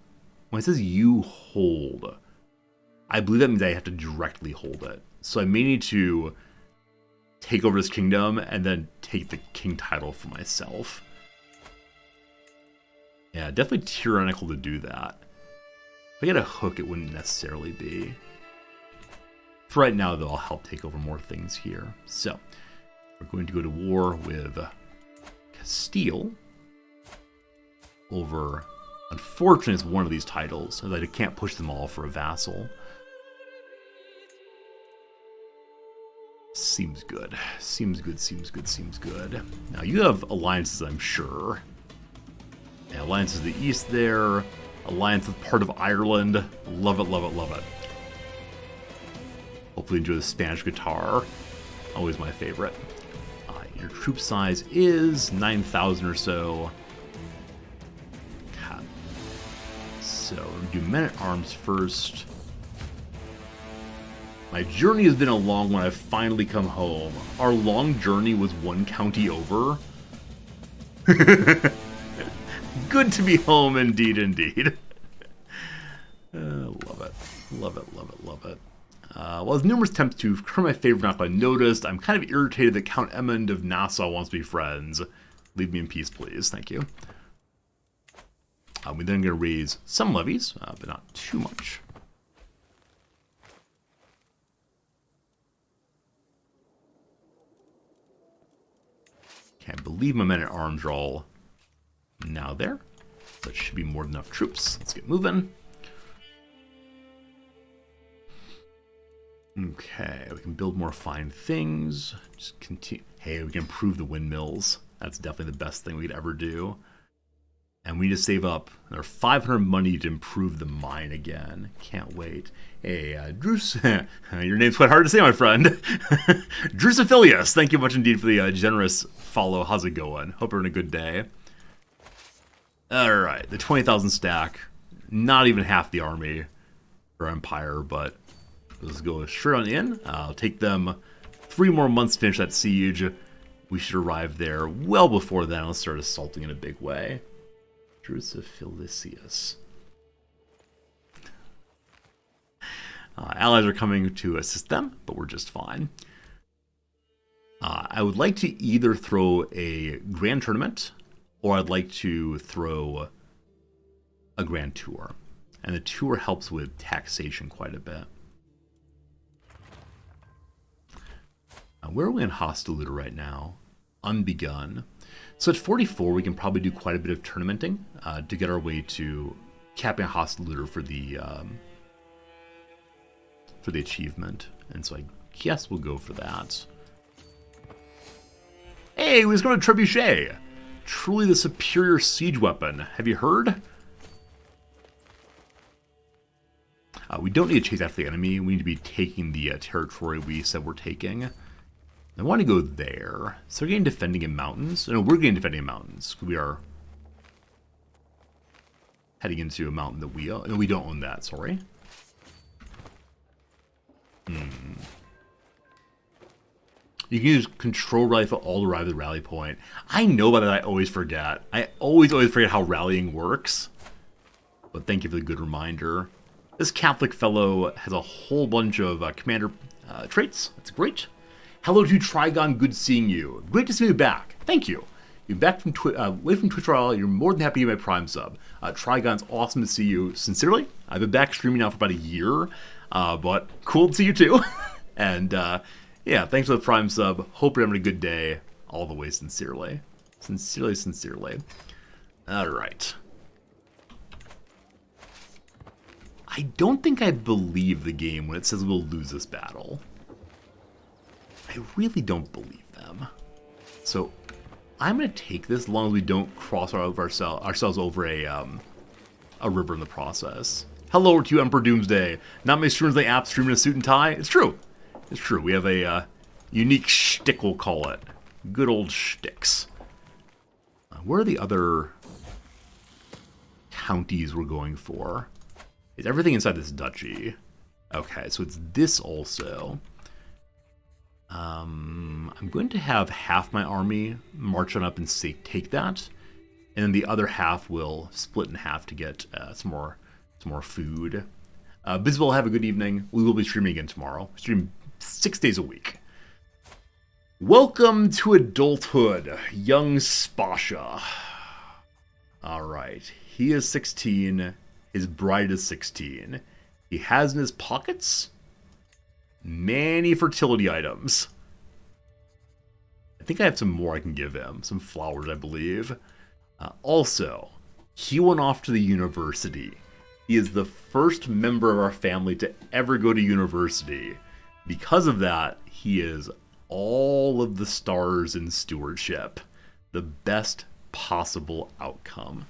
when it says you hold, I believe that means I have to directly hold it. So I may need to take over this kingdom and then take the king title for myself. Yeah, definitely tyrannical to do that. If I get a hook, it wouldn't necessarily be. For right now, though, I'll help take over more things here. So, we're going to go to war with Castile over, unfortunately, it's one of these titles, so that I can't push them all for a vassal. Seems good. Seems good, seems good, seems good. Now, you have alliances, I'm sure. Yeah, alliances to the east there. Alliance with part of Ireland. Love it, love it, love it. Hopefully enjoy the Spanish guitar. Always my favorite. Your troop size is 9,000 or so. Okay. So, we'll do men-at-arms first. My journey has been a long one. I've finally come home. Our long journey was one county over. Good to be home, indeed, indeed. Love it. Love it, love it, love it. Well, there's numerous attempts to curb my favor not by noticed. I'm kind of irritated that Count Emmond of Nassau wants to be friends. Leave me in peace, please. Thank you. We're then going to raise some levies, but not too much. Okay, I believe my men at arms are all now there. That should be more than enough troops. Let's get moving. Okay, we can build more fine things. Just continue. Hey, we can improve the windmills. That's definitely the best thing we could ever do. And we need to save up another 500 money to improve the mine again. Can't wait. Hey, Druce, your name's quite hard to say, my friend. Drucephilius, thank you much indeed for the generous follow. How's it going? Hope you're having a good day. All right, the 20,000 stack. Not even half the army for Empire, but let's go straight on in. I'll take them 3 more months to finish that siege. We should arrive there well before then. Let's start assaulting in a big way. Drucephilisius. Allies are coming to assist them, but we're just fine. I would like to either throw a grand tournament, or I'd like to throw a grand tour. And the tour helps with taxation quite a bit. Where are we in Hostiliter right now? Unbegun. So at 44, we can probably do quite a bit of tournamenting to get our way to capping Hostiliter for the achievement. And so I guess we'll go for that. Hey, we just going to Trebuchet. Truly the superior siege weapon. Have you heard? We don't need to chase after the enemy. We need to be taking the territory we said we're taking. I want to go there. So we're getting defending in mountains. No, we're getting defending in mountains. We are heading into a mountain that we own. No, we don't own that, sorry. You can use control rifle all to arrive at the rally point. I know about that, I always forget. I always forget how rallying works. But thank you for the good reminder. This Catholic fellow has a whole bunch of commander traits. That's great. Hello to Trigon, good seeing you. Great to see you back. Thank you. You're back from away from Twitch Royale. You're more than happy to get my Prime sub. Trigon's awesome to see you. Sincerely, I've been back streaming now for about a year, but cool to see you too. And yeah, thanks for the Prime sub. Hope you're having a good day. All the way sincerely. Sincerely, sincerely. All right. I don't think I believe the game when it says we'll lose this battle. I really don't believe them. So I'm going to take this as long as we don't cross ourselves over a river in the process. Hello to you, Emperor Doomsday. Not many streamers like apps streaming in a suit and tie. It's true. It's true. We have a unique shtick, we'll call it. Good old shticks. Where are the other counties we're going for? Is everything inside this duchy? Okay, so it's this also. I'm going to have half my army march on up and take that, and then the other half will split in half to get some more food. Bisbal, have a good evening. We will be streaming again tomorrow. Stream 6 days a week. Welcome to adulthood, young Spasha. All right, he is 16. His bride is 16. He has in his pockets many fertility items. I think I have some more I can give him. Some flowers, I believe. Also, he went off to the university. He is the first member of our family to ever go to university. Because of that, he is all of the stars in stewardship. The best possible outcome.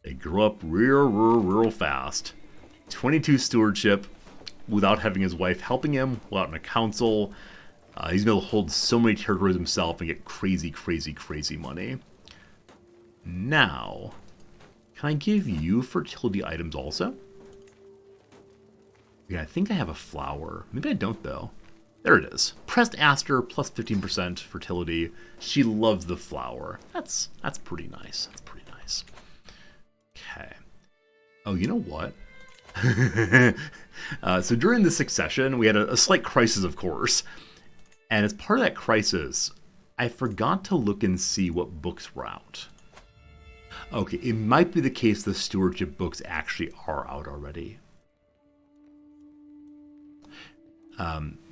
They grow up real fast. 22 stewardship without having his wife helping him, without a council. He's going to hold so many territories himself and get crazy money. Now, can I give you fertility items also? Yeah, I think I have a flower. Maybe I don't, though. There it is. Pressed aster, plus 15% fertility. She loves the flower. That's pretty nice. That's pretty nice. Okay. Oh, you know what? So during the succession, we had a slight crisis, of course. And as part of that crisis, I forgot to look and see what books were out. Okay, it might be the case the stewardship books actually are out already.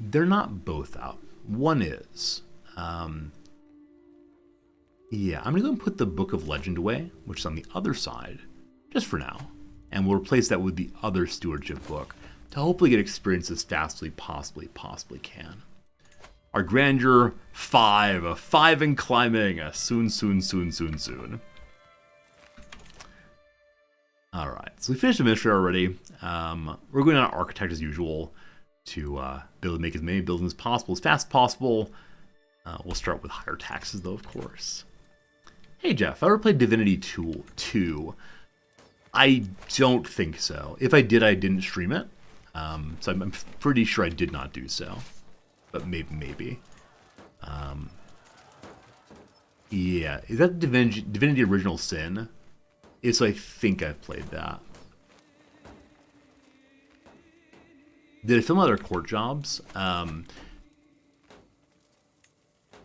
They're not both out. One is. Yeah, I'm going to go and put the Book of Legend away, which is on the other side, just for now. And we'll replace that with the other stewardship book to hopefully get experience as fast as we possibly can. Our grandeur, 5. 5 and climbing. Soon. Alright, so we finished Administrator already. We're going on Architect as usual to be able to make as many buildings as possible, as fast as possible. We'll start with higher taxes, though, of course. Hey, Jeff, ever played Divinity 2? I don't think so. If I did, I didn't stream it. So I'm pretty sure I did not do so. But maybe. Yeah, is that Divinity Original Sin? So I think I've played that. Did I film other court jobs?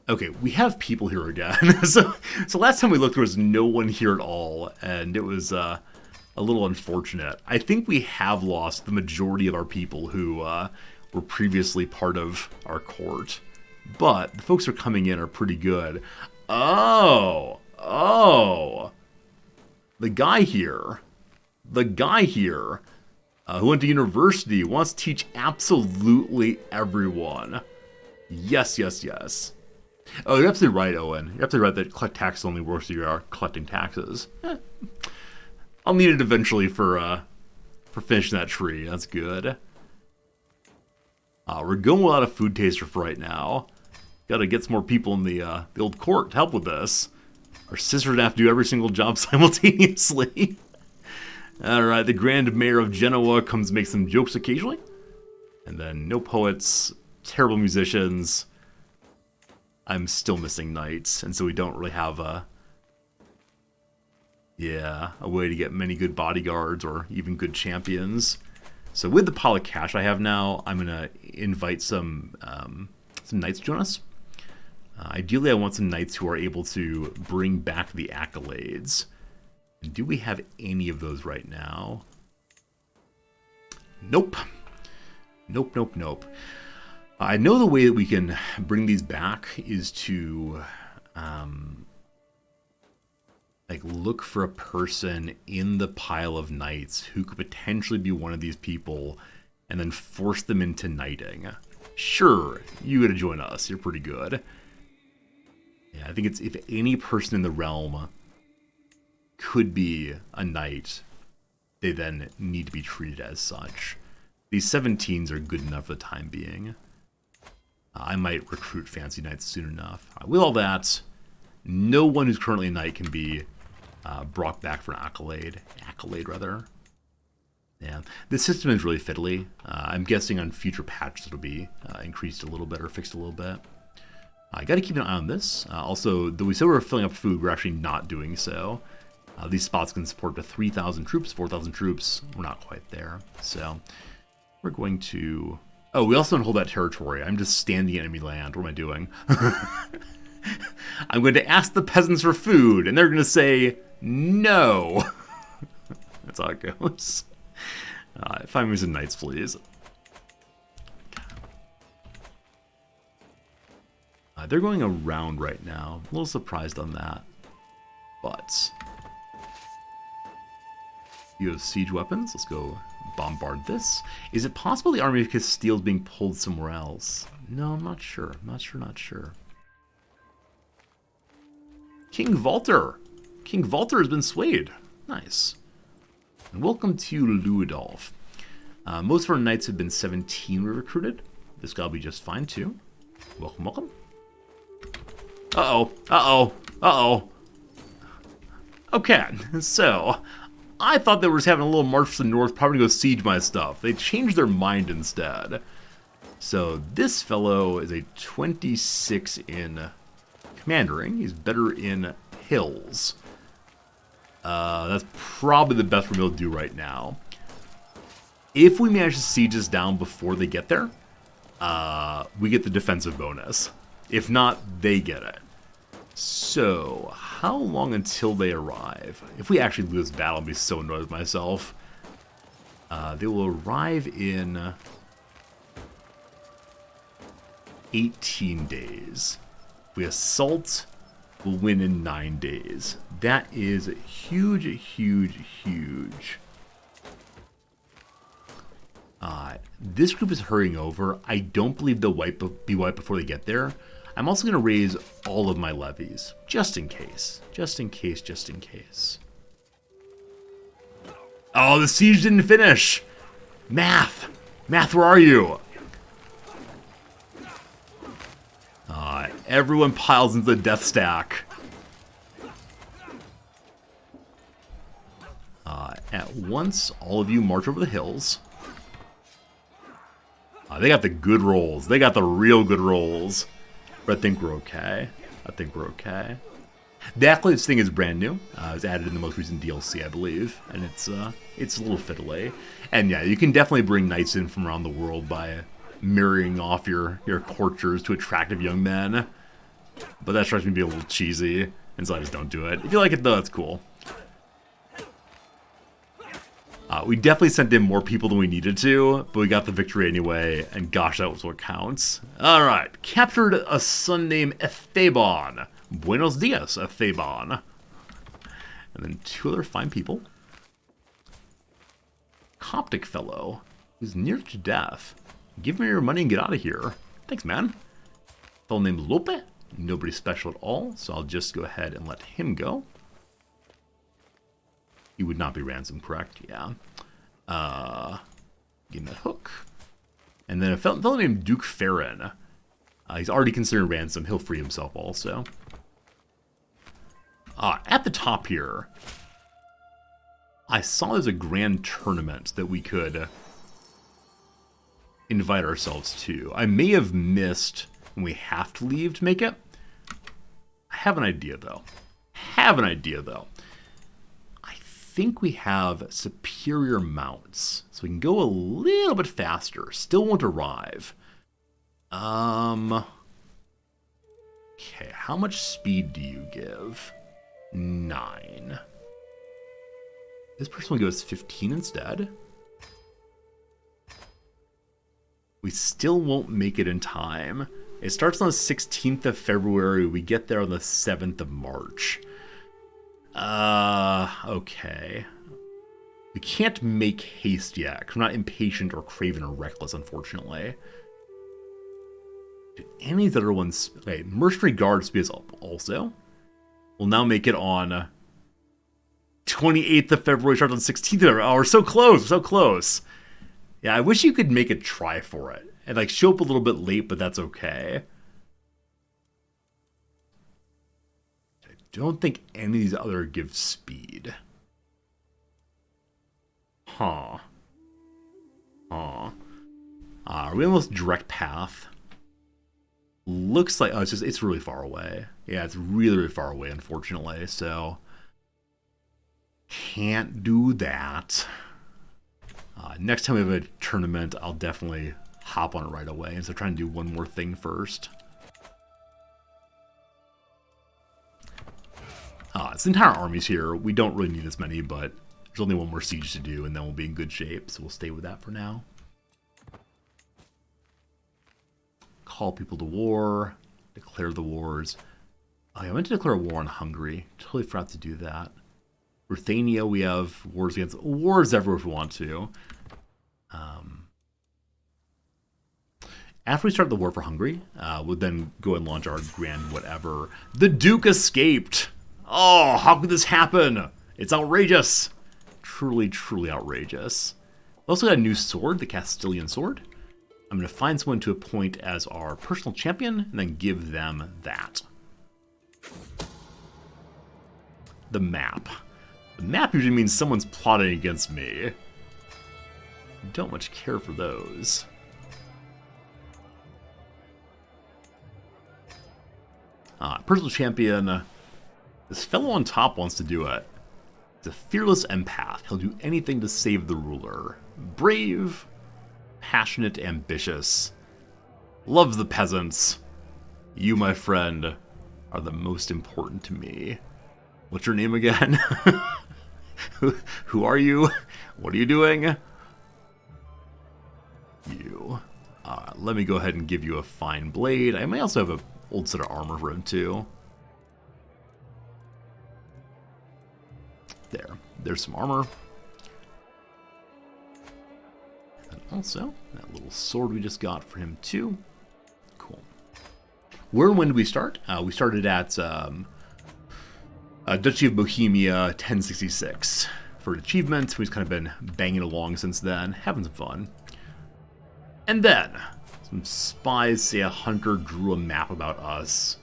Okay, we have people here again. so last time we looked, there was no one here at all, and it was a little unfortunate. I think we have lost the majority of our people who were previously part of our court, but the folks who are coming in are pretty good. Oh, the guy here who went to university wants to teach absolutely everyone. Yes. Oh, you're absolutely right, Owen. You're absolutely right that collect taxes only works if you are collecting taxes. I'll need it eventually for finishing that tree. That's good. We're going without a food taster for right now. Got to get some more people in the old court to help with this. Our sisters have to do every single job simultaneously. Alright, the Grand Mayor of Genoa comes to make some jokes occasionally. And then no poets, terrible musicians. I'm still missing knights, and so we don't really have a way to get many good bodyguards or even good champions. So with the pile of cash I have now, I'm going to invite some knights to join us. Ideally, I want some knights who are able to bring back the accolades. Do we have any of those right now? Nope. I know the way that we can bring these back is to look for a person in the pile of knights who could potentially be one of these people and then force them into knighting. Sure, you gotta join us. You're pretty good. Yeah, I think it's if any person in the realm could be a knight, they then need to be treated as such. These 17s are good enough for the time being. I might recruit fancy knights soon enough. With all that, no one who's currently a knight can be brought back for an accolade. Yeah, the system is really fiddly. I'm guessing on future patches it'll be increased a little bit or fixed a little bit. I got to keep an eye on this. Also, though we said we were filling up food, we're actually not doing so. These spots can support to 3,000 troops, 4,000 troops. We're not quite there. So we're going to... Oh, we also don't hold that territory. I'm just standing in enemy land. What am I doing? I'm going to ask the peasants for food, and they're going to say no. That's how it goes. Find me some knights, please. They're going around right now. A little surprised on that. But you have siege weapons. Let's go bombard this. Is it possible the army of Castile is being pulled somewhere else? No, I'm not sure. Not sure. King Walter. King Walter has been swayed. Nice. And welcome to Ludolf. Most of our knights have been 17 we recruited. This guy will be just fine too. Welcome. Uh-oh. Okay, so I thought they were just having a little march to the north, probably to go siege my stuff. They changed their mind instead. So this fellow is a 26 in commandering. He's better in hills. That's probably the best we're able to do right now. If we manage to siege this down before they get there, we get the defensive bonus. If not, they get it. So, how long until they arrive? If we actually lose this battle, I'll be so annoyed with myself. They will arrive in 18 days. If we assault, we'll win in 9 days. That is huge, huge, huge. This group is hurrying over. I don't believe they'll be wiped before they get there. I'm also going to raise all of my levies, just in case. Just in case, just in case. Oh, the siege didn't finish! Math! Math, where are you? Everyone piles into the death stack. At once, all of you march over the hills. They got the good rolls. They got the real good rolls. But I think we're okay. I think we're okay. The Acolytes thing is brand new. It was added in the most recent DLC, I believe. And it's a little fiddly. And yeah, you can definitely bring knights in from around the world by marrying off your courtiers to attractive young men. But that strikes me to be a little cheesy. And so I just don't do it. If you like it though, that's cool. We definitely sent in more people than we needed to, but we got the victory anyway, and gosh, that was what counts. Alright, captured a son named Esteban. Buenos dias, Esteban. And then 2 other fine people. Coptic fellow, who's near to death. Give me your money and get out of here. Thanks, man. Fellow named Lope. Nobody special at all, so I'll just go ahead and let him go. He would not be ransomed, correct? Yeah. Give him that hook. And then a fellow named Duke Farron. He's already considered ransom. He'll free himself also. At the top here, I saw there's a grand tournament that we could invite ourselves to. I may have missed when we have to leave to make it. I have an idea, though. I think we have superior mounts, so we can go a little bit faster. Still won't arrive. Okay, how much speed do you give? 9. This person will give us 15 instead. We still won't make it in time. It starts on the 16th of February. We get there on the 7th of March. Okay. We can't make haste yet, because we're not impatient or craven or reckless, unfortunately. Did any of these other ones... Okay, Mercenary Guard speed also. We'll now make it on 28th of February, starts on 16th of February. Oh, we're so close, so close. Yeah, I wish you could make a try for it. And, like, show up a little bit late, but that's okay. I don't think any of these other give speed. Are we almost direct path? Looks like... Oh, it's really far away. Yeah, it's really, really far away, unfortunately, so... Can't do that. Next time we have a tournament, I'll definitely hop on it right away instead of trying to do one more thing first. This entire army's here. We don't really need as many, but there's only one more siege to do, and then we'll be in good shape, so we'll stay with that for now. Call people to war. Declare the wars. I meant to declare a war on Hungary. Totally forgot to do that. Ruthenia, we have wars against... Wars everywhere if we want to. After we start the war for Hungary, we'll then go and launch our grand whatever. The Duke escaped! Oh, how could this happen? It's outrageous. Truly, truly outrageous. We also got a new sword, the Castilian sword. I'm going to find someone to appoint as our personal champion, and then give them that. The map. The map usually means someone's plotting against me. Don't much care for those. Personal champion. This fellow on top wants to do it. He's a fearless empath. He'll do anything to save the ruler. Brave, passionate, ambitious. Loves the peasants. You, my friend, are the most important to me. What's your name again? Who are you? What are you doing? You. Let me go ahead and give you a fine blade. I may also have an old set of armor for him, too. There's some armor. And also, that little sword we just got for him, too. Cool. Where and when did we start? We started at Duchy of Bohemia 1066 for an achievement. We've kind of been banging along since then, having some fun. And then, some spies say a hunter drew a map about us.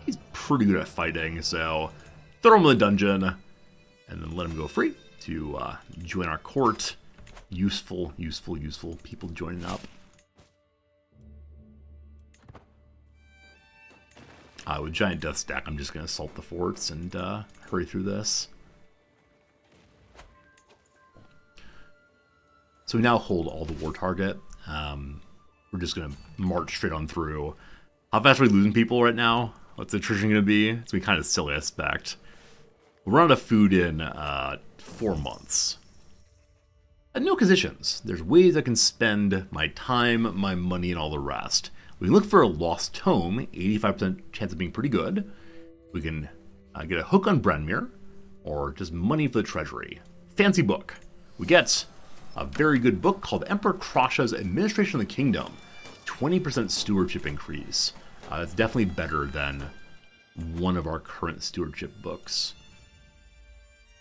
He's pretty good at fighting, so throw him in the dungeon, and then let him go free to join our court. Useful people joining up. With Giant Death Stack, I'm just going to assault the forts and hurry through this. So we now hold all the war target. We're just going to march straight on through. How fast are we losing people right now? What's the attrition going to be? It's going to be kind of silly, I expect. We'll run out of food in 4 months. No conditions. There's ways I can spend my time, my money, and all the rest. We can look for a lost tome, 85% chance of being pretty good. We can get a hook on Brenmere, or just money for the treasury. Fancy book. We get a very good book called Emperor Krasha's Administration of the Kingdom. 20% stewardship increase. That's definitely better than one of our current stewardship books.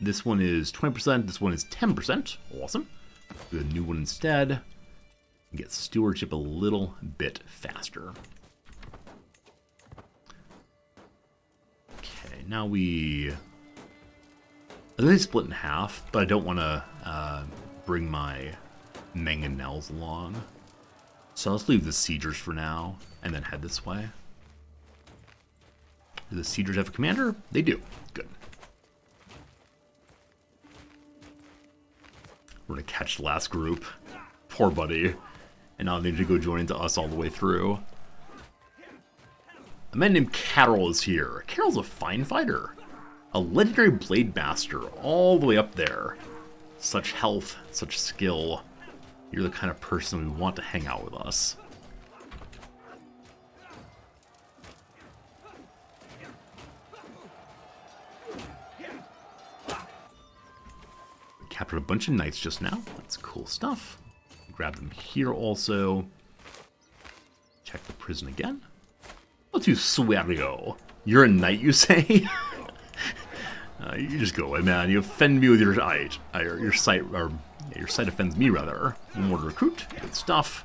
This one is 20%, this one is 10%. Awesome. Do a new one instead. And get stewardship a little bit faster. Okay, now I think they split in half, but I don't want to bring my mangonels along. So let's leave the siegers for now, and then head this way. Do the siegers have a commander? They do. Good. We're going to catch the last group. Poor buddy. And now they need to go join into us all the way through. A man named Carol is here. Carol's a fine fighter. A legendary blade master all the way up there. Such health, such skill. You're the kind of person we want to hang out with us. We captured a bunch of knights just now. That's cool stuff. Grab them here also. Check the prison again. What's you, Swerio? You're a knight, you say? You just go away, man. You offend me with your sight. Your sight offends me, rather. More to recruit. Good stuff.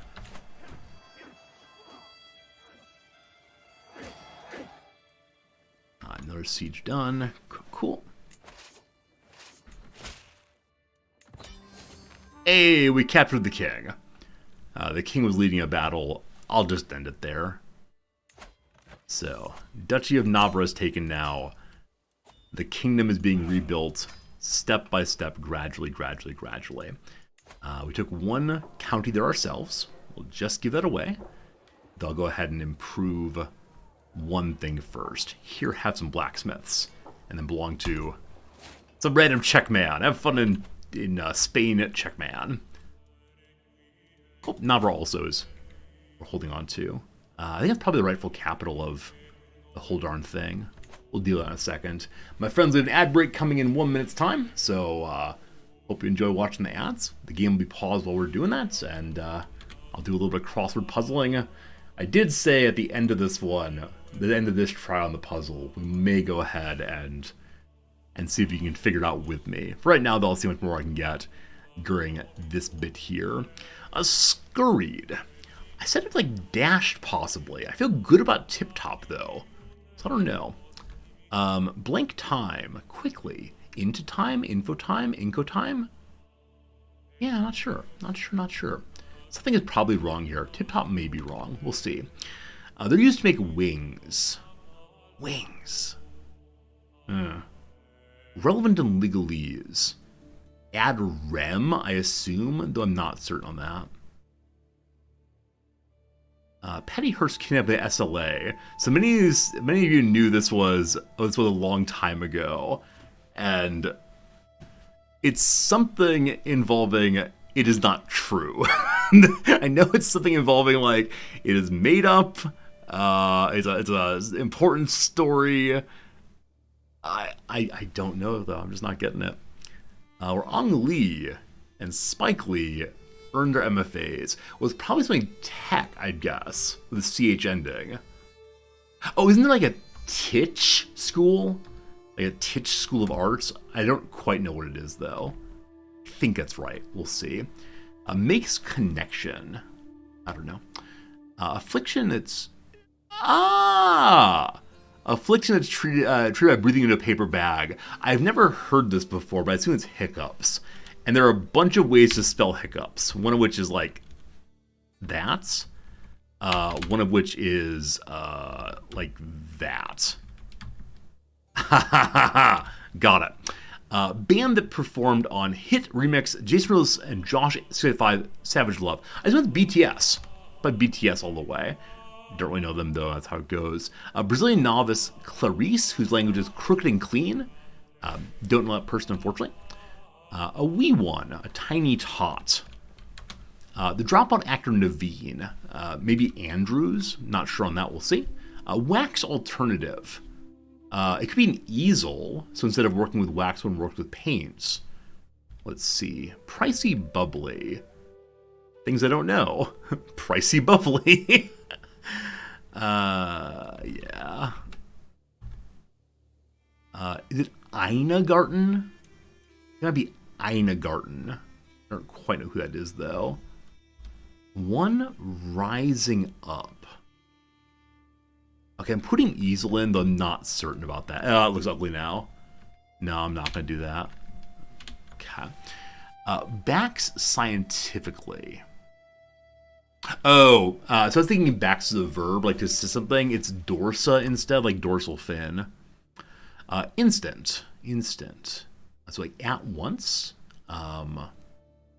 Another siege done. Cool. Hey, we captured the king. The king was leading a battle. I'll just end it there. So, Duchy of Navra is taken now. The kingdom is being rebuilt step by step, gradually. We took one county there ourselves. We'll just give that away. They'll go ahead and improve one thing first. Here, have some blacksmiths. And then belong to some random Czech man. Have fun in Spain, Czech man. Oh, Navra also is we're holding on to. I think that's probably the rightful capital of the whole darn thing. We'll deal with that in a second. My friends, we have an ad break coming in 1 minute's time, so hope you enjoy watching the ads. The game will be paused while we're doing that, and I'll do a little bit of crossword puzzling. I did say at the end of this one, the end of this try on the puzzle, we may go ahead and see if you can figure it out with me. For right now, though, I'll see how much more I can get during this bit here. Scurried. I said it like dashed, possibly. I feel good about tip-top, though. So I don't know. Blank time. Quickly. Into time? Info time? Inco time? Yeah, not sure. Not sure. Something is probably wrong here. Tip Top may be wrong. We'll see. They're used to make wings. Wings. Relevant in legalese. Ad rem, I assume, though I'm not certain on that. Petty Hearst kidnapped the SLA. So many of you knew this was a long time ago, and it's something involving it is not true. I know it's something involving like it is made up. It's a important story. I don't know though. I'm just not getting it. Where Ong Lee and Spike Lee earned their MFAs was probably something tech, I'd guess, with a CH ending. Oh, isn't there like a Titch school? Like a Titch School of Arts? I don't quite know what it is though. I think that's right. We'll see. Makes connection. I don't know. Affliction. It's affliction that's treated by breathing into a paper bag. I've never heard this before, but I assume it's hiccups. And there are a bunch of ways to spell hiccups. One of which is like that. One of which is like that. Got it. Band that performed on hit remix Jason Rose and Josh CK3 Savage Love. I just went with BTS, but BTS all the way. Don't really know them though. That's how it goes. Brazilian novice Clarice, whose language is crooked and clean. Don't know that person, unfortunately. A wee one, a tiny tot. The dropout actor Naveen, maybe Andrews. Not sure on that. We'll see. Wax alternative. It could be an easel, so instead of working with wax, one worked with paints. Let's see. Pricey bubbly. Things I don't know. Pricey bubbly. Yeah. Is it Einagarten? It gotta be Einagarten. I don't quite know who that is, though. One rising up. Okay, I'm putting easel in, though I'm not certain about that. Oh, it looks ugly now. No, I'm not going to do that. Okay. Backs scientifically. Oh, so I was thinking backs is a verb, like to say something. It's dorsa instead, like dorsal fin. Instant. So like at once. The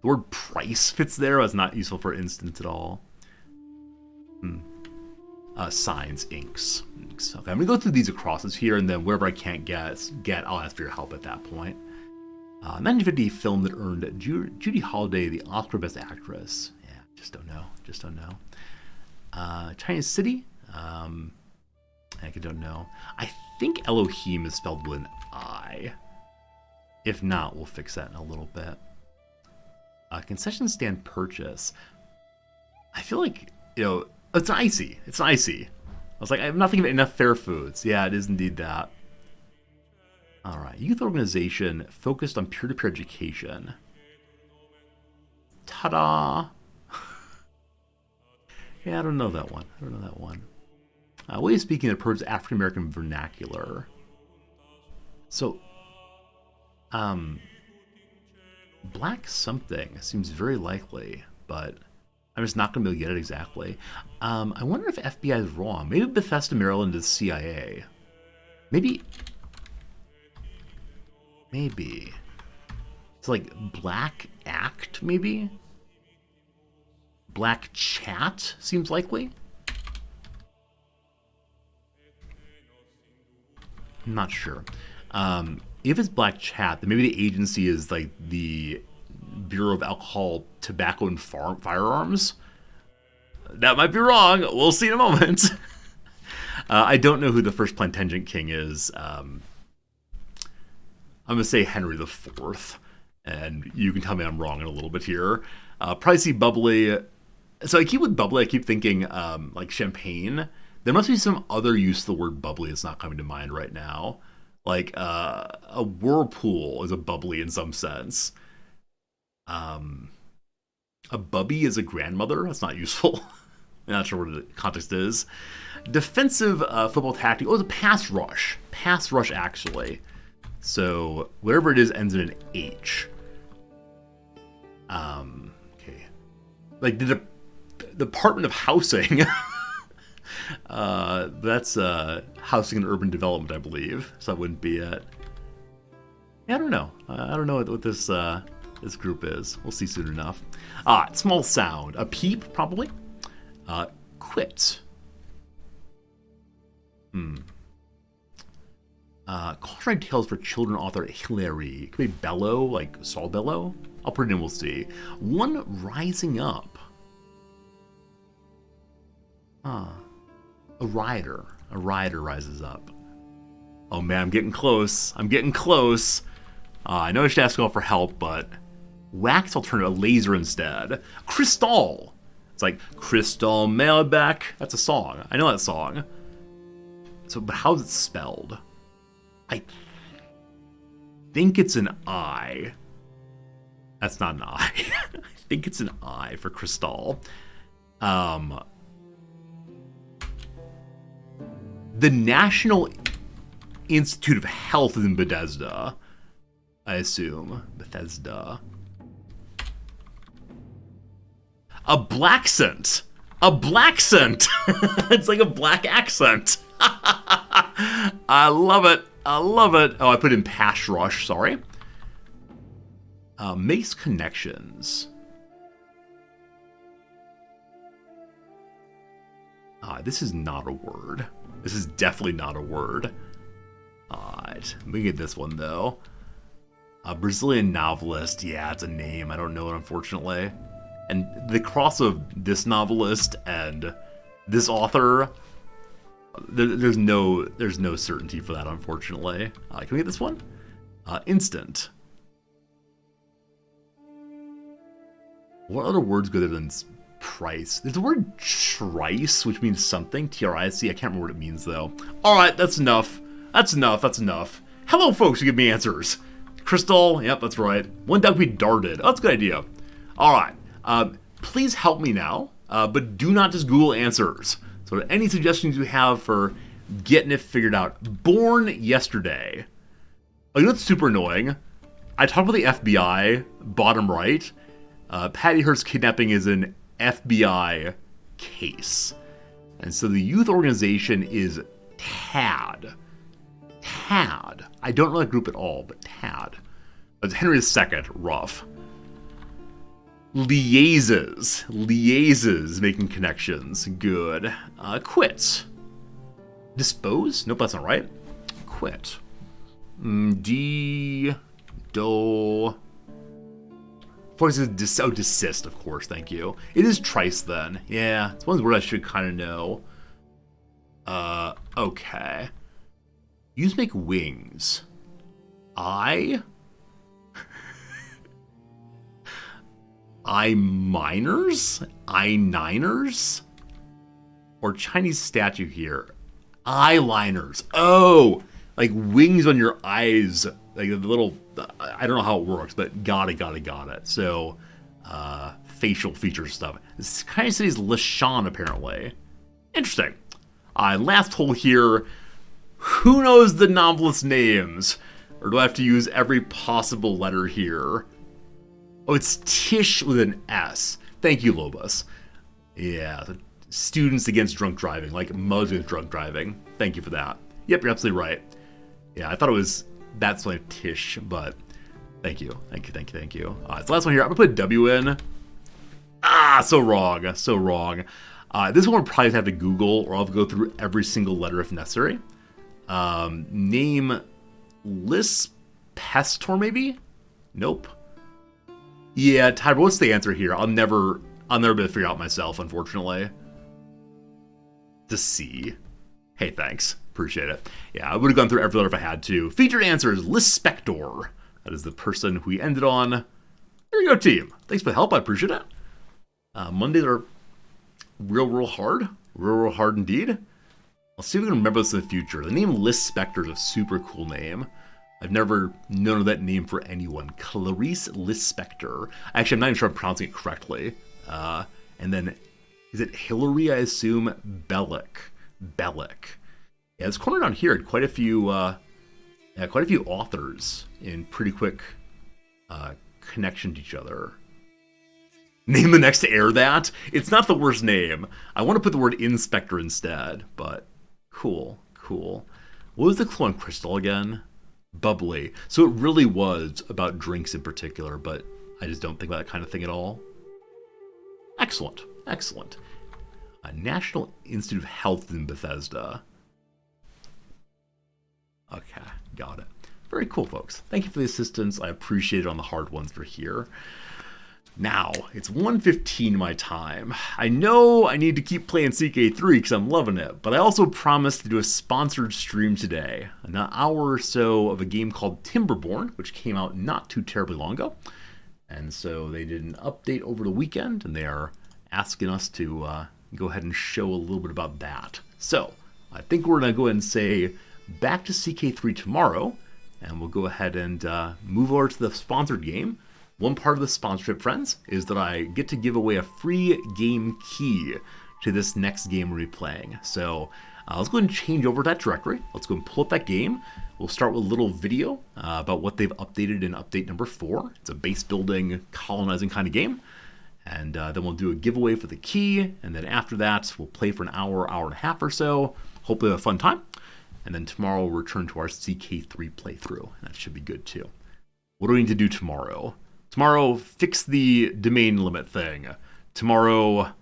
word price fits there. It's not useful for instant at all. Signs, inks. Okay, I'm gonna go through these acrosses here, and then wherever I can't get, I'll ask for your help at that point. 1950 film that earned Judy Holliday the Oscar Best Actress. Yeah, just don't know. Chinese city. I don't know. I think Elohim is spelled with an I. If not, we'll fix that in a little bit. Concession stand purchase. I feel like, it's icy. I was like, I'm not thinking of enough fair foods. Yeah, it is indeed that. All right, youth organization focused on peer-to-peer education. Ta-da! Yeah, I don't know that one. Way of speaking that approaches African-American vernacular. So, black something seems very likely, but I'm just not going to be able to get it exactly. I wonder if FBI is wrong. Maybe Bethesda, Maryland is CIA. Maybe. It's like Black Act, maybe? Black Chat seems likely. I'm not sure. If it's Black Chat, then maybe the agency is like the Bureau of Alcohol, Tobacco, and Firearms. That might be wrong. We'll see in a moment. I don't know who the first Plantagenet king is. I'm going to say Henry IV, and you can tell me I'm wrong in a little bit here. Pricey bubbly. So I keep with bubbly, I keep thinking like champagne. There must be some other use of the word bubbly that's not coming to mind right now. Like a whirlpool is a bubbly in some sense. A bubby is a grandmother. That's not useful. I'm not sure what the context is. Defensive football tactic. Oh, it's a pass rush. Pass rush, actually. So whatever it is ends in an H. Okay. Like the Department of Housing. That's Housing and Urban Development, I believe. So that wouldn't be it. Yeah, I don't know. I don't know what this this group is. We'll see soon enough. Small sound. A peep, probably. Quit. Cautionary Tales for Children author HRE. Could be bellow, like saw bellow. I'll put it in, we'll see. One rising up. A rider. A rider rises up. Oh man, I'm getting close. I'm getting close. I know I should ask all for help, but wax alternative, a laser instead. Crystal. It's like Crystal Mailback. That's a song. I know that song. So, but how's it spelled? I think it's an I. That's not an I. I think it's an I for Crystal. The National Institute of Health is in Bethesda, I assume. Bethesda. A blaccent. A blaccent. It's like a black accent. I love it. I love it. Oh, I put in Pash Rush, sorry. Makes connections. This is not a word. This is definitely not a word. Alright, let me get this one though. A Brazilian novelist. Yeah, it's a name. I don't know it, unfortunately. And the cross of this novelist and this author, there's no certainty for that, unfortunately. Can we get this one? Instant. What other words go there than price? There's the word trice, which means something. T-R-I-C. I can't remember what it means, though. All right, that's enough. That's enough. That's enough. Hello, folks who give me answers. Crystal. Yep, that's right. One duck be darted. Oh, that's a good idea. All right. Please help me now, but do not just Google answers. So any suggestions you have for getting it figured out? Born yesterday. Oh, you know what's super annoying? I talked about the FBI, bottom right. Patty Hearst's kidnapping is an FBI case. And so the youth organization is TAD. TAD. I don't know that group at all, but TAD. It's Henry II, rough. Liaises. Liaises, making connections. Good. Quit. Dispose? Nope, that's not right. Quit. Desist, of course, thank you. It is trice, then. Yeah, it's one of the words I should kind of know. Okay. Use make wings. I miners? I-niners? Or Chinese statue here. Eyeliners. Oh! Like wings on your eyes. Like the little... I don't know how it works, but got it. So, facial feature stuff. This kind of says LeSean, apparently. Interesting. Last hole here. Who knows the novelist names? Or do I have to use every possible letter here? Oh, it's Tish with an S. Thank you, Lobos. Yeah, Students Against Drunk Driving, like Mugs Against Drunk Driving. Thank you for that. Yep, you're absolutely right. Yeah, I thought it was that's like Tish, but thank you. So the last one here, I'm gonna put a W in. So wrong. This one would probably have to Google, or I'll have to go through every single letter if necessary. Name Lis Pestor, maybe? Nope. Yeah, Tyler, what's the answer here? I'll never be able to figure out myself, unfortunately. The C. Hey, thanks. Appreciate it. Yeah, I would have gone through every letter if I had to. Featured answer is Lis Spector. That is the person who we ended on. There you go, team. Thanks for the help. I appreciate it. Mondays are real hard. Real hard indeed. I'll see if we can remember this in the future. The name Lis Spector is a super cool name. I've never known of that name for anyone. Clarice Lispector. Actually, I'm not even sure I'm pronouncing it correctly. And then, is it Hillary, I assume? Bellick. Yeah, this corner down here had quite a few Yeah, quite a few authors in pretty quick connection to each other. Name the next heir that? It's not the worst name. I want to put the word inspector instead, but cool, cool. What was the clue on Crystal again? Bubbly. So it really was about drinks in particular, but I just don't think about that kind of thing at all. Excellent, excellent. National Institute of Health in Bethesda. Okay, got it. Very cool, folks. Thank you for the assistance. I appreciate it on the hard ones for here. Now, it's 1:15 my time. I know I need to keep playing CK3 because I'm loving it, but I also promised to do a sponsored stream today. An hour or so of a game called Timberborn, which came out not too terribly long ago. And so they did an update over the weekend, and they are asking us to go ahead and show a little bit about that. So, I think we're going to go ahead and say back to CK3 tomorrow, and we'll go ahead and move over to the sponsored game. One part of the sponsorship, friends, is that I get to give away a free game key to this next game we'll be playing. So let's go ahead and change over to that directory. Let's go and pull up that game. We'll start with a little video about what they've updated in update number 4. It's a base building, colonizing kind of game. And then we'll do a giveaway for the key. And then after that, we'll play for an hour, hour and a half or so. Hopefully have a fun time. And then tomorrow we'll return to our CK3 playthrough. And that should be good too. What do we need to do tomorrow? Tomorrow, fix the domain limit thing. Tomorrow,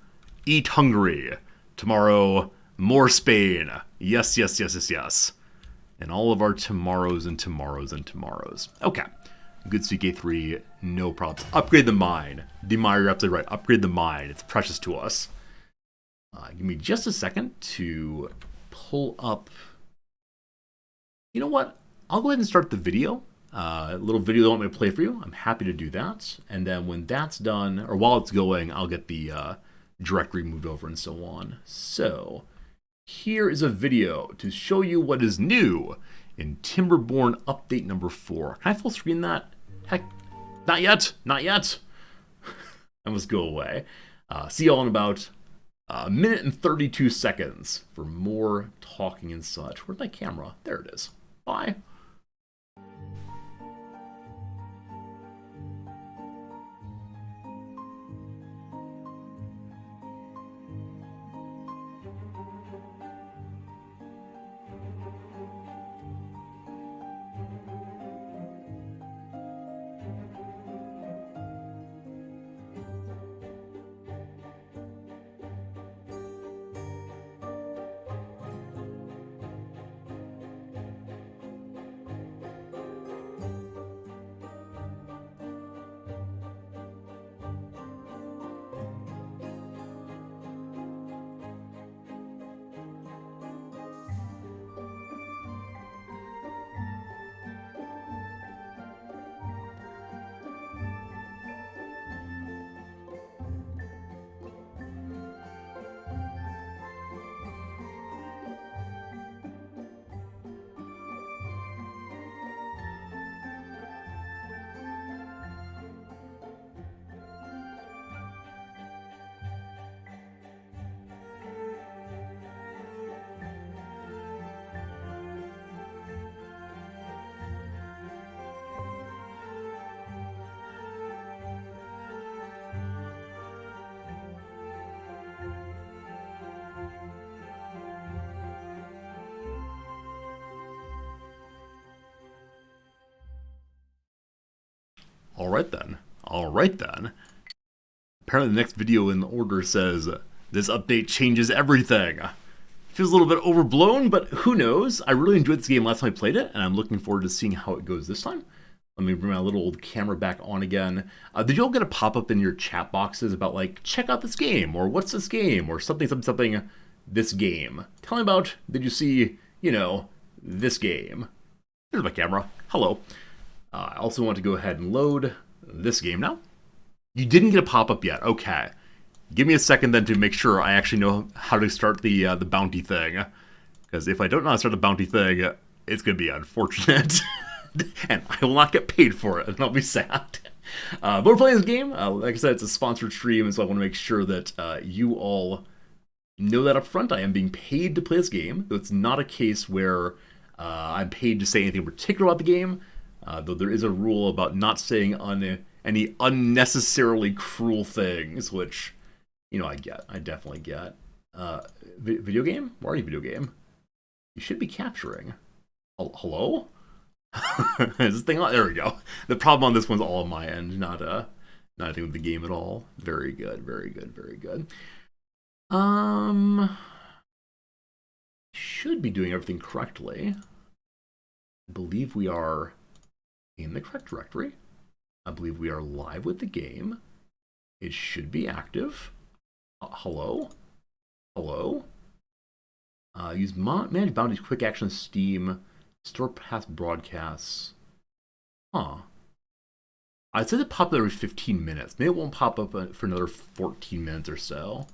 eat Hungary. Tomorrow, more Spain. Yes, yes, yes, yes, yes. And all of our tomorrows and tomorrows and tomorrows. Okay. Good CK3, no problems. Upgrade the mine. Demire, you're absolutely right. Upgrade the mine. It's precious to us. Give me just a second to pull up. You know what? I'll go ahead and start the video. A little video they want me to play for you. I'm happy to do that. And then when that's done, or while it's going, I'll get the directory moved over and so on. So here is a video to show you what is new in Timberborn update number 4. Can I full screen that? Heck, not yet, not yet. I must go away. See you all in about a minute and 32 seconds for more talking and such. Where's my camera? There it is. Bye. All right then. All right then. Apparently the next video in the order says, this update changes everything. Feels a little bit overblown, but who knows? I really enjoyed this game last time I played it, and I'm looking forward to seeing how it goes this time. Let me bring my little old camera back on again. Did you all get a pop-up in your chat boxes about, like, check out this game, or what's this game, or something, something, something, this game? Tell me about, did you see, you know, this game? There's my camera. Hello. I also want to go ahead and load this game now. You didn't get a pop-up yet. Okay. Give me a second then to make sure I actually know how to start the bounty thing. Because if I don't know how to start the bounty thing, it's going to be unfortunate. And I will not get paid for it, and I'll be sad. But we're playing this game. Like I said, it's a sponsored stream, and so I want to make sure that you all know that up front. I am being paid to play this game. It's not a case where I'm paid to say anything particular about the game, though there is a rule about not saying any unnecessarily cruel things, which, I get. I definitely get. Video game? Why are you video game? You should be capturing. Hello? Is this thing on? There we go. The problem on this one's all on my end, not anything with the game at all. Very good, very good, very good. Should be doing everything correctly. I believe we are in the correct directory. I believe we are live with the game. It should be active. Hello? Hello? Use manage boundaries, quick action, Steam, store past broadcasts. Huh. I'd say it popped up every 15 minutes. Maybe it won't pop up for another 14 minutes or so.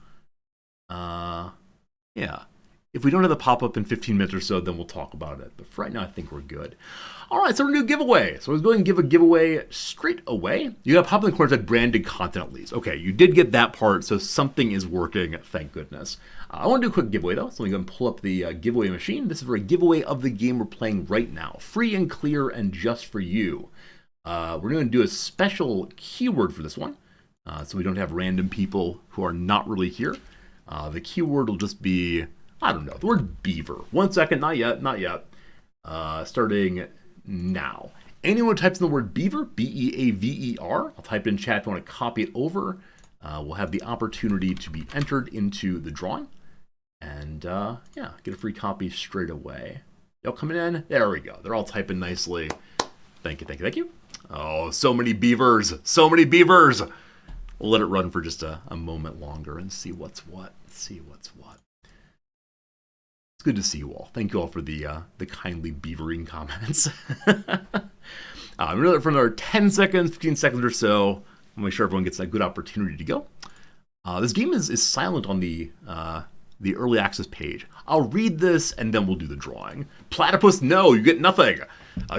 Yeah. If we don't have the pop-up in 15 minutes or so, then we'll talk about it. But for right now, I think we're good. All right, so we're going to do a giveaway. So let's go ahead and give a giveaway straight away. You got pop in the corner that branded content at least. Okay, you did get that part, so something is working, thank goodness. I want to do a quick giveaway, though. So let me go and pull up the giveaway machine. This is for a giveaway of the game we're playing right now. Free and clear and just for you. We're going to do a special keyword for this one. So we don't have random people who are not really here. The keyword will just be, I don't know, the word beaver. 1 second, not yet, not yet. Starting now. Anyone types in the word beaver, B-E-A-V-E-R, I'll type it in chat if you want to copy it over. We'll have the opportunity to be entered into the drawing. And yeah, get a free copy straight away. Y'all coming in? There we go. They're all typing nicely. Thank you, thank you, thank you. Oh, so many beavers. So many beavers. We'll let it run for just a moment longer and see what's what. See what's what. It's good to see you all. Thank you all for the kindly beavering comments. I'm going to let it for another 10 seconds, 15 seconds or so. I'll make sure everyone gets a good opportunity to go. This game is silent on the early access page. I'll read this and then we'll do the drawing. Platypus, no, you get nothing.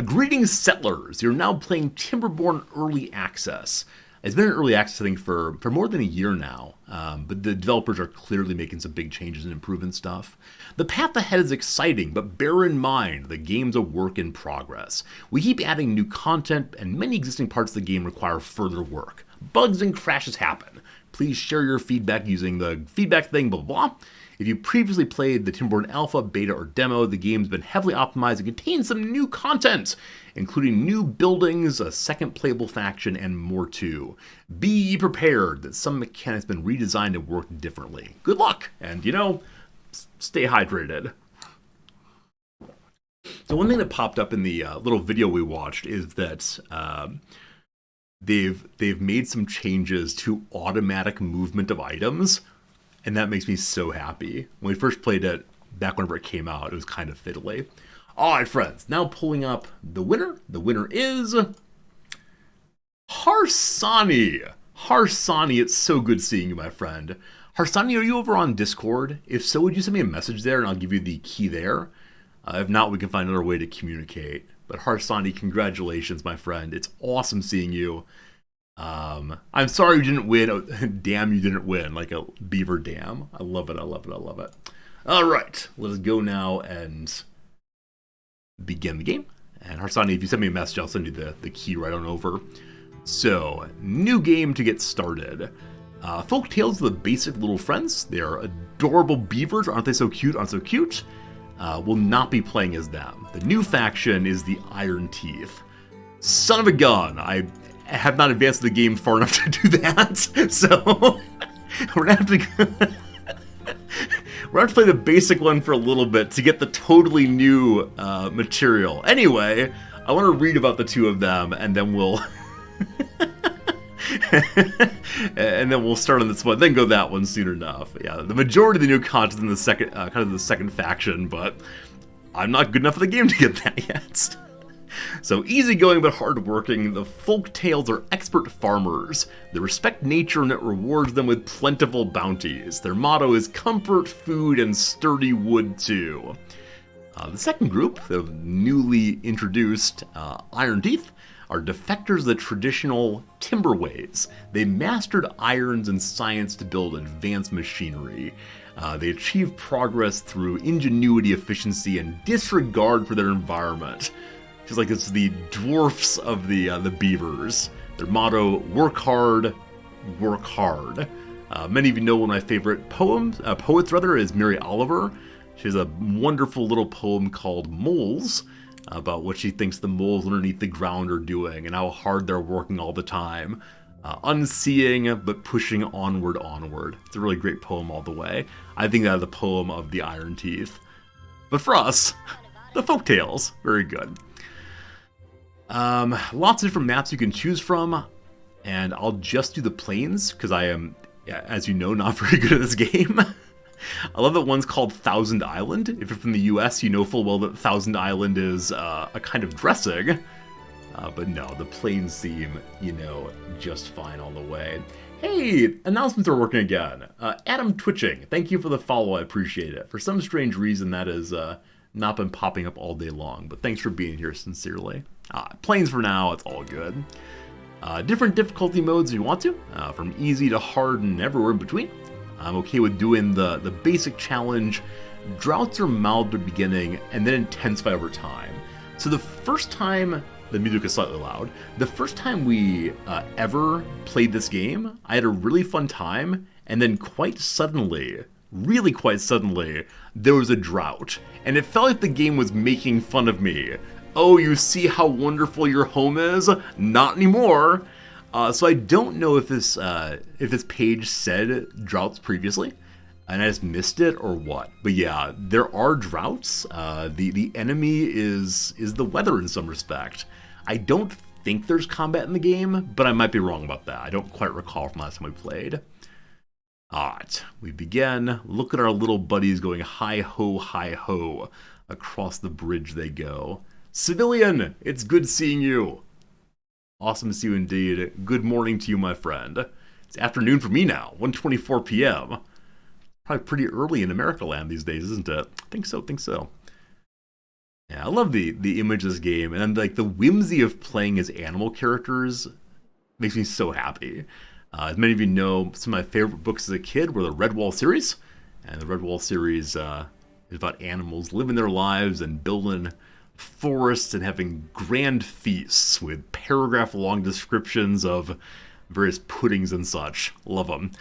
Greetings, settlers. You're now playing Timberborn Early Access. It's been in early access, I think, for more than a year now, but the developers are clearly making some big changes and improving stuff. The path ahead is exciting, but bear in mind, the game's a work in progress. We keep adding new content, and many existing parts of the game require further work. Bugs and crashes happen. Please share your feedback using the feedback thing, blah, blah, blah. If you previously played the Timberborn Alpha, Beta, or Demo, the game's been heavily optimized and contains some new content, including new buildings, a second playable faction, and more too. Be prepared that some mechanics have been redesigned and work differently. Good luck, and stay hydrated. So one thing that popped up in the little video we watched is that they've made some changes to automatic movement of items. And that makes me so happy. When we first played it, back whenever it came out, it was kind of fiddly. All right, friends, now pulling up the winner. The winner is Harsani. Harsani, it's so good seeing you, my friend. Harsani, are you over on Discord? If so, would you send me a message there and I'll give you the key there? If not, we can find another way to communicate. But Harsani, congratulations, my friend. It's awesome seeing you. I'm sorry you didn't win. Oh, damn, you didn't win. Like a beaver dam. I love it. I love it. I love it. All right, let us go now and begin the game. And Harsani, if you send me a message, I'll send you the key right on over. So, new game to get started. Folk Tales of the Basic Little Friends. They are adorable beavers. Aren't they so cute? Aren't so cute? Will not be playing as them. The new faction is the Iron Teeth. Son of a gun. I have not advanced the game far enough to do that, so we're gonna have to play the basic one for a little bit to get the totally new material. Anyway, I want to read about the two of them, and then we'll start on this one, then go that one soon enough. Yeah, the majority of the new content in the second kind of the second faction, but I'm not good enough at the game to get that yet. So easygoing but hardworking, the Folk Tales are expert farmers. They respect nature and it rewards them with plentiful bounties. Their motto is comfort, food, and sturdy wood too. The second group, the newly introduced Iron Teeth, are defectors of the traditional timber ways. They mastered irons and science to build advanced machinery. They achieve progress through ingenuity, efficiency, and disregard for their environment. Feels like it's the dwarfs of the beavers. Their motto: work hard, work hard. Many of you know one of my favorite poets is Mary Oliver. She has a wonderful little poem called Moles, about what she thinks the moles underneath the ground are doing and how hard they're working all the time. Unseeing, but pushing onward, onward. It's a really great poem all the way. I think that's the poem of the Iron Teeth. But for us, the folktales, very good. Lots of different maps you can choose from, and I'll just do the plains, because I am, as you know, not very good at this game. I love that one's called Thousand Island. If you're from the US, you know full well that Thousand Island is a kind of dressing. But no, the plains seem, just fine all the way. Hey, announcements are working again. Adam Twitching, thank you for the follow, I appreciate it. For some strange reason, that has not been popping up all day long, but thanks for being here sincerely. Plains for now, it's all good. Different difficulty modes if you want to, from easy to hard and everywhere in between. I'm okay with doing the basic challenge. Droughts are mild at the beginning and then intensify over time. So the first time, the music is slightly loud, the first time we ever played this game, I had a really fun time, and then quite suddenly, really quite suddenly, there was a drought. And it felt like the game was making fun of me. Oh, you see how wonderful your home is? Not anymore. So I don't know if this page said droughts previously, and I just missed it or what. But yeah, there are droughts. The enemy is the weather in some respect. I don't think there's combat in the game, but I might be wrong about that. I don't quite recall from last time we played. Alright, we begin. Look at our little buddies going hi-ho, across the bridge they go. Civilian, it's good seeing you. Awesome to see you indeed. Good morning to you, my friend. It's afternoon for me now, 1:24 p.m. Probably pretty early in America land these days, isn't it? Think so. Yeah, I love the image of this game, and like the whimsy of playing as animal characters makes me so happy. As many of you know, some of my favorite books as a kid were the Redwall series, and the Redwall series is about animals living their lives and building forests and having grand feasts with paragraph-long descriptions of various puddings and such. Love them.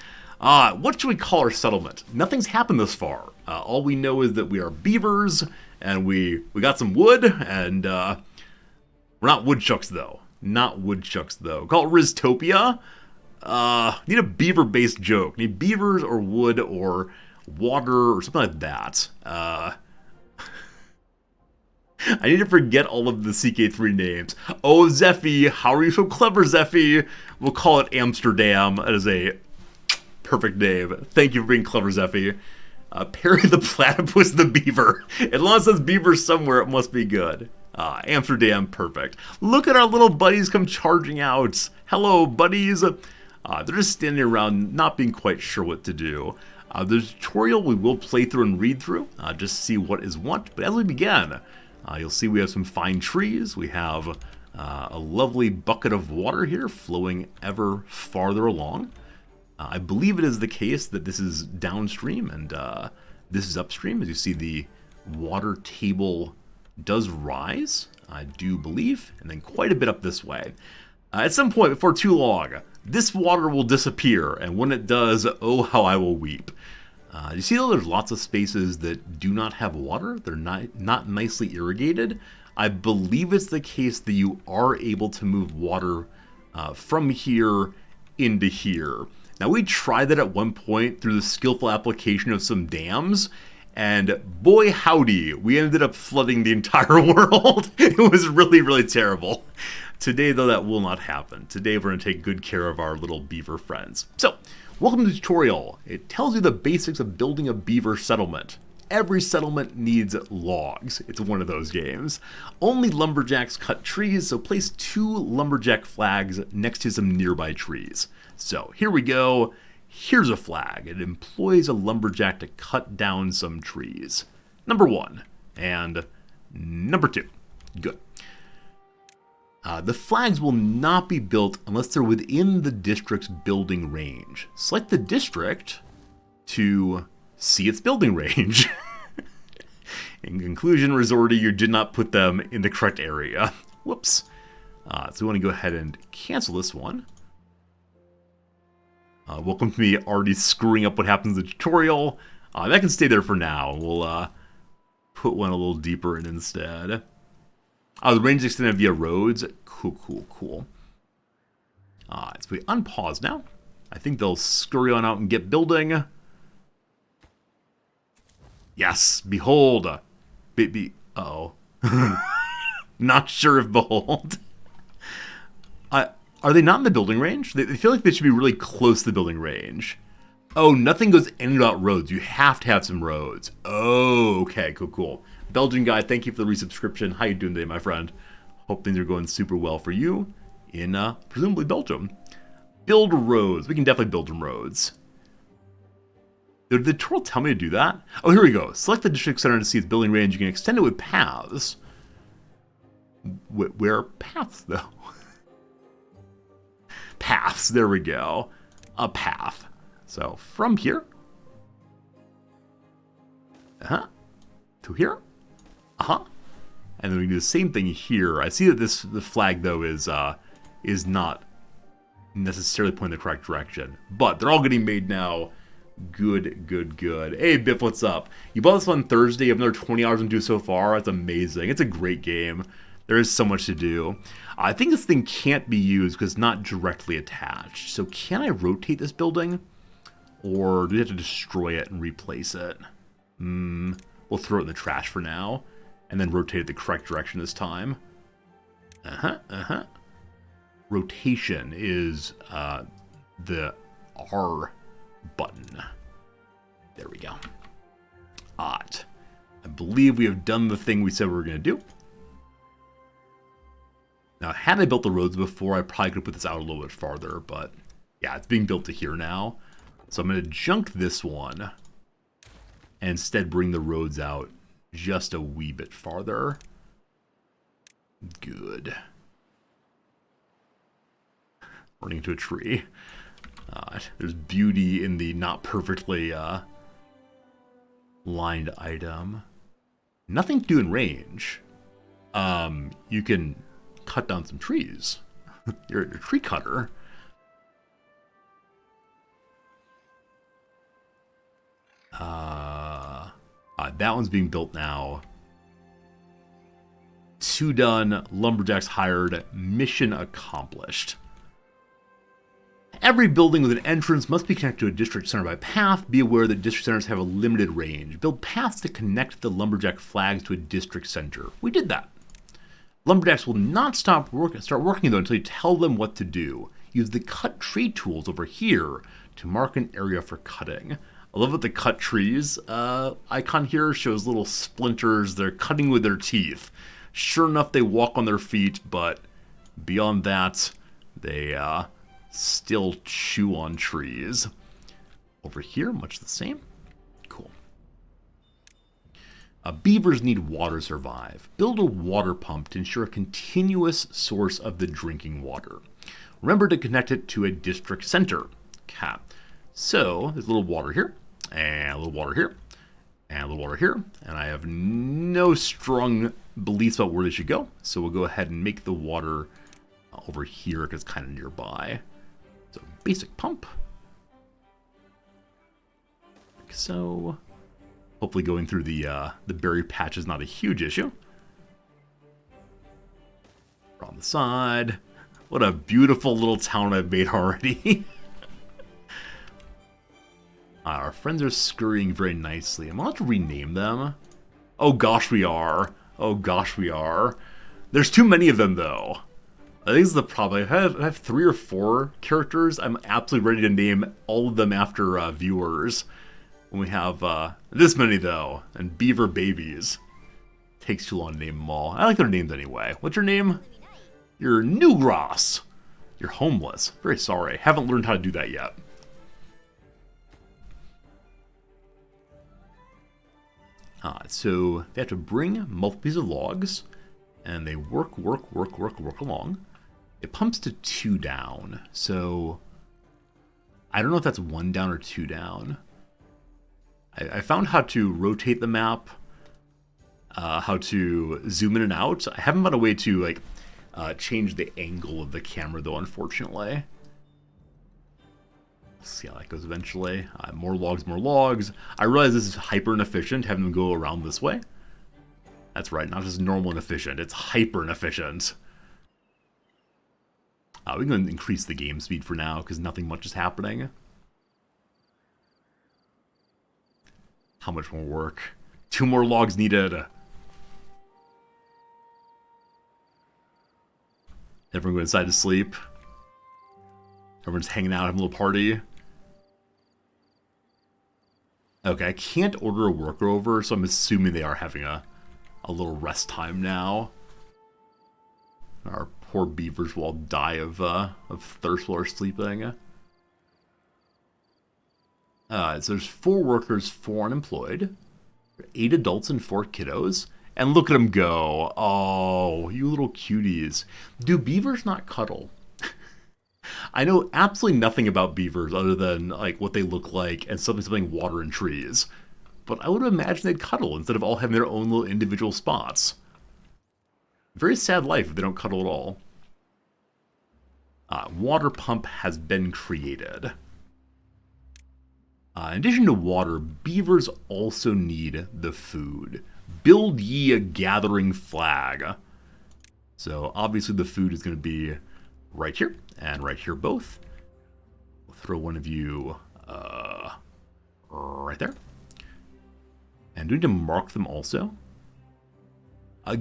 What should we call our settlement? Nothing's happened this far. All we know is that we are beavers, and we got some wood, and we're not woodchucks, though. Not woodchucks, though. Call it Riztopia. Need a beaver-based joke. Need beavers or wood or water or something like that. I need to forget all of the CK3 names. Oh, Zeffy, how are you so clever, Zeffy? We'll call it Amsterdam. That is a perfect name. Thank you for being clever, Zeffy. Perry the Platypus the Beaver. As long as there's beaver somewhere, it must be good. Amsterdam, perfect. Look at our little buddies come charging out. Hello, buddies. They're just standing around not being quite sure what to do. The tutorial we will play through and read through, just to see what is what. But as we begin, you'll see we have some fine trees. We have a lovely bucket of water here flowing ever farther along. I believe it is the case that this is downstream and this is upstream. As you see, the water table does rise, I do believe, and then quite a bit up this way. At some point before too long, this water will disappear, and when it does, oh how I will weep. You see though there's lots of spaces that do not have water. They're not nicely irrigated. I believe it's the case that you are able to move water from here into here. Now we tried that at one point through the skillful application of some dams, and boy howdy, we ended up flooding the entire world. It was really, really terrible. Today though, that will not happen. Today we're going to take good care of our little beaver friends. So, welcome to the tutorial. It tells you the basics of building a beaver settlement. Every settlement needs logs. It's one of those games. Only lumberjacks cut trees, so place 2 lumberjack flags next to some nearby trees. So here we go. Here's a flag. It employs a lumberjack to cut down some trees. Number 1 and number 2. Good. The flags will not be built unless they're within the district's building range. Select the district to see its building range. In conclusion, Resorty, you did not put them in the correct area. Whoops. So we want to go ahead and cancel this one. Welcome to me already screwing up what happens in the tutorial. That can stay there for now. We'll put one a little deeper in instead. The range is extended via roads. Cool, cool, cool. So we unpause now. I think they'll scurry on out and get building. Yes, behold. Uh-oh. Not sure if behold. Are they not in the building range? They feel like they should be really close to the building range. Oh, nothing goes in and out roads. You have to have some roads. Oh, okay, cool, cool. Belgian guy, thank you for the resubscription. How you doing today, my friend? Hope things are going super well for you in, presumably, Belgium. Build roads. We can definitely build some roads. Did the tutorial tell me to do that? Oh, here we go. Select the district center to see its building range. You can extend it with paths. Where are paths, though? Paths. There we go. A path. So, from here. To here. And then we can do the same thing here. I see that the flag, though, is not necessarily pointing the correct direction. But they're all getting made now. Good, good, good. Hey, Biff, what's up? You bought this on Thursday. You have another 20 hours into it so far. That's amazing. It's a great game. There is so much to do. I think this thing can't be used because it's not directly attached. So can I rotate this building? Or do we have to destroy it and replace it? We'll throw it in the trash for now. And then rotate it the correct direction this time. Rotation is the R button. There we go. Odd. I believe we have done the thing we said we were going to do. Now, had I built the roads before, I probably could have put this out a little bit farther, but yeah, it's being built to here now. So I'm going to junk this one and instead bring the roads out just a wee bit farther. Good. Running into a tree. There's beauty in the not perfectly lined item. Nothing to do in range. You can cut down some trees. You're a tree cutter. That one's being built now. 2 done. Lumberjacks hired. Mission accomplished. Every building with an entrance must be connected to a district center by path. Be aware that district centers have a limited range. Build paths to connect the lumberjack flags to a district center. We did that. Lumberjacks will not start working though until you tell them what to do. Use the cut tree tools over here to mark an area for cutting. I love that the cut trees icon here shows little splinters. They're cutting with their teeth. Sure enough, they walk on their feet, but beyond that, they still chew on trees. Over here, much the same. Cool. Beavers need water to survive. Build a water pump to ensure a continuous source of the drinking water. Remember to connect it to a district center. Okay. So, there's a little water here, and a little water here, and a little water here, and I have no strong beliefs about where they should go, so we'll go ahead and make the water over here because it's kind of nearby. So, basic pump. Like so. Hopefully going through the berry patch is not a huge issue. On the side. What a beautiful little town I've made already. Our friends are scurrying very nicely. I'm going to have to rename them. Oh gosh, we are. Oh gosh, we are. There's too many of them, though. I think this is the problem. I have 3 or 4 characters. I'm absolutely ready to name all of them after viewers. When we have this many, though, and beaver babies. Takes too long to name them all. I like their names anyway. What's your name? You're Newgrass. You're homeless. Very sorry. Haven't learned how to do that yet. So they have to bring multiple pieces of logs, and they work along. It pumps to 2 down, so I don't know if that's 1 down or 2 down. I found how to rotate the map, how to zoom in and out. I haven't found a way to like change the angle of the camera though, unfortunately. We'll see how that goes eventually. More logs, more logs. I realize this is hyper inefficient, having them go around this way. That's right, not just normal and efficient, it's hyper inefficient. We can increase the game speed for now, because nothing much is happening. How much more work? 2 more logs needed. Everyone go inside to sleep. Everyone's hanging out, having a little party. Okay, I can't order a worker over, so I'm assuming they are having a little rest time now. Our poor beavers will all die of thirst while they're sleeping. So there's 4 workers, 4 unemployed, 8 adults and 4 kiddos. And look at them go. Oh, you little cuties. Do beavers not cuddle? I know absolutely nothing about beavers other than like what they look like and something water and trees. But I would imagine they'd cuddle instead of all having their own little individual spots. Very sad life if they don't cuddle at all. Water pump has been created. In addition to water, beavers also need the food. Build ye a gathering flag. So obviously the food is going to be right here and right here both. We'll throw one of you right there. And do we need to mark them also?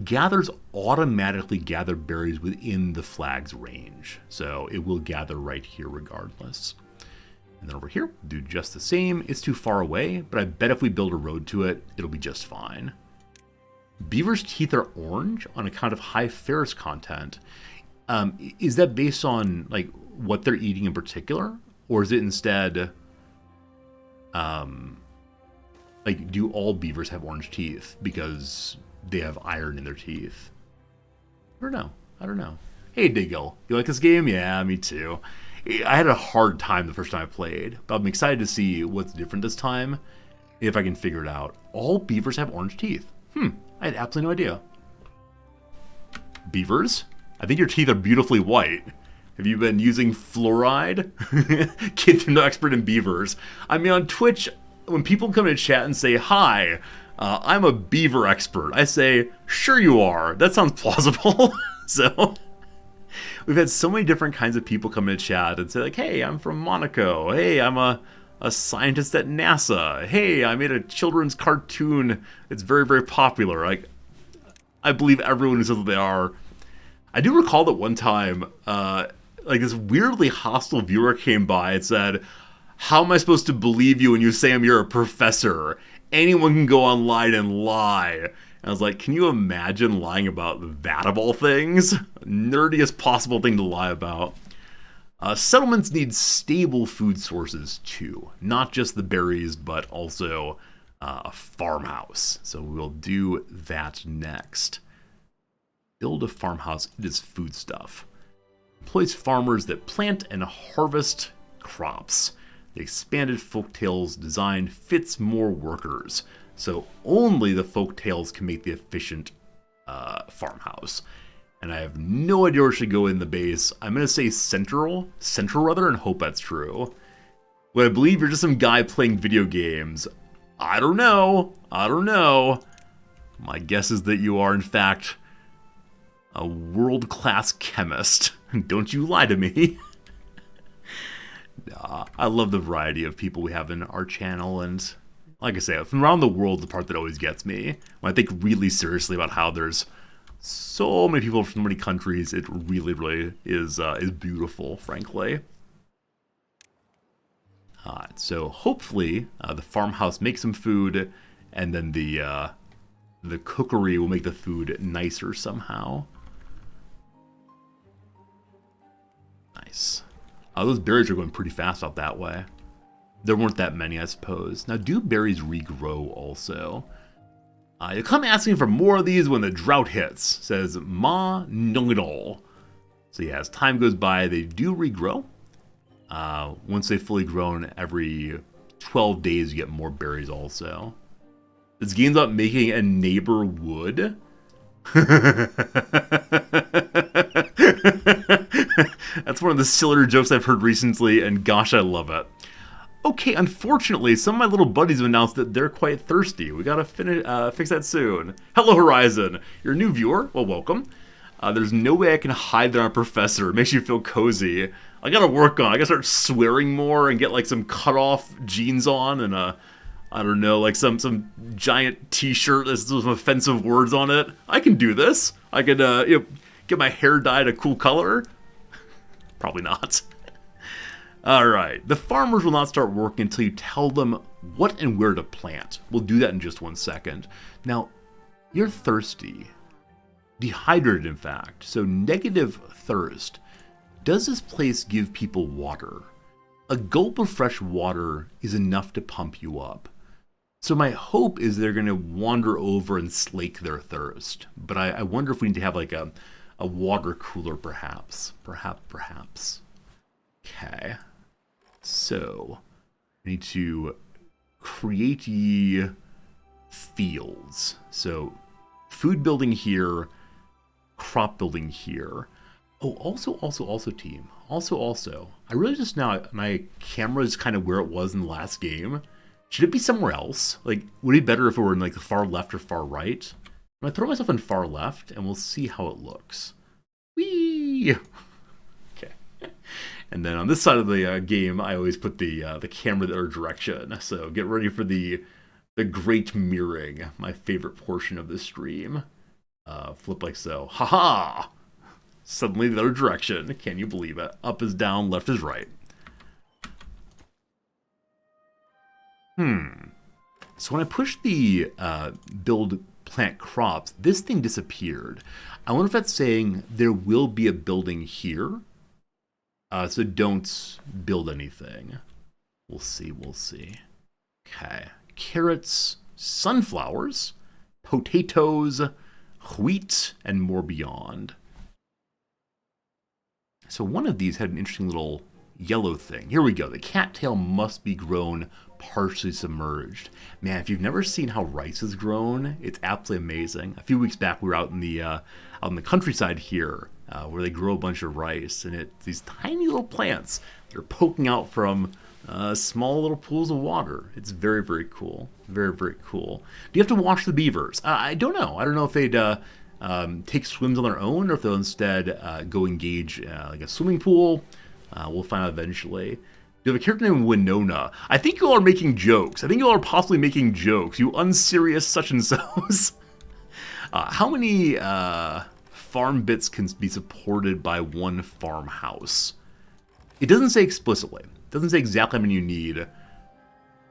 Gathers automatically gather berries within the flag's range. So it will gather right here regardless. And then over here, do just the same. It's too far away, but I bet if we build a road to it, it'll be just fine. Beaver's teeth are orange on account of high ferrous content. Is that based on like what they're eating in particular? Or is it instead, like, do all beavers have orange teeth because they have iron in their teeth? I don't know. Hey, Diggle, you like this game? Yeah, me too. I had a hard time the first time I played, but I'm excited to see what's different this time, if I can figure it out. All beavers have orange teeth. I had absolutely no idea. Beavers? I think your teeth are beautifully white. Have you been using fluoride? Kid's no expert in beavers. I mean, on Twitch, when people come in chat and say, hi, I'm a beaver expert, I say, sure you are. That sounds plausible. So we've had so many different kinds of people come in chat and say, like, hey, I'm from Monaco. Hey, I'm a scientist at NASA. Hey, I made a children's cartoon. It's very, very popular. Like, I believe everyone who says that they are. I do recall that one time, like this weirdly hostile viewer came by and said, how am I supposed to believe you when you say you're a professor? Anyone can go online and lie. And I was like, can you imagine lying about that of all things? Nerdiest possible thing to lie about. Settlements need stable food sources too. Not just the berries, but also a farmhouse. So we'll do that next. Build a farmhouse. It is foodstuff. Employs farmers that plant and harvest crops. The expanded folktales design fits more workers. So only the folktales can make the efficient farmhouse. And I have no idea where it should go in the base. I'm going to say central rather, and hope that's true. But I believe you're just some guy playing video games. I don't know. My guess is that you are, in fact, a world-class chemist. Don't you lie to me. I love the variety of people we have in our channel, and like I say, from around the world, the part that always gets me, when I think really seriously about how there's so many people from so many countries, it really, really is beautiful, frankly. So hopefully the farmhouse makes some food, and then the cookery will make the food nicer somehow. Nice. Those berries are going pretty fast out that way. There weren't that many, I suppose. Now, do berries regrow also? You'll come asking for more of these when the drought hits, says Ma Nungedol. So yeah, as time goes by, they do regrow. Once they've fully grown, every 12 days, you get more berries also. This game's about making a neighbor wood. That's one of the sillier jokes I've heard recently, and gosh, I love it. Okay, unfortunately, some of my little buddies have announced that they're quite thirsty. We gotta fix that soon. Hello, Horizon. You're a new viewer? Well, welcome. There's no way I can hide that I'm a professor. It makes you feel cozy. I gotta work on it. I gotta start swearing more and get like some cut-off jeans on and I don't know, like some giant t-shirt with some offensive words on it. I can do this. I could get my hair dyed a cool color. Probably not. Alright, the farmers will not start working until you tell them what and where to plant. We'll do that in just 1 second. Now, you're thirsty. Dehydrated, in fact. So negative thirst. Does this place give people water? A gulp of fresh water is enough to pump you up. So my hope is they're going to wander over and slake their thirst. But I wonder if we need to have like a water cooler, perhaps. Perhaps. Okay. So, I need to create ye fields. So, food building here, crop building here. Oh, also, team. Also, I realized just now my camera is kind of where it was in the last game. Should it be somewhere else? Like, would it be better if it were in like the far left or far right? I'm gonna throw myself in far left, and we'll see how it looks. Whee! Okay. And then on this side of the game, I always put the camera the other direction. So get ready for the great mirroring, my favorite portion of the stream. Flip like so. Haha! Suddenly the other direction. Can you believe it? Up is down, left is right. So when I push the build plant crops, this thing disappeared. I wonder if that's saying there will be a building here. So don't build anything. We'll see. Okay. Carrots, sunflowers, potatoes, wheat, and more beyond. So one of these had an interesting little yellow thing. Here we go. The cattail must be grown partially submerged. Man, if you've never seen how rice is grown, it's absolutely amazing. A few weeks back, we were out in the countryside here, where they grow a bunch of rice, and it's these tiny little plants that are poking out from small little pools of water. It's very, very cool. Very, very cool. Do you have to wash the beavers? I don't know. I don't know if they'd take swims on their own, or if they'll instead go engage like a swimming pool. We'll find out eventually. You have a character named Winona. I think you all are making jokes. I think you all are possibly making jokes. You unserious such and so's. How many farm bits can be supported by one farmhouse? It doesn't say explicitly. It doesn't say exactly how many you need.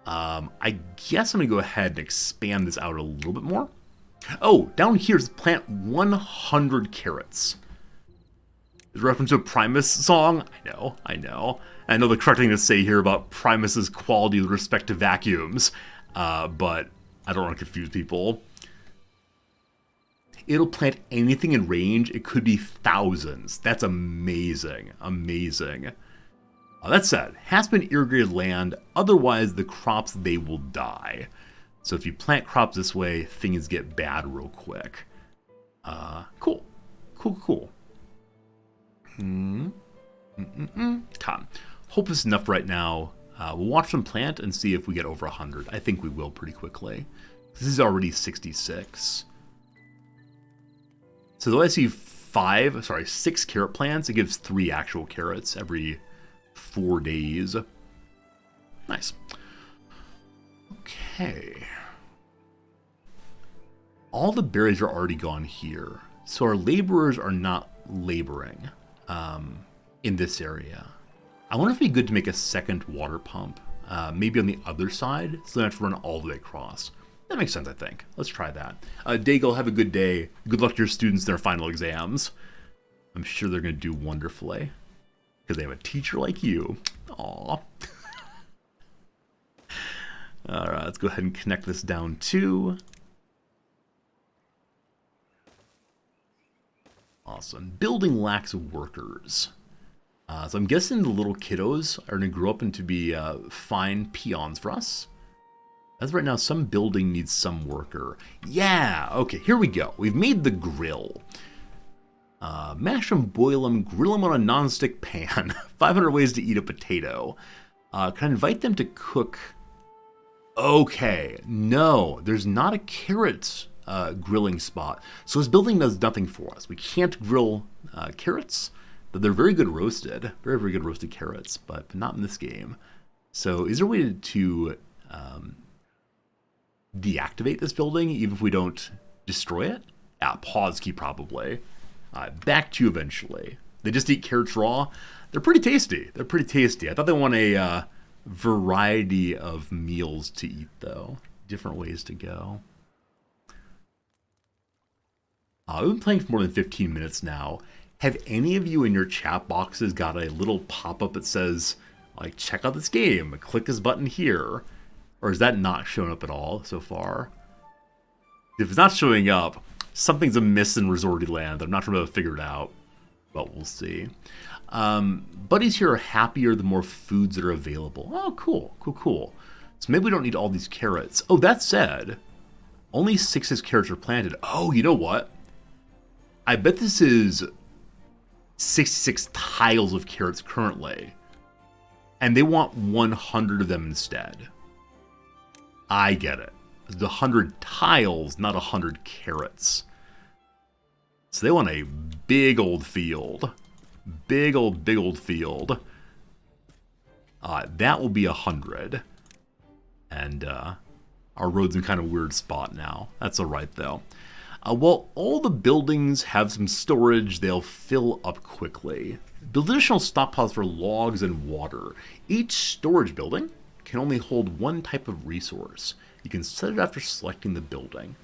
I guess I'm going to go ahead and expand this out a little bit more. Oh, down here is plant 100 carrots. Is a reference to a Primus song? I know. I know the correct thing to say here about Primus's quality with respect to vacuums, but I don't want to confuse people. It'll plant anything in range. It could be thousands. That's amazing. That said, has been irrigated land. Otherwise, the crops, they will die. So if you plant crops this way, things get bad real quick. Cool. Come. Hope this is enough right now. We'll watch them plant and see if we get over 100. I think we will pretty quickly. This is already 66. So though I see 6 carrot plants, it gives 3 actual carrots every 4 days. Nice. Okay. All the berries are already gone here. So our laborers are not laboring in this area. I wonder if it'd be good to make a second water pump, maybe on the other side, so they don't have to run all the way across. That makes sense, I think. Let's try that. Daigle, have a good day. Good luck to your students in their final exams. I'm sure they're going to do wonderfully, because they have a teacher like you. Aww. Alright, let's go ahead and connect this down too. Awesome. Building lacks workers. So I'm guessing the little kiddos are going to grow up into be fine peons for us. As of right now, some building needs some worker. Yeah, okay, here we go. We've made the grill. Mash them, boil them, grill them on a non-stick pan. 500 ways to eat a potato. Can I invite them to cook? Okay, no, there's not a carrot grilling spot. So this building does nothing for us. We can't grill carrots. They're very good roasted. Very, very good roasted carrots, but not in this game. So is there a way to deactivate this building even if we don't destroy it? Pause key probably. Back to you eventually. They just eat carrots raw. They're pretty tasty. They're pretty tasty. I thought they want a variety of meals to eat, though. Different ways to go. We've been playing for more than 15 minutes now. Have any of you in your chat boxes got a little pop-up that says, like, check out this game, click this button here? Or is that not showing up at all so far? If it's not showing up, something's amiss in Resorty Land. I'm not sure how to figure it out, but we'll see. Buddies here are happier the more foods that are available. Oh, cool, cool, cool. So maybe we don't need all these carrots. Oh, that said, only 6 carrots are planted. Oh, you know what? I bet this is 66 tiles of carrots currently, and they want 100 of them instead. I get it. The 100 tiles, not 100 carrots. So they want a big old field. Big old field. That will be 100. And our road's in kind of a weird spot now. That's alright though. While all the buildings have some storage, they'll fill up quickly. Build additional stockpiles for logs and water. Each storage building can only hold one type of resource. You can set it after selecting the building.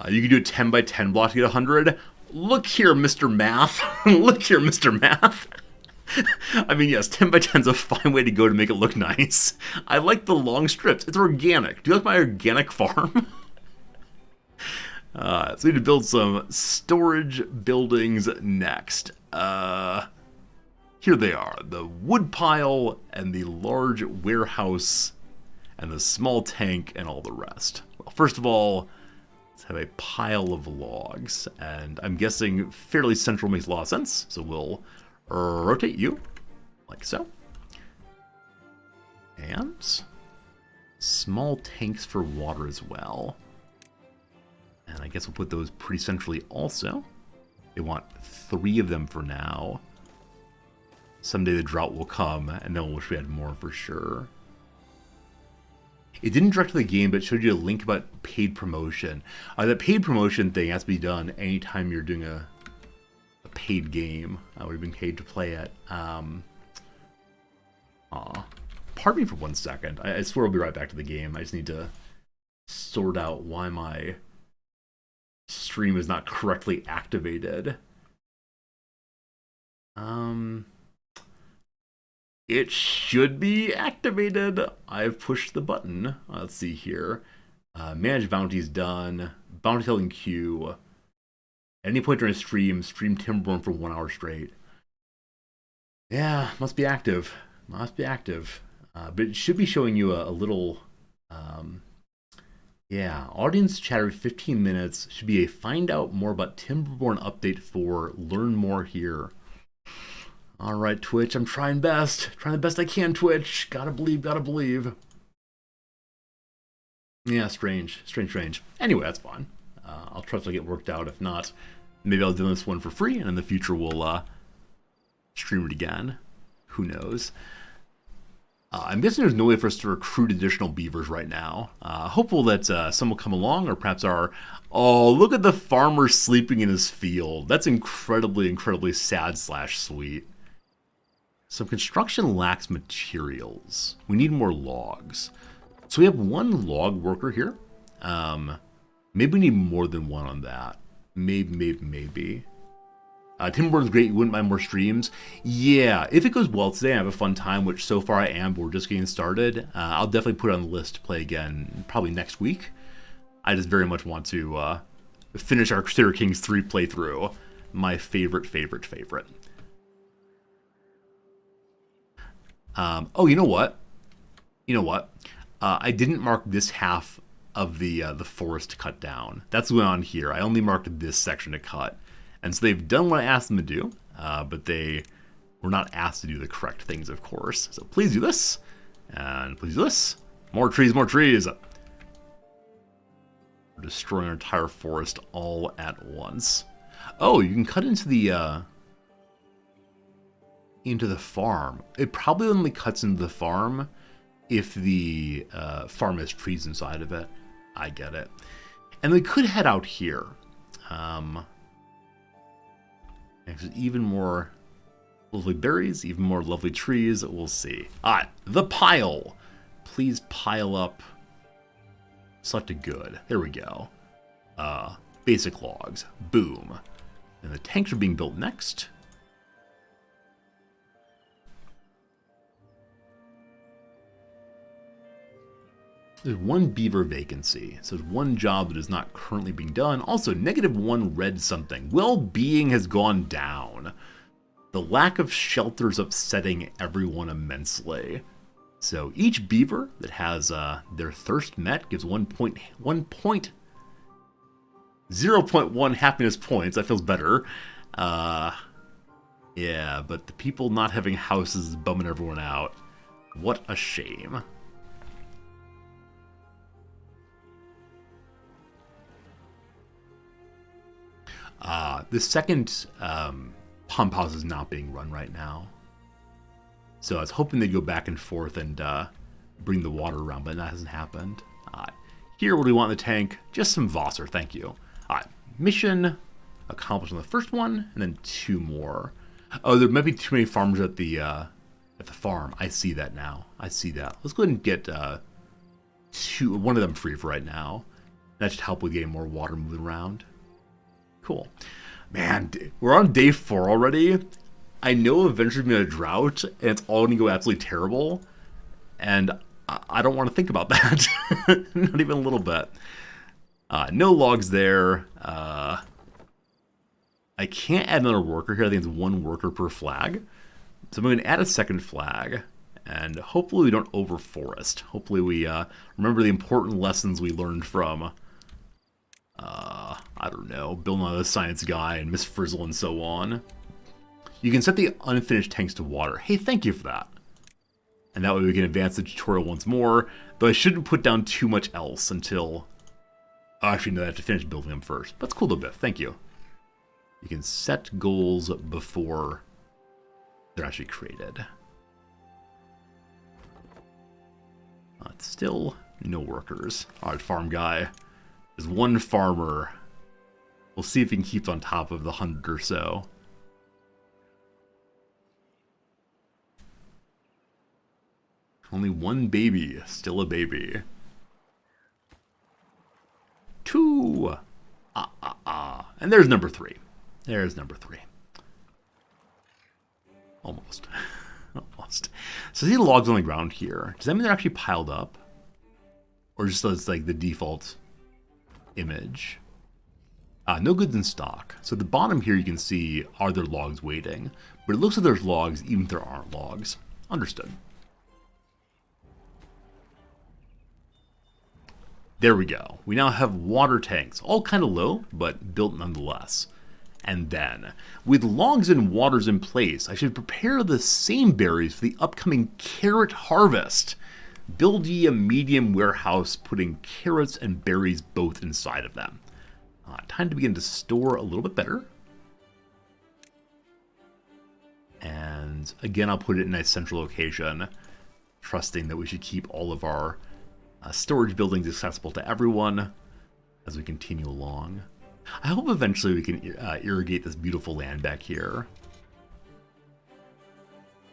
You can do a 10 by 10 block to get 100. Look here, Mr. Math. Look here, Mr. Math. I mean, yes, 10 by 10 is a fine way to go to make it look nice. I like the long strips. It's organic. Do you like my organic farm? So we need to build some storage buildings next. Here they are. The wood pile and the large warehouse and the small tank and all the rest. Well, first of all, let's have a pile of logs. And I'm guessing fairly central makes a lot of sense. So we'll rotate you like so. And small tanks for water as well. And I guess we'll put those pretty centrally also. They want 3 of them for now. Someday the drought will come, and then we'll wish we had more for sure. It didn't direct to the game, but it showed you a link about paid promotion. That paid promotion thing has to be done anytime you're doing a paid game. We've been paid to play it. Pardon me for 1 second. I swear I'll be right back to the game. I just need to sort out why my stream is not correctly activated. It should be activated. I've pushed the button. Let's see here. Manage bounties done. Bounty telling queue. At any point during stream Timberborn for 1 hour straight. Yeah, must be active. Must be active. But it should be showing you a little... yeah, audience chatter 15 minutes. Should be a find out more about Timberborn update for learn more here. Alright, Twitch, I'm trying best. Trying the best I can, Twitch. Gotta believe, gotta believe. Yeah, strange. Anyway, that's fine. I'll trust I'll get worked out. If not, maybe I'll do this one for free, and in the future we'll stream it again. Who knows? I'm guessing there's no way for us to recruit additional beavers right now. Hopeful that some will come along, or perhaps our... Oh, look at the farmer sleeping in his field. That's incredibly, incredibly sad / sweet. So construction lacks materials. We need more logs. So we have 1 log worker here. Maybe we need more than 1 on that. Maybe. Timberborn's great. You wouldn't mind more streams? Yeah, if it goes well today, I have a fun time, which so far I am, but we're just getting started. I'll definitely put it on the list to play again, probably next week. I just very much want to finish our Crusader Kings 3 playthrough. My favorite. Oh, you know what? You know what? I didn't mark this half of the forest to cut down. That's going on here. I only marked this section to cut. And so they've done what I asked them to do, but they were not asked to do the correct things, of course. So please do this, and please do this. More trees, more trees. We're destroying our entire forest all at once. Oh, you can cut into the farm. It probably only cuts into the farm if the farm has trees inside of it. I get it. And we could head out here. There's even more lovely berries, even more lovely trees. We'll see. Alright, the pile. Please pile up. Select a good. There we go. Basic logs. Boom. And the tanks are being built next. There's one beaver vacancy, so there's one job that is not currently being done. Also, -1 read something. Well-being has gone down. The lack of shelter is upsetting everyone immensely. So each beaver that has their thirst met gives 0.1 happiness points. That feels better. Yeah, but the people not having houses is bumming everyone out. What a shame. The second pump house is not being run right now. So I was hoping they'd go back and forth and bring the water around, but that hasn't happened. Here, what do we want in the tank? Just some Wasser, thank you. Mission accomplished on the first one, and then 2 more. Oh, there might be too many farmers at the farm. I see that now. I see that. Let's go ahead and get one of them free for right now. That should help with getting more water moving around. Cool. Man, we're on day 4 already. I know eventually we're going to drought, and it's all going to go absolutely terrible. And I don't want to think about that. Not even a little bit. No logs there. I can't add another worker here. I think it's 1 worker per flag. So I'm going to add a second flag. And hopefully we don't overforest. Hopefully we remember the important lessons we learned from... I don't know, Bill Nye the Science Guy and Miss Frizzle and so on. You can set the unfinished tanks to water. Hey, thank you for that. And that way we can advance the tutorial once more, though I shouldn't put down too much else until... Actually, no, I have to finish building them first. That's cool, though, Biff. Thank you. You can set goals before they're actually created. It's still no workers. Alright, farm guy. There's 1 farmer. We'll see if he can keep on top of the 100 or so. Only 1 baby. Still a baby. 2. And there's number 3. There's number 3. Almost. Almost. So see the logs on the ground here. Does that mean they're actually piled up? Or just as like the default image? No goods in stock. So at the bottom here you can see, are there logs waiting? But it looks like there's logs even if there aren't logs. Understood. There we go. We now have water tanks, all kind of low, but built nonetheless. And then, with logs and waters in place, I should prepare the same berries for the upcoming carrot harvest. Build ye a medium warehouse, putting carrots and berries both inside of them. Time to begin to store a little bit better. And again, I'll put it in a central location, trusting that we should keep all of our storage buildings accessible to everyone as we continue along. I hope eventually we can irrigate this beautiful land back here.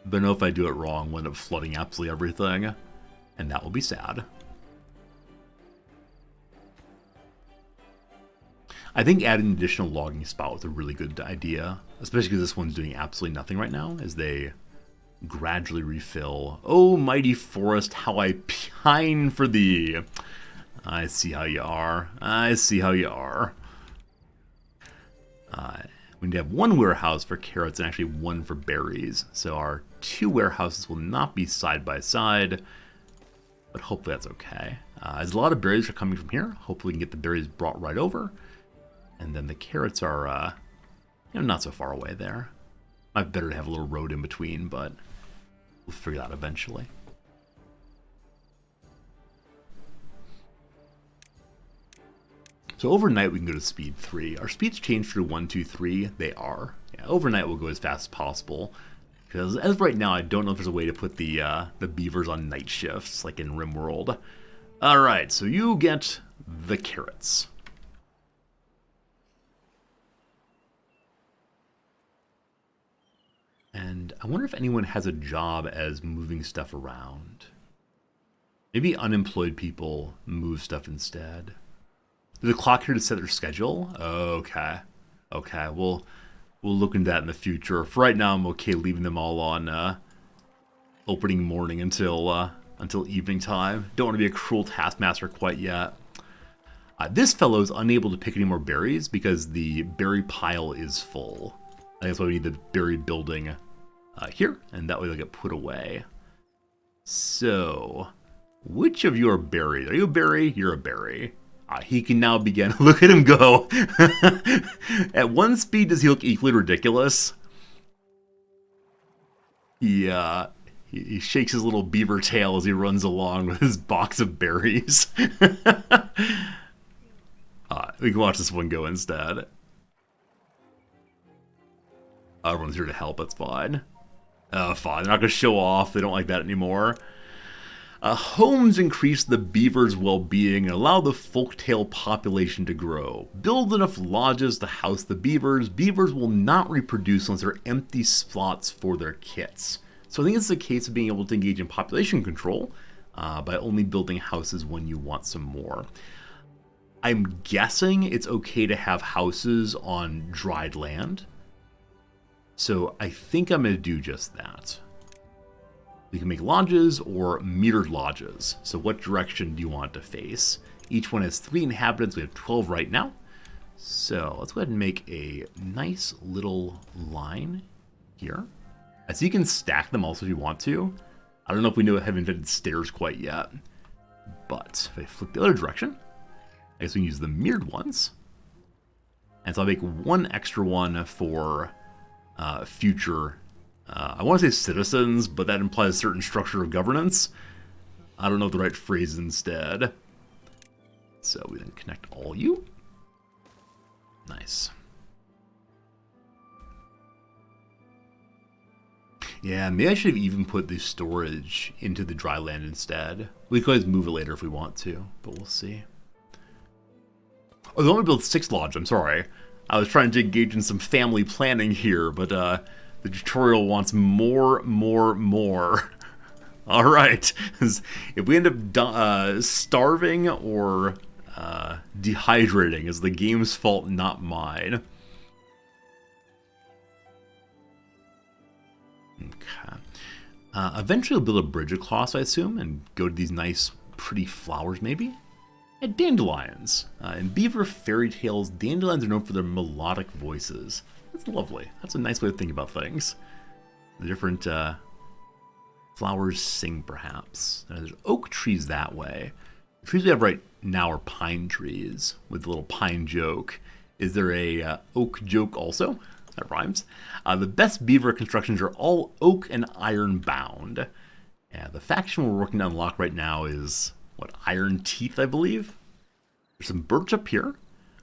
But I know if I do it wrong, we'll end up flooding absolutely everything, and that will be sad. I think adding an additional logging spot was a really good idea, especially because this one's doing absolutely nothing right now as they gradually refill. Oh, mighty forest, how I pine for thee. I see how you are. I see how you are. We going to have one warehouse for carrots and actually one for berries. So our 2 warehouses will not be side by side, but hopefully that's okay. As a lot of berries are coming from here, hopefully we can get the berries brought right over. And then the carrots are, not so far away there. Might be better to have a little road in between, but we'll figure that out eventually. So overnight we can go to speed 3. Our speeds change through 1, 2, 3. They are. Yeah, overnight we'll go as fast as possible. Because as of right now, I don't know if there's a way to put the beavers on night shifts, like in RimWorld. Alright, so you get the carrots. And I wonder if anyone has a job as moving stuff around. Maybe unemployed people move stuff instead. There's a clock here to set their schedule. Okay. Okay, we'll look into that in the future. For right now, I'm okay leaving them all on opening morning until evening time. Don't want to be a cruel taskmaster quite yet. This fellow is unable to pick any more berries because the berry pile is full. I think that's why we need the berry building here, and that way they'll get put away. So, which of you are berries? Are you a berry? You're a berry. He can now begin. Look at him go. At one speed, does he look equally ridiculous? He shakes his little beaver tail as he runs along with his box of berries. We can watch this one go instead. Everyone's here to help, that's fine. Fine, they're not going to show off. They don't like that anymore. Homes increase the beavers' well-being and allow the folktale population to grow. Build enough lodges to house the beavers. Beavers will not reproduce unless there are empty slots for their kits. So I think it's a case of being able to engage in population control by only building houses when you want some more. I'm guessing it's okay to have houses on dried land. So I think I'm going to do just that. You can make lodges or metered lodges. So what direction do you want to face? Each one has 3 inhabitants. We have 12 right now. So let's go ahead and make a nice little line here. So you can stack them also if you want to. I don't know if we have invented stairs quite yet. But if I flip the other direction, I guess we can use the mirrored ones. And so I'll make one extra one for future, I want to say citizens, but that implies a certain structure of governance. I don't know the right phrase instead. So we then connect all you. Nice. Yeah, maybe I should have even put the storage into the dry land instead. We can always move it later if we want to, but we'll see. Oh, they want to build 6 lodges, I'm sorry. I was trying to engage in some family planning here, but the tutorial wants more. All right. If we end up starving or dehydrating, it's the game's fault, not mine. Okay. Eventually, we'll build a bridge across, I assume, and go to these nice, pretty flowers, maybe. And dandelions. In beaver fairy tales, dandelions are known for their melodic voices. That's lovely. That's a nice way to think about things. The different flowers sing, perhaps. There's oak trees that way. The trees we have right now are pine trees, with a little pine joke. Is there a oak joke also? That rhymes. The best beaver constructions are all oak and iron bound. Yeah, the faction we're working to unlock right now is, what, iron teeth, I believe? There's some birch up here.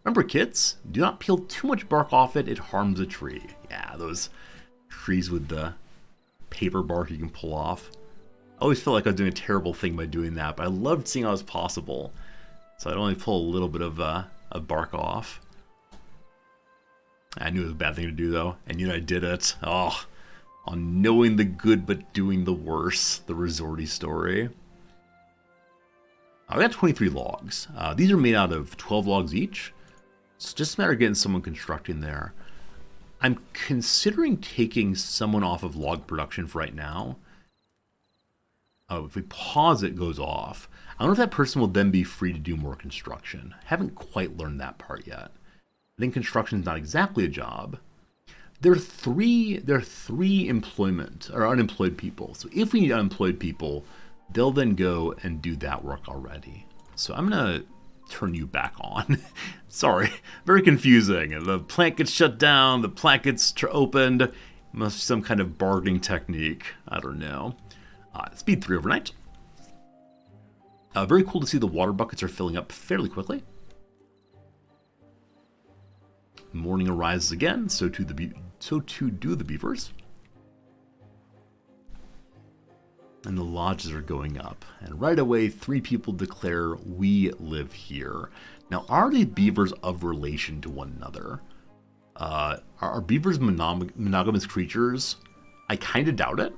Remember, kids, do not peel too much bark off it. It harms a tree. Yeah, those trees with the paper bark you can pull off. I always felt like I was doing a terrible thing by doing that, but I loved seeing how it was possible. So I'd only pull a little bit of bark off. I knew it was a bad thing to do, though, and yet I did it. Oh, on knowing the good but doing the worse, the resorty story. I got 23 logs. These are made out of 12 logs each. It's just a matter of getting someone constructing there. I'm considering taking someone off of log production for right now. If we pause, it goes off. I don't know if that person will then be free to do more construction. I haven't quite learned that part yet. I think construction is not exactly a job, There are three employment or unemployed people. So if we need unemployed people, they'll then go and do that work already. So I'm gonna turn you back on. Sorry, very confusing. The plant gets shut down, the plant gets opened. Must be some kind of bargaining technique. I don't know. Speed 3 overnight. Very cool to see the water buckets are filling up fairly quickly. Morning arises again, so too do the beavers. And the lodges are going up. And right away, 3 people declare, we live here. Now, are these beavers of relation to one another? Are beavers monogamous creatures? I kind of doubt it.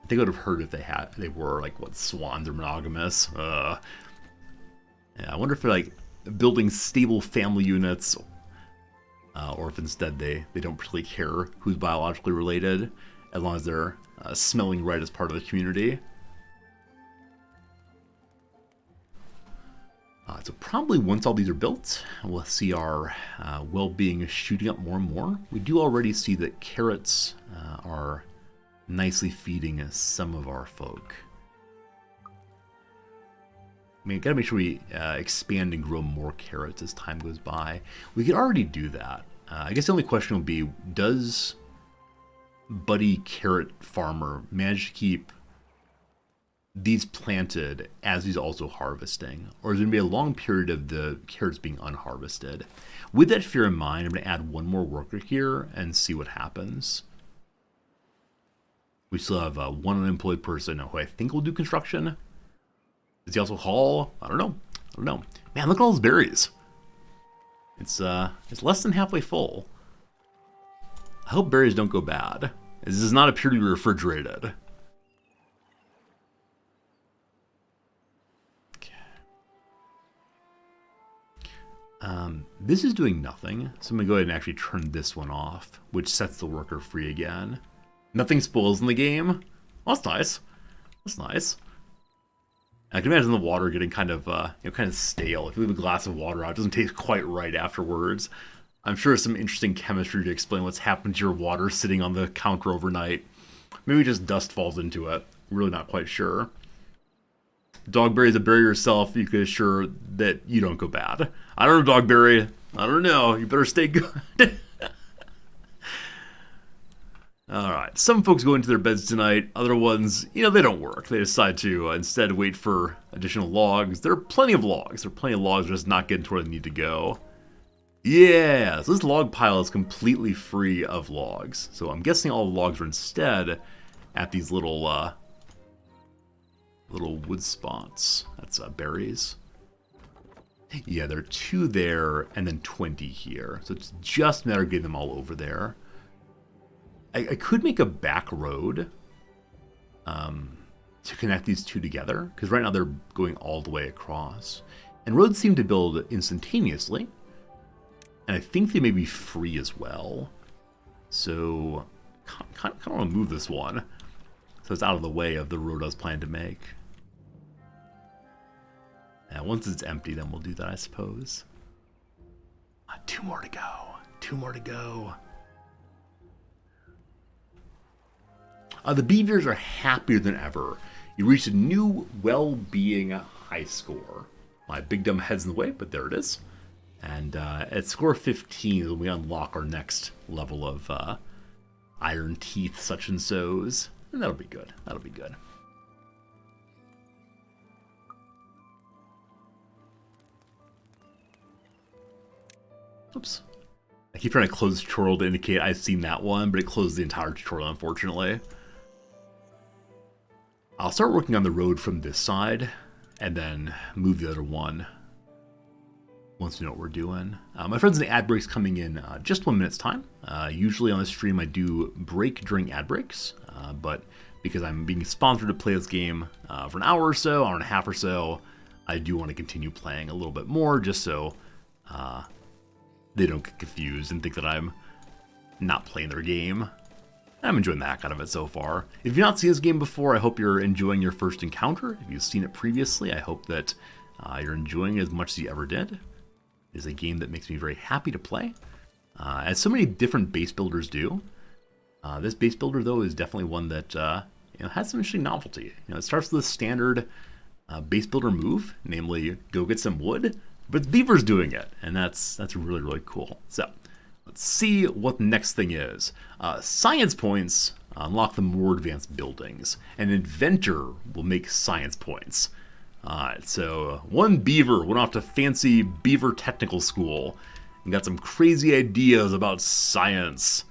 I think I would have heard if they were, like, what, swans are monogamous. Yeah, I wonder if they're, like, building stable family units, or if instead they don't particularly care who's biologically related, as long as they're smelling right as part of the community. So probably once all these are built, we'll see our well-being shooting up more and more. We do already see that carrots are nicely feeding some of our folk. I mean, gotta make sure we expand and grow more carrots as time goes by. We could already do that. I guess the only question will be, does Buddy Carrot Farmer manage to keep these planted as he's also harvesting? Or is there going to be a long period of the carrots being unharvested? With that fear in mind, I'm going to add one more worker here and see what happens. We still have one unemployed person who I think will do construction. Does he also haul? I don't know. Man, look at all those berries. It's less than halfway full. I hope berries don't go bad. This does not appear to be refrigerated. Okay. This is doing nothing, so I'm going to go ahead and actually turn this one off, which sets the worker free again. Nothing spoils in the game. Oh, that's nice. That's nice. I can imagine the water getting kind of stale. If you leave a glass of water out, it doesn't taste quite right afterwards. I'm sure there's some interesting chemistry to explain what's happened to your water sitting on the counter overnight. Maybe just dust falls into it. I'm really not quite sure. Dogberry is a berry yourself. You can assure that you don't go bad. I don't know, Dogberry. I don't know. You better stay good. Alright, some folks go into their beds tonight, other ones, they don't work. They decide to instead wait for additional logs. There are plenty of logs. There are plenty of logs just not getting to where they need to go. Yeah, so this log pile is completely free of logs. So I'm guessing all the logs are instead at these little wood spots. That's berries. Yeah, there are 2 there and then 20 here. So it's just a matter of getting them all over there. I could make a back road to connect these 2 together, because right now they're going all the way across. And roads seem to build instantaneously, and I think they may be free as well. So, kind of want to move this one, so it's out of the way of the road I was planning to make. And once it's empty, then we'll do that, I suppose. 2 more to go. 2 more to go. The beavers are happier than ever. You reached a new well-being high score. My big dumb head's in the way, but there it is. And at score 15, we unlock our next level of iron teeth such and so's. And that'll be good. That'll be good. Oops. I keep trying to close the tutorial to indicate I've seen that one, but it closed the entire tutorial, unfortunately. I'll start working on the road from this side, and then move the other one once we know what we're doing. My friends in the ad breaks coming in just 1 minute's time. Usually on the stream I do break during ad breaks, but because I'm being sponsored to play this game for an hour or so, hour and a half or so, I do want to continue playing a little bit more just so they don't get confused and think that I'm not playing their game. I'm enjoying the heck out of it so far. If you've not seen this game before, I hope you're enjoying your first encounter. If you've seen it previously, I hope that you're enjoying it as much as you ever did. It is a game that makes me very happy to play. as so many different base builders do. This base builder, though, is definitely one that has some interesting novelty. It starts with a standard base builder move, namely go get some wood, but it's beavers doing it, and that's really, really cool. So let's see what the next thing is. Science points unlock the more advanced buildings. An inventor will make science points. Alright, so one beaver went off to fancy beaver technical school and got some crazy ideas about science.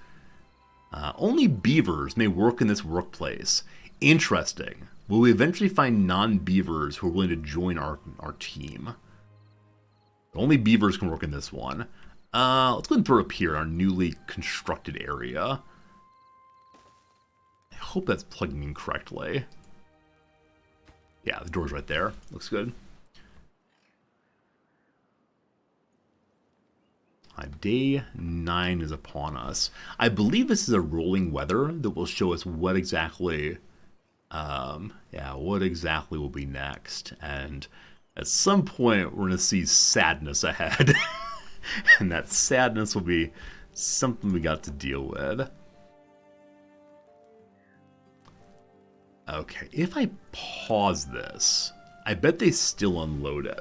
Only beavers may work in this workplace. Interesting. Will we eventually find non-beavers who are willing to join our team? Only beavers can work in this one. Let's go ahead and throw it up here in our newly constructed area. I hope that's plugging in correctly. Yeah, the door's right there. Looks good. Day 9 is upon us. I believe this is a rolling weather that will show us what exactly, what exactly will be next. And at some point, we're going to see sadness ahead. And that sadness will be something we got to deal with. Okay, if I pause this, I bet they still unload it.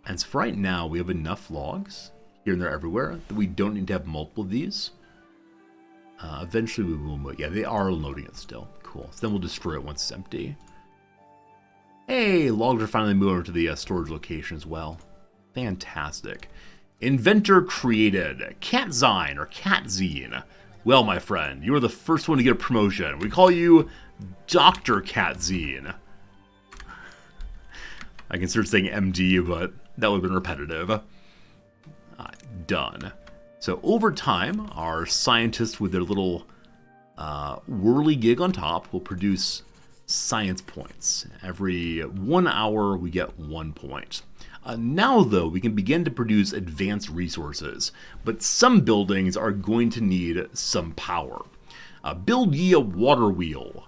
And so for right now, we have enough logs here and there everywhere that we don't need to have multiple of these. Eventually we will move. Yeah, they are unloading it still. Cool. So then we'll destroy it once it's empty. Hey, logs are finally moving over to the storage location as well. Fantastic. Inventor created. Catzine or Catzine. Well, my friend, you are the first one to get a promotion. We call you Dr. Catzine. I considered saying MD, but that would have been repetitive. Done. So over time, our scientists with their little whirly gig on top will produce science points. Every 1 hour, we get 1 point. Now, though, we can begin to produce advanced resources, but some buildings are going to need some power. Build ye a water wheel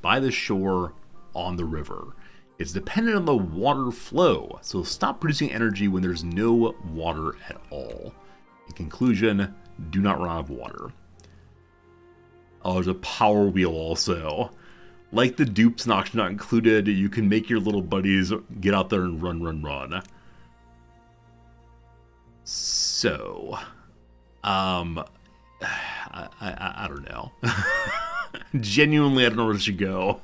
by the shore on the river. It's dependent on the water flow, so stop producing energy when there's no water at all. In conclusion, do not run out of water. Oh, there's a power wheel also. Like the dupes and auction not included, you can make your little buddies get out there and run. So, I don't know. Genuinely, I don't know where it should go.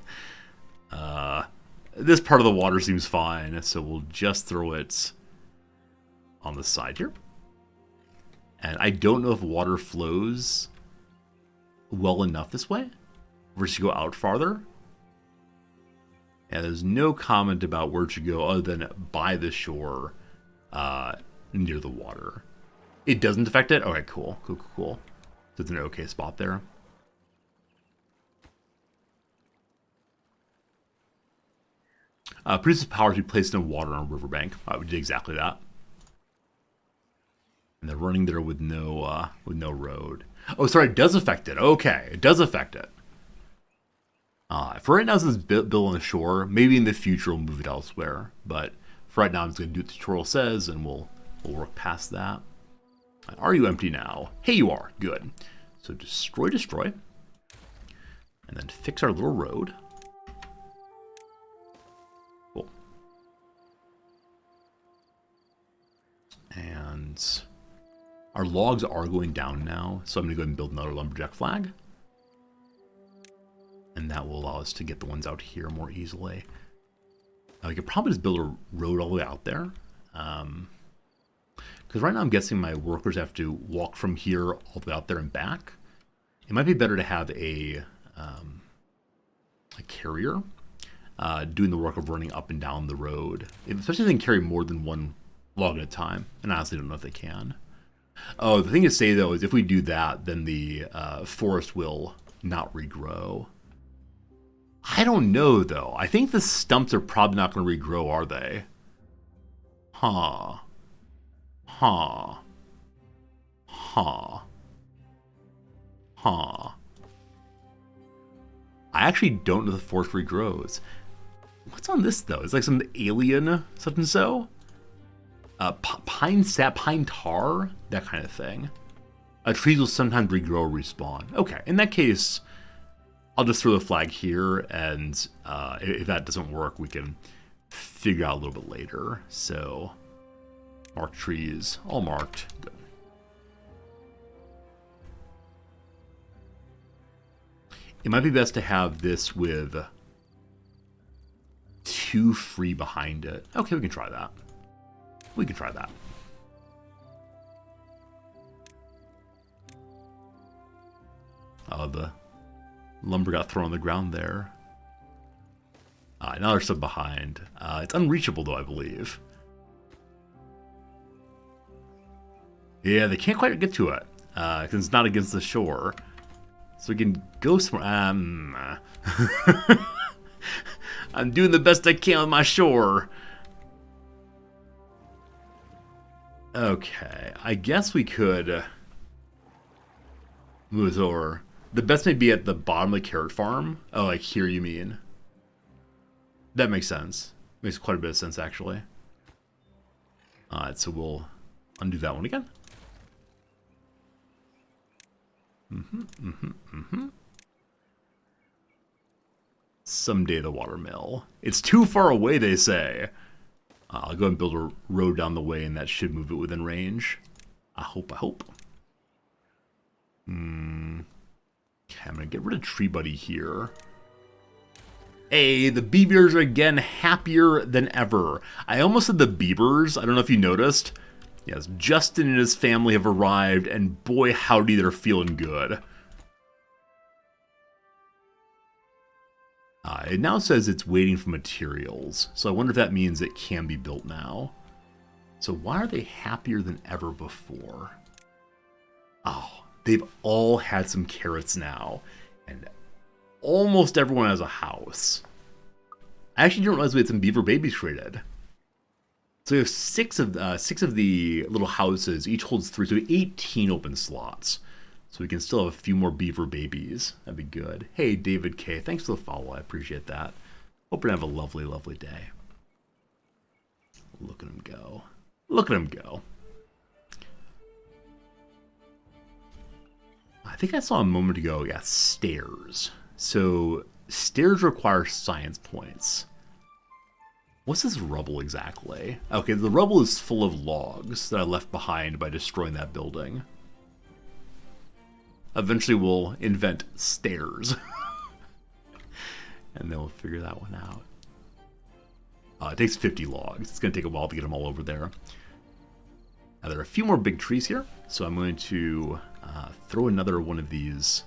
This part of the water seems fine, so we'll just throw it on the side here. And I don't know if water flows well enough this way versus go out farther. And there's no comment about where it should go other than by the shore near the water. It doesn't affect it? Okay, cool. So it's an okay spot there. Produces power to be placed in water on a riverbank. We did exactly that. And they're running there with no road. Oh, sorry, it does affect it. Okay, it does affect it. For right now, since it's built on the shore, maybe in the future we'll move it elsewhere. But for right now, I'm just going to do what the tutorial says, and we'll work past that. Are you empty now? Hey, you are. Good. So destroy. And then fix our little road. Cool. And our logs are going down now, so I'm going to go ahead and build another lumberjack flag. And that will allow us to get the ones out here more easily. I could probably just build a road all the way out there. Because right now I'm guessing my workers have to walk from here all the way out there and back. It might be better to have a carrier doing the work of running up and down the road. Especially if they can carry more than one log at a time. And I honestly don't know if they can. Oh, the thing to say, though, is if we do that, then the forest will not regrow. I don't know, though. I think the stumps are probably not going to regrow, are they? Huh. I actually don't know if the forest regrows. What's on this, though? It's like some alien such and so? pine sap, pine tar, that kind of thing. Trees will sometimes regrow or respawn. Okay, in that case, I'll just throw the flag here, and if that doesn't work, we can figure out a little bit later. So, mark trees, all marked. Good. It might be best to have this with 2 free behind it. Okay, we can try that. We can try that. Oh, the lumber got thrown on the ground there. Now there's some behind. It's unreachable, though, I believe. Yeah, they can't quite get to it, because it's not against the shore. So we can go somewhere. I'm doing the best I can with my shore. Okay, I guess we could move this over. The best may be at the bottom of the carrot farm. Oh, like here you mean? That makes sense. Makes quite a bit of sense, actually. Alright, so we'll undo that one again. Someday the watermill. It's too far away, they say. I'll go and build a road down the way, and that should move it within range. I hope. Okay, I'm gonna get rid of Tree Buddy here. Hey, the beavers are again happier than ever. I almost said the beavers. I don't know if you noticed. Yes, Justin and his family have arrived, and boy howdy, they're feeling good. It now says it's waiting for materials, so I wonder if that means it can be built now. So why are they happier than ever before? Oh, they've all had some carrots now, and almost everyone has a house. I actually didn't realize we had some beaver babies created. So we have six of the little houses. Each holds 3, so 18 open slots. So we can still have a few more beaver babies. That'd be good. Hey, David K. Thanks for the follow. I appreciate that. Hope you have a lovely, lovely day. Look at him go. Look at him go. I think I saw a moment ago, yeah, stairs. So stairs require science points. What's this rubble exactly? Okay, the rubble is full of logs that I left behind by destroying that building. Eventually we'll invent stairs. And then we'll figure that one out. It takes 50 logs. It's going to take a while to get them all over there. Now there are a few more big trees here, so I'm going to throw another one of these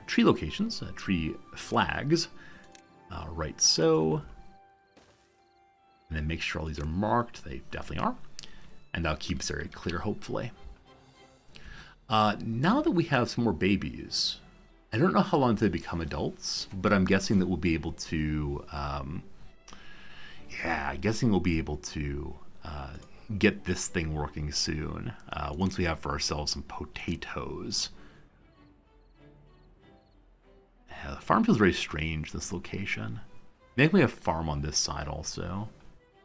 tree locations, tree flags, right so. And then make sure all these are marked. They definitely are. And that'll keep this area clear, hopefully. Now that we have some more babies, I don't know how long until they become adults, but I'm guessing that we'll be able to, get this thing working soon, once we have for ourselves some potatoes. Yeah, the farm feels very strange, this location. Maybe we have farm on this side also.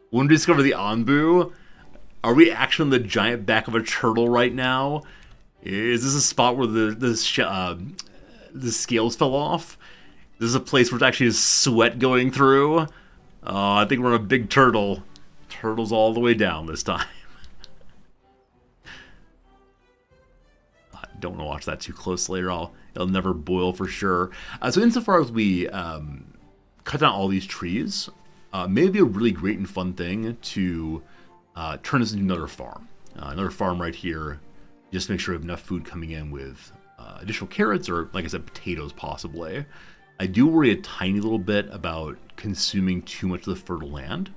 When we discover the Anbu, are we actually on the giant back of a turtle right now? Is this a spot where the scales fell off? This is a place where it's actually just sweat going through? I think we're on a big turtle. Turtle's all the way down this time. I don't want to watch that too closely or it'll never boil for sure. So insofar as we cut down all these trees, maybe a really great and fun thing to turn this into another farm. Another farm right here. Just make sure we have enough food coming in with additional carrots or, like I said, potatoes possibly. I do worry a tiny little bit about consuming too much of the fertile land,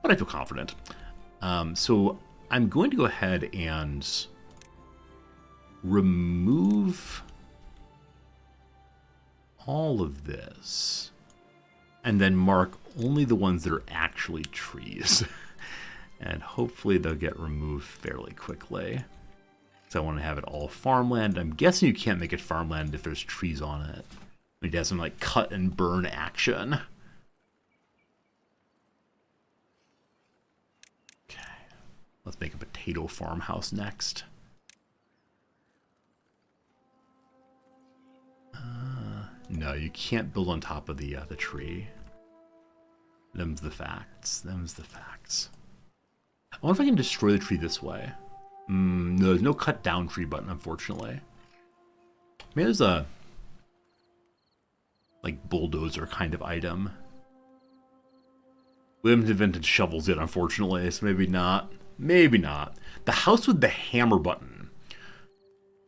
but I feel confident. So I'm going to go ahead and remove all of this and then mark only the ones that are actually trees. And hopefully they'll get removed fairly quickly. So I want to have it all farmland. I'm guessing you can't make it farmland if there's trees on it. We need to have some like cut and burn action. Let's make a potato farmhouse next. No, you can't build on top of the tree. Them's the facts. Them's the facts. I wonder if I can destroy the tree this way. No, there's no cut down tree button, unfortunately. Maybe there's a like bulldozer kind of item. We haven't invented shovels yet, unfortunately, so maybe not. Maybe not. The house with the hammer button.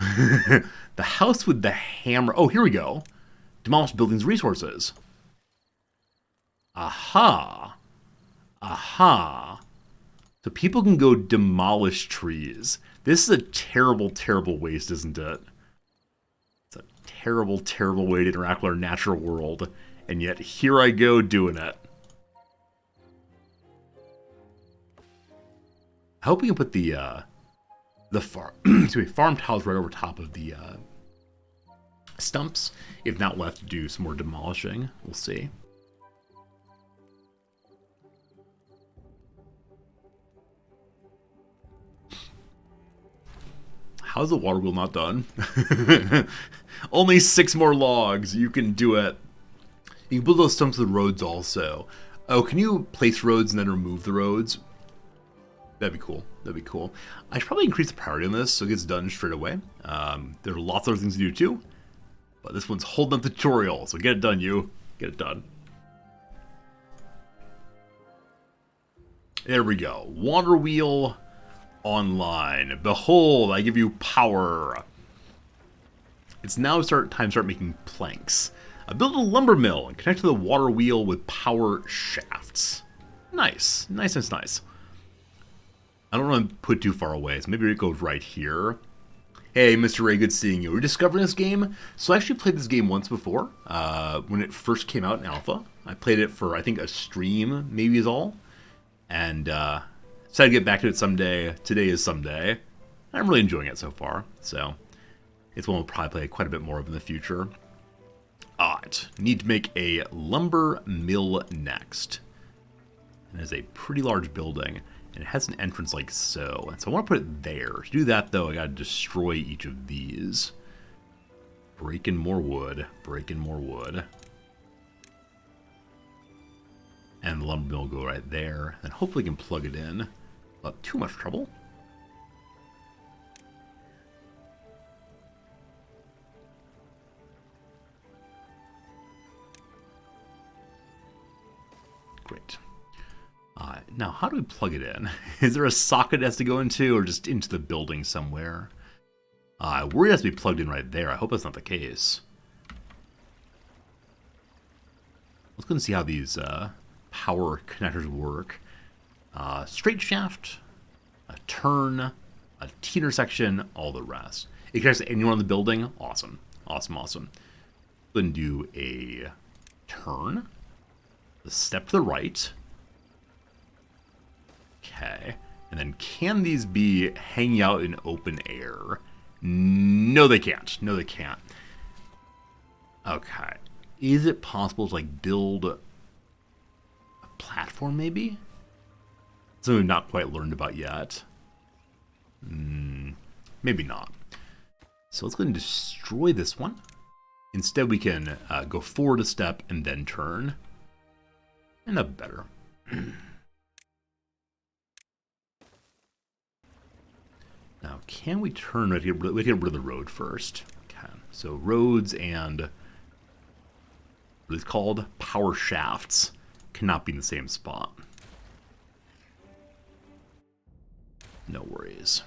The house with the hammer. Oh, here we go. Demolish buildings resources. Aha. Aha. So people can go demolish trees. This is a terrible, terrible waste, isn't it? It's a terrible, terrible way to interact with our natural world. And yet, here I go doing it. I hope we can put the farm tiles right over top of the stumps. If not, we'll have to do some more demolishing. We'll see. How's the water wheel not done? Only 6 more logs. You can do it. You can build those stumps with roads also. Oh, can you place roads and then remove the roads? That'd be cool. That'd be cool. I should probably increase the priority on this so it gets done straight away. There are lots of other things to do too. But this one's holding up the tutorial, so get it done, you. Get it done. There we go. Water wheel online. Behold, I give you power. It's now time to start making planks. Build a lumber mill and connect to the water wheel with power shafts. Nice. Nice, nice, nice. I don't want to put too far away, so maybe it goes right here. Hey, Mr. Ray, good seeing you. We're discovering this game. So I actually played this game once before, when it first came out in alpha. I played it for, I think, a stream, maybe is all. And decided to get back to it someday. Today is someday. I'm really enjoying it so far, so it's one we'll probably play quite a bit more of in the future. Alright, need to make a lumber mill next. And it's a pretty large building. And it has an entrance like so. And so I want to put it there. To do that, though, I got to destroy each of these. Breaking more wood. Breaking more wood. And the lumber mill will go right there. And hopefully we can plug it in without too much trouble. Great. Now, how do we plug it in? Is there a socket it has to go into, or just into the building somewhere? I worry it has to be plugged in right there. I hope that's not the case. Let's go and see how these power connectors work. Straight shaft, a turn, a T-intersection, all the rest. It connects to anyone in the building. Awesome. Awesome, awesome. Then do a turn, a step to the right. Okay, and then can these be hanging out in open air? No, they can't. No, they can't. Okay, is it possible to like build a platform maybe? Something we've not quite learned about yet. Maybe not. So let's go ahead and destroy this one. Instead we can go forward a step and then turn. And that's better. Now, can we turn right here? We get rid of the road first. Okay, so roads and what is called power shafts cannot be in the same spot. No worries.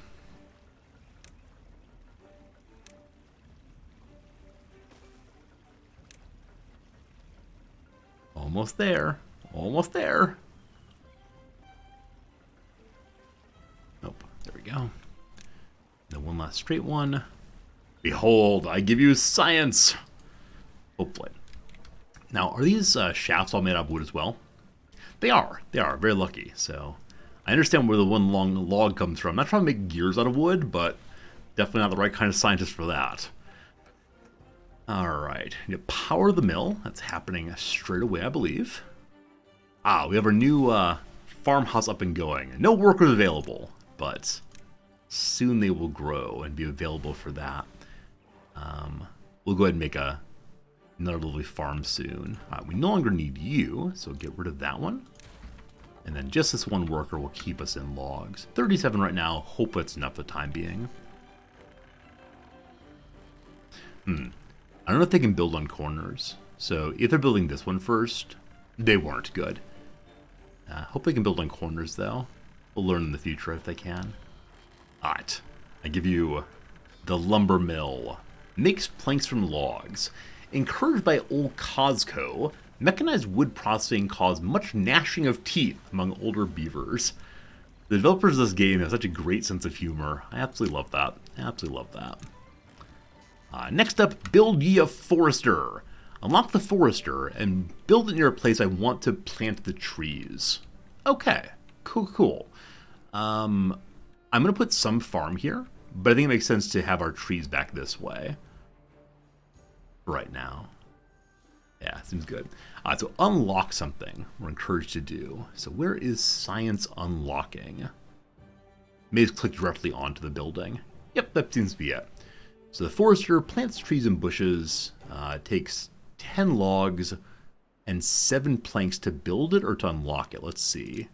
Almost there. Almost there. Nope. There we go. Then one last straight one. Behold, I give you science. Hopefully. Now, are these shafts all made out of wood as well? They are. They are. Very lucky. So, I understand where the one long log comes from. I'm not trying to make gears out of wood, but definitely not the right kind of scientist for that. Alright. Power the mill. That's happening straight away, I believe. We have our new farmhouse up and going. No workers available. but soon they will grow and be available for that. We'll go ahead and make another lovely farm soon. We no longer need you, so get rid of that one. And then just this one worker will keep us in logs. 37 right now. Hope that's enough for the time being. I don't know if they can build on corners. So if they're building this one first, they weren't good. Hope they can build on corners, though. We'll learn in the future if they can. Alright. I give you the lumber mill. Makes planks from logs. Encouraged by old Cosco, mechanized wood processing caused much gnashing of teeth among older beavers. The developers of this game have such a great sense of humor. I absolutely love that. Absolutely love that. Next up, build ye a forester. Unlock the forester and build it near a place I want to plant the trees. Okay, cool. I'm going to put some farm here, but I think it makes sense to have our trees back this way. Right now. Yeah, seems good. So unlock something we're encouraged to do. So where is science unlocking? May just click directly onto the building. Yep, that seems to be it. So the forester plants trees and bushes, takes 10 logs and 7 planks to build it or to unlock it. Let's see.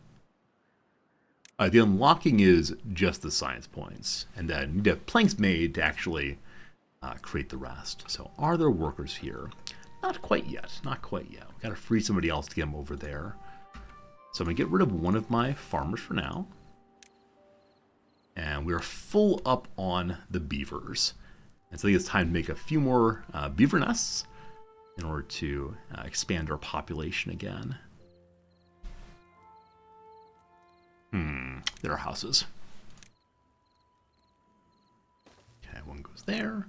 The unlocking is just the science points. And then you need to have planks made to actually create the rest. So are there workers here? Not quite yet. Not quite yet. We've got to free somebody else to get them over there. So I'm going to get rid of one of my farmers for now. And we're full up on the beavers. And so I think it's time to make a few more beaver nests in order to expand our population again. There are houses. Okay, one goes there.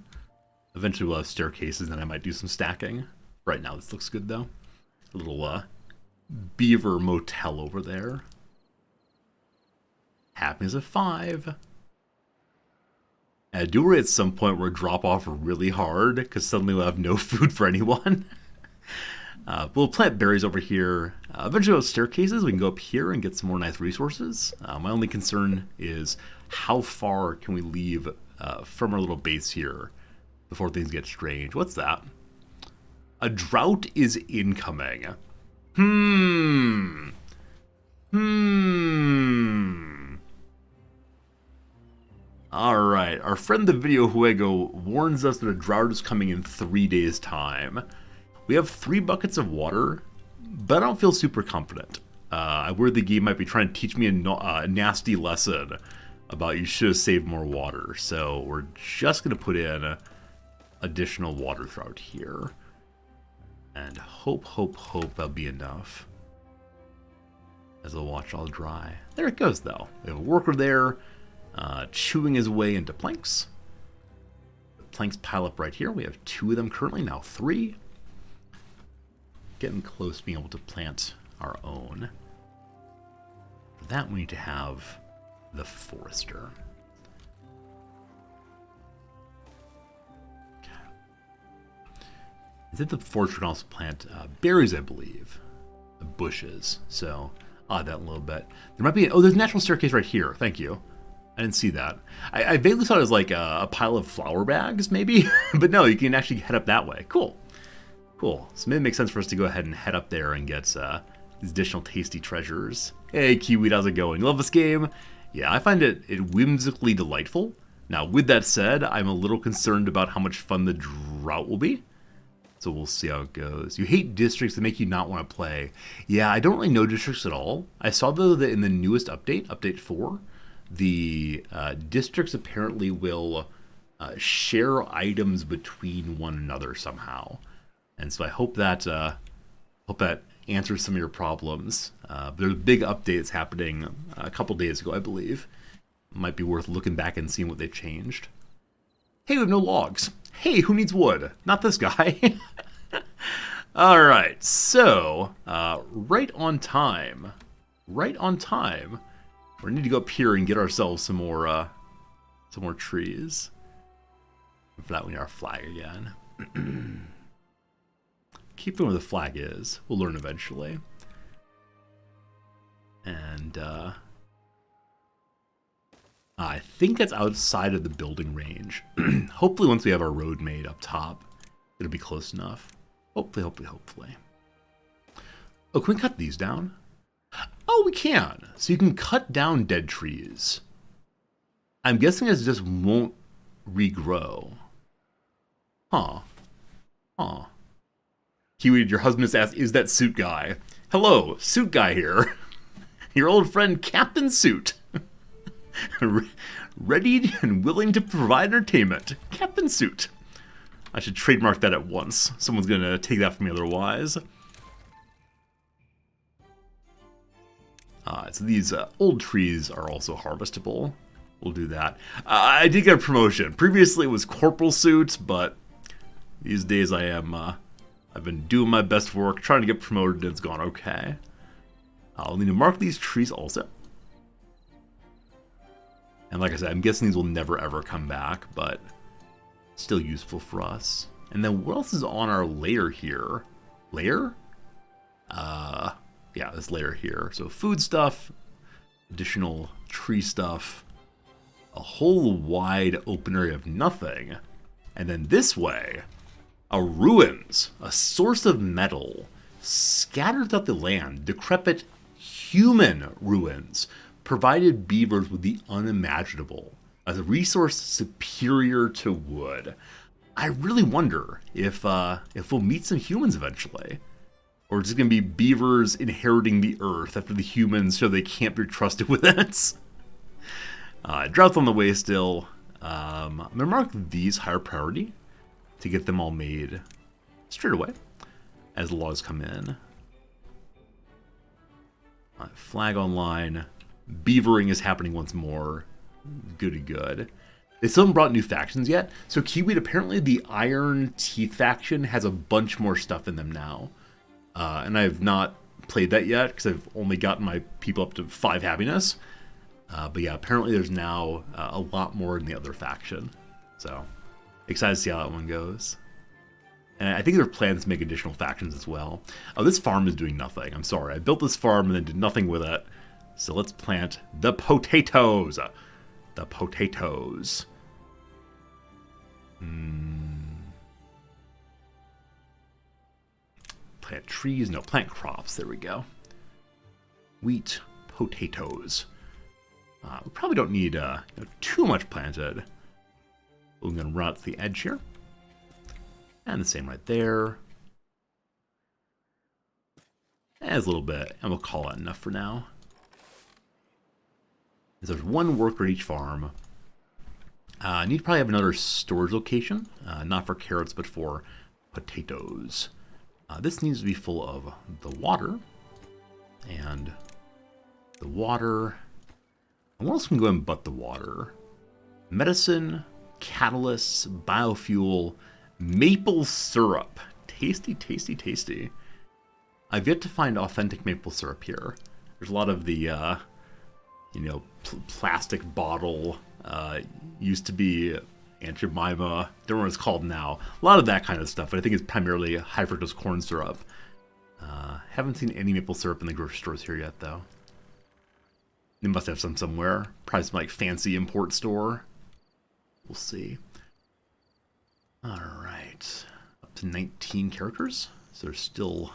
Eventually we'll have staircases, and I might do some stacking. Right now this looks good, though. A little beaver motel over there. Happiness of 5. And I do worry at some point we'll drop off really hard, because suddenly we'll have no food for anyone. We'll plant berries over here. Eventually we'll have staircases. We can go up here and get some more nice resources. My only concern is how far can we leave from our little base here before things get strange. What's that? A drought is incoming. Alright, our friend the Video Juego warns us that a drought is coming in 3 days' time. We have 3 buckets of water, but I don't feel super confident. I worry the game might be trying to teach me a nasty lesson about you should have saved more water. So we're just going to put in additional water throughout here. And hope that'll be enough. As I'll watch all dry. There it goes, though. We have a worker there, chewing his way into planks. The planks pile up right here. We have 2 of them currently, now 3. Getting close to being able to plant our own. For that, we need to have the forester. Is it the forester can also plant berries, I believe. The bushes. So, odd that a little bit. There might be, there's a natural staircase right here. Thank you. I didn't see that. I vaguely thought it was like a pile of flour bags, maybe. But no, you can actually head up that way. Cool. Cool. So maybe it makes sense for us to go ahead and head up there and get these additional tasty treasures. Hey, Kiwi, how's it going? You love this game? Yeah, I find it whimsically delightful. Now, with that said, I'm a little concerned about how much fun the drought will be. So we'll see how it goes. You hate districts that make you not want to play. Yeah, I don't really know districts at all. I saw, though, that in the newest update, Update 4, the districts apparently will share items between one another somehow. And so I hope that answers some of your problems. There's big updates happening a couple days ago, I believe. Might be worth looking back and seeing what they changed. Hey, we have no logs. Hey, who needs wood? Not this guy. Alright, so, right on time. Right on time. We need to go up here and get ourselves some more trees. For that, we need our flag again. Keep going where the flag is. We'll learn eventually. And, I think that's outside of the building range. Hopefully once we have our road made up top, it'll be close enough. Hopefully. Oh, can we cut these down? Oh, we can. So you can cut down dead trees. I'm guessing it just won't regrow. Huh. Kiwi, your husband has asked, is that Suit Guy? Hello, Suit Guy here. Your old friend Captain Suit. Ready and willing to provide entertainment. Captain Suit. I should trademark that at once. Someone's going to take that from me otherwise. So these old trees are also harvestable. We'll do that. I did get a promotion. Previously it was Corporal Suit, but these days I've been doing my best work, trying to get promoted, and it's gone okay. I'll need to mark these trees also. And like I said, I'm guessing these will never ever come back, but still useful for us. And then what else is on our layer here? Layer? Yeah, this layer here. So food stuff, additional tree stuff, a whole wide open area of nothing. And then this way, a ruins, a source of metal, scattered throughout the land, decrepit human ruins, provided beavers with the unimaginable, as a resource superior to wood. I really wonder if we'll meet some humans eventually. Or it's just going to be beavers inheriting the earth after the humans show they can't be trusted with it. Drought's on the way still. I'm going to mark these higher priority to get them all made straight away as the logs come in. Flag online. Beavering is happening once more. Good. They still haven't brought new factions yet. So Kiwi, apparently the Iron Teeth faction has a bunch more stuff in them now. And I have not played that yet because I've only gotten my people up to 5 happiness. But yeah, apparently there's now a lot more in the other faction. So excited to see how that one goes. And I think there are plans to make additional factions as well. Oh, this farm is doing nothing. I'm sorry. I built this farm and then did nothing with it. So let's plant the potatoes. The potatoes. Plant trees. No, plant crops. There we go. Wheat, potatoes. We probably don't need too much planted. We're going to run out to the edge here. And the same right there. As a little bit. And we'll call that enough for now. There's one worker at each farm. I need to probably have another storage location. Not for carrots, but for potatoes. This needs to be full of the water. And the water. And what else can go and but the water? Medicine, catalysts, biofuel, maple syrup. Tasty. I've yet to find authentic maple syrup here. There's a lot of the, plastic bottle. Used to be Aunt Jemima. Don't know what it's called now. A lot of that kind of stuff, but I think it's primarily high fructose corn syrup. Haven't seen any maple syrup in the grocery stores here yet, though. They must have some somewhere. Probably some, fancy import store. We'll see. Alright. Up to 19 characters. So there's still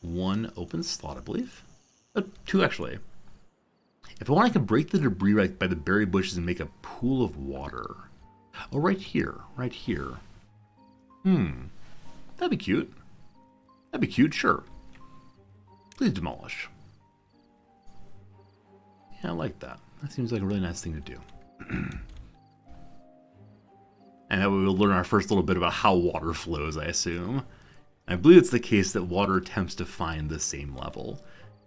one open slot, I believe. 2, actually. If I want, I can break the debris by the berry bushes and make a pool of water. Oh, right here. That'd be cute. Sure. Please demolish. Yeah, I like that. That seems like a really nice thing to do. And that way we'll learn our first little bit about how water flows, I assume. I believe it's the case that water attempts to find the same level.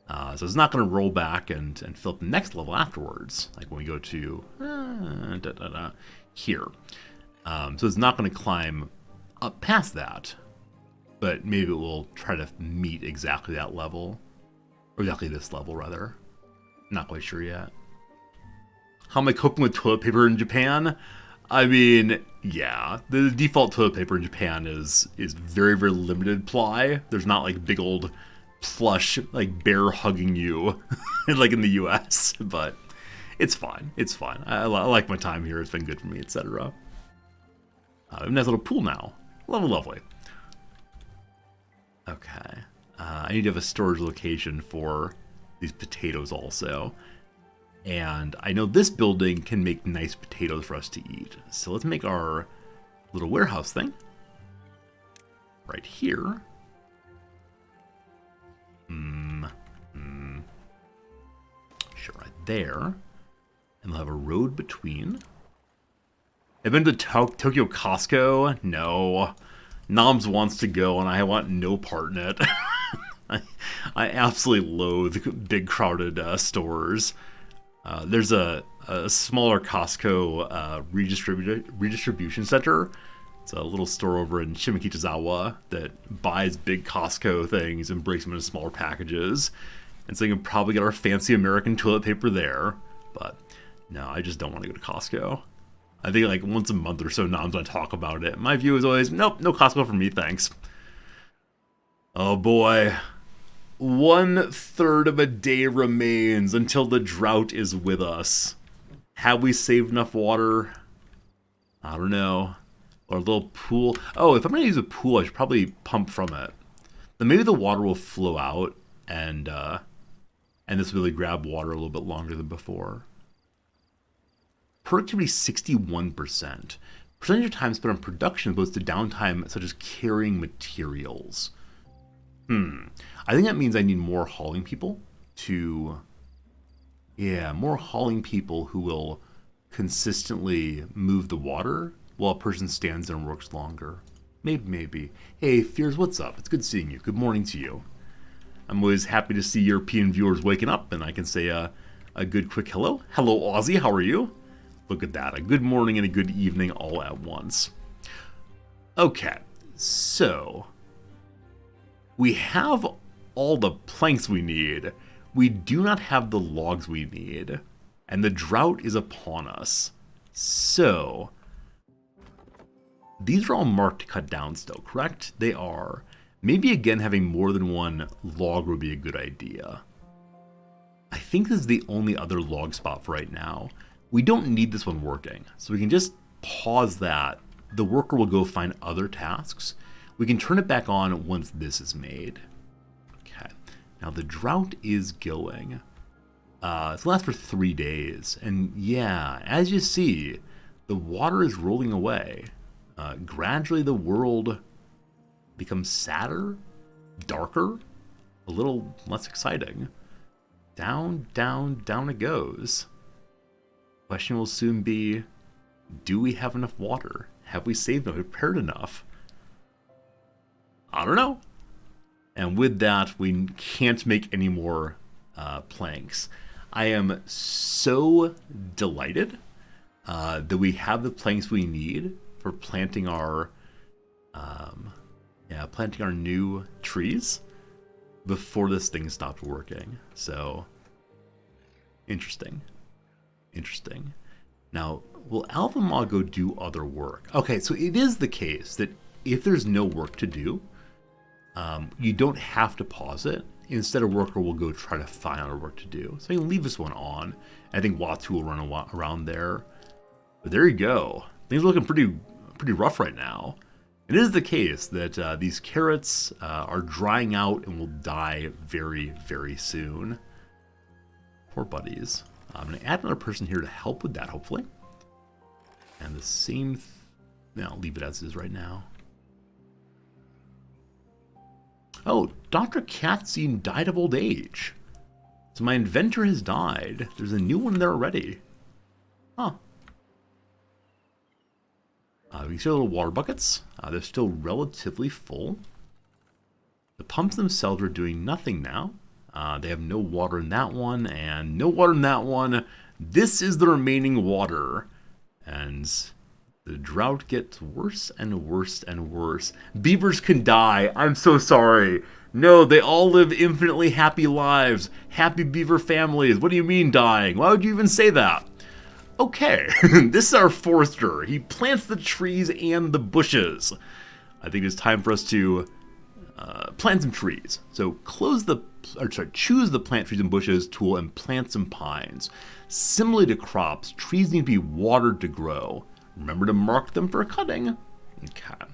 So it's not going to roll back and fill up the next level afterwards, like when we go to here. So it's not going to climb up past that, but maybe it will try to meet exactly that level, or exactly this level, rather. Not quite sure yet. How am I coping with toilet paper in Japan? I mean, yeah, the default toilet paper in Japan is very, very limited ply. There's not big old plush bear hugging you like in the US, but It's fine. It's fine. I like my time here. It's been good for me, etc. A nice little pool now. Lovely. Okay. I need to have a storage location for these potatoes also. And I know this building can make nice potatoes for us to eat. So let's make our little warehouse thing. Right here. Sure, right there. And we'll have a road between. I've been to Tokyo Costco. No. Noms wants to go, and I want no part in it. I absolutely loathe big crowded stores. There's a smaller Costco redistribution center. It's a little store over in Shimokitazawa that buys big Costco things and breaks them into smaller packages. And so you can probably get our fancy American toilet paper there. But no, I just don't want to go to Costco. I think like once a month or so, Nom's gonna talk about it. My view is always, nope, no Costco for me, thanks. Oh boy. 1/3 of a day remains until the drought is with us. Have we saved enough water? I don't know. Or a little pool. Oh, if I'm gonna use a pool, I should probably pump from it. Then maybe the water will flow out and this will really grab water a little bit longer than before. Productivity 61%. Percentage of time spent on production opposed to downtime such as carrying materials. I think that means I need more hauling people to... Yeah, more hauling people who will consistently move the water while a person stands there and works longer. Maybe. Hey, Fears, what's up? It's good seeing you. Good morning to you. I'm always happy to see European viewers waking up, and I can say a good quick hello. Hello, Aussie. How are you? Look at that. A good morning and a good evening all at once. Okay, so... we have all the planks we need. We do not have the logs we need. And the drought is upon us. So... these are all marked to cut down still, correct? They are. Maybe again having more than one log would be a good idea. I think this is the only other log spot for right now. We don't need this one working, so we can just pause that. The worker will go find other tasks. We can turn it back on once this is made. Okay, now the drought is going. It's last for 3 days, and yeah, as you see, the water is rolling away. Gradually the world becomes sadder, darker, a little less exciting. Down, down, down it goes. Question will soon be, do we have enough water? Have we saved enough, prepared enough? I don't know. And with that, we can't make any more planks. I am so delighted that we have the planks we need for planting our new trees before this thing stopped working. So interesting. Now, will Alvamog go do other work? Okay, so it is the case that if there's no work to do, you don't have to pause it. Instead, a worker will go try to find other work to do. So you can leave this one on. I think Watu will run around there. But there you go. Things are looking pretty rough right now. It is the case that these carrots are drying out and will die very, very soon. Poor buddies. I'm going to add another person here to help with that, hopefully. And the same... I'll leave it as it is right now. Oh, Dr. Katzine died of old age. So my inventor has died. There's a new one there already. Huh. We see little water buckets. They're still relatively full. The pumps themselves are doing nothing now. They have no water in that one, and no water in that one. This is the remaining water. And the drought gets worse and worse and worse. Beavers can die. I'm so sorry. No, they all live infinitely happy lives. Happy beaver families. What do you mean dying? Why would you even say that? Okay, this is our forester. He plants the trees and the bushes. I think it's time for us to plant some trees. So close the choose the plant trees and bushes tool and plant some pines. Similarly to crops, trees need to be watered to grow. Remember to mark them for cutting. Okay.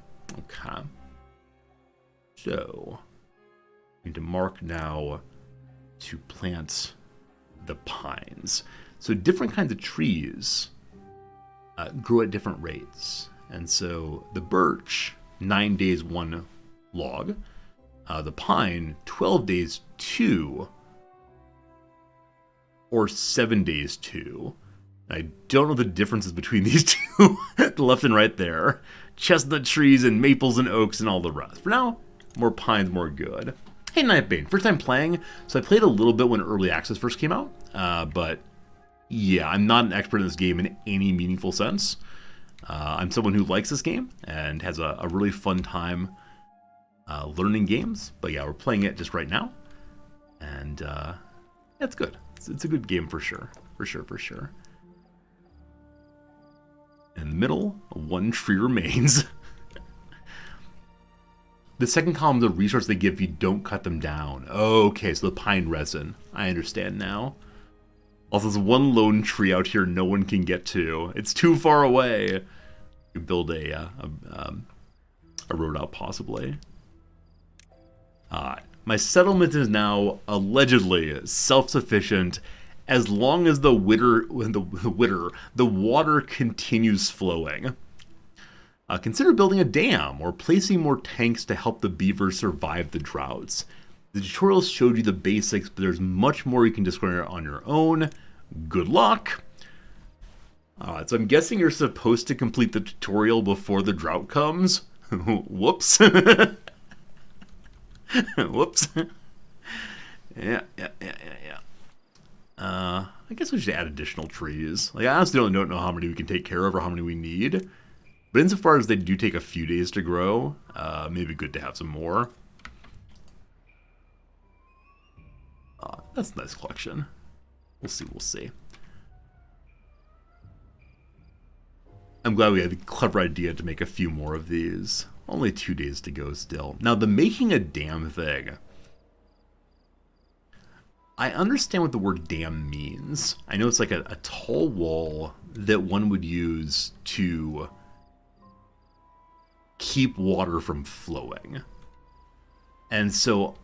So, I need to mark now to plant the pines. So different kinds of trees grow at different rates. And so the birch, 9 days, 1 log. The pine, 12 days, 2. Or 7 days, 2. I don't know the differences between these two, the left and right there. Chestnut trees and maples and oaks and all the rest. For now, more pines, more good. Hey, Nightbane, first time playing, so I played a little bit when Early Access first came out, but yeah, I'm not an expert in this game in any meaningful sense. I'm someone who likes this game and has a really fun time learning games, but yeah, we're playing it just right now, and it's good. It's a good game for sure. For sure. In the middle, 1 tree remains. The second column is a resource they give if you don't cut them down. Oh, okay, so the pine resin. I understand now. Also, there's 1 lone tree out here no one can get to. It's too far away. You build a road out, possibly. My settlement is now allegedly self-sufficient as long as the water continues flowing. Consider building a dam or placing more tanks to help the beavers survive the droughts. The tutorial showed you the basics, but there's much more you can discover on your own. Good luck! Alright, so I'm guessing you're supposed to complete the tutorial before the drought comes. Whoops. Whoops. Yeah. I guess we should add additional trees. Like, I honestly don't know how many we can take care of or how many we need. But insofar as they do take a few days to grow, maybe good to have some more. That's a nice collection. We'll see. I'm glad we had the clever idea to make a few more of these. Only 2 days to go still. Now, the making a dam thing. I understand what the word dam means. I know it's like a tall wall that one would use to keep water from flowing. And so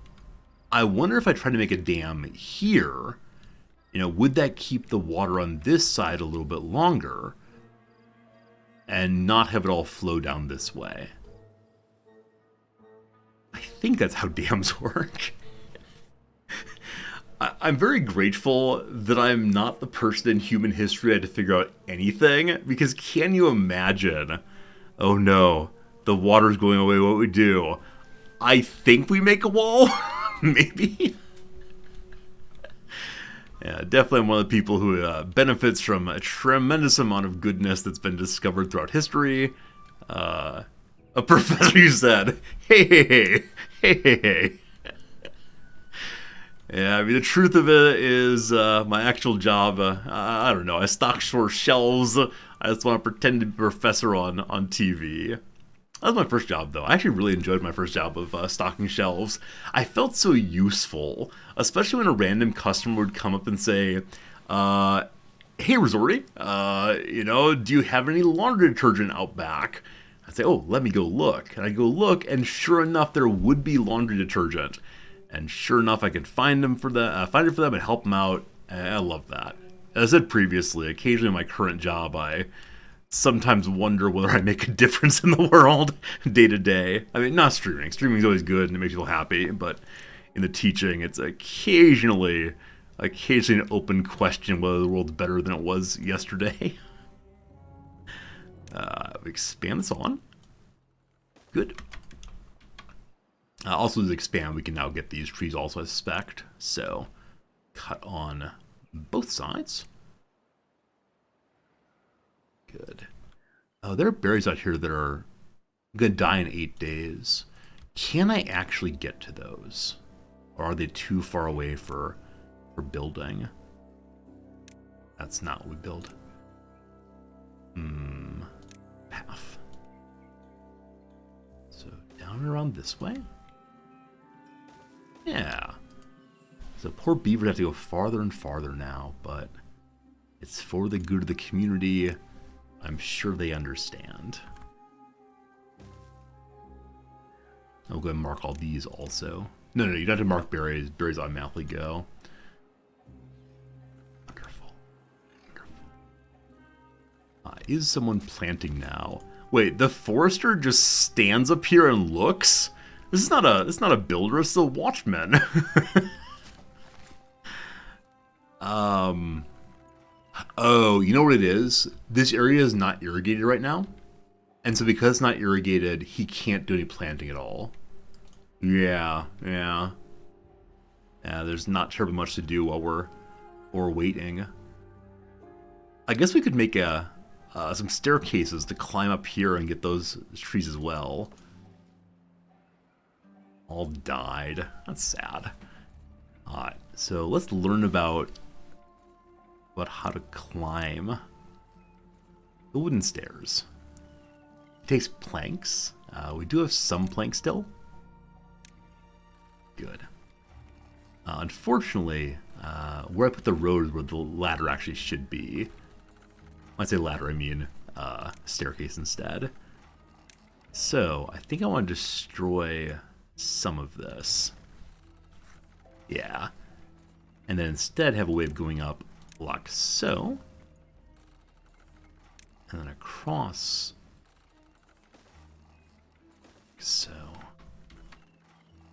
I wonder if I try to make a dam here, would that keep the water on this side a little bit longer and not have it all flow down this way? I think that's how dams work. I'm very grateful that I'm not the person in human history who had to figure out anything, because can you imagine, oh no, the water's going away, what we do? I think we make a wall? Maybe? Yeah, definitely I'm one of the people who benefits from a tremendous amount of goodness that's been discovered throughout history. A professor who said, hey. Yeah, I mean, the truth of it is my actual job, I don't know, I stock store shelves. I just want to pretend to be a professor on TV. That was my first job, though. I actually really enjoyed my first job of stocking shelves. I felt so useful, especially when a random customer would come up and say, hey, Resorty, do you have any laundry detergent out back? I'd say, oh, let me go look. And I'd go look, and sure enough, there would be laundry detergent. And sure enough, I could find it for them and help them out. I love that. As I said previously, occasionally in my current job, I sometimes wonder whether I make a difference in the world day to day. I mean, not streaming. Streaming is always good and it makes people happy, but in the teaching, it's occasionally an open question whether the world's better than it was yesterday. Expand this on. Good. Also, with expand, we can now get these trees also, I suspect. So, cut on both sides. Good. Oh, there are berries out here that are going to die in 8 days. Can I actually get to those? Or are they too far away for building? That's not what we build. Path. So, down and around this way? Yeah. So poor beavers have to go farther and farther now, but it's for the good of the community. I'm sure they understand. I'll go ahead and mark all these also. No, you don't have to mark berries. Berries automatically go. Wonderful. Is someone planting now? Wait, the forester just stands up here and looks? This is not a builder, it's a watchman. Oh, you know what it is? This area is not irrigated right now. And so because it's not irrigated, he can't do any planting at all. Yeah. There's not terribly much to do while we're waiting. I guess we could make some staircases to climb up here and get those trees as well. All died. That's sad. Alright, so let's learn about how to climb the wooden stairs. It takes planks. We do have some planks still. Good. Unfortunately, where I put the road is where the ladder actually should be. When I say ladder, I mean staircase instead. So, I think I want to destroy some of this. Yeah. And then instead have a way of going up like so. And then across. Like so.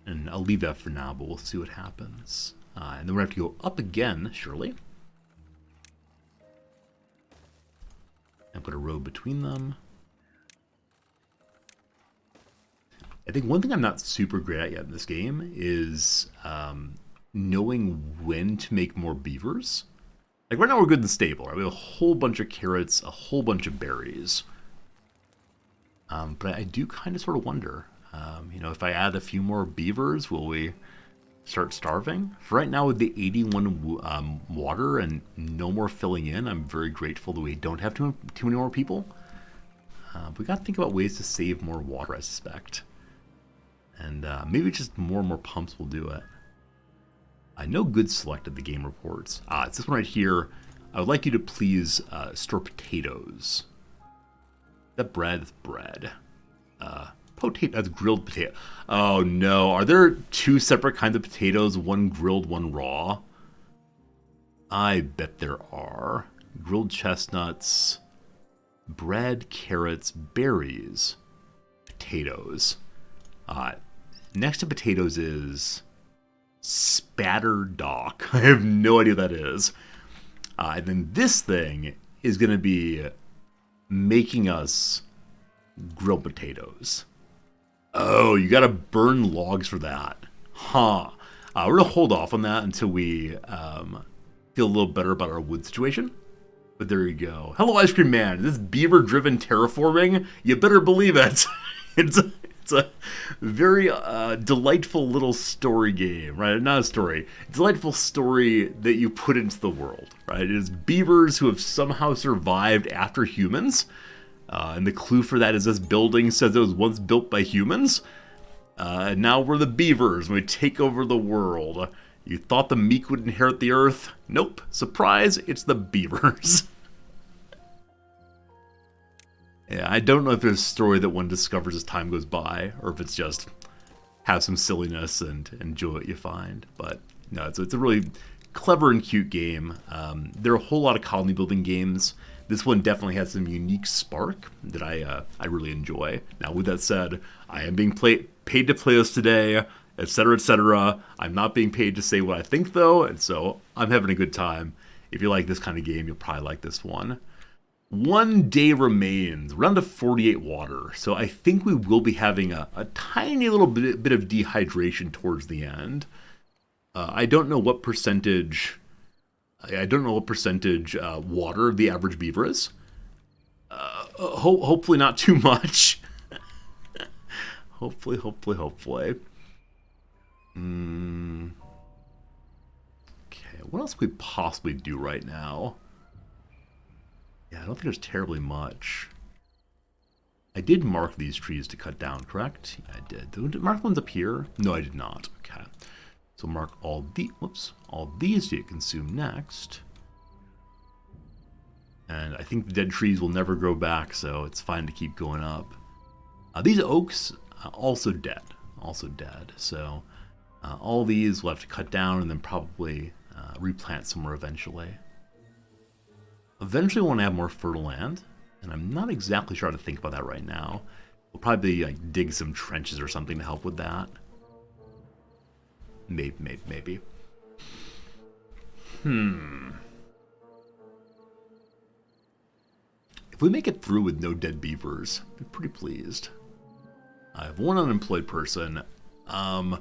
And I'll leave that for now, but we'll see what happens. And then we're going to have to go up again, surely. And put a road between them. I think one thing I'm not super great at yet in this game is knowing when to make more beavers. Like right now we're good in the stable, right? We have a whole bunch of carrots, a whole bunch of berries. But I do kind of sort of wonder, if I add a few more beavers, will we start starving? For right now with the 81 water and no more filling in, I'm very grateful that we don't have too many more people. But we got to think about ways to save more water, I suspect. And maybe just more and more pumps will do it. I know good selected the game reports. It's this one right here. I would like you to please store potatoes. That bread is bread. Potato, that's grilled potato. Oh no, are there two separate kinds of potatoes? One grilled, one raw? I bet there are. Grilled chestnuts, bread, carrots, berries, potatoes. Next to potatoes is spatterdock. I have no idea what that is. And then this thing is going to be making us grilled potatoes. Oh, you got to burn logs for that. Huh. We're going to hold off on that until we feel a little better about our wood situation. But there you go. Hello, Ice Cream Man. This beaver-driven terraforming, you better believe it. It's a very delightful little story game, right? Not a story. Delightful story that you put into the world, right? It is beavers who have somehow survived after humans. And the clue for that is this building says it was once built by humans. And now we're the beavers and we take over the world. You thought the meek would inherit the earth? Nope. Surprise, it's the beavers. Yeah, I don't know if it's a story that one discovers as time goes by, or if it's just have some silliness and enjoy what you find. But no, it's a really clever and cute game. There are a whole lot of colony building games. This one definitely has some unique spark that I really enjoy. Now, with that said, I am being paid to play this today, etc., etc. I'm not being paid to say what I think, though, and so I'm having a good time. If you like this kind of game, you'll probably like this one. 1 day remains. We're down to 48 water, so I think we will be having a tiny little bit of dehydration towards the end. I don't know what percentage. I don't know what percentage water the average beaver is. Hopefully not too much. hopefully. Okay, what else could we possibly do right now? Yeah, I don't think there's terribly much. I did mark these trees to cut down, correct? Yeah, I did. Did I mark ones up here? No, I did not. Okay. So mark all these to get consumed next. And I think the dead trees will never grow back, so it's fine to keep going up. These oaks, also dead. So all these we'll have to cut down and then probably replant somewhere eventually. Eventually, we'll want to have more fertile land, and I'm not exactly sure how to think about that right now. We'll probably like dig some trenches or something to help with that. Maybe. If we make it through with no dead beavers, I'm pretty pleased. I have one unemployed person. I'm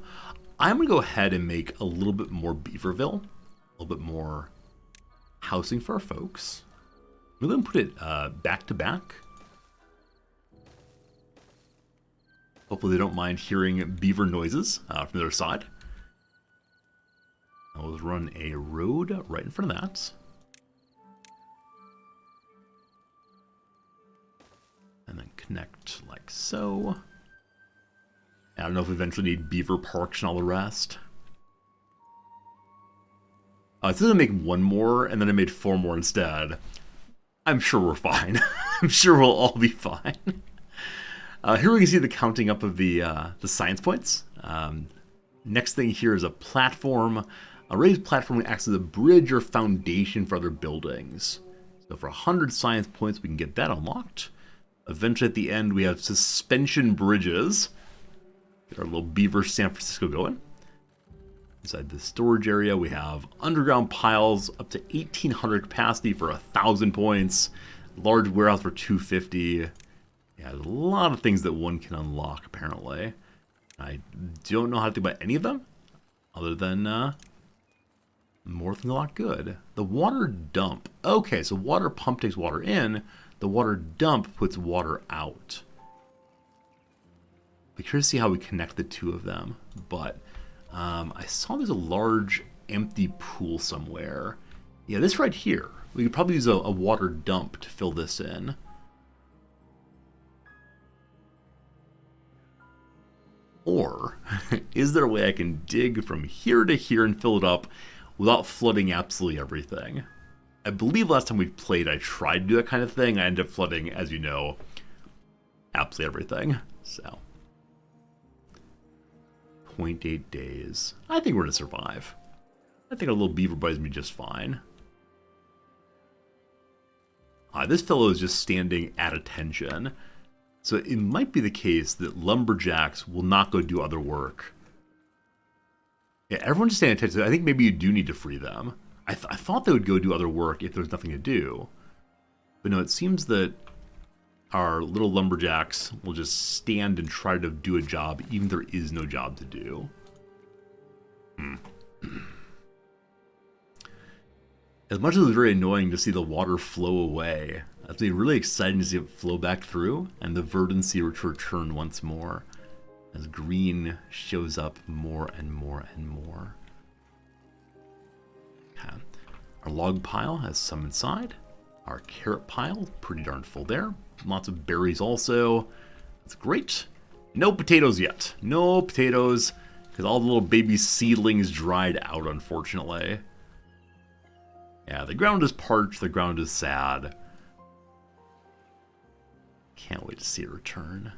going to go ahead and make a little bit more Beaverville. A little bit more housing for our folks. I'm going to put it back to back. Hopefully they don't mind hearing beaver noises from the other side. I'll run a road right in front of that. And then connect like so. I don't know if we eventually need beaver parks and all the rest. It says I make one more, and then I made 4 more instead. I'm sure we're fine. I'm sure we'll all be fine. Here we can see the counting up of the science points. Next thing here is a platform. A raised platform acts as a bridge or foundation for other buildings. So for 100 science points, we can get that unlocked. Eventually at the end, we have suspension bridges. Get our little beaver San Francisco going. Inside the storage area, we have underground piles up to 1,800 capacity for 1,000 points. Large warehouse for 250. Yeah, there's a lot of things that one can unlock, apparently. I don't know how to think about any of them, other than more than a lot good. The water dump. Okay, so water pump takes water in. The water dump puts water out. Be curious to see how we connect the two of them, but I saw there's a large empty pool somewhere. Yeah, this right here. We could probably use a water dump to fill this in. Or, is there a way I can dig from here to here and fill it up without flooding absolutely everything? I believe last time we played I tried to do that kind of thing. I ended up flooding, as you know, absolutely everything. So, 0.8 days. I think we're going to survive. I think our little beaver buddies me just fine. This fellow is just standing at attention. So it might be the case that lumberjacks will not go do other work. Yeah, everyone's just standing at attention. I think maybe you do need to free them. I thought they would go do other work if there was nothing to do. But no, it seems that our little lumberjacks will just stand and try to do a job even if there is no job to do. As much as it was very annoying to see the water flow away, it's been really exciting to see it flow back through and the verdancy return once more as green shows up more and more and more. Okay. Our log pile has some inside. Our carrot pile, pretty darn full there. Lots of berries also. That's great. No potatoes yet. No potatoes, because all the little baby seedlings dried out, unfortunately. Yeah, the ground is parched, the ground is sad. Can't wait to see it return.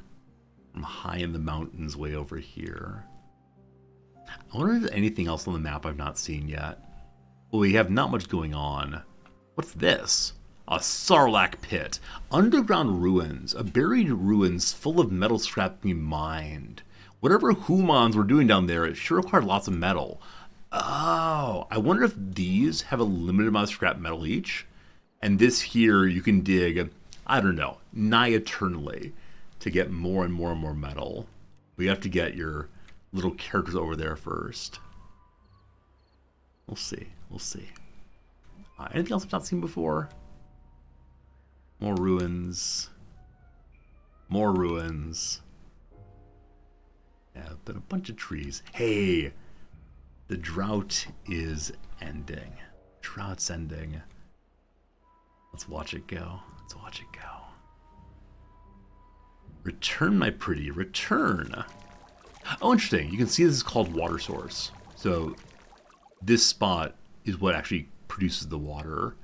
From high in the mountains way over here. I wonder if there's anything else on the map I've not seen yet. Well, we have not much going on. What's this? A Sarlacc pit. Underground ruins. A buried ruins full of metal scrap being mined. Whatever humans were doing down there, it sure required lots of metal. Oh, I wonder if these have a limited amount of scrap metal each. And this here, you can dig, I don't know, nigh eternally to get more and more and more metal. We have to get your little characters over there first. We'll see. We'll see. Anything else I've not seen before? More ruins. More ruins. Yeah, but a bunch of trees. Hey! The drought is ending. Drought's ending. Let's watch it go. Let's watch it go. Return, my pretty. Return. Oh, interesting. You can see this is called water source. So this spot is what actually produces the water.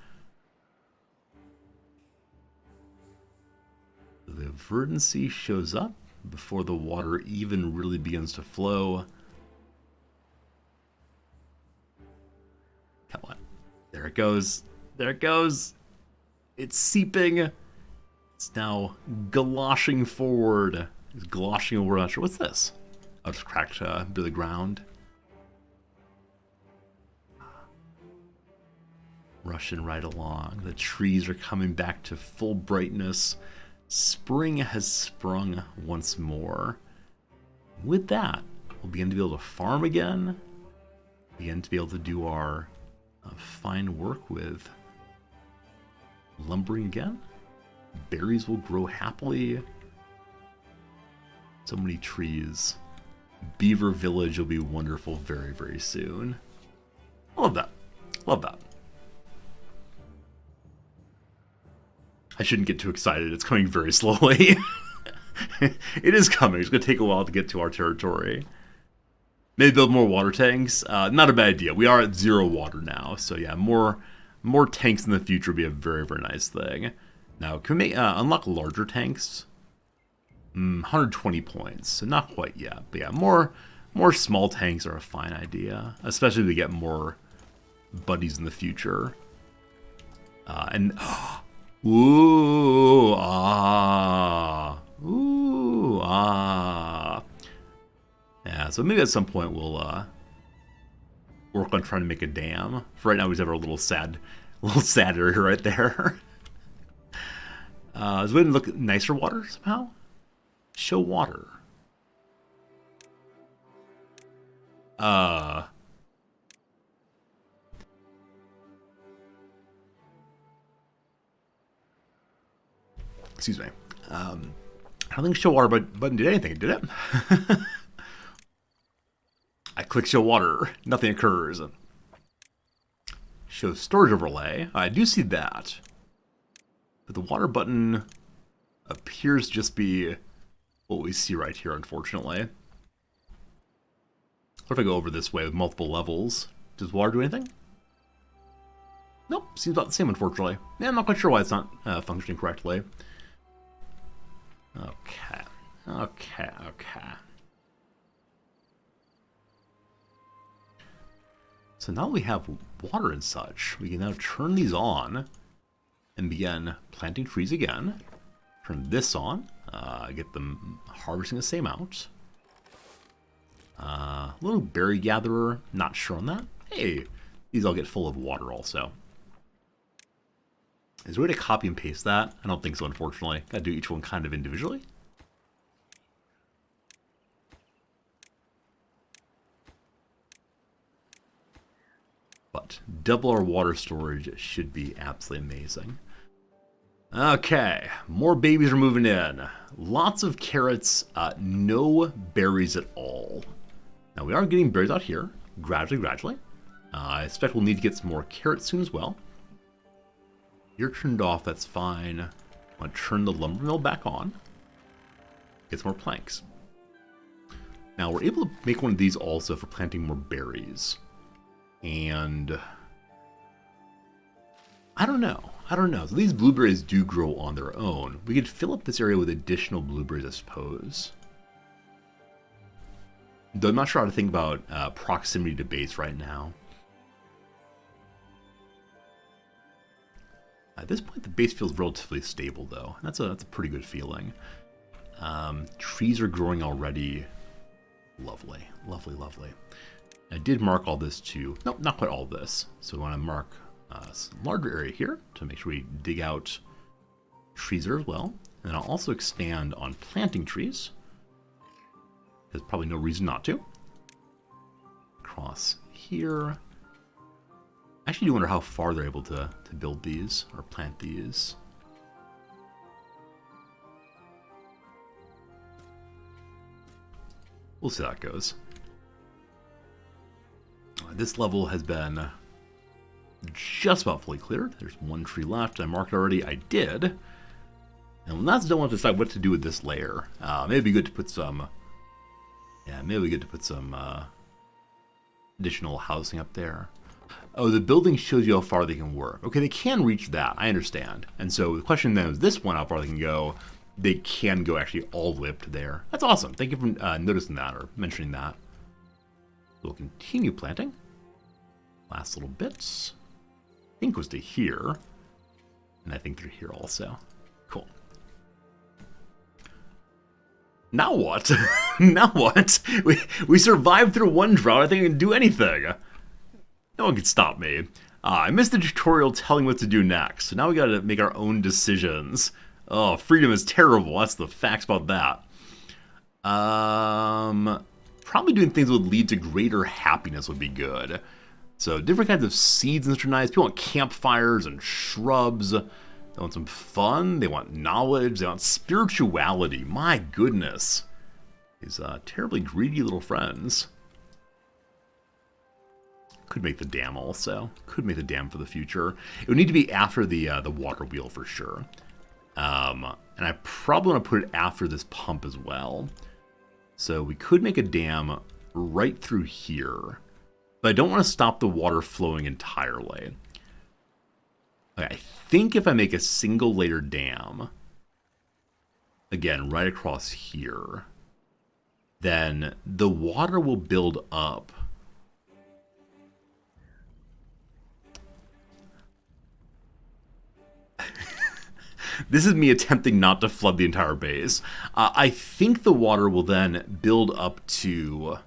The verdancy shows up before the water even really begins to flow. Come on. There it goes. There it goes. It's seeping. It's now galoshing forward. It's galoshing over. Not sure. What's this? Oh, just cracked a bit of the ground. Rushing right along. The trees are coming back to full brightness. Spring has sprung once more. With that, we'll begin to be able to farm again. Begin to be able to do our fine work with lumbering again. Berries will grow happily. So many trees. Beaver Village will be wonderful very, very soon. I love that. Love that. I shouldn't get too excited. It's coming very slowly. It is coming. It's going to take a while to get to our territory. Maybe build more water tanks. Not a bad idea. We are at 0 water now. So yeah, more tanks in the future would be a very, very nice thing. Now, can we unlock larger tanks? 120 points. So not quite yet. But yeah, more small tanks are a fine idea. Especially if we get more buddies in the future. Ooh, ah. Ooh, ah. Yeah, so maybe at some point we'll work on trying to make a dam. For right now, we just have our little sad area right there. Is we going to look at nicer water somehow? Show water. Excuse me. I don't think show water button did anything, did it? I click show water. Nothing occurs. Show storage overlay. I do see that. But the water button appears to just be what we see right here, unfortunately. What if I go over this way with multiple levels? Does water do anything? Nope, seems about the same, unfortunately. Yeah, I'm not quite sure why it's not functioning correctly. Okay. So now we have water and such, we can now turn these on and begin planting trees again. Turn this on, get them harvesting the same amount. Little berry gatherer, not sure on that. Hey, these all get full of water also. Is there a way to copy and paste that? I don't think so, unfortunately. Gotta do each one kind of individually. But double our water storage should be absolutely amazing. Okay, more babies are moving in. Lots of carrots, no berries at all. Now we are getting berries out here, gradually. I expect we'll need to get some more carrots soon as well. You're turned off, that's fine. I'm going to turn the lumber mill back on. Get some more planks. Now we're able to make one of these also for planting more berries. And I don't know. So these blueberries do grow on their own. We could fill up this area with additional blueberries, I suppose. Though I'm not sure how to think about proximity to base right now. At this point, the base feels relatively stable, though. That's a pretty good feeling. Trees are growing already. Lovely. I did mark all this too. Nope, not quite all this. So we want to mark a larger area here to make sure we dig out trees there as well. And I'll also expand on planting trees. There's probably no reason not to. Across here. I actually do wonder how far they're able to build these or plant these. We'll see how that goes. This level has been just about fully cleared. There's one tree left. I marked already. I did. And now I still want to decide what to do with this layer. Maybe it'd be good to put some... Yeah, maybe it'd be good to put some Additional housing up there. Oh, the building shows you how far they can work. Okay, they can reach that. I understand. And so the question then is this one, how far they can go. They can go actually all the way up to there. That's awesome. Thank you for noticing that or mentioning that. We'll continue planting. Last little bits. I think was to here. And I think they're here also. Cool. Now what? Now what? We survived through one drought. I think I can do anything. No one can stop me. I missed the tutorial telling what to do next. So now we gotta make our own decisions. Oh, freedom is terrible. That's the facts about that. Probably doing things that would lead to greater happiness would be good. So different kinds of seeds and such are nice. People want campfires and shrubs. They want some fun. They want knowledge. They want spirituality. My goodness. These terribly greedy little friends. Could make the dam also. Could make the dam for the future. It would need to be after the water wheel for sure. And I probably want to put it after this pump as well. So we could make a dam right through here. But I don't want to stop the water flowing entirely. I think if I make a single layer dam, again, right across here, then the water will build up. This is me attempting not to flood the entire base. I think the water will then build up to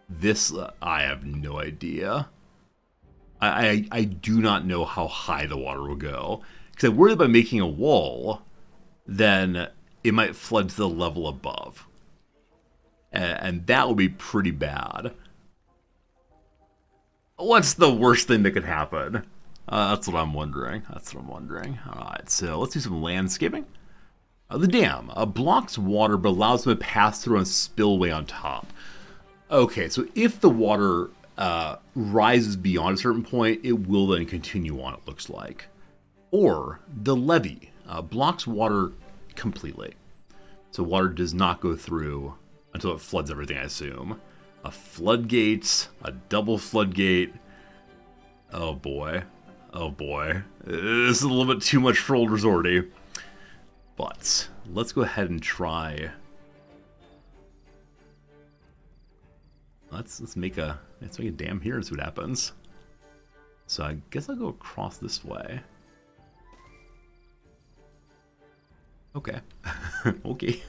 this. I have no idea. I do not know how high the water will go. Because I'm worried by making a wall, then it might flood to the level above. And that would be pretty bad. What's the worst thing that could happen? That's what I'm wondering. Alright, so let's do some landscaping. The dam blocks water but allows them to pass through a spillway on top. Okay, so if the water rises beyond a certain point, it will then continue on, it looks like. Or the levee blocks water completely. So water does not go through until it floods everything, I assume. A floodgate, a double floodgate. Oh boy. Oh boy. This is a little bit too much for old Resorty. But let's go ahead and try. Let's make a dam here and see what happens. So I guess I'll go across this way. Okay. Okay.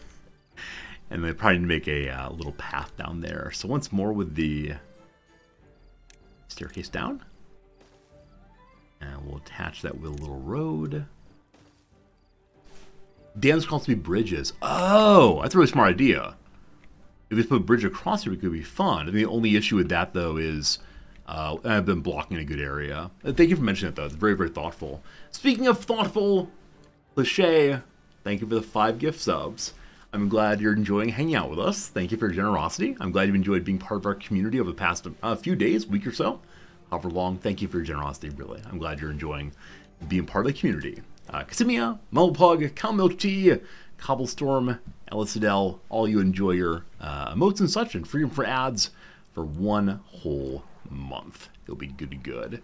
And they probably need to make a little path down there. So once more with the staircase down. And we'll attach that with a little road. Dams can also be bridges. Oh, that's a really smart idea. If we put a bridge across here, it could be fun. And the only issue with that, though, is I've been blocking a good area. Thank you for mentioning it, though. It's very, very thoughtful. Speaking of thoughtful, Lachey, thank you for the 5 gift subs. I'm glad you're enjoying hanging out with us. Thank you for your generosity. I'm glad you've enjoyed being part of our community over the past few days, week or so. However long, thank you for your generosity, really. I'm glad you're enjoying being part of the community. Casimia, Mulpug, Cal Milk Tea, Cobblestorm, Ellisadel, all you enjoy your emotes and such, and freedom for ads for 1 whole month. It'll be good to good.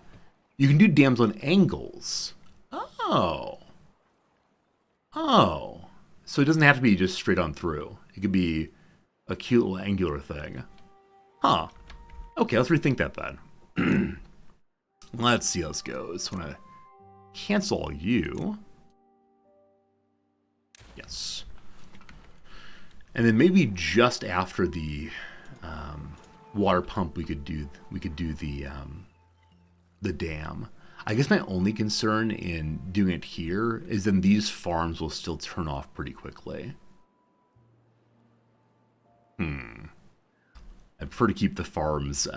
You can do dams on angles. Oh. So it doesn't have to be just straight on through. It could be a cute little angular thing. Huh. Okay, let's rethink that then. Let's see how this goes. I'm gonna cancel all you. Yes. And then maybe just after the water pump, we could do the dam. I guess my only concern in doing it here is then these farms will still turn off pretty quickly. I prefer to keep the farms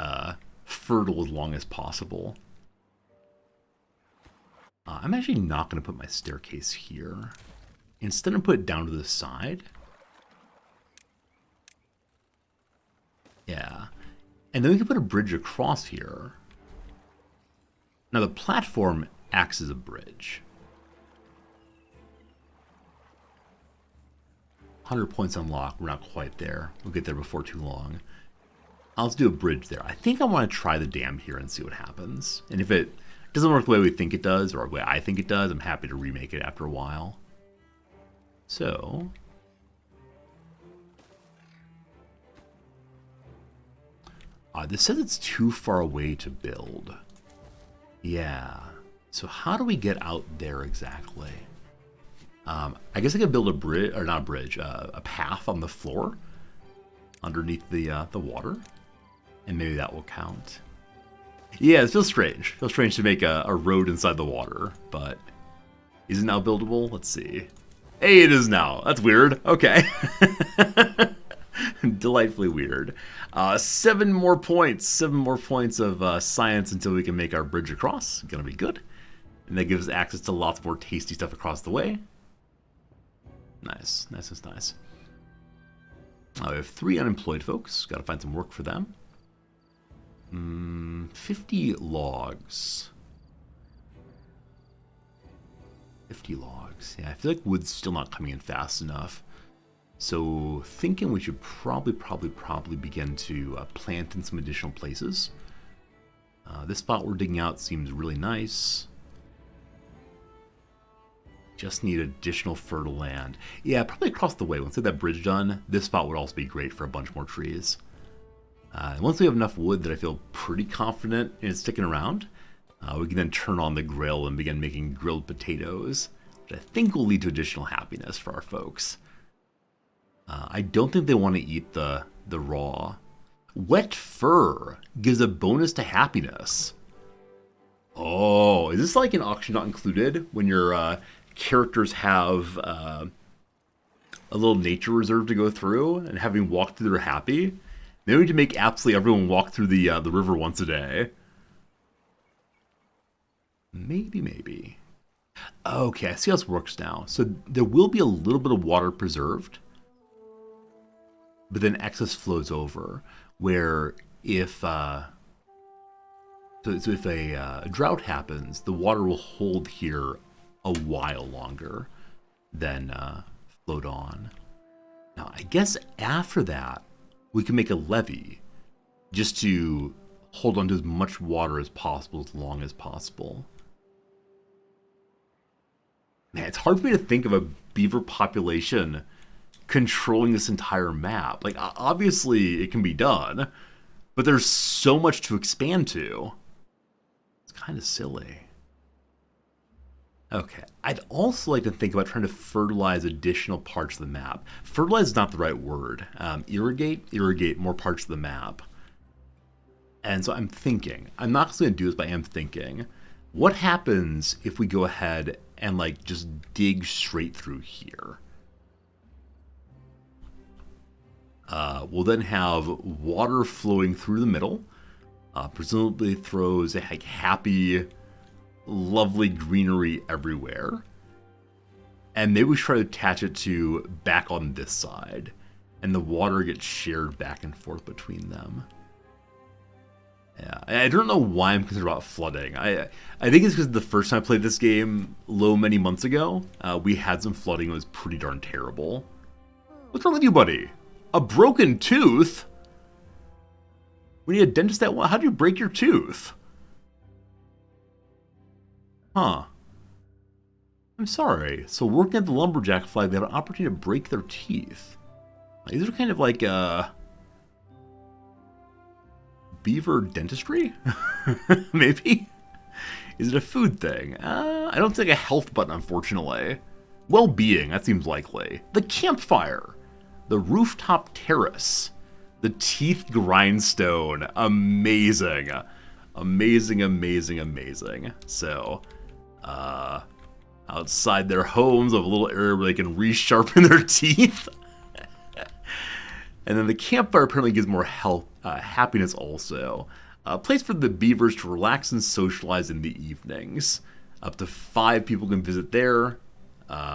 fertile as long as possible. I'm actually not going to put my staircase here. Instead, I'm put it down to the side. Yeah. And then we can put a bridge across here. Now the platform acts as a bridge. 100 points unlocked. We're not quite there. We'll get there before too long. I'll just do a bridge there. I think I want to try the dam here and see what happens. And if it doesn't work the way we think it does, or the way I think it does, I'm happy to remake it after a while. So... this says it's too far away to build. Yeah. So how do we get out there exactly? I guess I could build a bridge, or not a bridge, a path on the floor underneath the water, and maybe that will count. Yeah, it feels strange. It feels strange to make a road inside the water, but is it now buildable? Let's see. Hey, it is now. That's weird. Okay. Delightfully weird. 7 more points. 7 more points of science until we can make our bridge across. Gonna be good. And that gives us access to lots more tasty stuff across the way. Nice. Nice, nice, nice. We have 3 unemployed folks. Gotta find some work for them. 50 logs. 50 logs. Yeah, I feel like wood's still not coming in fast enough. So thinking we should probably begin to plant in some additional places. This spot we're digging out seems really nice. Just need additional fertile land. Yeah, probably across the way. Once we have that bridge done, this spot would also be great for a bunch more trees. Once we have enough wood that I feel pretty confident in it sticking around, we can then turn on the grill and begin making grilled potatoes, which I think will lead to additional happiness for our folks. I don't think they want to eat the raw. Wet fur gives a bonus to happiness. Oh, is this like an auction not included when your characters have a little nature reserve to go through, and having walked through they're happy? They need to make absolutely everyone walk through the river once a day. Maybe. Okay, I see how this works now. So there will be a little bit of water preserved, but then excess flows over. Where if if a drought happens, the water will hold here a while longer than float on. Now, I guess after that, we can make a levee just to hold on to as much water as possible, as long as possible. Man, it's hard for me to think of a beaver population controlling this entire map. Like, obviously it can be done, but there's so much to expand to. It's kind of silly. Okay, I'd also like to think about trying to fertilize additional parts of the map. Fertilize is not the right word. Irrigate more parts of the map. And so I'm thinking, I'm not going to do this, but I am thinking, what happens if we go ahead and like just dig straight through here? We'll then have water flowing through the middle. Presumably throws a like happy, lovely greenery everywhere. And maybe we try to attach it to back on this side, and the water gets shared back and forth between them. Yeah, I don't know why I'm concerned about flooding. I think it's because the first time I played this game, many months ago, we had some flooding. It was pretty darn terrible. What's wrong with you, buddy? A broken tooth? We need a dentist that... How do you break your tooth? Huh. I'm sorry. So working at the lumberjack flag, they have an opportunity to break their teeth. These are kind of like beaver dentistry? Maybe? Is it a food thing? I don't think a health button, unfortunately. Well-being, that seems likely. The campfire. The rooftop terrace. The teeth grindstone. Amazing. Amazing. So, outside their homes, of a little area where they can resharpen their teeth. And then the campfire apparently gives more health, happiness also. A place for the beavers to relax and socialize in the evenings. Up to 5 people can visit there.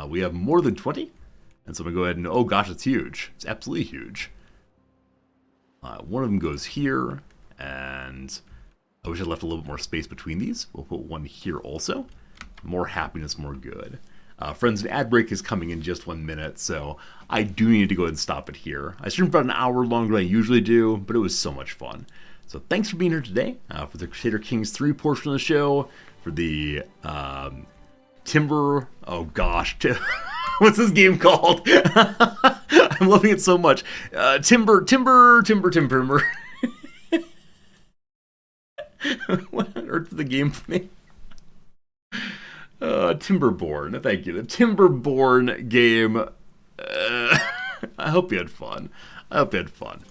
We have more than 20. And so I'm going to go ahead and... Oh gosh, it's huge. It's absolutely huge. One of them goes here. And I wish I left a little bit more space between these. We'll put one here also. More happiness, more good. Friends, an ad break is coming in just 1 minute, so I do need to go ahead and stop it here. I streamed about an hour longer than I usually do, but it was so much fun. So thanks for being here today for the Crusader Kings 3 portion of the show, for the Timber... Oh gosh, what's this game called? I'm loving it so much. Timber. What on earth is the game name? Timberborn. Thank you. The Timberborn game. I hope you had fun.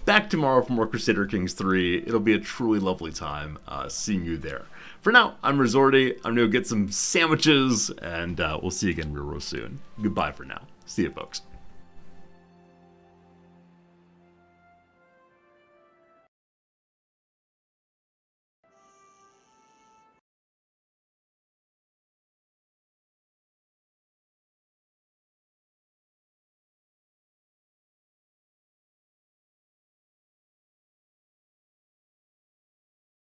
Back tomorrow for more Crusader Kings 3. It'll be a truly lovely time seeing you there. For now, I'm Resorty. I'm going to go get some sandwiches, and we'll see you again real soon. Goodbye for now. See you, folks.